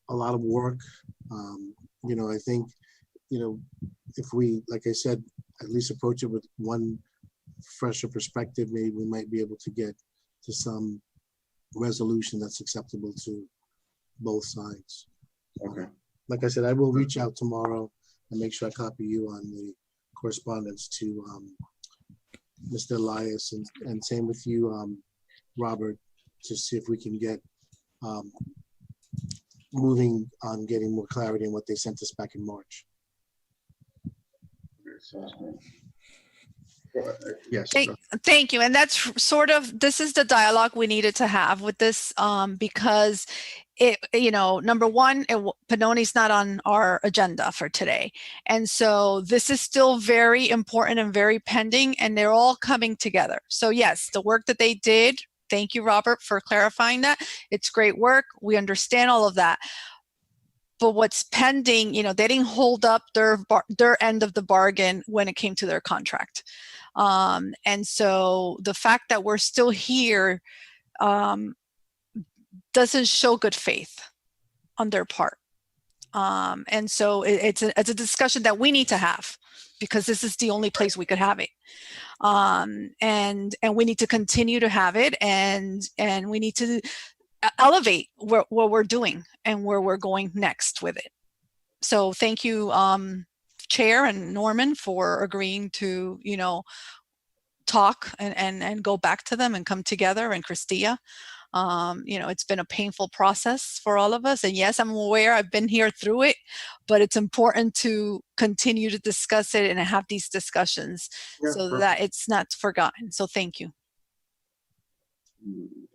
a lot of work. You know, I think, you know, if we, like I said, at least approach it with one fresher perspective, maybe we might be able to get to some resolution that's acceptable to both sides. Okay. Like I said, I will reach out tomorrow and make sure I copy you on the correspondence to Mr. Elias, and same with you, Robert, to see if we can get moving on getting more clarity on what they sent us back in March. Yes. Thank you. And that's sort of, this is the dialogue we needed to have with this, because it, you know, number one, Pannoni's not on our agenda for today. And so this is still very important and very pending, and they're all coming together. So yes, the work that they did, thank you, Robert, for clarifying that. It's great work. We understand all of that. But what's pending, you know, they didn't hold up their end of the bargain when it came to their contract. And so the fact that we're still here doesn't show good faith on their part. And so it's a discussion that we need to have, because this is the only place we could have it. And we need to continue to have it, and we need to elevate what we're doing and where we're going next with it. So thank you, Chair and Norman, for agreeing to, you know, talk and go back to them and come together, and Christia. You know, it's been a painful process for all of us. And yes, I'm aware, I've been here through it, but it's important to continue to discuss it and have these discussions so that it's not forgotten. So thank you.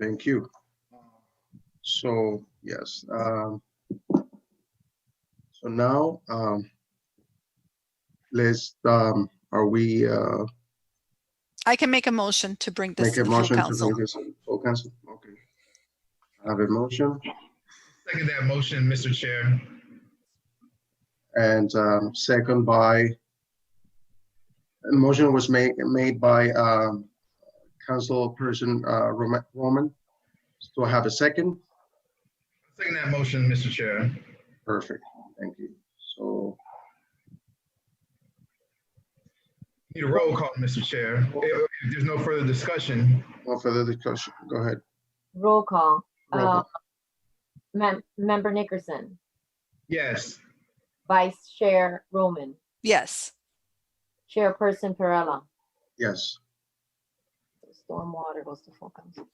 Thank you. So, yes. So now, let's, are we? I can make a motion to bring this Make a to full motion council. to bring this to full council. Okay. I have a motion. Second that motion, Mr. Chair. And second by, a motion was made by Councilperson Roman. Do I have a second? Second that motion, Mr. Chair. Perfect, thank you. So. Need a roll call, Mr. Chair. If there's no further discussion. No further discussion, go ahead. Roll call. Roll call. Member Nickerson, Yes. Vice Chair Roman, Yes. Chairperson Perella. Yes. Stormwater goes to full council.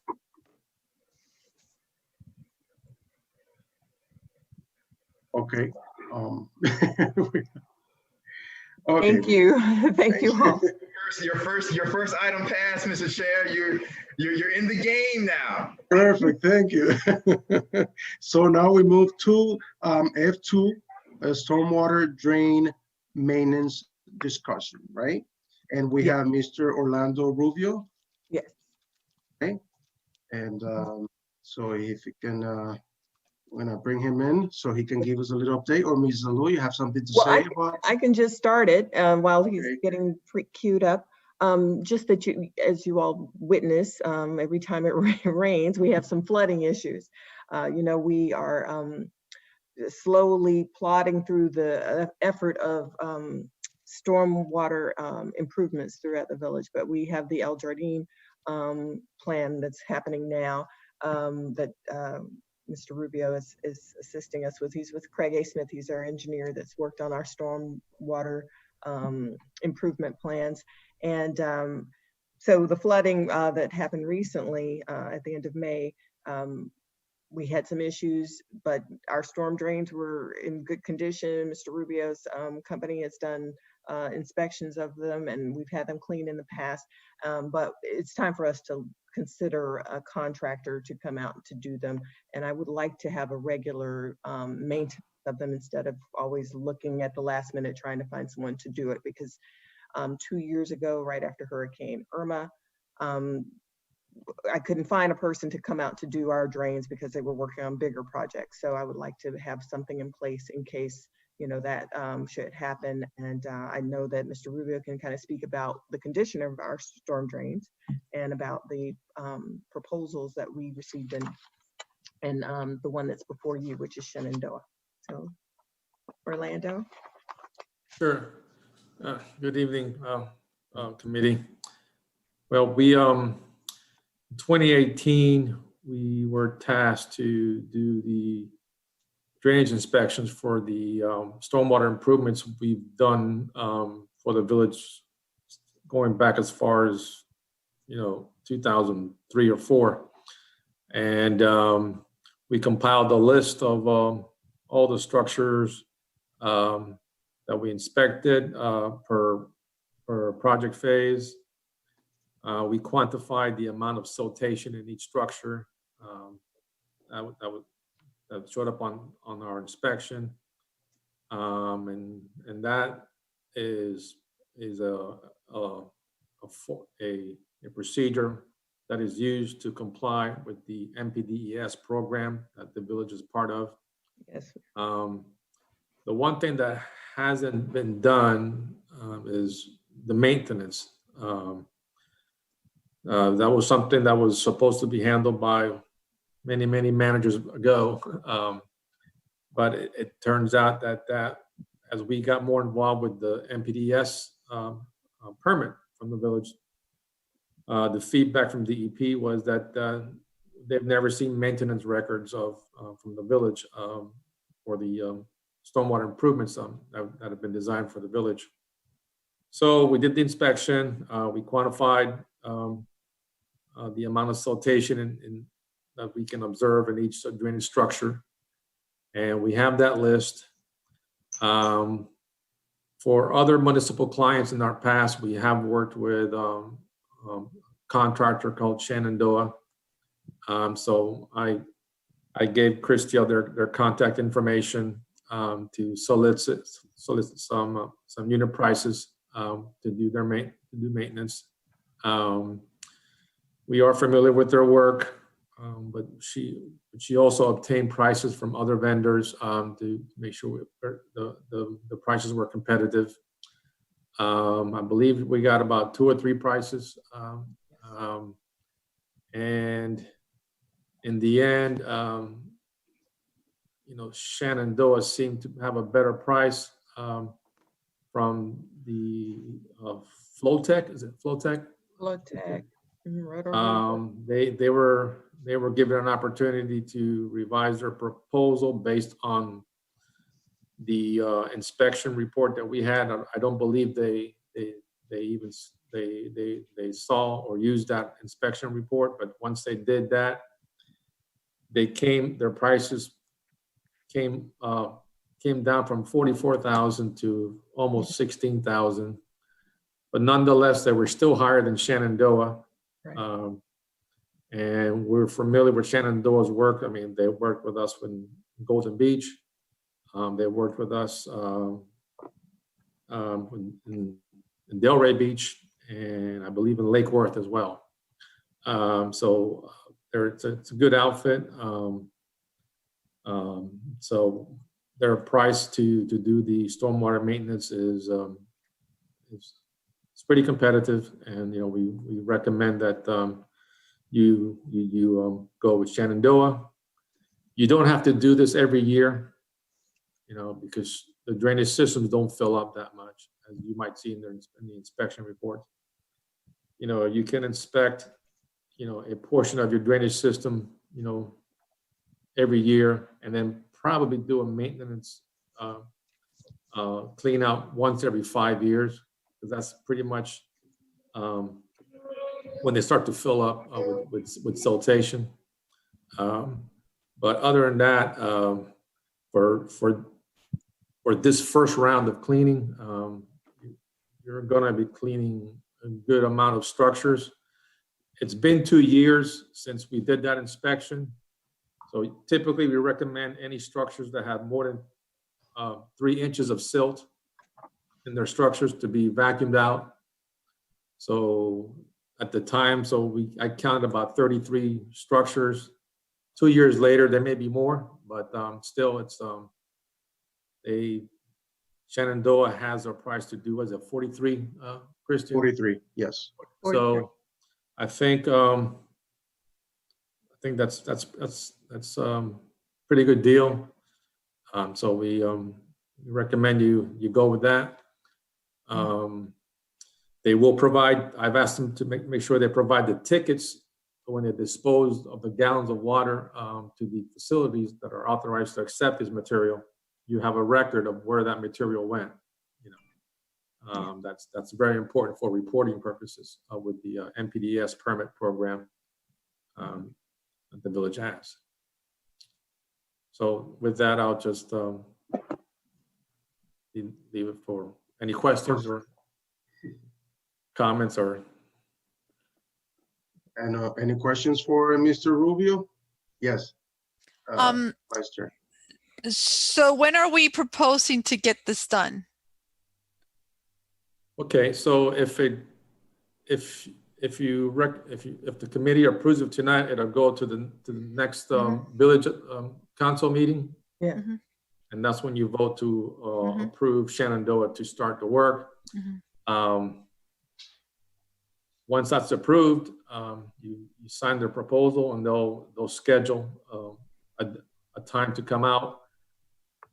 Okay. Okay. Thank you. Thank you all. Your first item passed, Mr. Chair. You're in the game now. Perfect, thank you. So now we move to F2, stormwater drain maintenance discussion, right? And we have Mr. Orlando Rubio. Yes. Okay. And so if you can, I'm gonna bring him in so he can give us a little update. Or Ms. Zalou, you have something to say about? I can just start it while he's getting queued up. Just that as you all witness, every time it rains, we have some flooding issues. We are slowly plodding through the effort of stormwater improvements throughout the village, but we have the El Jardín plan that's happening now that Mr. Rubio is assisting us with. He's with Craig A. Smith. He's our engineer that's worked on our stormwater improvement plans. And so the flooding that happened recently at the end of May, we had some issues, but our storm drains were in good condition. Mr. Rubio's company has done inspections of them, and we've had them cleaned in the past. But it's time for us to consider a contractor to come out to do them. And I would like to have a regular maintenance of them instead of always looking at the last minute trying to find someone to do it, because 2 years ago, right after Hurricane Irma, I couldn't find a person to come out to do our drains because they were working on bigger projects. So I would like to have something in place in case, that should happen. And I know that Mr. Rubio can kind of speak about the condition of our storm drains and about the proposals that we received and the one that's before you, which is Shenandoah. So, Orlando. Sure. Good evening, committee. Well, we 2018, we were tasked to do the drainage inspections for the stormwater improvements we've done for the village going back as far as 2003 or 4. And we compiled a list of all the structures that we inspected per project phase. We quantified the amount of siltation in each structure that showed up on our inspection, and that is a procedure that is used to comply with the MPDES program that the village is part of. Yes. The one thing that hasn't been done is the maintenance. That was something that was supposed to be handled by many managers ago. But it turns out that as we got more involved with the MPDES permit from the village, the feedback from DEP was that they've never seen maintenance records from the village for the stormwater improvements that have been designed for the village. So we did the inspection. We quantified the amount of siltation that we can observe in each drainage structure. And we have that list. For other municipal clients in our past, we have worked with a contractor called Shenandoah. So I gave Christia their contact information to solicit some unit prices to do maintenance. We are familiar with their work, but she also obtained prices from other vendors to make sure the prices were competitive. I believe we got about 2 or 3 prices, and in the end, Shenandoah seemed to have a better price from the Flowtech. Is it Flowtech? Flowtech. They were given an opportunity to revise their proposal based on the inspection report that we had. I don't believe they saw or used that inspection report, but once they did that, their prices came down from 44,000 to almost 16,000, but nonetheless, they were still higher than Shenandoah. Right. And we're familiar with Shenandoah's work. I mean, they worked with us in Golden Beach. They worked with us in in Delray Beach, and I believe in Lake Worth as well. So it's a good outfit. So their price to do the stormwater maintenance is it's pretty competitive, and we recommend that you go with Shenandoah. You don't have to do this every year, because the drainage systems don't fill up that much, as you might see in the inspection reports. You can inspect, a portion of your drainage system, every year, and then probably do a maintenance clean out once every 5 years, because that's pretty much when they start to fill up with siltation. But other than that, for this first round of cleaning, you're going to be cleaning a good amount of structures. It's been 2 years since we did that inspection. So typically we recommend any structures that have more than 3 inches of silt in their structures to be vacuumed out. So at the time, I counted about 33 structures. 2 years later, there may be more, but still it's Shenandoah has a price to do, was it 43, Christian? 43, yes. So I think that's pretty good deal. So we recommend you go with that. They will provide, I've asked them to make sure they provide the tickets when they dispose of the gallons of water to the facilities that are authorized to accept this material. You have a record of where that material went. That's very important for reporting purposes with the NPDES permit program that the village has. So with that, I'll just leave it for any questions or comments or. And any questions for Mr. Rubio? Yes. Vice Chair. So when are we proposing to get this done? Okay, so if the committee approves it tonight, it'll go to the next village council meeting. Yeah. And that's when you vote to approve Shenandoah to start the work. Once that's approved, you sign their proposal, and they'll schedule a time to come out.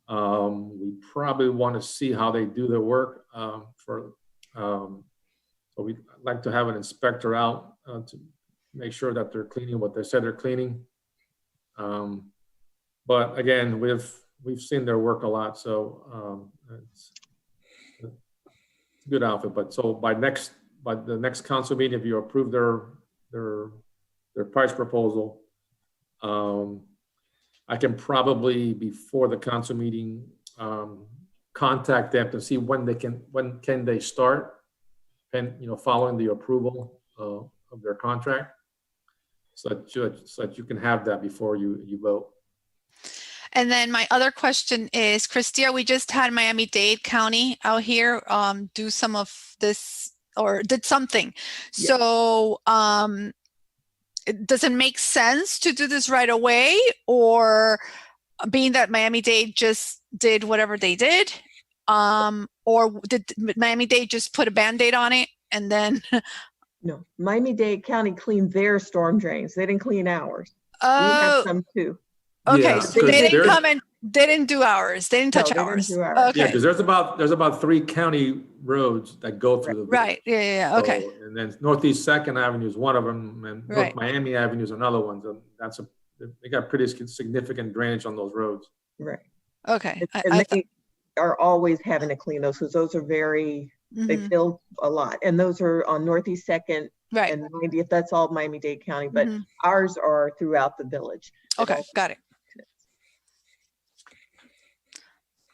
We probably want to see how they do their work so we'd like to have an inspector out to make sure that they're cleaning what they said they're cleaning. But again, we've seen their work a lot, so it's a good outfit. But so by the next council meeting, if you approve their price proposal, I can probably before the council meeting contact them to see when can they start, and following the approval of their contract, so that you can have that before you vote. And then my other question is, Christia, we just had Miami-Dade County out here do some of this, or did something. Yeah. So does it make sense to do this right away, or being that Miami-Dade just did whatever they did, or did Miami-Dade just put a Band-Aid on it and then? No, Miami-Dade County cleaned their storm drains. They didn't clean ours. Oh. We have some too. Okay, Yeah, so they didn't come and they didn't do ours. They didn't touch ours. Okay. Yeah, because there's about 3 county roads that go through the village. Right. Yeah. Okay. So, and then Northeast 2nd Avenue is one of them, and North Miami Avenue is another one. So they got pretty significant drainage on those roads. Right. Okay. And they are always having to clean those, because those are very, they fill a lot. And those are on Northeast 2nd and 90th. That's all Miami-Dade County, but ours are throughout the village. Okay, got it.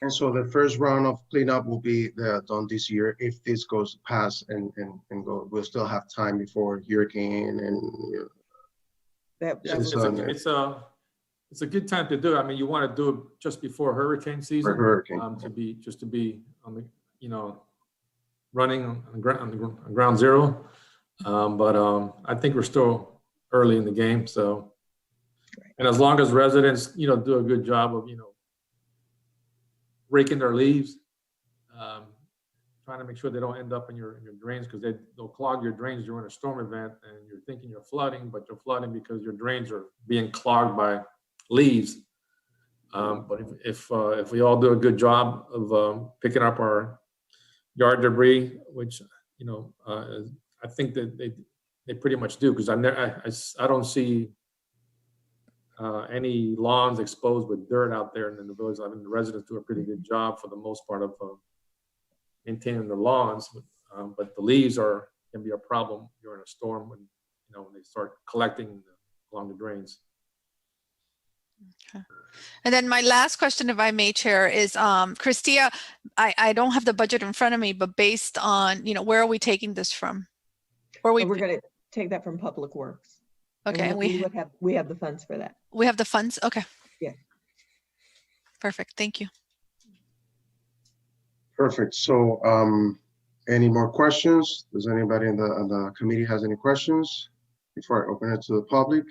And so the first round of cleanup will be done this year. If this goes past and go, we'll still have time before hurricane and. It's a good time to do it. I mean, you want to do it just before hurricane season. For hurricane. To be on the, running on ground zero. But I think we're still early in the game. So, and as long as residents, do a good job of, raking their leaves, trying to make sure they don't end up in your drains, because they'll clog your drains during a storm event, and you're thinking you're flooding, but you're flooding because your drains are being clogged by leaves. But if we all do a good job of picking up our yard debris, which I think that they pretty much do, because I don't see any lawns exposed with dirt out there in the village. I mean, the residents do a pretty good job for the most part of maintaining the lawns, but the leaves can be a problem during a storm when when they start collecting along the drains. Okay. And then my last question, if I may, Chair, is Christia, I don't have the budget in front of me, but based on, where are we taking this from? We're going to take that from Public Works. Okay. And we have the funds for that. We have the funds. Okay. Yeah. Perfect. Thank you. Perfect. So any more questions? Does anybody in the committee has any questions before I open it to the public?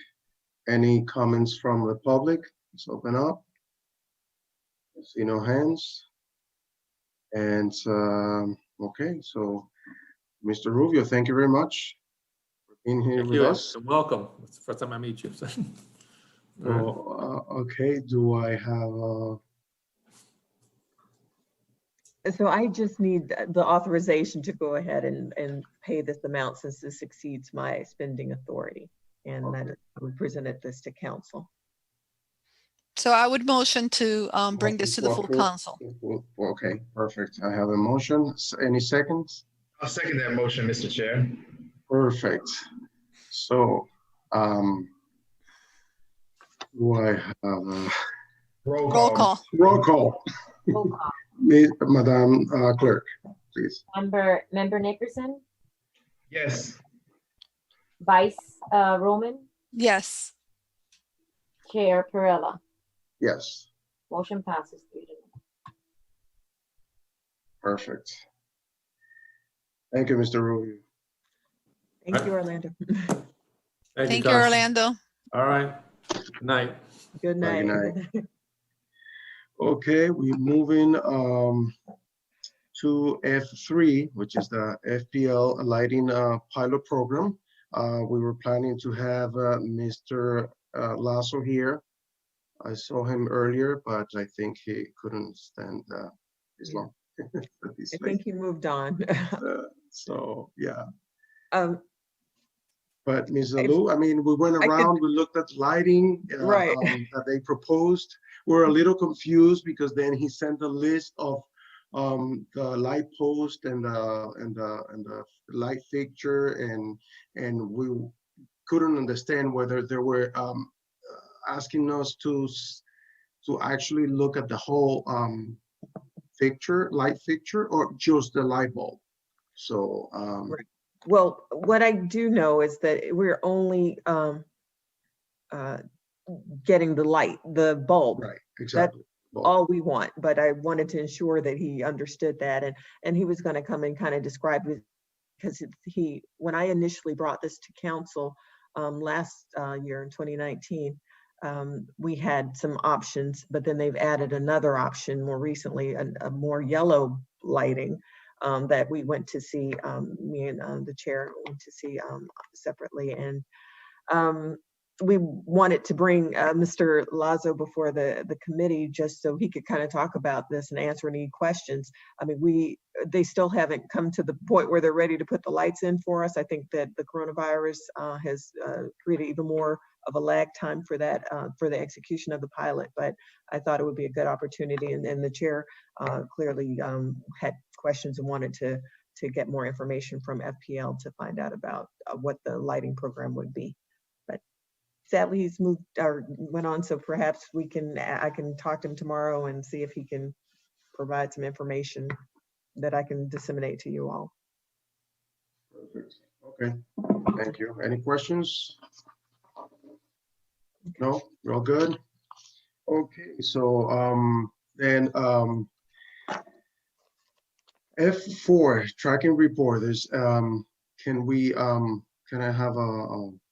Any comments from the public? Let's open up. I see no hands. And okay, so Mr. Rubio, thank you very much for being here with us. Welcome. It's the first time I meet you. Okay, do I have So I just need the authorization to go ahead and pay this amount, since this exceeds my spending authority. And then I would present this to council. So I would motion to bring this to the full council. Okay, perfect. I have a motion. Any seconds? I'll second that motion, Mr. Chair. Perfect. So, do I have a roll call? Roll call. Roll call. Madam Clerk, please. Member Nickerson, Yes. Vice Roman, Yes. Chair Perella. Yes. Motion passes 3-1. Perfect. Thank you, Mr. Rubio. Thank you, Orlando. Thank you, Orlando. All right. Good night. Good night. Good night. Okay, we're moving to F3, which is the FPL lighting pilot program. We were planning to have Mr. Lasso here. I saw him earlier, but I think he couldn't stand this long. I think he moved on. So yeah. But Ms. Alou, I mean, we went around, we looked at lighting that they proposed. We're a little confused because then he sent a list of the light post and the light fixture, and we couldn't understand whether they were asking us to actually look at the whole light fixture, or just the light bulb. So well, what I do know is that we're only getting the light, the bulb. Right, exactly. That's all we want. But I wanted to ensure that he understood that, and he was going to come and kind of describe it, because when I initially brought this to council last year in 2019, we had some options, but then they've added another option more recently, a more yellow lighting that we went to see, me and the chair went to see separately. And we wanted to bring Mr. Lazo before the committee, just so he could kind of talk about this and answer any questions. I mean, they still haven't come to the point where they're ready to put the lights in for us. I think that the coronavirus has created even more of a lag time for that, for the execution of the pilot. But I thought it would be a good opportunity, and the chair clearly had questions and wanted to get more information from FPL to find out about what the lighting program would be. But sadly, he's moved or went on, so perhaps I can talk to him tomorrow and see if he can provide some information that I can disseminate to you all. Perfect. Okay, thank you. Any questions? No, we're all good. Okay, so then F4, tracking report is, can we, can I have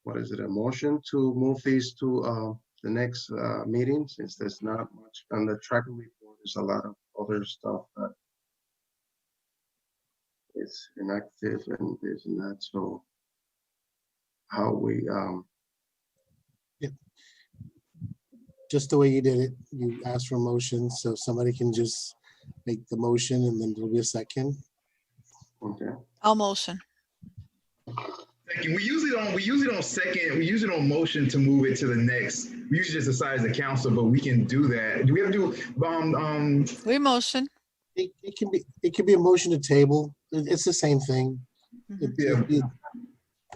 what is it, a motion to move these to the next meeting, since there's not much on the tracking report, there's a lot of other stuff that is inactive and this and that, so how we, Just the way you did it, you asked for a motion, so somebody can just make the motion and then there'll be a second. Okay. I'll motion. Second. We usually don't second, we usually don't motion to move it to the next. We usually just decide as a council, but we can do that. Do we have to do, We motion. It can be a motion to table. It's the same thing.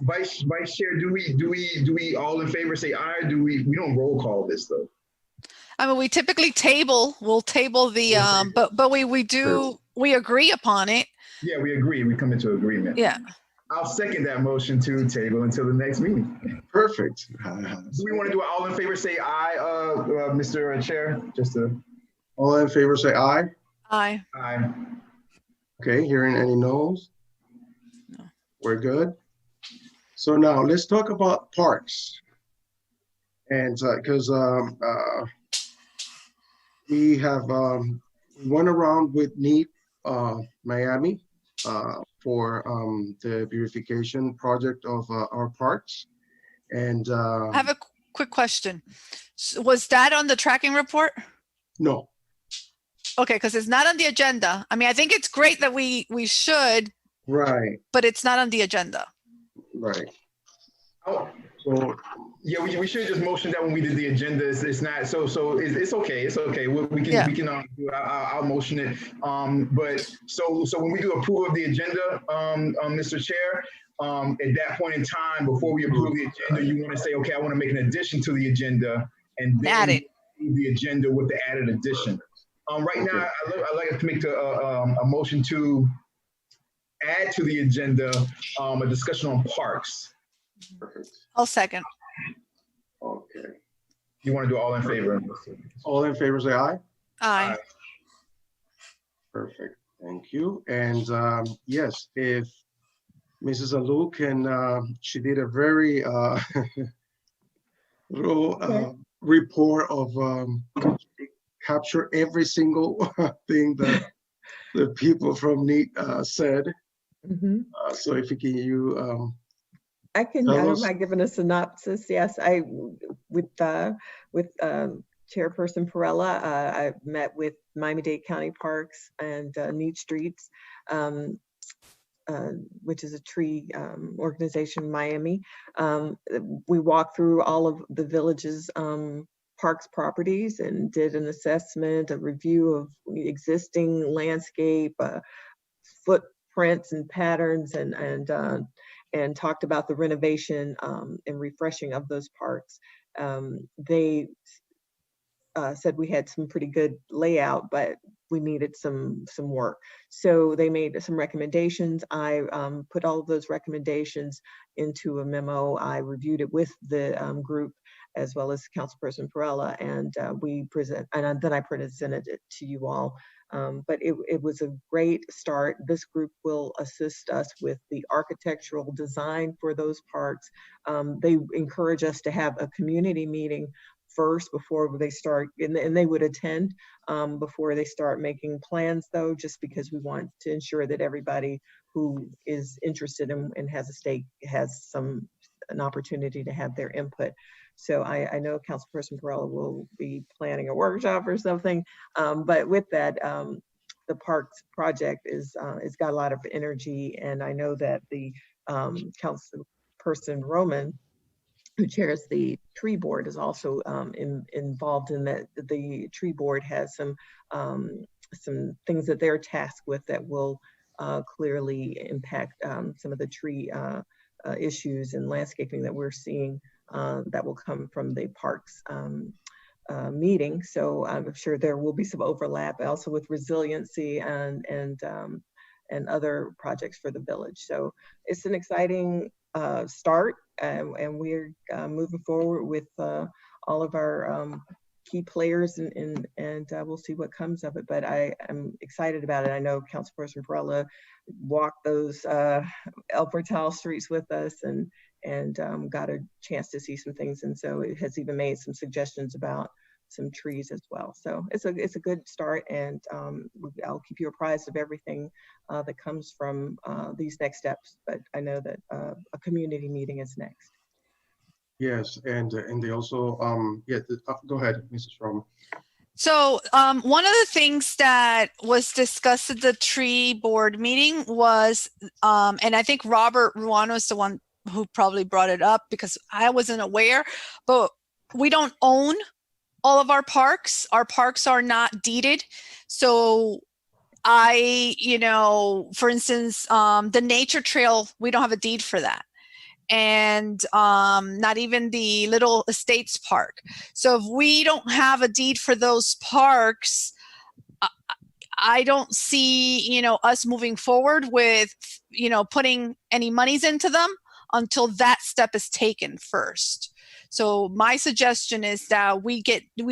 Vice Chair, do we all in favor say aye? We don't roll call this though. I mean, we typically we'll table the, but we agree upon it. Yeah, we agree. We come into agreement. Yeah. I'll second that motion to table until the next meeting. Perfect. Do we want to do it all in favor say aye, Mr. Chair? Just to. All in favor say aye. Aye. Aye. Okay, hearing any no's? No. We're good. So now let's talk about parks. And because we have went around with NEAT Miami for the beautification project of our parks. And I have a quick question. Was that on the tracking report? No. Okay, because it's not on the agenda. I mean, I think it's great that we should, Right. but it's not on the agenda. Right. Oh, so yeah, we should just motion that when we did the agenda. It's not so it's okay. It's okay. We can I'll motion it. But so when we do approval of the agenda, Mr. Chair, at that point in time, before we approve the agenda, you want to say, okay, I want to make an addition to the agenda, and then add it. The agenda with the added addition. Right now, I'd like to make a motion to add to the agenda a discussion on parks. Perfect. I'll second. Okay. You want to do all in favor? All in favor say aye. Aye. Perfect. Thank you. And yes, if Mrs. Alou can, she did a very little report of capture every single thing that the people from NEAT said. Mhm. So if you can, I tell don't us. mind giving a synopsis. Yes, with Chairperson Perella, I met with Miami-Dade County Parks and NEAT Streets, which is a tree organization in Miami. We walked through all of the village's parks properties and did an assessment, a review of existing landscape, footprints and patterns, and talked about the renovation and refreshing of those parks. They said we had some pretty good layout, but we needed some work. So they made some recommendations. I put all of those recommendations into a memo. I reviewed it with the group as well as Councilperson Perella, and then I presented it to you all. But it was a great start. This group will assist us with the architectural design for those parks. They encourage us to have a community meeting first before they start, and they would attend before they start making plans though, just because we want to ensure that everybody who is interested and has a stake has an opportunity to have their input. So I know Councilperson Perella will be planning a workshop or something, but with that, the parks project is got a lot of energy, and I know that the Councilperson Roman, who chairs the tree board, is also involved in that. The tree board has some things that they're tasked with that will clearly impact some of the tree issues and landscaping that we're seeing that will come from the parks meeting. So I'm sure there will be some overlap also with resiliency and other projects for the village. So it's an exciting start, and we're moving forward with all of our key players, and we'll see what comes of it. But I am excited about it. I know Councilperson Perella walked those El Portal streets with us and got a chance to see some things, and so it has even made some suggestions about some trees as well. So it's a good start, and I'll keep you apprised of everything that comes from these next steps. But I know that a community meeting is next. Yes, and they also, go ahead, Mrs. Roma. So one of the things that was discussed at the tree board meeting was, and I think Robert Ruano is the one who probably brought it up because I wasn't aware, but we don't own all of our parks. Our parks are not deeded. So for instance, the nature trail, we don't have a deed for that. And not even the Little Estates Park. So if we don't have a deed for those parks, I don't see, us moving forward with, putting any monies into them until that step is taken first. So my suggestion is that we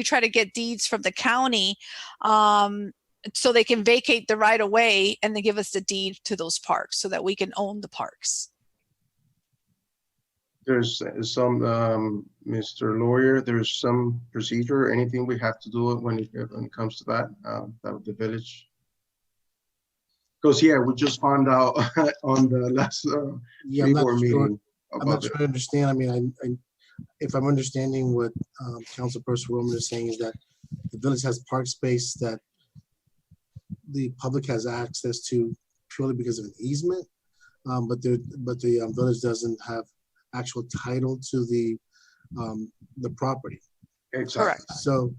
try to get deeds from the county so they can vacate the right of way and they give us the deed to those parks so that we can own the parks. There's some, Mr. Lawyer, there's some procedure, anything we have to do when it comes to that the village? Because we just found out on the last I'm not board sure. meeting. I'm not sure I understand. I mean, if I'm understanding what Councilperson Roman is saying is that the village has park space that the public has access to purely because of an easement, but the village doesn't have actual title to the property. Exactly. Correct. So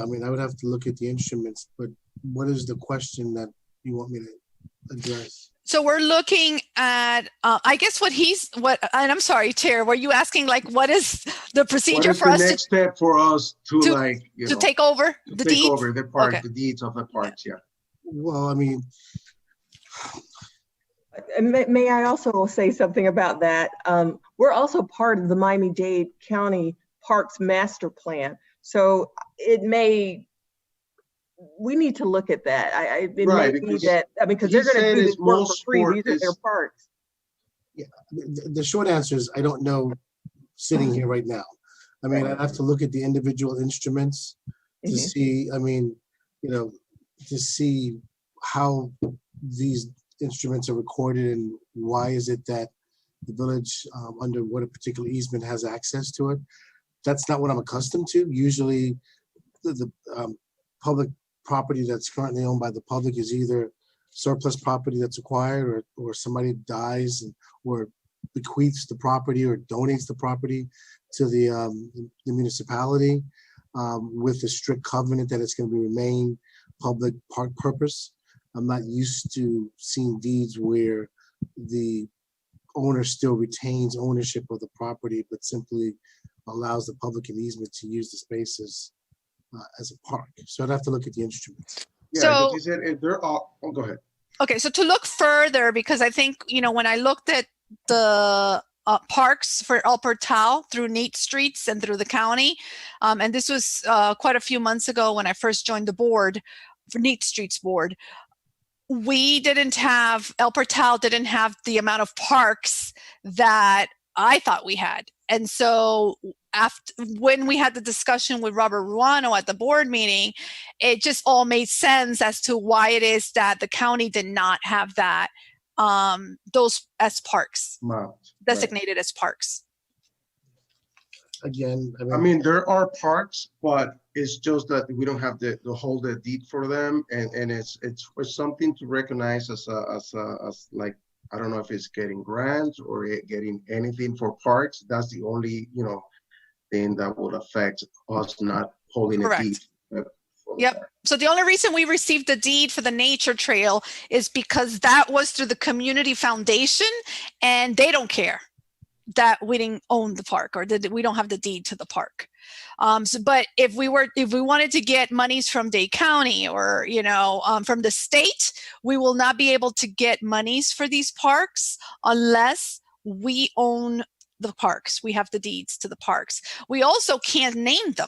I mean, I would have to look at the instruments, but what is the question that you want me to address? So we're looking at, I guess and I'm sorry, Chair, were you asking what is the procedure for us the next step for us to take over the deeds? Take over the park, Okay. the deeds of the parks, Well, I mean, May I also say something about that? We're also part of the Miami-Dade County Parks Master Plan. So we need to look at that. Because they're going to do this work for free. These are their parks. Yeah, the short answer is I don't know sitting here right now. I mean, I'd have to look at the individual instruments to see, to see how these instruments are recorded and why is it that the village under what a particular easement has access to it. That's not what I'm accustomed to. Usually the public property that's currently owned by the public is either surplus property that's acquired or somebody dies or bequeaths the property or donates the property to the municipality with a strict covenant that it's going to remain public park purpose. I'm not used to seeing deeds where the owner still retains ownership of the property, but simply allows the public an easement to use the spaces as a park. So I'd have to look at the instruments. So he said if they're all, go ahead. Okay, so to look further, because I think, when I looked at the parks for El Portal through Neat Streets and through the county, and this was quite a few months ago when I first joined the board, for Neat Streets board, El Portal didn't have the amount of parks that I thought we had. And so when we had the discussion with Robert Ruano at the board meeting, it just all made sense as to why it is that the county did not have that, those as parks, designated as parks. Again, I mean, there are parks, but it's just that we don't have the hold the deed for them, and it's something to recognize as like, I don't know if it's getting grants or getting anything for parks. That's the only thing that would affect us not holding a deed. Yep. So the only reason we received the deed for the nature trail is because that was through the community foundation, and they don't care that we didn't own the park or that we don't have the deed to the park. But if we wanted to get monies from Dade County or, from the state, we will not be able to get monies for these parks unless we own the parks. We have the deeds to the parks. We also can't name them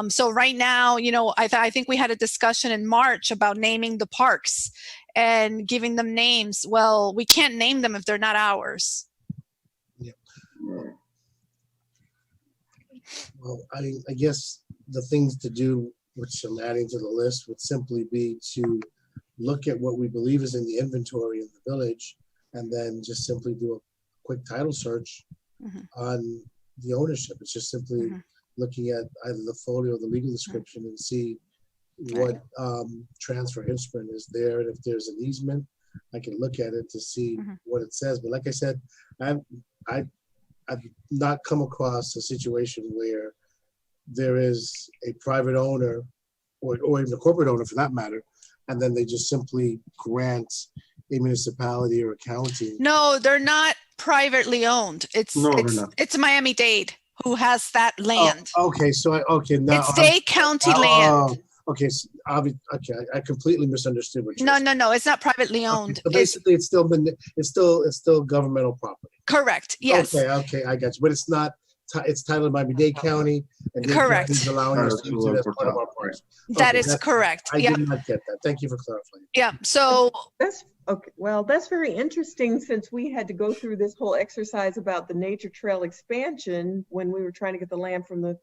So right now, you know, I think we had a discussion in March about naming the parks and giving them names. Well, we can't name them if they're not ours. Well, I guess the things to do, which I'm adding to the list, would simply be to look at what we believe is in the inventory of the village, and then just simply do a quick title search on the ownership. It's just simply looking at either the folio or the legal description and see what transfer history is there, and if there's an easement, I can look at it to see what it says. But like I said, I've not come across a situation where there is a private owner or even a corporate owner for that matter, and then they just simply grant a municipality or a county. No, they're not privately owned. It's Miami-Dade who has that land. Oh, okay, so now it's Dade County land. Okay, so I completely misunderstood what you No, it's not privately owned. Okay, so basically, it's still governmental property. Correct. Yes. Okay, I got you. But it's not. It's titled by Dade County, and Dade correct. County is allowing us to use it as part of our parks. That is correct. I did not get that. Thank you for clarifying. Yeah. So that's okay. Well, that's very interesting since we had to go through this whole exercise about the nature trail expansion when we were trying to get the land from the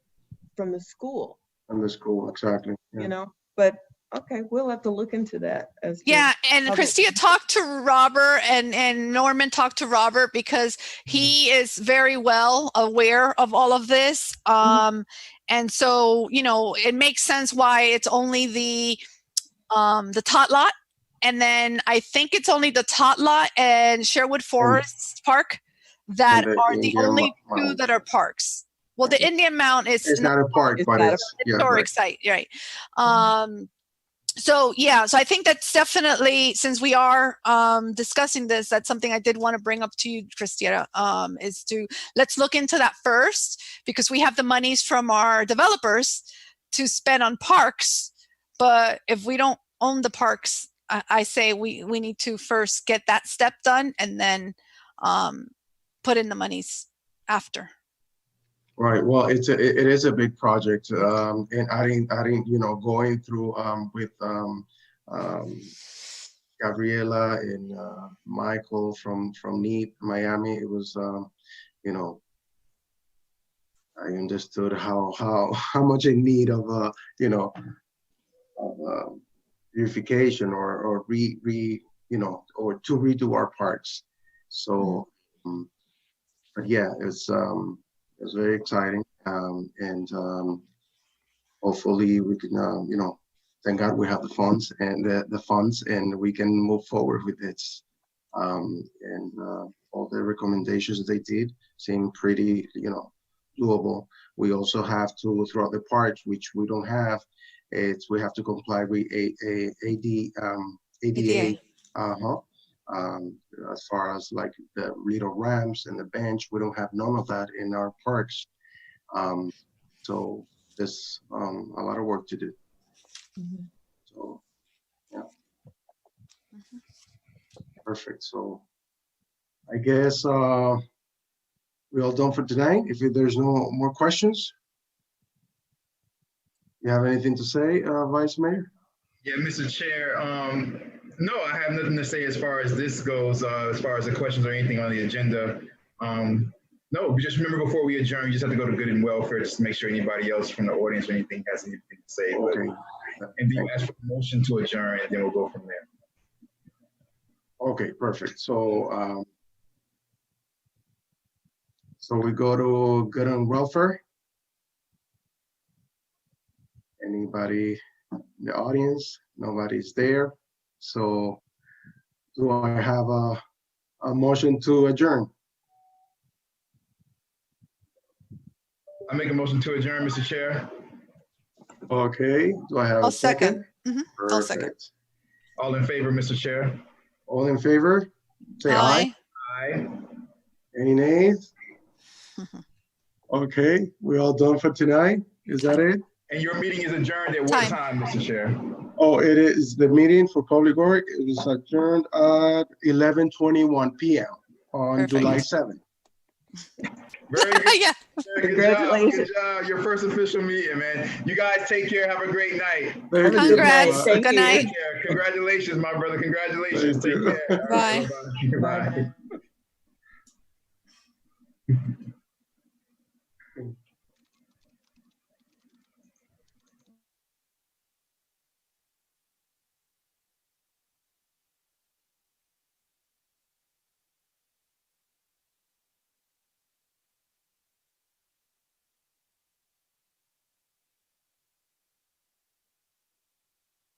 school. From the school, exactly. Yeah. You know, but okay, we'll have to look into that as and Christia talked to Robert and Norman talked to Robert because he is very well aware of all of this. And so, you know, it makes sense why it's only the tot lot. And then I think it's only the tot lot and Sherwood Forest Park that are the only two that are parks. Well, the Indian Mount is not a park, but it's historic site, right? So I think that's definitely, since we are discussing this, that's something I did want to bring up to you, Christina, is let's look into that first, because we have the monies from our developers to spend on parks. But if we don't own the parks, I say we need to first get that step done and then put in the monies after. Right. Well, it is a big project, and adding, you know, going through with Gabriela and Michael from NEAT Miami. It was, you know, I understood how much in need of you know, of beautification or you know, or to redo our parks. So, but yeah, it's very exciting, and hopefully we can, you know, thank God we have the funds and we can move forward with it. And all the recommendations they did seem pretty, you know, doable. We also have to, throughout the parks, which we don't have, we have to comply with ADA. As far as like the little ramps and the bench, we don't have none of that in our parks. So there's a lot of work to do. So yeah, perfect. So I guess we're all done for tonight. If there's no more questions, you have anything to say, Vice Mayor? Yeah, Mr. Chair. No, I have nothing to say as far as this goes, as far as the questions or anything on the agenda. No, just remember before we adjourn, you just have to go to Good and Welfare just to make sure anybody else from the audience or anything has anything to say. Okay. And then you ask for a motion to adjourn, and then we'll go from there. Okay, perfect. So, so we go to Good and Welfare. Anybody in the audience? Nobody's there. So do I have a motion to adjourn? I make a motion to adjourn, Mr. Chair. Okay, do I have a second? I'll second. All in favor, Mr. Chair? All in favor? Say aye. Aye. Any nays? Okay, we all done for tonight? Is that it? And your meeting is adjourned at what time, Mr. Chair? Oh, it is the meeting for Public Work. It was adjourned at 11:21 p.m. on July 7th. Very good. Yeah. Very good job. Good job. Your first official meeting, man. You guys take care. Have a great night. Thank you. Congrats. Thank Good you. night. Take care. Congratulations, my brother. Congratulations. Thank Take you. care. All right, Bye. bye-bye. Bye.